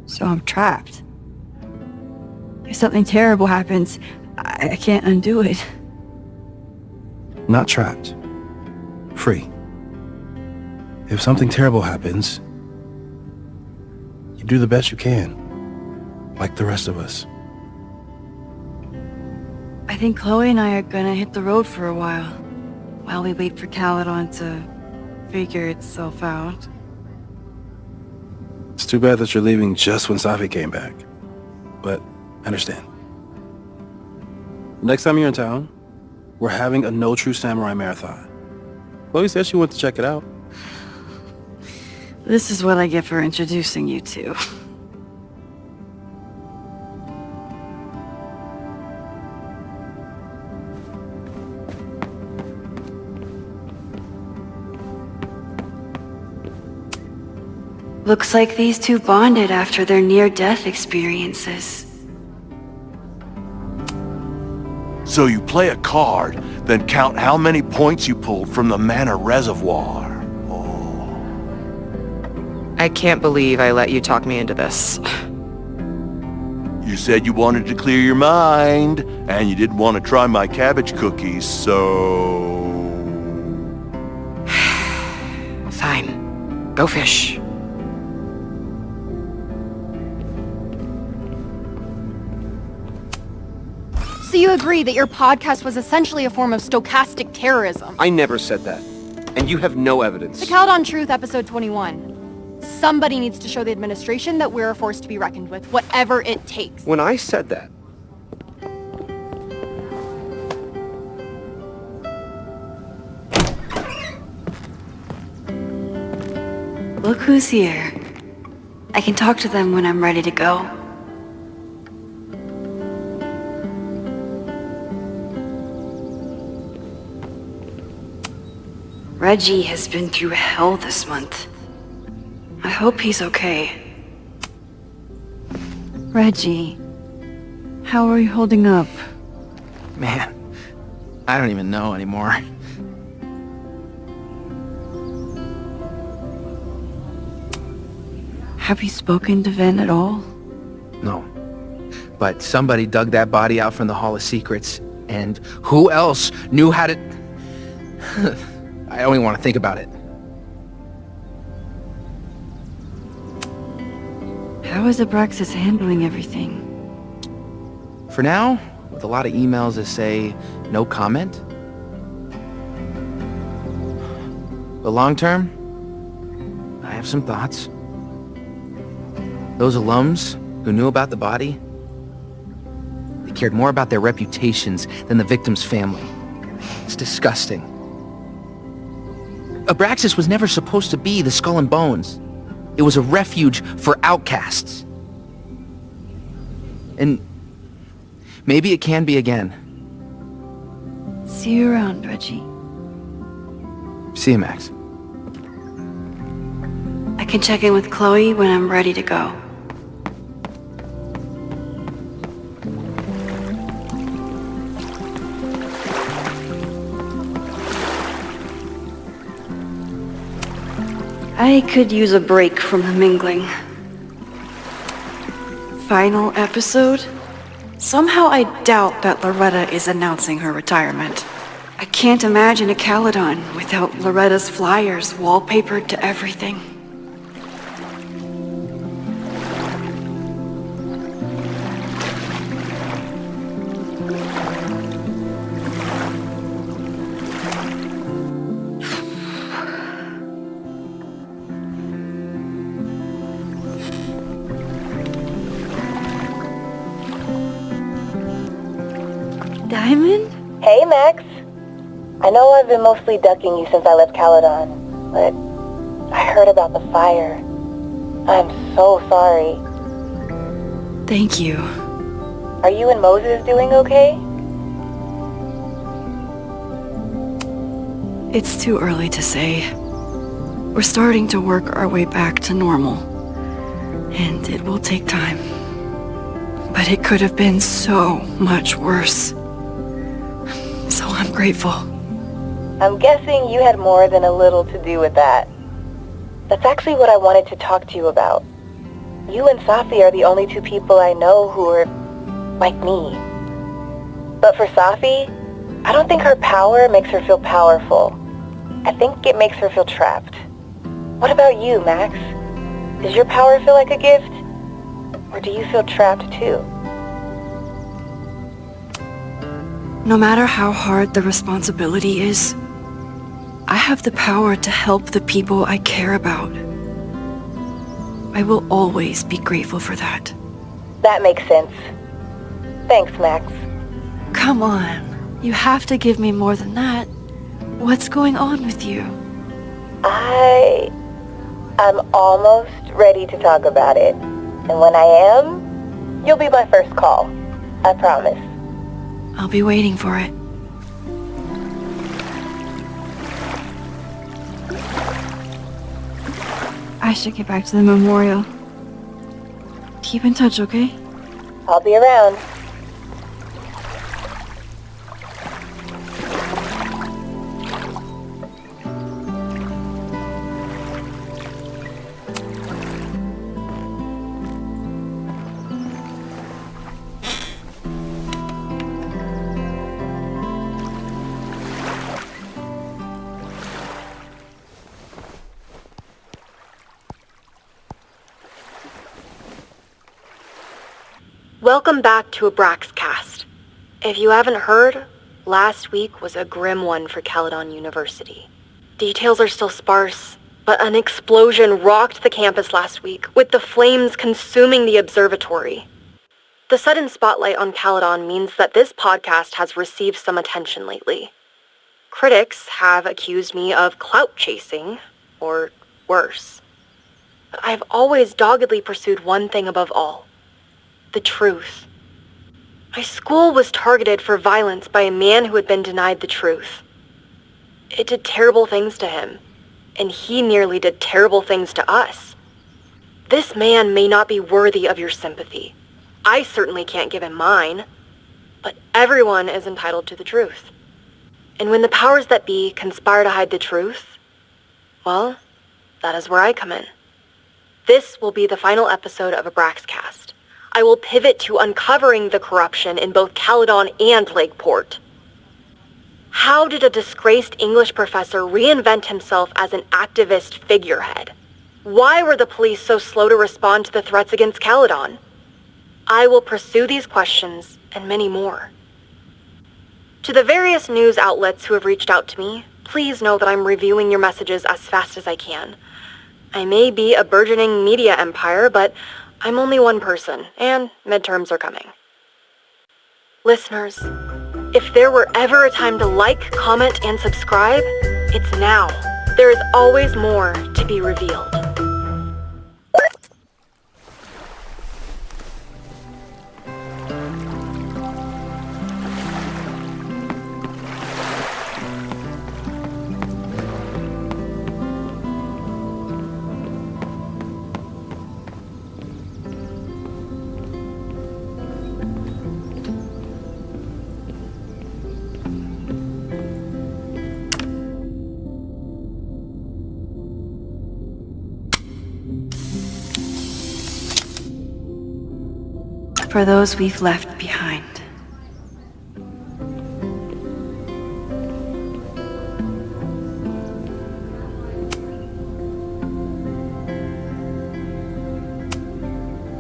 So I'm trapped. If something terrible happens, I can't undo it. Not trapped. Free. If something terrible happens, you do the best you can, like the rest of us. I think Chloe and I are gonna hit the road for a while we wait for Caledon to figure itself out. It's too bad that you're leaving just when Safi came back, but I understand. Next time you're in town, we're having a No True Samurai marathon. Chloe said she went to check it out. This is what I get for introducing you to. Looks like these two bonded after their near-death experiences. So you play a card, then count how many points you pulled from the mana reservoir. I can't believe I let you talk me into this. You said you wanted to clear your mind, and you didn't want to try my cabbage cookies, so... Fine. Go fish. So you agree that your podcast was essentially a form of stochastic terrorism? I never said that. And you have no evidence. The Caledon Truth, episode 21. Somebody needs to show the administration that we're a force to be reckoned with, whatever it takes. When I said that, Look who's here. I can talk to them when I'm ready to go. Reggie has been through hell this month. I hope he's okay. Reggie, how are you holding up? Man, I don't even know anymore. Have you spoken to Vin at all? No. But somebody dug that body out from the Hall of Secrets, and who else knew how to... I don't even want to think about it. How is Abraxas handling everything? For now, with a lot of emails that say no comment. But long term, I have some thoughts. Those alums who knew about the body, they cared more about their reputations than the victim's family. It's disgusting. Abraxas was never supposed to be the Skull and Bones. It was a refuge for outcasts. And maybe it can be again. See you around, Reggie. See you, Max. I can check in with Chloe when I'm ready to go. I could use a break from the mingling. Final episode? Somehow I doubt that Loretta is announcing her retirement. I can't imagine a Caledon without Loretta's flyers wallpapered to everything. Diamond? Hey, Max. I know I've been mostly ducking you since I left Caledon, but I heard about the fire. I'm so sorry. Thank you. Are you and Moses doing okay? It's too early to say. We're starting to work our way back to normal, and it will take time. But it could have been so much worse. So I'm grateful. I'm guessing you had more than a little to do with that. That's actually what I wanted to talk to you about. You and Safi are the only two people I know who are like me. But for Safi, I don't think her power makes her feel powerful. I think it makes her feel trapped. What about you, Max? Does your power feel like a gift? Or do you feel trapped too? No matter how hard the responsibility is, I have the power to help the people I care about. I will always be grateful for that. That makes sense. Thanks, Max. Come on. You have to give me more than that. What's going on with you? I'm almost ready to talk about it. And when I am, you'll be my first call. I promise. I'll be waiting for it. I should get back to the memorial. Keep in touch, okay? I'll be around. Welcome back to Abraxcast. If you haven't heard, last week was a grim one for Caledon University. Details are still sparse, but an explosion rocked the campus last week, with the flames consuming the observatory. The sudden spotlight on Caledon means that this podcast has received some attention lately. Critics have accused me of clout chasing, or worse. But I've always doggedly pursued one thing above all: the truth. My school was targeted for violence by a man who had been denied the truth. It did terrible things to him, and he nearly did terrible things to us. This man may not be worthy of your sympathy. I certainly can't give him mine, but everyone is entitled to the truth. And when the powers that be conspire to hide the truth, well, that is where I come in. This will be the final episode of Abraxcast. I will pivot to uncovering the corruption in both Caledon and Lakeport. How did a disgraced English professor reinvent himself as an activist figurehead? Why were the police so slow to respond to the threats against Caledon? I will pursue these questions and many more. To the various news outlets who have reached out to me, please know that I'm reviewing your messages as fast as I can. I may be a burgeoning media empire, but I'm only one person, and midterms are coming. Listeners, if there were ever a time to like, comment, and subscribe, it's now. There is always more to be revealed. For those we've left behind.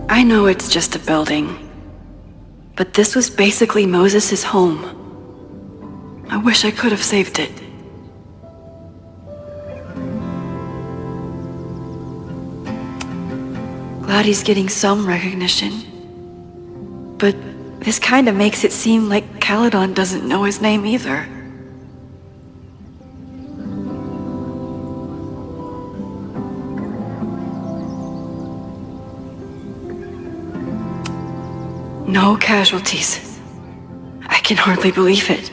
I know it's just a building, but this was basically Moses' home. I wish I could have saved it. Glad he's getting some recognition. But this kinda makes it seem like Caledon doesn't know his name either. No casualties. I can hardly believe it.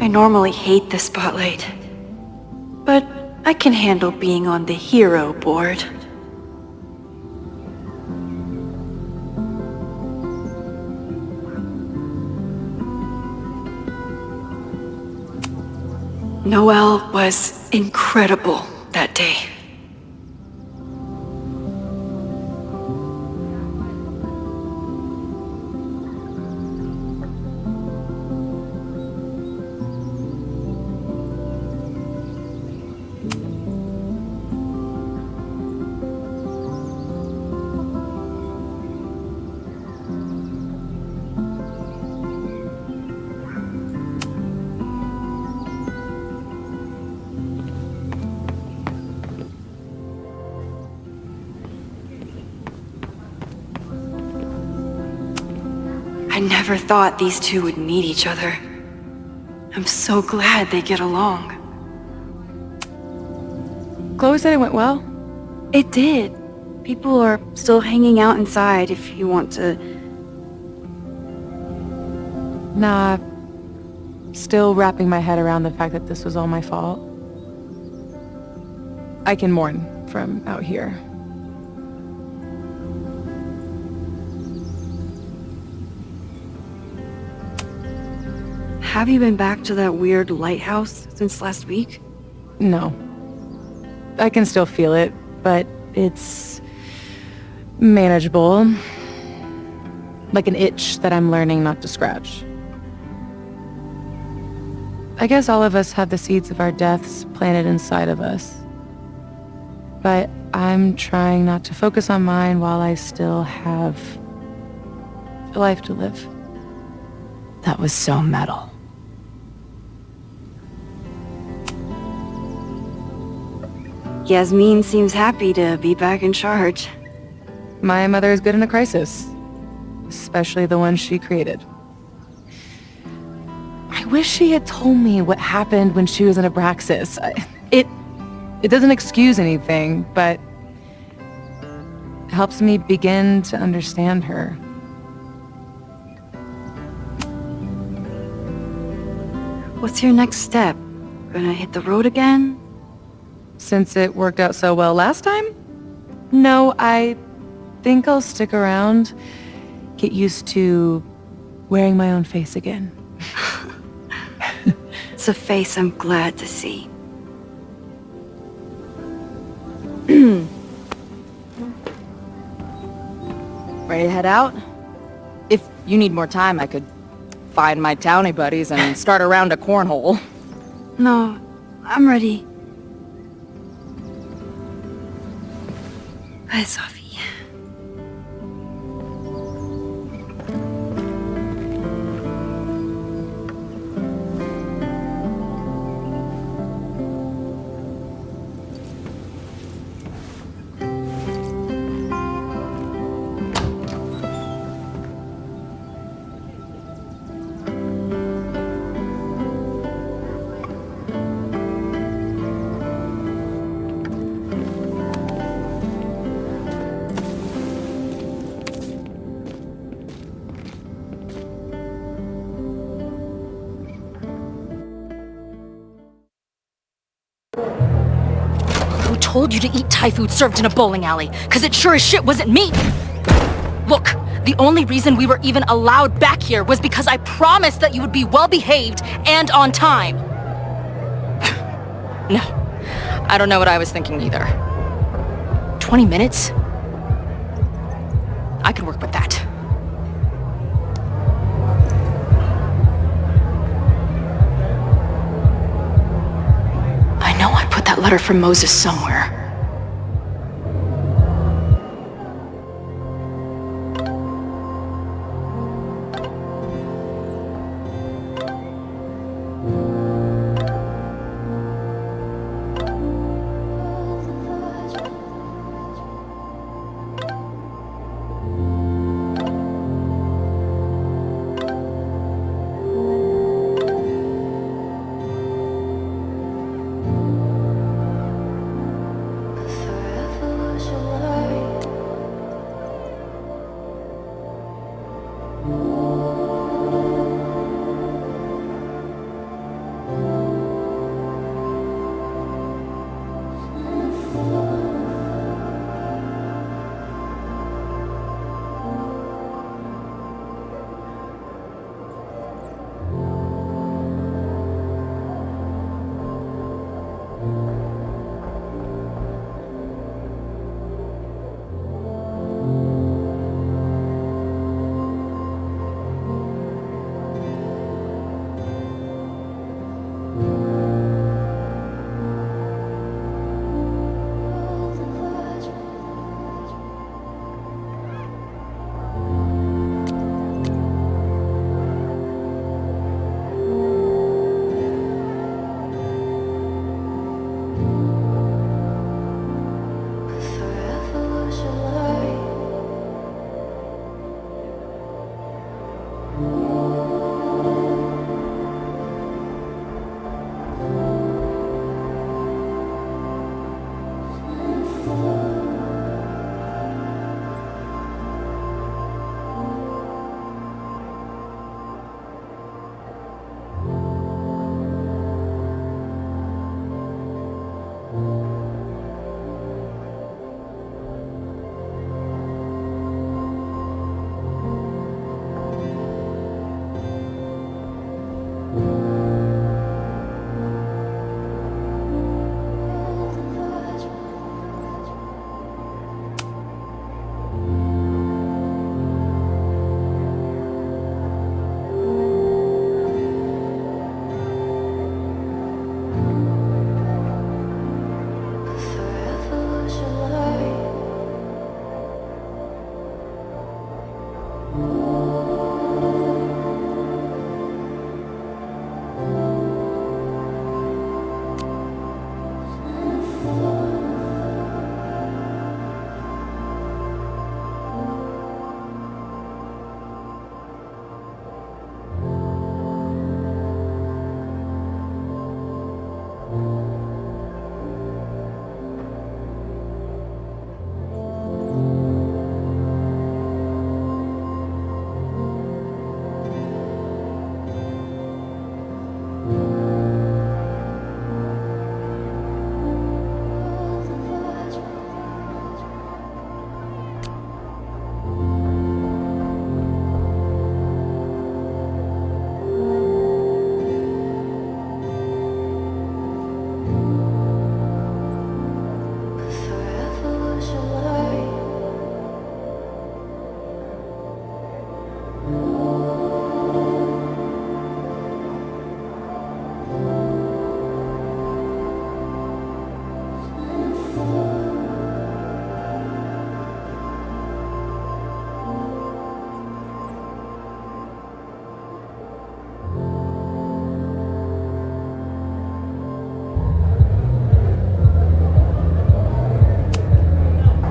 I normally hate the spotlight, but I can handle being on the hero board. Noelle was incredible that day. I never thought these two would meet each other. I'm so glad they get along. Chloe said it went well. It did. People are still hanging out inside if you want to... Nah, still wrapping my head around the fact that this was all my fault. I can mourn from out here. Have you been back to that weird lighthouse since last week? No. I can still feel it, but it's manageable. Like an itch that I'm learning not to scratch. I guess all of us have the seeds of our deaths planted inside of us. But I'm trying not to focus on mine while I still have a life to live. That was so metal. Yasmin seems happy to be back in charge. My mother is good in a crisis. Especially the one she created. I wish she had told me what happened when she was in Abraxas. It doesn't excuse anything, but helps me begin to understand her. What's your next step? Gonna hit the road again? Since it worked out so well last time? No, I think I'll stick around, get used to wearing my own face again. It's a face I'm glad to see. Ready to head out? If you need more time, I could find my townie buddies and start a round of cornhole. No, I'm ready. Bye, Sophie. Told you to eat Thai food served in a bowling alley, cause it sure as shit wasn't meat! Look, the only reason we were even allowed back here was because I promised that you would be well-behaved and on time. No, I don't know what I was thinking either. 20 minutes? I could work with that. I know I put that letter from Moses somewhere.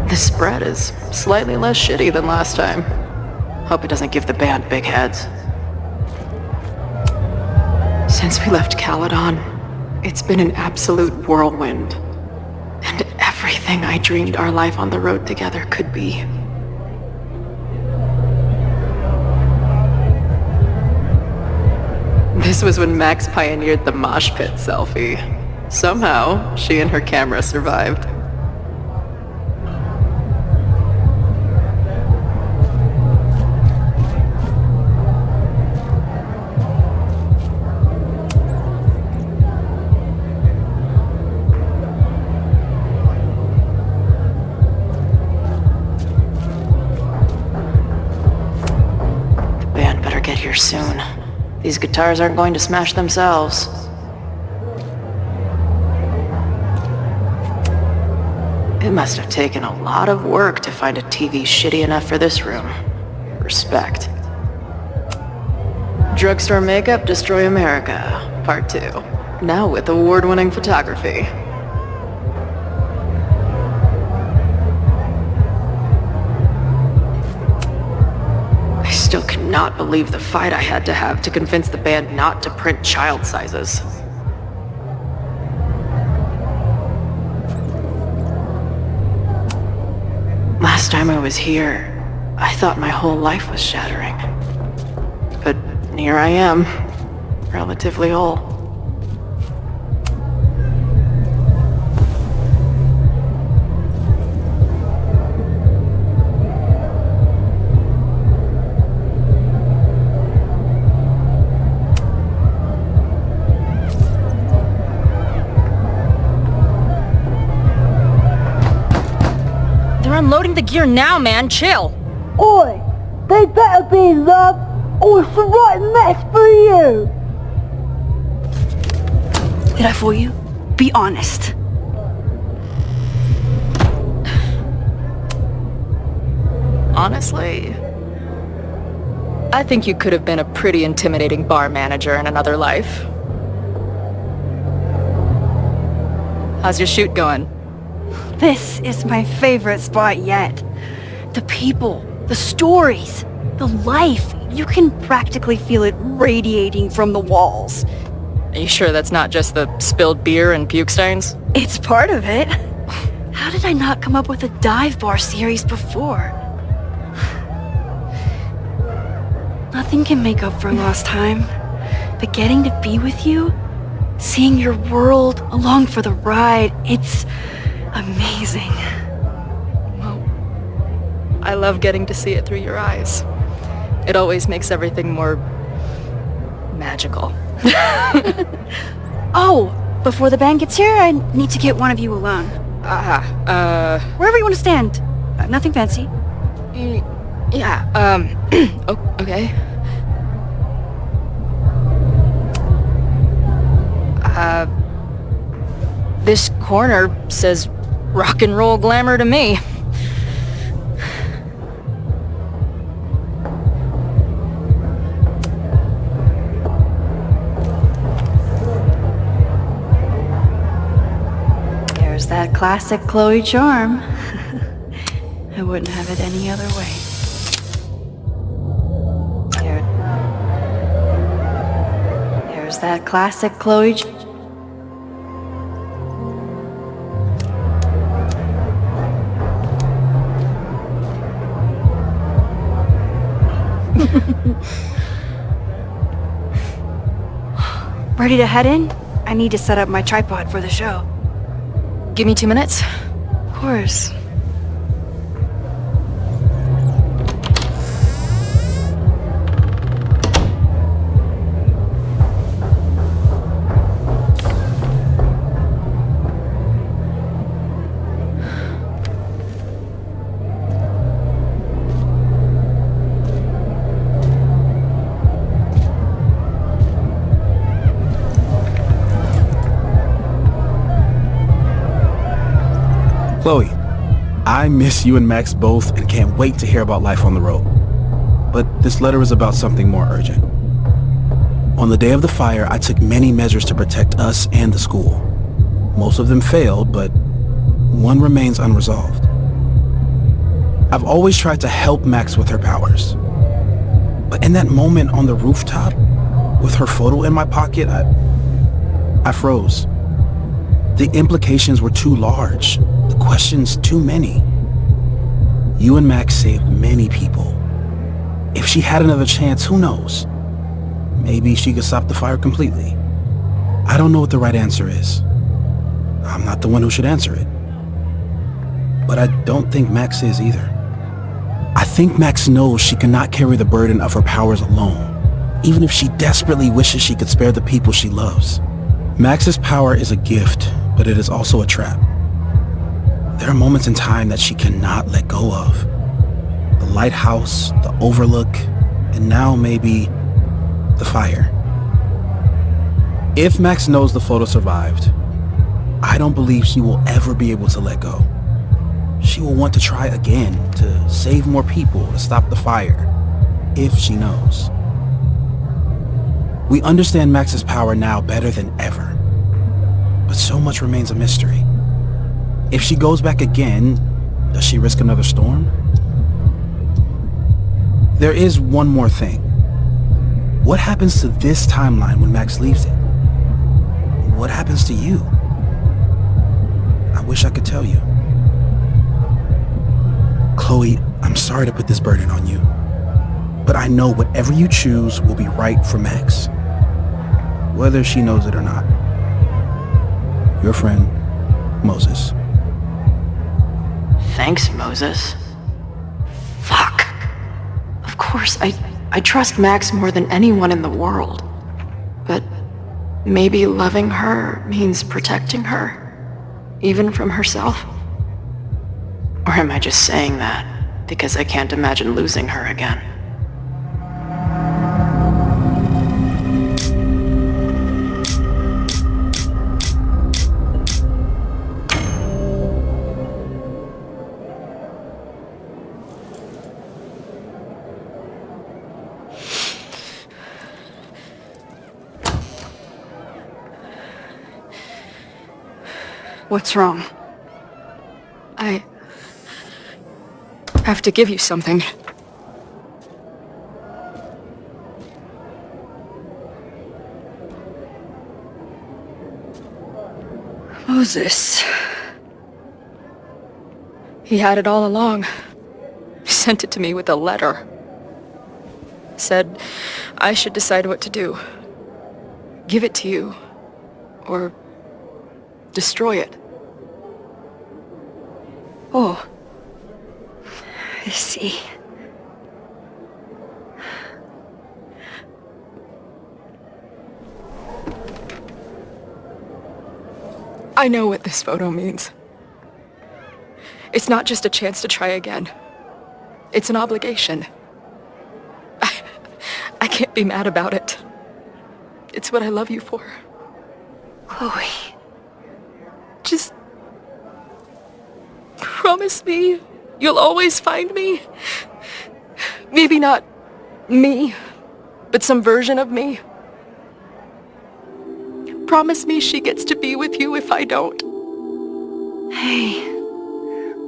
This spread is slightly less shitty than last time. Hope it doesn't give the band big heads. Since we left Caledon, it's been an absolute whirlwind. And everything I dreamed our life on the road together could be. This was when Max pioneered the mosh pit selfie. Somehow, she and her camera survived. Here soon. These guitars aren't going to smash themselves. It must have taken a lot of work to find a TV shitty enough for this room. Respect. Drugstore Makeup Destroy America, Part 2. Now with award-winning photography. I still cannot believe the fight I had to have to convince the band not to print child sizes. Last time I was here, I thought my whole life was shattering. But here I am, relatively whole. Unloading the gear now, man. Chill. Oi! They better be in love, or it's the right mess for you! Did I fool you? Be honest. Honestly, I think you could have been a pretty intimidating bar manager in another life. How's your shoot going? This is my favorite spot yet. The people, the stories, the life. You can practically feel it radiating from the walls. Are you sure that's not just the spilled beer and puke stains? It's part of it. How did I not come up with a dive bar series before? Nothing can make up for lost time, but getting to be with you, seeing your world along for the ride, it's amazing. Well, I love getting to see it through your eyes. It always makes everything more magical. Oh, before the band gets here, I need to get one of you alone. Wherever you want to stand. Nothing fancy. Yeah, okay. This corner says rock and roll glamour to me. that classic Chloe charm. I wouldn't have it any other way. There's that classic Chloe Ready to head in? I need to set up my tripod for the show. Give me 2 minutes. Of course. Chloe, I miss you and Max both and can't wait to hear about life on the road. But this letter is about something more urgent. On the day of the fire, I took many measures to protect us and the school. Most of them failed, but one remains unresolved. I've always tried to help Max with her powers. But in that moment on the rooftop, with her photo in my pocket, I froze. The implications were too large. The questions too many. You and Max saved many people. If she had another chance, who knows? Maybe she could stop the fire completely. I don't know what the right answer is. I'm not the one who should answer it. But I don't think Max is either. I think Max knows she cannot carry the burden of her powers alone, even if she desperately wishes she could spare the people she loves. Max's power is a gift, but it is also a trap. There are moments in time that she cannot let go of. The lighthouse, the overlook, and now maybe the fire. If Max knows the photo survived, I don't believe she will ever be able to let go. She will want to try again to save more people, to stop the fire, if she knows. We understand Max's power now better than ever, but so much remains a mystery. If she goes back again, does she risk another storm? There is one more thing. What happens to this timeline when Max leaves it? What happens to you? I wish I could tell you. Chloe, I'm sorry to put this burden on you, but I know whatever you choose will be right for Max, whether she knows it or not. Your friend, Moses. Thanks, Moses. Fuck. Of course, I trust Max more than anyone in the world. But maybe loving her means protecting her, even from herself? Or am I just saying that because I can't imagine losing her again? What's wrong? I have to give you something. Moses. He had it all along. He sent it to me with a letter. Said I should decide what to do. Give it to you. Or destroy it. Oh. I see. I know what this photo means. It's not just a chance to try again. It's an obligation. I can't be mad about it. It's what I love you for. Chloe. Just promise me you'll always find me. Maybe not me, but some version of me. Promise me she gets to be with you if I don't. Hey,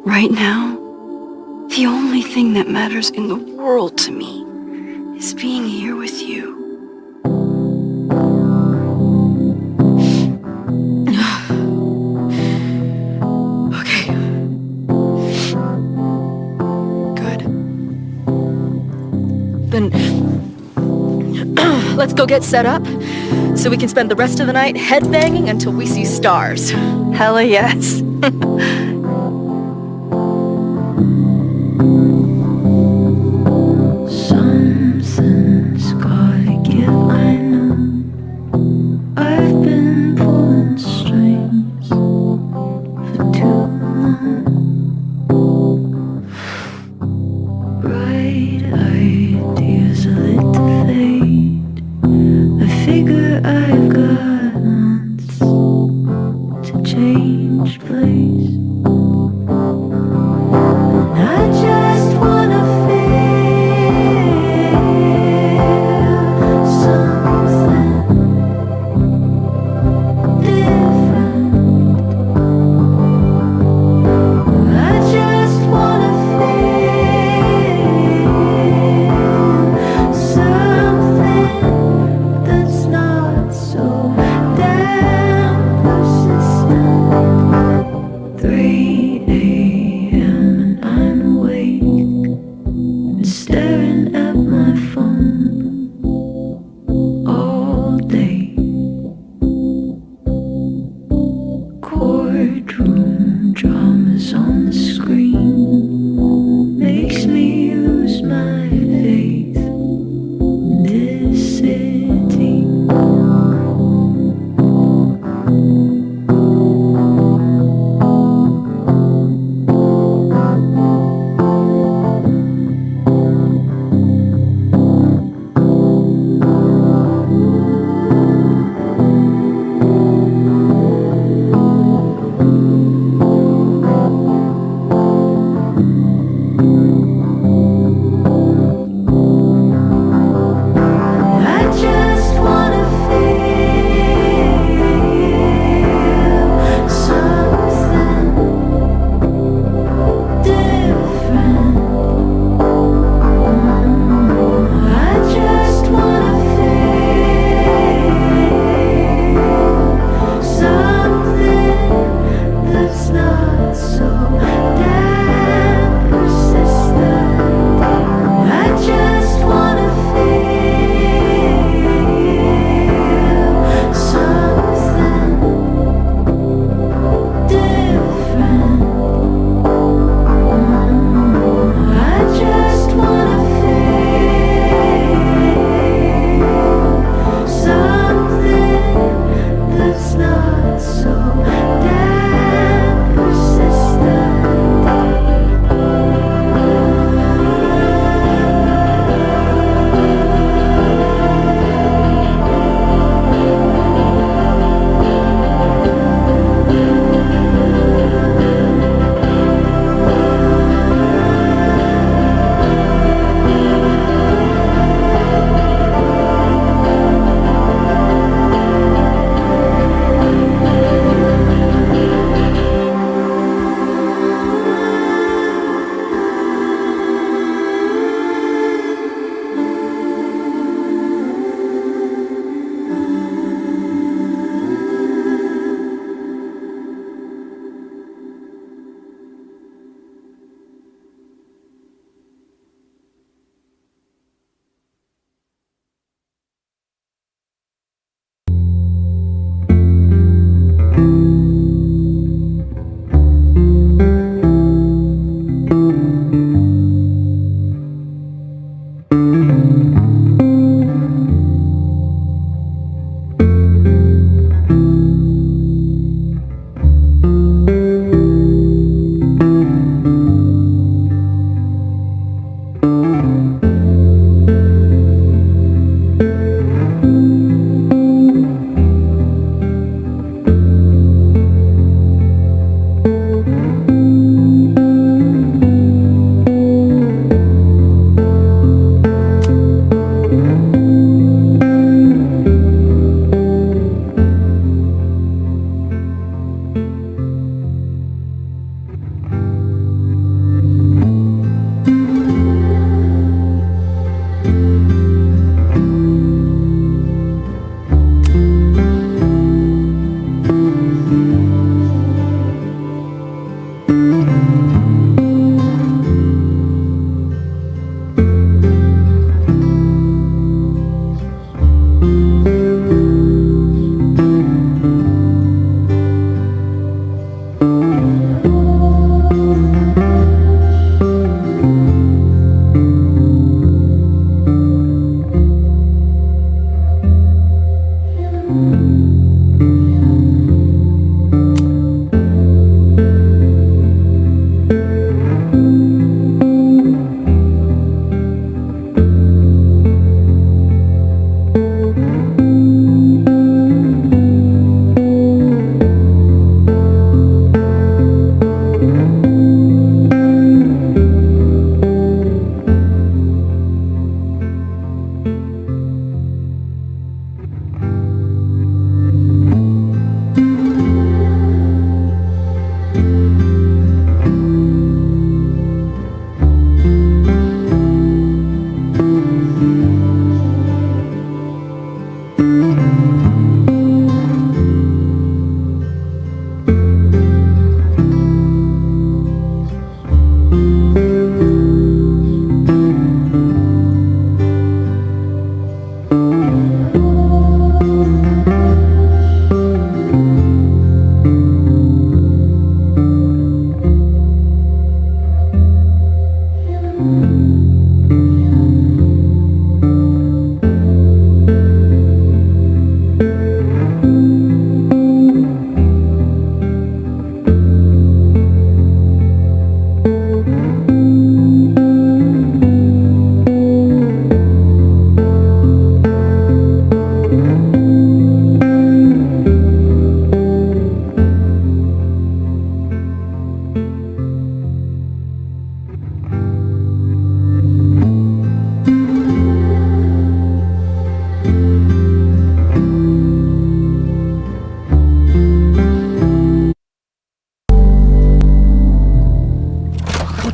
right now, the only thing that matters in the world to me is being here with you. Okay. Good. Then let's go get set up so we can spend the rest of the night headbanging until we see stars. Hella yes. Something's gotta give, I know. I've been pulling strings for too long. Bright ideas are lit to fade. I figure I've got months to change place.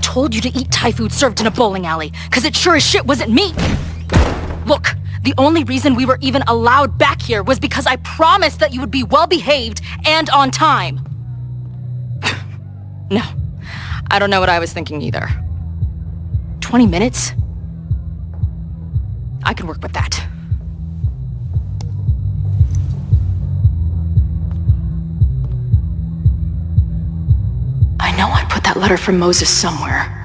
Told you to eat Thai food served in a bowling alley, cause it sure as shit wasn't me! Look, the only reason we were even allowed back here was because I promised that you would be well-behaved and on time. No, I don't know what I was thinking either. 20 minutes? I can work with that. I know I put that letter from Moses somewhere.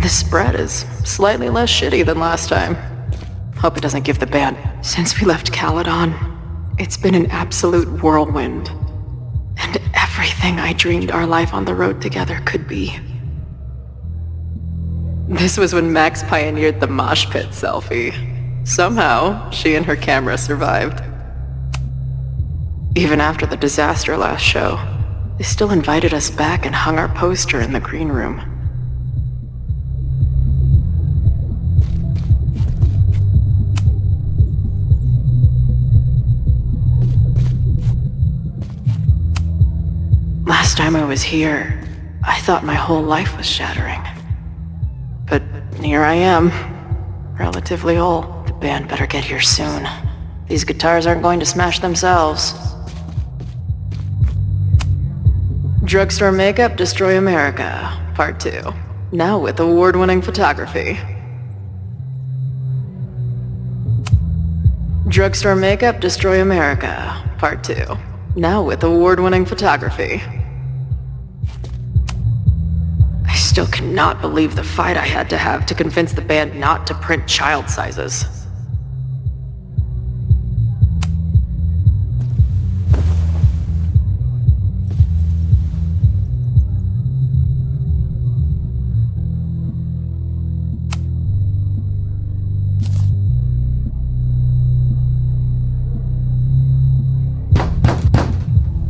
This spread is slightly less shitty than last time. Hope it doesn't give the band. Since we left Caledon, it's been an absolute whirlwind. And everything I dreamed our life on the road together could be. This was when Max pioneered the mosh pit selfie. Somehow, she and her camera survived. Even after the disaster last show, they still invited us back and hung our poster in the green room. Last time I was here, I thought my whole life was shattering. But here I am, relatively old. The band better get here soon. These guitars aren't going to smash themselves. Drugstore Makeup Destroy America, Part 2. Now with award-winning photography. Drugstore Makeup Destroy America, Part 2. Now with award-winning photography. I still cannot believe the fight I had to have to convince the band not to print child sizes.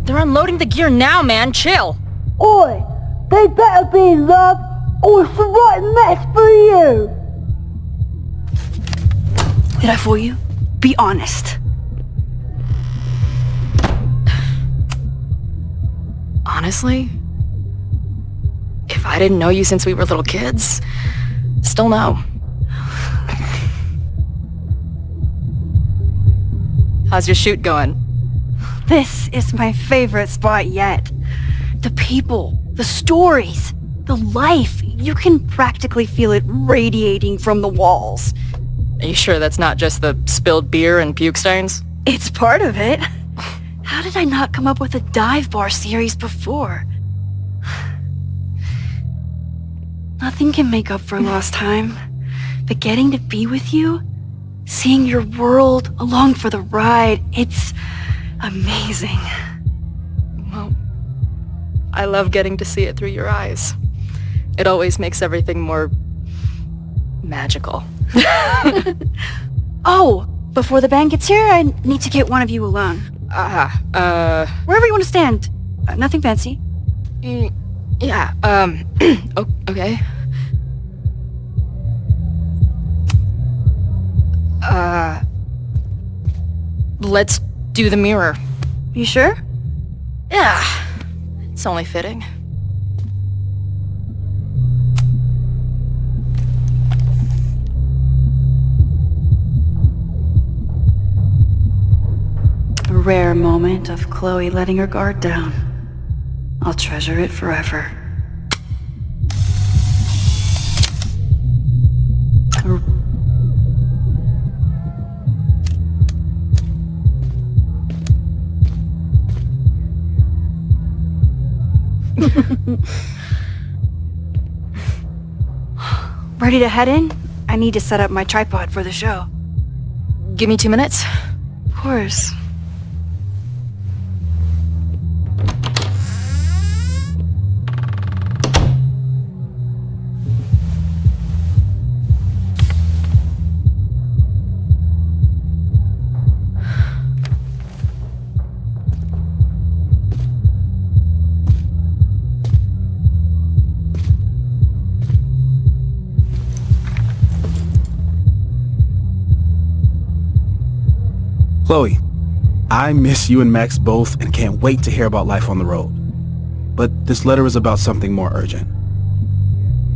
They're unloading the gear now, man. Chill. Oi! They better be in love, or it's the right mess for you! Did I fool you? Be honest. Honestly? If I didn't know you since we were little kids, still no. How's your shoot going? This is my favorite spot yet. The people, the stories, the life. You can practically feel it radiating from the walls. Are you sure that's not just the spilled beer and puke stains? It's part of it. How did I not come up with a dive bar series before? Nothing can make up for lost time. But getting to be with you, seeing your world along for the ride, it's amazing. Well, I love getting to see it through your eyes. It always makes everything more magical. Oh, before the band gets here, I need to get one of you alone. Wherever you want to stand. Nothing fancy. Yeah, okay. Let's do the mirror. You sure? Yeah, it's only fitting. A rare moment of Chloe letting her guard down. I'll treasure it forever. Ready to head in? I need to set up my tripod for the show. Give me 2 minutes. Of course. Chloe, I miss you and Max both and can't wait to hear about life on the road. But this letter is about something more urgent.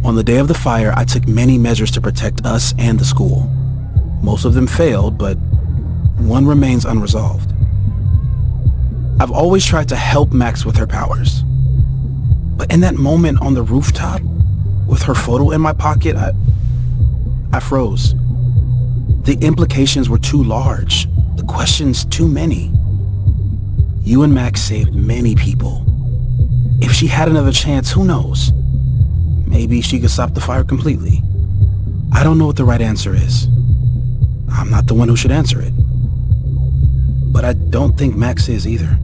On the day of the fire, I took many measures to protect us and the school. Most of them failed, but one remains unresolved. I've always tried to help Max with her powers. But in that moment on the rooftop, with her photo in my pocket, I froze. The implications were too large. The questions too many. You and Max saved many people. If she had another chance, who knows? Maybe she could stop the fire completely. I don't know what the right answer is. I'm not the one who should answer it. But I don't think Max is either.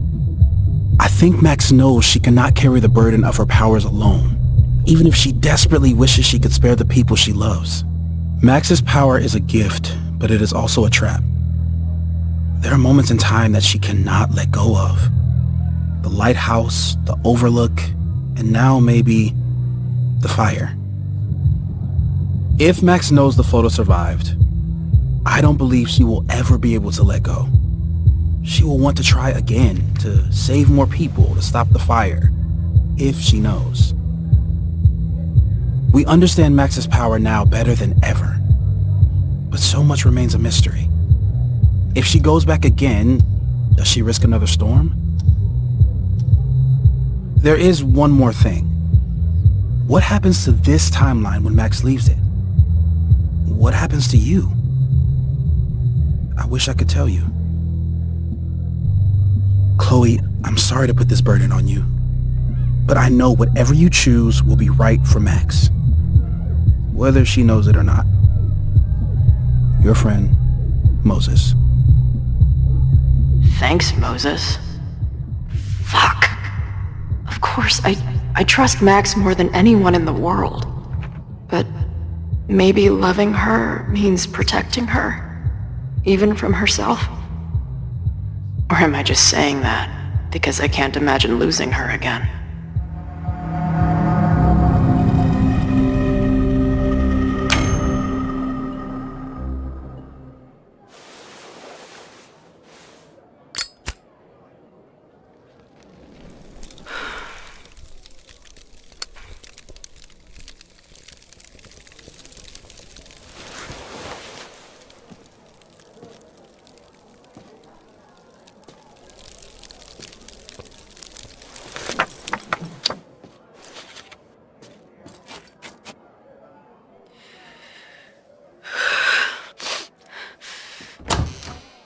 I think Max knows she cannot carry the burden of her powers alone, even if she desperately wishes she could spare the people she loves. Max's power is a gift, but it is also a trap. There are moments in time that she cannot let go of. The lighthouse, the overlook, and now maybe the fire. If Max knows the photo survived, I don't believe she will ever be able to let go. She will want to try again, to save more people, to stop the fire, if she knows. We understand Max's power now better than ever, but so much remains a mystery. If she goes back again, does she risk another storm? There is one more thing. What happens to this timeline when Max leaves it? What happens to you? I wish I could tell you. Chloe, I'm sorry to put this burden on you, but I know whatever you choose will be right for Max, whether she knows it or not. Your friend, Moses. Thanks, Moses. Fuck. Of course, I trust Max more than anyone in the world. But maybe loving her means protecting her, even from herself? Or am I just saying that because I can't imagine losing her again?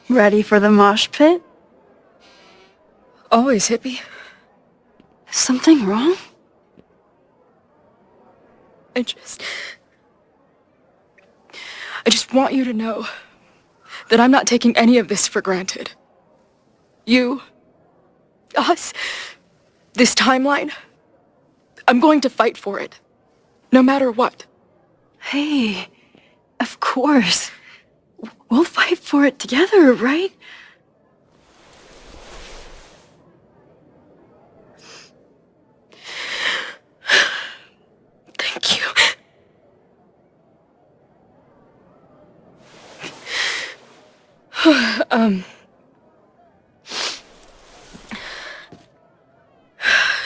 Ready for the mosh pit? Always, hippie. Something wrong? I just want you to know that I'm not taking any of this for granted. You, us, this timeline, I'm going to fight for it, no matter what. Hey, of course. We'll fight for it together, right? Thank you.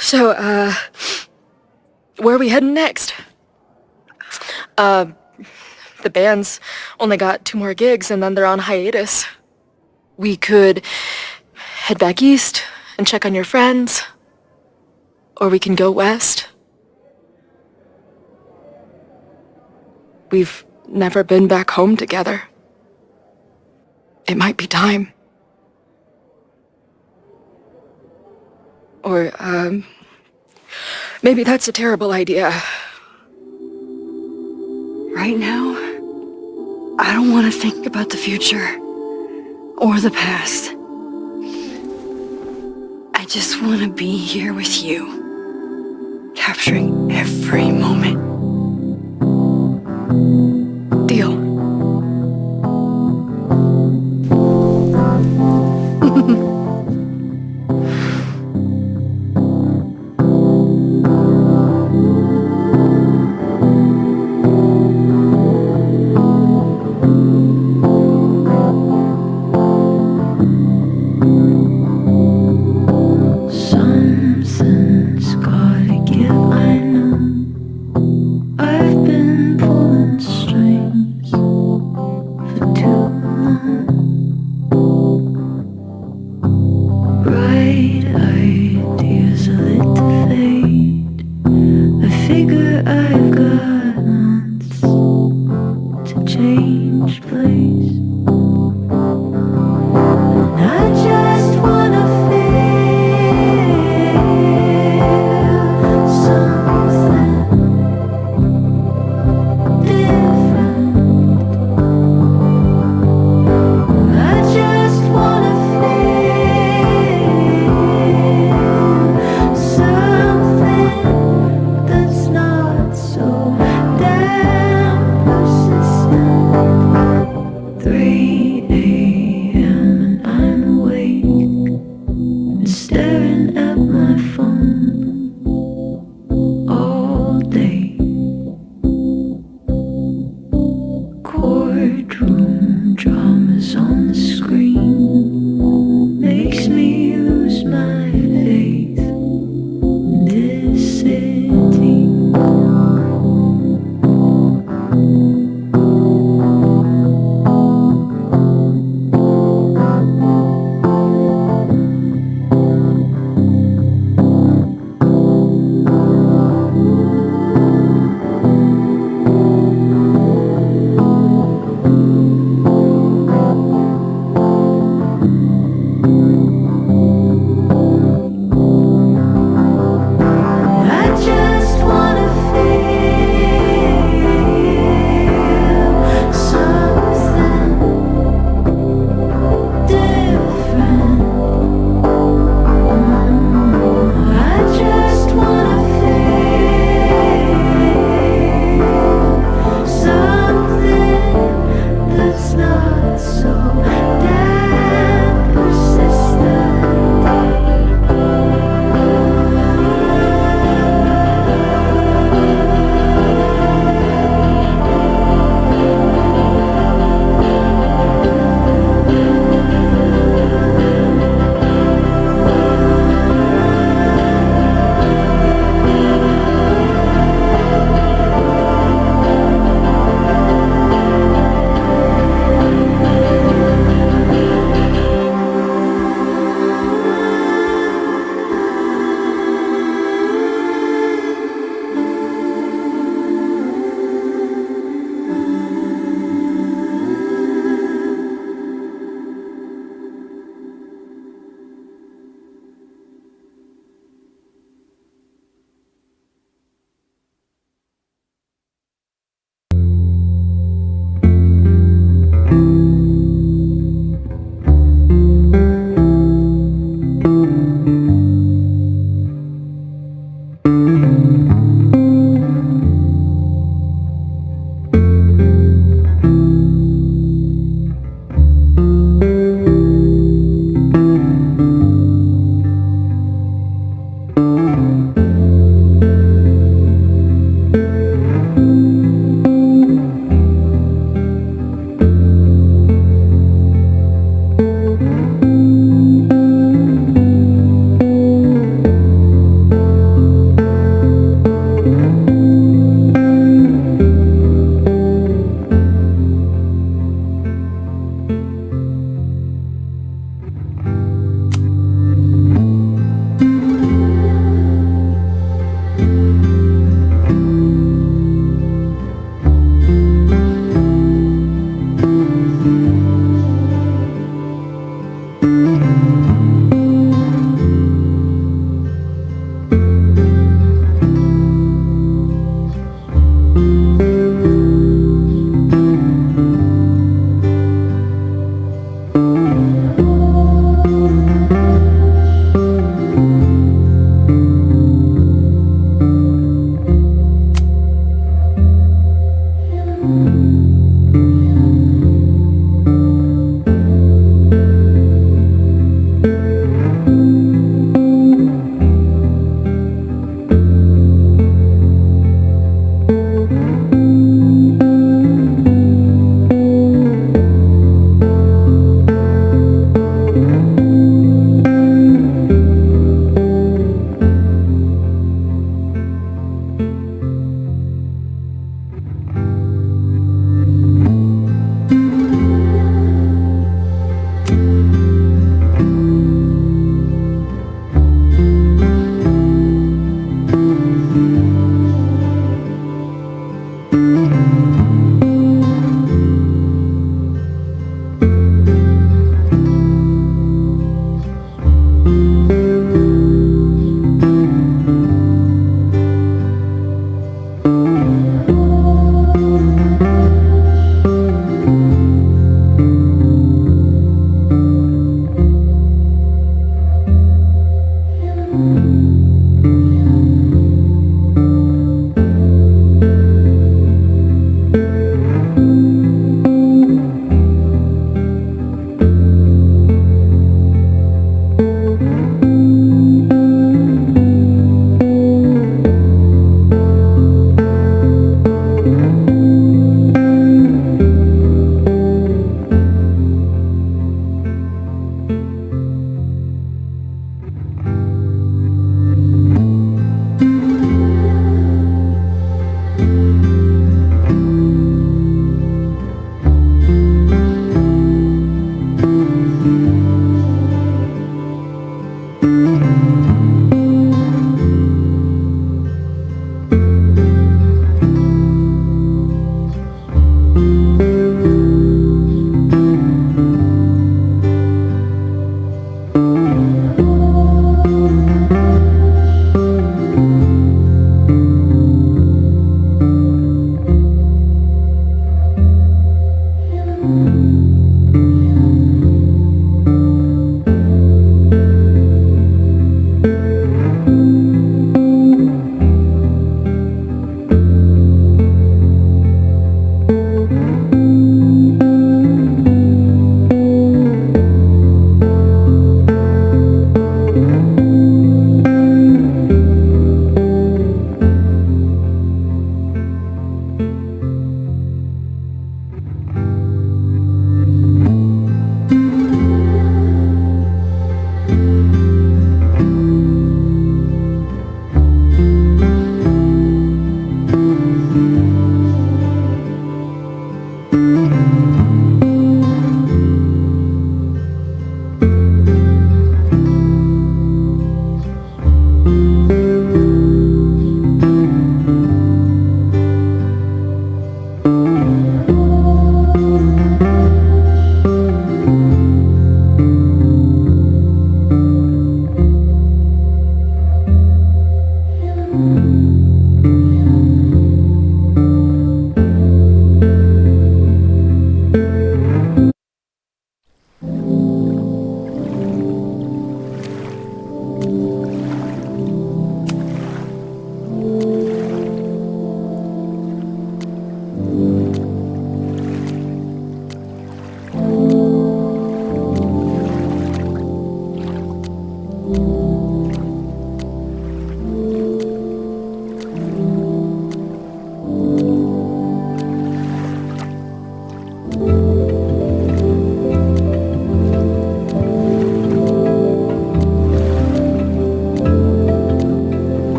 So, where are we heading next? The band's only got 2 more gigs and then they're on hiatus. We could head back east and check on your friends. Or we can go west. We've never been back home together. It might be time. Or, maybe that's a terrible idea. Right now, I don't want to think about the future or the past. I just want to be here with you, capturing every moment. Deal. Something's gotta give, I know. I've been pulling strings for too long. Bright ideas are lit to fade. I figure I've got months to change place. And I just wanna feel something different. I just wanna feel something that's not so